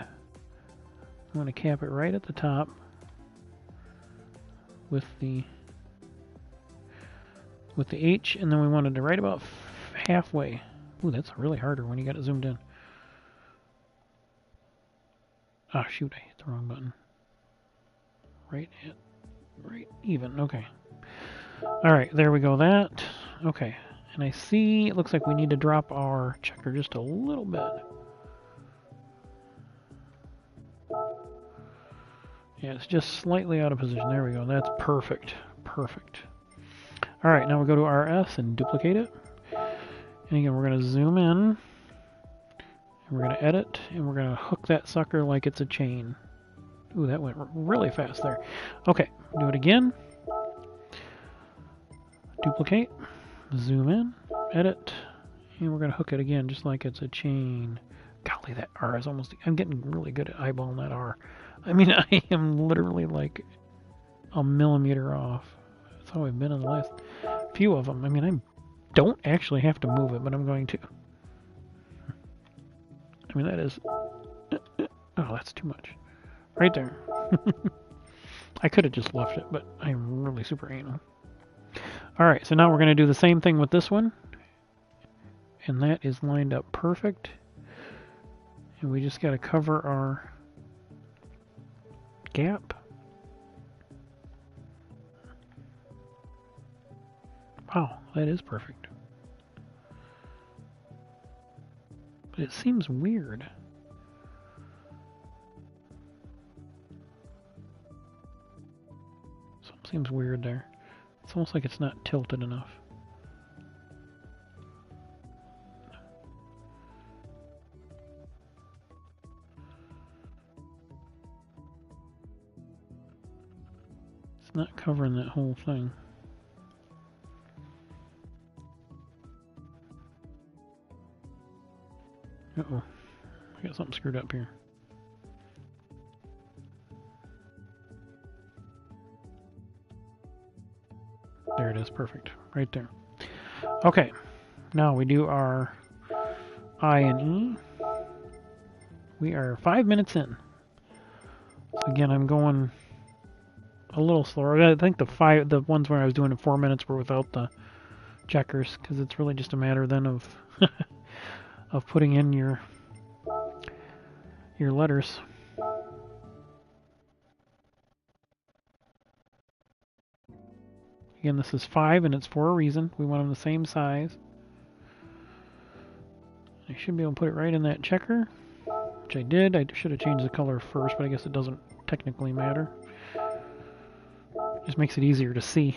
We want to cap it right at the top with the with the H, and then we wanted to right about halfway. Ooh, that's really harder when you got it zoomed in. Ah, shoot, I hit the wrong button. Right even, okay. Alright, there we go, that. Okay, and I see, it looks like we need to drop our checker just a little bit. Yeah, it's just slightly out of position. There we go, that's perfect. Perfect. Alright, now we go to RS and duplicate it. And again, we're going to zoom in. And we're going to edit, and we're going to hook that sucker like it's a chain. Ooh, that went really fast there. Okay, do it again. Duplicate, zoom in, edit, and we're going to hook it again just like it's a chain. Golly, that R is almost... I'm getting really good at eyeballing that R. I mean, I am literally like a millimeter off. That's how I've been in the last few of them. I mean, I don't actually have to move it, but I'm going to. I mean, that is... Oh, that's too much. Right there. I could have just left it, but I'm really super anal. Alright, so now we're going to do the same thing with this one. And that is lined up perfect. And we just got to cover our gap. Wow, that is perfect. But it seems weird. Something seems weird there. It's almost like it's not tilted enough. It's not covering that whole thing. Uh-oh. I got something screwed up here. There it is, perfect. Right there. Okay, now we do our I and E. We are 5 minutes in. So again, I'm going a little slower. I think the ones where I was doing in 4 minutes were without the checkers, because it's really just a matter then of of putting in your letters. Again, this is 5 and it's for a reason. We want them the same size. I should be able to put it right in that checker, which I did. I should have changed the color first, but I guess it doesn't technically matter. Just makes it easier to see.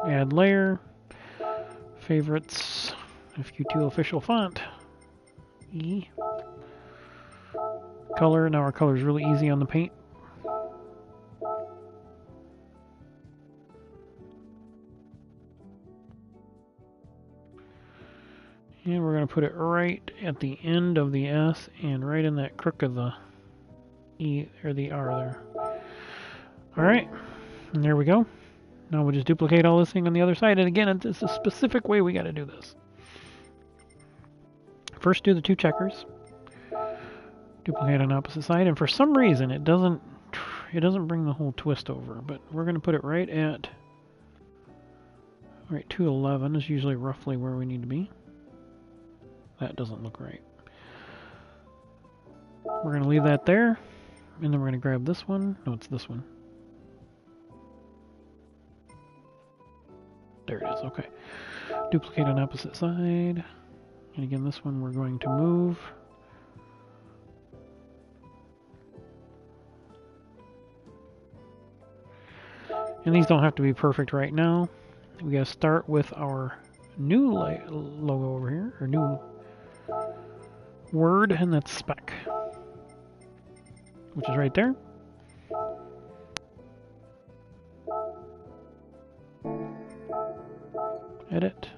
Add layer, favorites, FQ2 official font, E. Color, now our color is really easy on the paint. And we're going to put it right at the end of the S and right in that crook of the E or the R there. Alright, and there we go. Now we'll just duplicate all this thing on the other side. And again, it's a specific way we got to do this. First do the 2 checkers. Duplicate on opposite side. And for some reason it doesn't bring the whole twist over. But we're going to put it right at 211 is usually roughly where we need to be. That doesn't look right. We're going to leave that there, and then we're going to grab this one. No, it's this one. There it is, okay. Duplicate on opposite side. And again, this one we're going to move. And these don't have to be perfect right now. We got to start with our new logo over here, or new word, and that's spec, which is right there. Edit.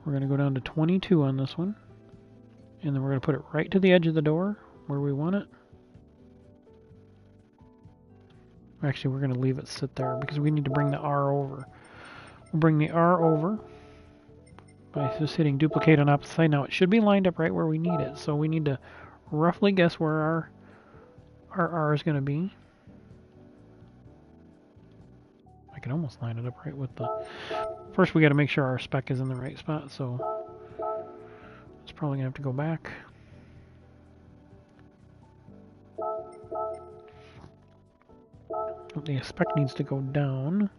We're going to go down to 22 on this one, and then we're going to put it right to the edge of the door where we want it. Actually, we're going to leave it sit there because we need to bring the R over. We'll bring the R over by just hitting duplicate on opposite side. Now it should be lined up right where we need it, so we need to roughly guess where our R is going to be. I I can almost line it up right with the... First we got to make sure our spec is in the right spot, so it's probably going to have to go back. The spec needs to go down.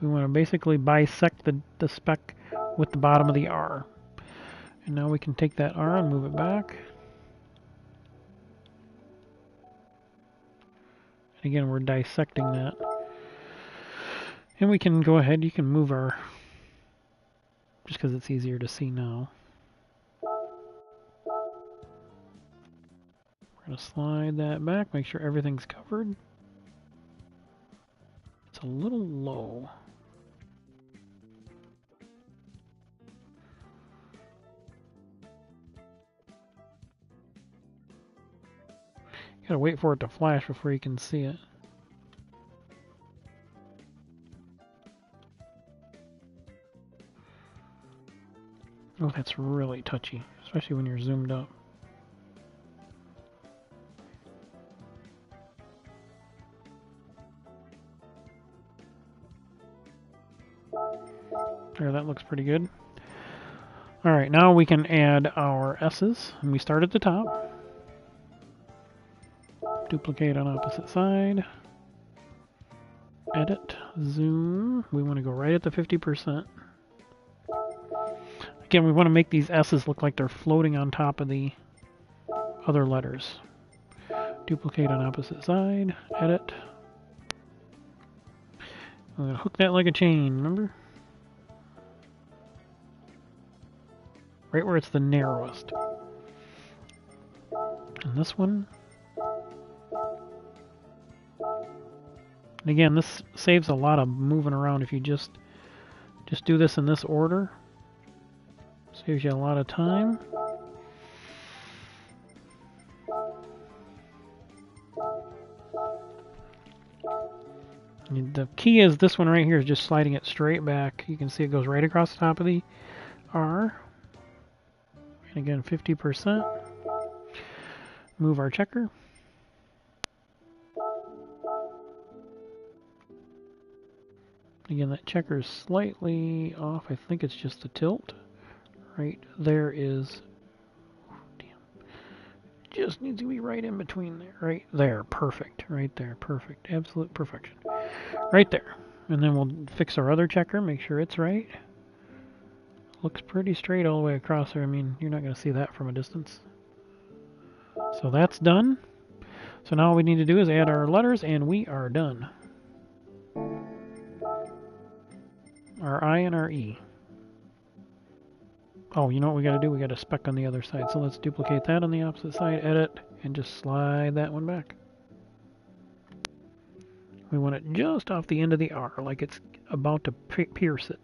We want to basically bisect the spec with the bottom of the R. And now we can take that R and move it back. And again, we're dissecting that. And we can go ahead, you can move our, just because it's easier to see now. We're going to slide that back, make sure everything's covered. It's a little low. You gotta wait for it to flash before you can see it. Oh, that's really touchy, especially when you're zoomed up. There, that looks pretty good. Alright, now we can add our S's, and we start at the top. Duplicate on opposite side. Edit, zoom. We want to go right at the 50%. Again, we want to make these S's look like they're floating on top of the other letters. Duplicate on opposite side. Edit. I'm going to hook that like a chain, remember? Right where it's the narrowest. And this one. And again, this saves a lot of moving around if you just do this in this order. Saves you a lot of time. And the key is this one right here is just sliding it straight back. You can see it goes right across the top of the R. And again, 50%. Move our checker. Again, that checker is slightly off. I think it's just the tilt. Right there is... Damn. Just needs to be right in between there. Right there. Perfect. Right there. Perfect. Absolute perfection. Right there. And then we'll fix our other checker. Make sure it's right. Looks pretty straight all the way across there. I mean, you're not going to see that from a distance. So that's done. So now all we need to do is add our letters, and we are done. Our I and our E. Oh, you know what we got to do? We got to spec on the other side. So let's duplicate that on the opposite side, edit, and just slide that one back. We want it just off the end of the R, like it's about to pierce it.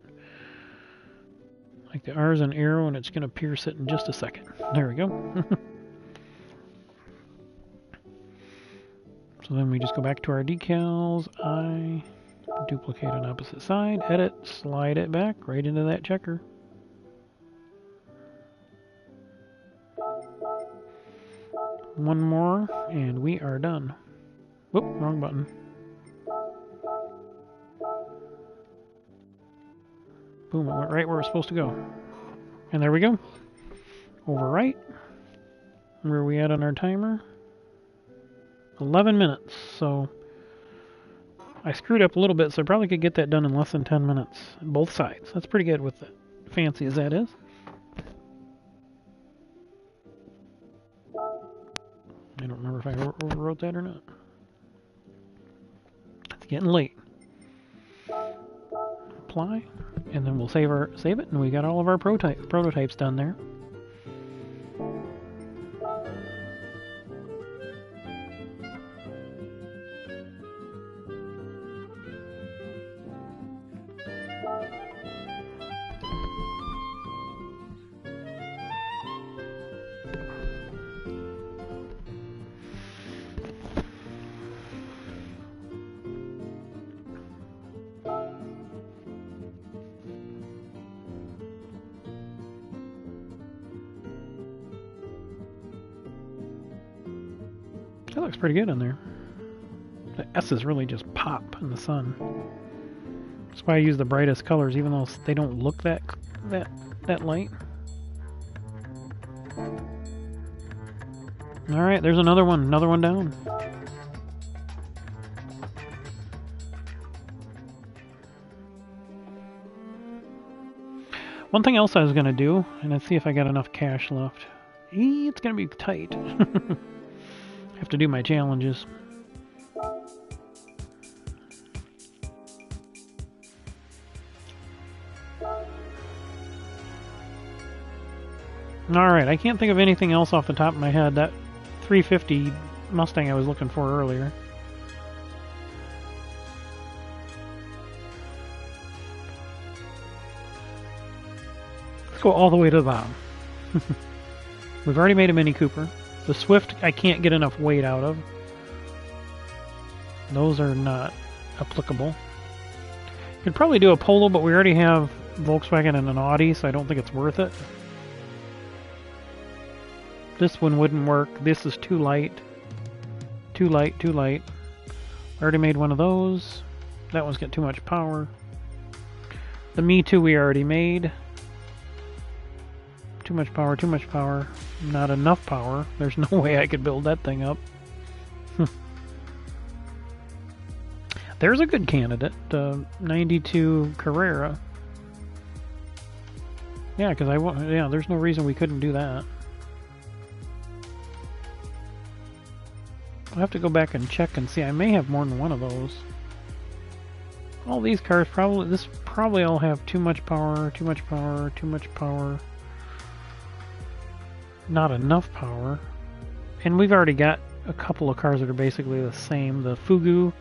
Like the R is an arrow and it's going to pierce it in just a second. There we go. So then we just go back to our decals. I duplicate on opposite side, edit, slide it back right into that checker. One more and we are done. Whoop, wrong button. Boom, it went right where it's supposed to go. And there we go. Overwrite. Where are we at on our timer? 11 minutes. So I screwed up a little bit, so I probably could get that done in less than 10 minutes. Both sides. That's pretty good with it. Fancy as that is. I don't remember if I overwrote that or not. It's getting late. Apply, and then we'll save it, and we got all of our prototypes done there. That looks pretty good on there. The S's really just pop pop in the sun. That's why I use the brightest colors, even though they don't look that light. All right, there's another one down. One thing else I was gonna do, and let's see if I got enough cash left. It's gonna be tight. Have to do my challenges. Alright, I can't think of anything else off the top of my head. That 350 Mustang I was looking for earlier. Let's go all the way to the bottom. We've already made a Mini Cooper. The Swift I can't get enough weight out of. Those are not applicable. Could probably do a Polo, but we already have Volkswagen and an Audi, so I don't think it's worth it. This one wouldn't work. This is too light. Too light, too light. Already made one of those. That one's got too much power. The Me Too we already made. Too much power, too much power. Not enough power. There's no way I could build that thing up. There's a good candidate. 92 Carrera. Yeah, because there's no reason we couldn't do that. I'll have to go back and check and see. I may have more than one of those. All these cars probably all have too much power, too much power, too much power. Not enough power. And we've already got a couple of cars that are basically the same. The Fugu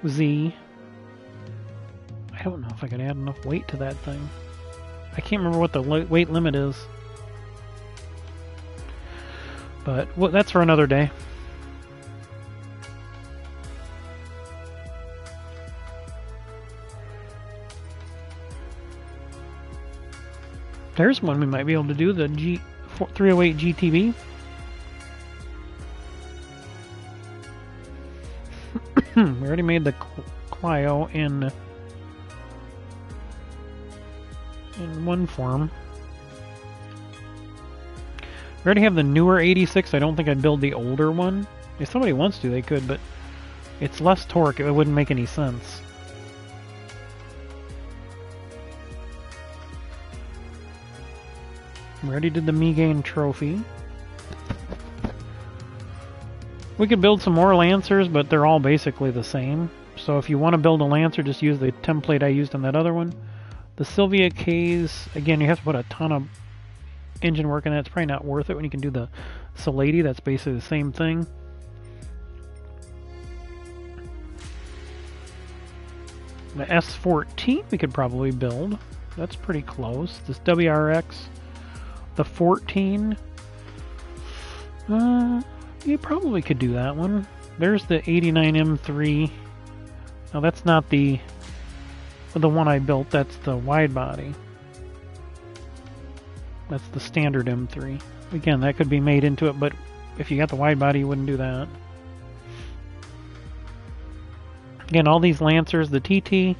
Z. I don't know if I can add enough weight to that thing. I can't remember what the weight limit is. But that's for another day. There's one we might be able to do, the G308 GTB. We already made the Clio in one form. We already have the newer 86. I don't think I'd build the older one. If somebody wants to, they could, but it's less torque. It wouldn't make any sense. We already did the Megain trophy. We could build some more Lancers, but they're all basically the same. So if you want to build a Lancer, just use the template I used on that other one. The Sylvia K's, again, you have to put a ton of engine work in that. It's probably not worth it when you can do the Salady. That's basically the same thing. The S14 we could probably build. That's pretty close. This WRX, the 14. You probably could do that one. There's the 89 M3. Now that's not the one I built. That's the wide body. That's the standard M3. Again, that could be made into it, but if you got the wide body, you wouldn't do that. Again, all these Lancers, the TT,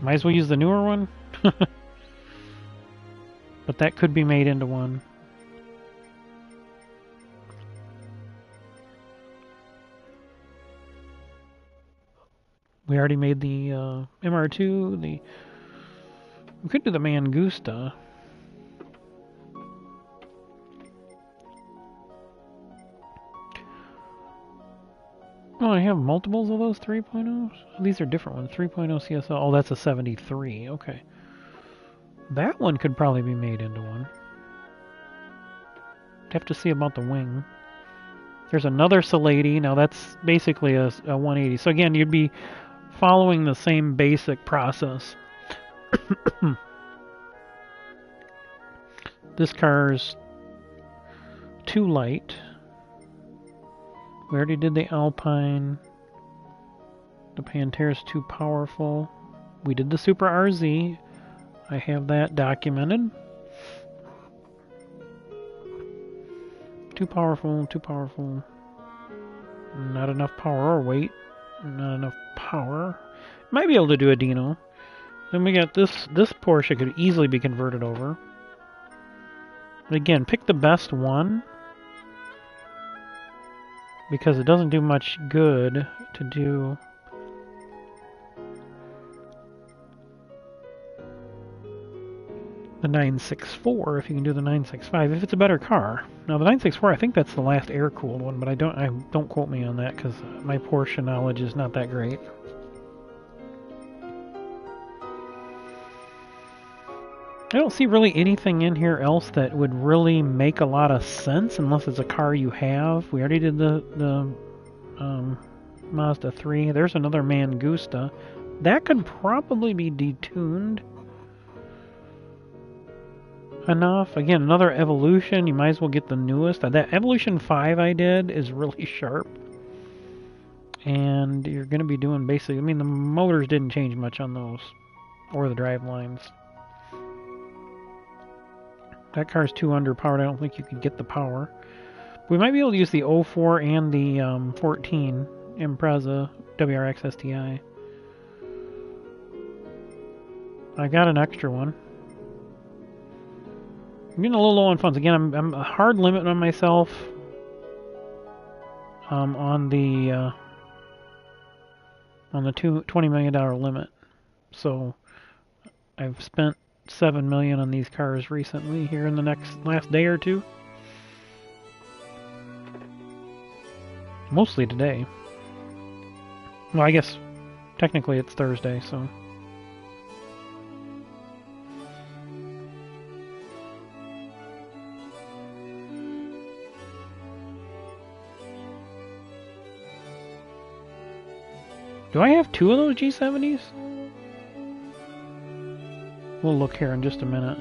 might as well use the newer one. But that could be made into one. We already made the MR2. We could do the Mangusta. Oh, I have multiples of those 3.0s? These are different ones. 3.0 CSL. Oh, that's a 73. Okay. That one could probably be made into one. Have to see about the wing. There's another Salady. Now that's basically a 180. So again, you'd be following the same basic process. This car's too light. We already did the Alpine. The Pantera's too powerful. We did the Super RZ. I have that documented. Too powerful, too powerful. Not enough power or weight. not enough power. Might be able to do a Dino. Then we got this Porsche could easily be converted over. But again, pick the best one, because it doesn't do much good to do the 964 if you can do the 965 if it's a better car. Now the 964, I think that's the last air-cooled one, but I don't quote me on that because my Porsche knowledge is not that great. I don't see really anything in here else that would really make a lot of sense unless it's a car you have. We already did the Mazda 3. There's another Mangusta. That could probably be detuned enough. Again, another Evolution. You might as well get the newest. That Evolution 5 I did is really sharp. And you're going to be doing basically... I mean, the motors didn't change much on those. Or the drive lines. That car's too underpowered. I don't think you can get the power. We might be able to use the 04 and the 14 Impreza WRX STI. I got an extra one. I'm getting a little low on funds. Again, I'm a hard limit on myself on the $20 million limit. So I've spent $7 million on these cars recently here in the last day or two. Mostly today. Well, I guess technically it's Thursday, so. Do I have two of those G70s? We'll look here in just a minute.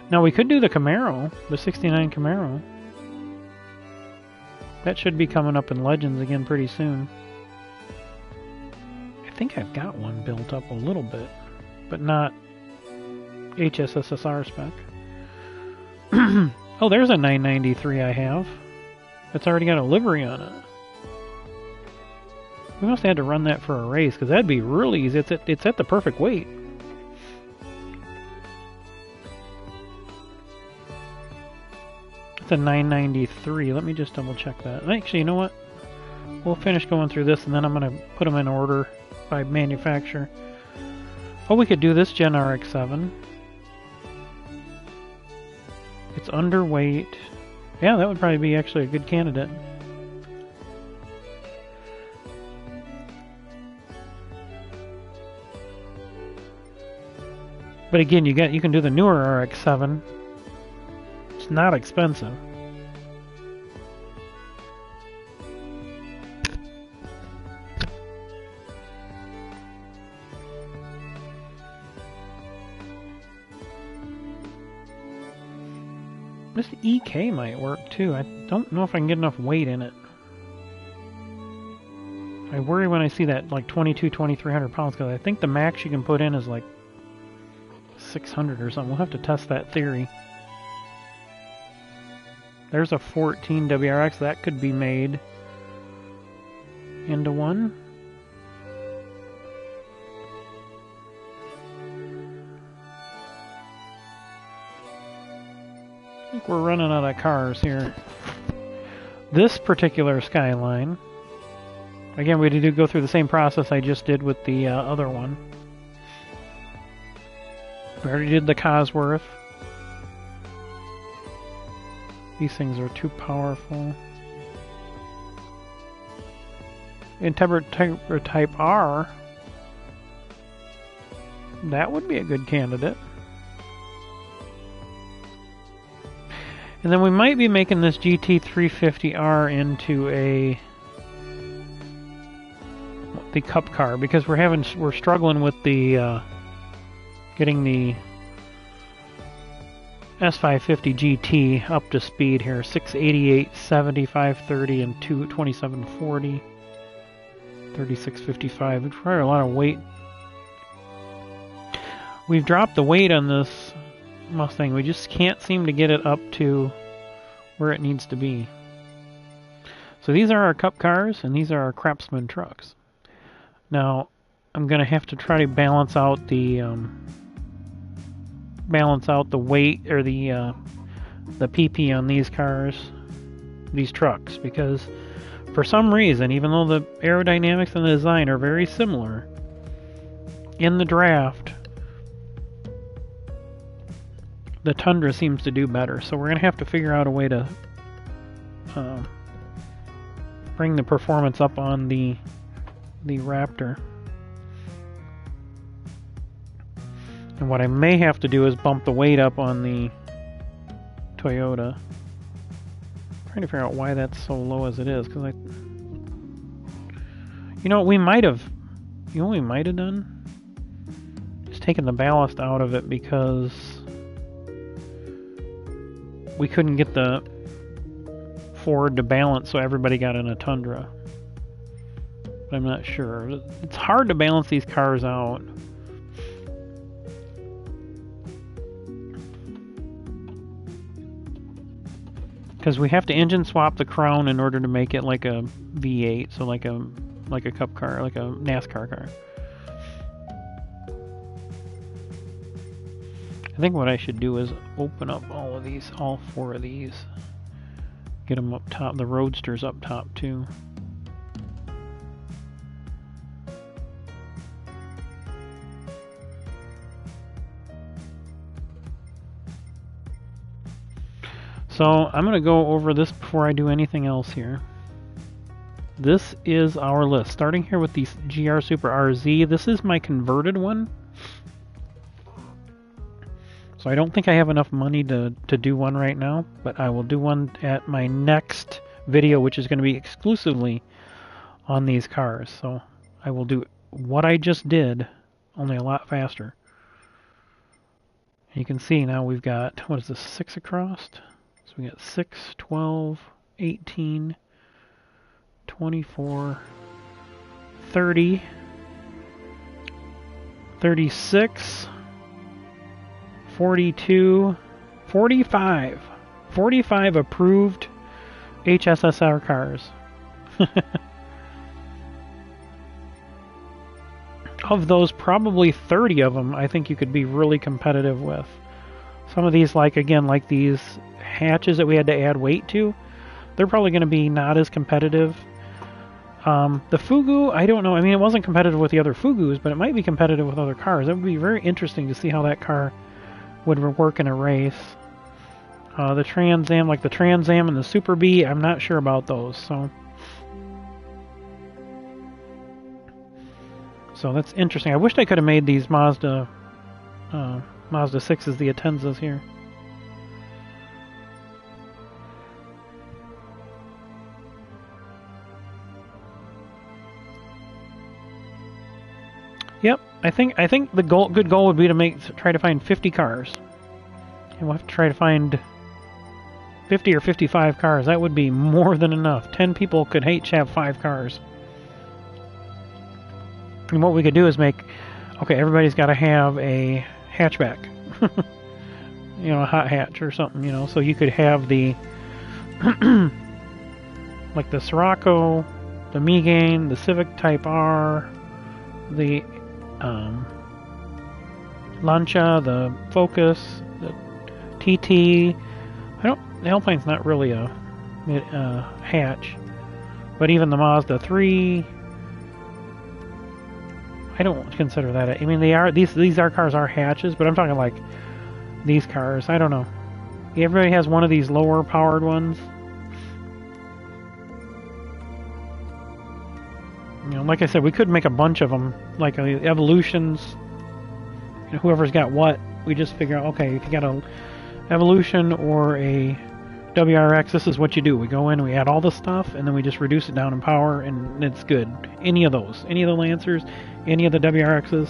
Now we could do the Camaro, the 69 Camaro. That should be coming up in Legends again pretty soon. I think I've got one built up a little bit, but not HSSR spec. Oh, there's a 993 I have. It's already got a livery on it. We must have had to run that for a race, because that'd be really easy. It's at the perfect weight. It's a 993. Let me just double check that. Actually, you know what? We'll finish going through this, and then I'm going to put them in order by manufacturer. Oh, we could do this Gen RX-7. It's underweight. Yeah, that would probably be actually a good candidate. But again, you can do the newer RX-7. It's not expensive. This EK might work too. I don't know if I can get enough weight in it. I worry when I see that like 2,300 pounds, because I think the max you can put in is like 600 or something. We'll have to test that theory. There's a 14 WRX that could be made into one. I think we're running out of cars here. This particular Skyline, again, we did go through the same process I just did with the other one. We already did the Cosworth. These things are too powerful. Integra Type R. That would be a good candidate. And then we might be making this GT350R into the Cup car, because we're struggling with the getting the S550 GT up to speed here. 688, 70, 30, and 2740. 3655. It's probably a lot of weight. We've dropped the weight on this Mustang. We just can't seem to get it up to where it needs to be. So these are our Cup cars, and these are our Craftsman trucks. Now, I'm gonna have to try to balance out the weight or the PP on these cars, these trucks, because for some reason, even though the aerodynamics and the design are very similar, in the draft, the Tundra seems to do better. So we're gonna have to figure out a way to bring the performance up on the Raptor. And what I may have to do is bump the weight up on the Toyota. I'm trying to figure out why that's so low as it is, because you know what we might have done? Just taken the ballast out of it because we couldn't get the Ford to balance, so everybody got in a Tundra. But I'm not sure. It's hard to balance these cars out. Because we have to engine swap the Crown in order to make it like a V8, so like a cup car, like a NASCAR car. I think what I should do is open up all four of these. Get them up top, the Roadsters up top too. So I'm going to go over this before I do anything else here. This is our list. Starting here with the GR Super RZ. This is my converted one. So I don't think I have enough money to do one right now, but I will do one at my next video, which is going to be exclusively on these cars. So I will do what I just did, only a lot faster. And you can see now we've got, what is this, 6 across? So we got 6, 12, 18, 24, 30, 36, 42, 45. 45 approved HSSR cars. Of those, probably 30 of them I think you could be really competitive with. Some of these, like these hatches that we had to add weight to, they're probably going to be not as competitive. The Fugu, I don't know. I mean, it wasn't competitive with the other Fugus, but it might be competitive with other cars. It would be very interesting to see how that car would work in a race. The Trans Am, like the Trans Am and the Super B, I'm not sure about those. So that's interesting. I wished I could have made these Mazda 6s, the Atenzas here. Yep, I think the good goal would be to try to find 50 cars. And we'll have to try to find 50 or 55 cars. That would be more than enough. 10 people could each have 5 cars. And what we could do is everybody's got to have a hatchback. You know, a hot hatch or something, you know. So you could have the like the Scirocco, the Megane, the Civic Type R, the Lancia, the Focus, the TT. The Alpine's not really a hatch, but even the Mazda 3, I don't consider that. I mean, these cars are hatches, but I'm talking like these cars. I don't know. Everybody has one of these lower powered ones. You know, like I said, we could make a bunch of them, like Evolutions. You know, whoever's got what, we just figure out, okay, if you got a Evolution or a WRX, this is what you do. We go in, we add all the stuff, and then we just reduce it down in power, and it's good. Any of those. Any of the Lancers, any of the WRXs.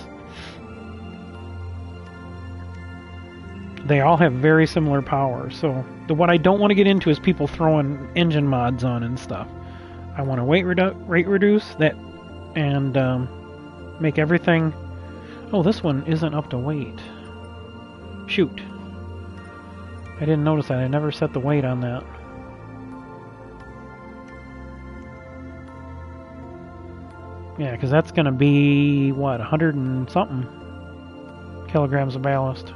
They all have very similar power. So what I don't want to get into is people throwing engine mods on and stuff. I want to rate reduce that and make everything... Oh, this one isn't up to weight. Shoot. I didn't notice that. I never set the weight on that. Yeah, because that's going to be, what, 100 and something kilograms of ballast.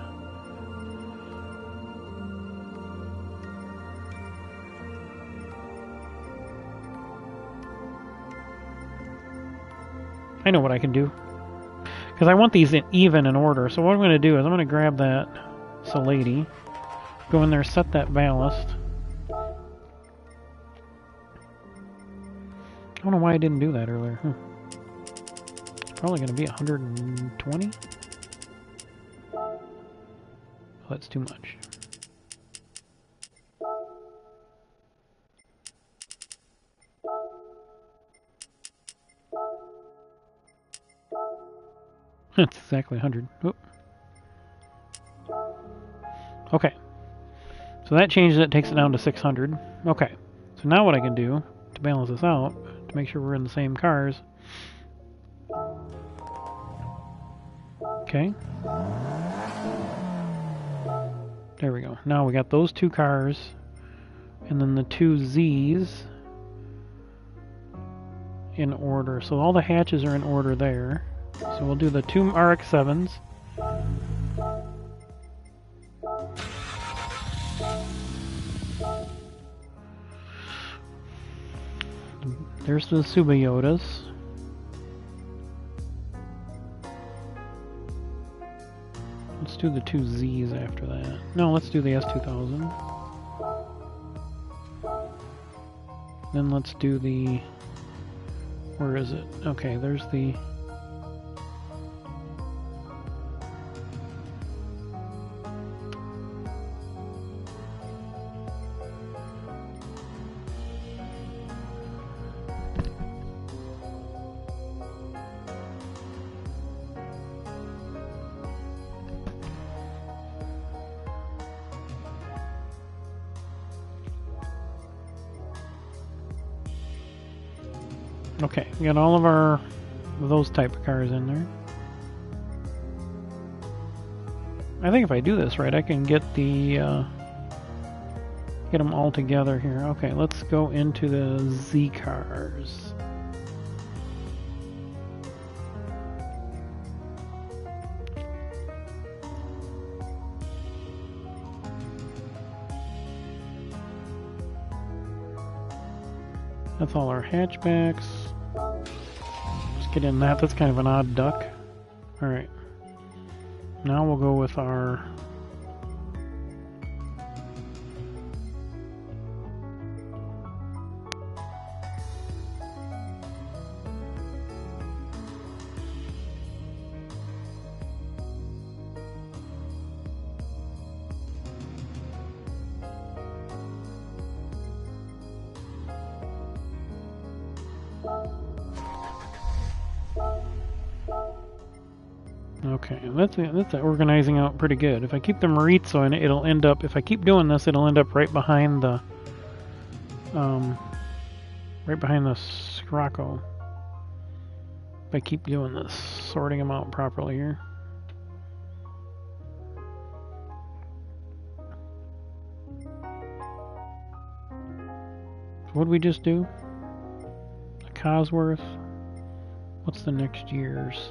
I know what I can do. Because I want these even in order. So what I'm going to do is I'm going to grab that Salady, go in there, set that ballast. I don't know why I didn't do that earlier. It's probably going to be 120. Oh, that's too much. That's exactly 100. Oop. Okay. So that changes it, takes it down to 600. Okay. So now what I can do to balance this out, to make sure we're in the same cars. Okay. There we go. Now we got those two cars, and then the two Z's in order. So all the hatches are in order there. So we'll do the two RX-7s. There's the Tsuba Yodas. Let's do the two Z's after that. No, let's do the S2000. Then let's do the... Where is it? Okay, there's the... Okay, we got all of those type of cars in there. I think if I do this right, I can get get them all together here. Okay, let's go into the Z cars. That's all our hatchbacks. Let's get in that. That's kind of an odd duck. Alright. Now we'll go with our... Okay, that's organizing out pretty good. If I keep the Maritza in it, it'll end up, if I keep doing this, it'll end up right behind the, Scirocco. If I keep doing this, sorting them out properly here. What did we just do? A Cosworth. What's the next year's?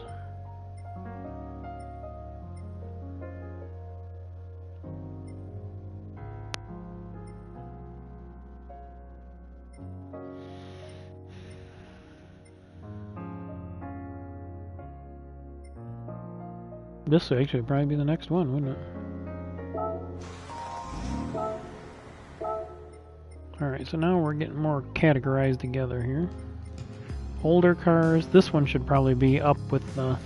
This would actually probably be the next one, wouldn't it? Alright, so now we're getting more categorized together here. Older cars. This one should probably be up with the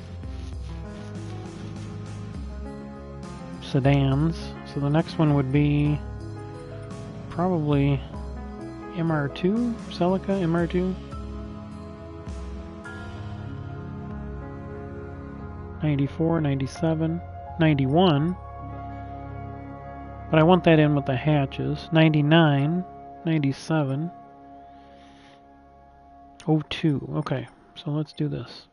sedans. So the next one would be probably MR2? Celica MR2? 94, 97, 91. But I want that in with the hatches. 99, 97, 02. Okay, so let's do this.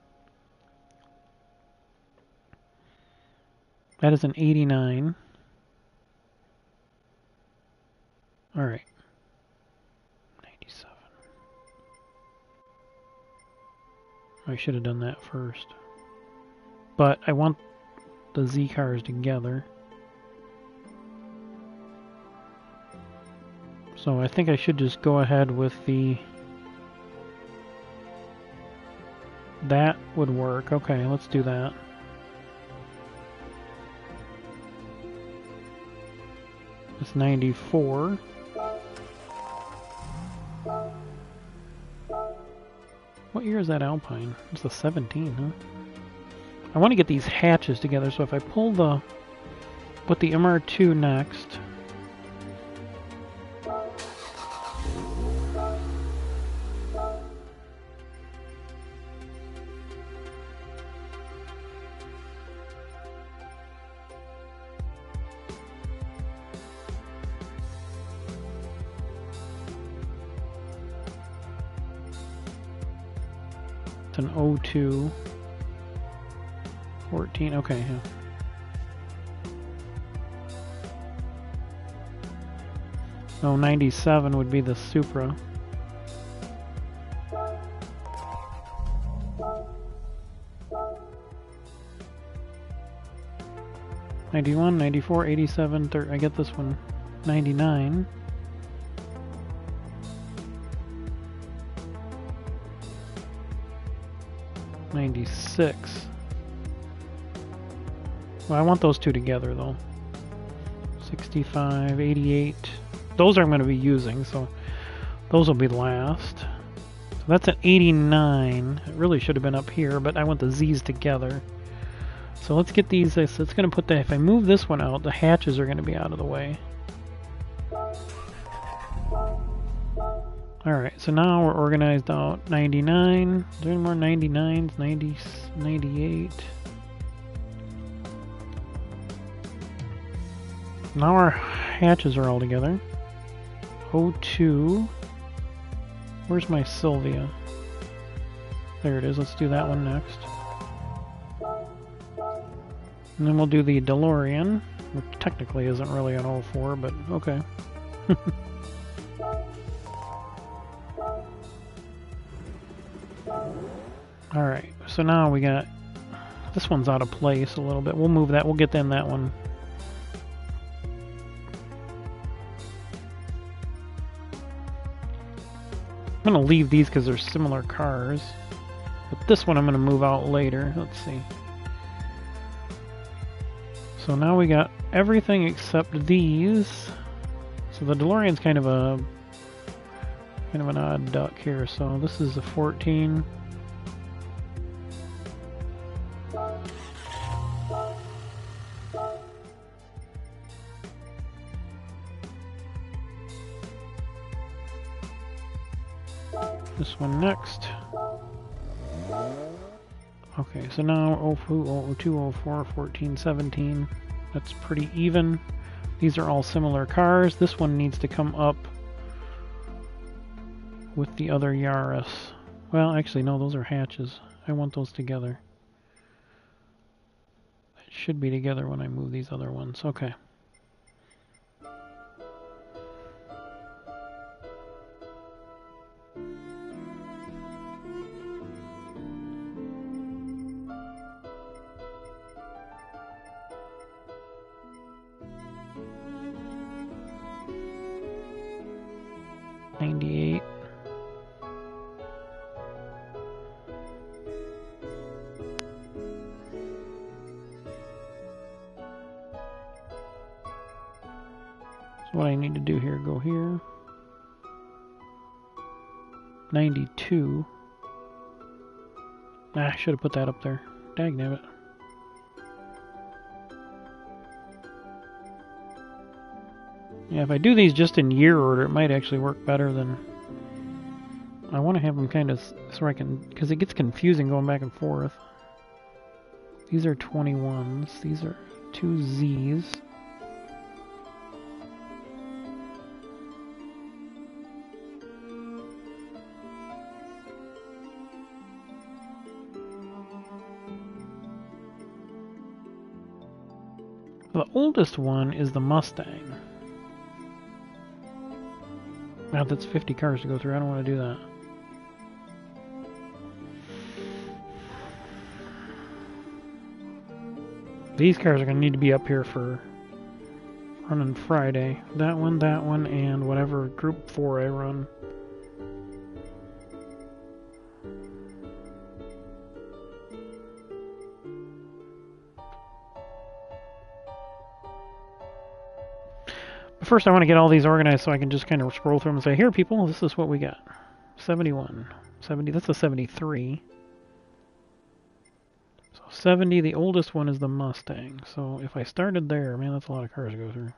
That is an 89. Alright. 97. I should have done that first. But I want the Z cars together. So I think I should just go ahead with the... That would work. Okay, let's do that. It's 94. What year is that Alpine? It's the 17, huh? I want to get these hatches together, so if I pull the... Put the MR2 next... An 02 14, okay, yeah. Oh, 97 would be the Supra. '91, '94, '87, I get this one. '99. '96. Well, I want those two together though. 65, 88. Those I'm going to be using, so those will be last. So that's an 89. It really should have been up here, but I want the Z's together. So let's get these. So it's going to put the. If I move this one out, the hatches are going to be out of the way. Alright, so now we're organized out. 99. Is there any more 99s? 90s, 98. Now our hatches are all together. 02. Where's my Sylvia? There it is. Let's do that one next. And then we'll do the DeLorean, which technically isn't really an 04, but okay. Alright, so now we got... This one's out of place a little bit. We'll move that. We'll get in that one. I'm going to leave these because they're similar cars. But this one I'm going to move out later. Let's see. So now we got everything except these. So the DeLorean's kind of an odd duck here. So this is a 14. This one next. Okay, so now 02, 04, 14, 17. That's pretty even. These are all similar cars. This one needs to come up with the other Yaris. Well, actually, no, those are hatches. I want those together. It should be together when I move these other ones. Okay. So what I need to do here, go here. 92. I should have put that up there. Dagnabbit. Yeah, if I do these just in year order, it might actually work better than... I want to have them kind of so I can... Because it gets confusing going back and forth. These are 21s. These are 2 Zs. The oldest one is the Mustang. Now that's 50 cars to go through. I don't want to do that. These cars are going to need to be up here for running Friday. That one, and whatever Group 4 I run. But first I want to get all these organized so I can just kind of scroll through them and say, here people, this is what we got. 71. 70, that's a 73. So 70, the oldest one is the Mustang. So if I started there, man, that's a lot of cars to go through.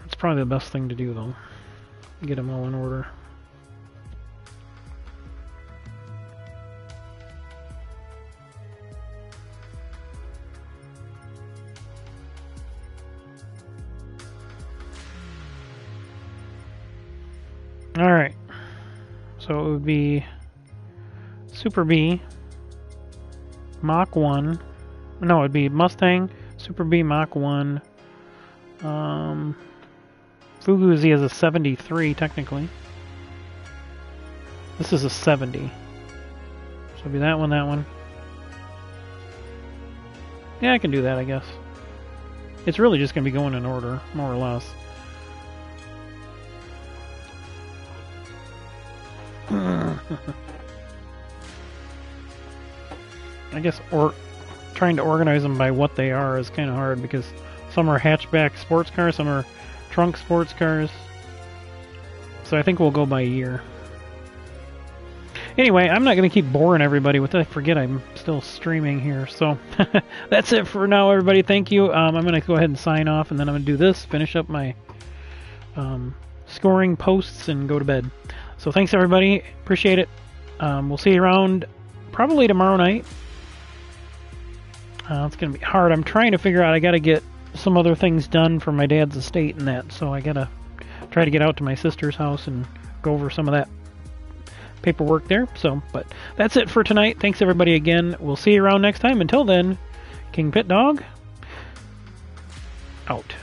It's probably the best thing to do, though. Get them all in order. Alright. So it would be Super B, Mach 1. No, it'd be Mustang, Super B, Mach 1. Fuguzi is a 73, technically. This is a 70. So it'd be that one, that one. Yeah, I can do that, I guess. It's really just going to be going in order, more or less. I guess trying to organize them by what they are is kind of hard because some are hatchback sports cars, some are trunk sports cars. So I think we'll go by year. Anyway, I'm not going to keep boring everybody with it. I forget I'm still streaming here. So that's it for now, everybody. Thank you. I'm going to go ahead and sign off, and then I'm going to do this, finish up my scoring posts, and go to bed. So thanks, everybody. Appreciate it. We'll see you around probably tomorrow night. It's going to be hard. I'm trying to figure out, I got to get some other things done for my dad's estate and that. So I got to try to get out to my sister's house and go over some of that paperwork there. So, but that's it for tonight. Thanks, everybody, again. We'll see you around next time. Until then, KingPittdawg out.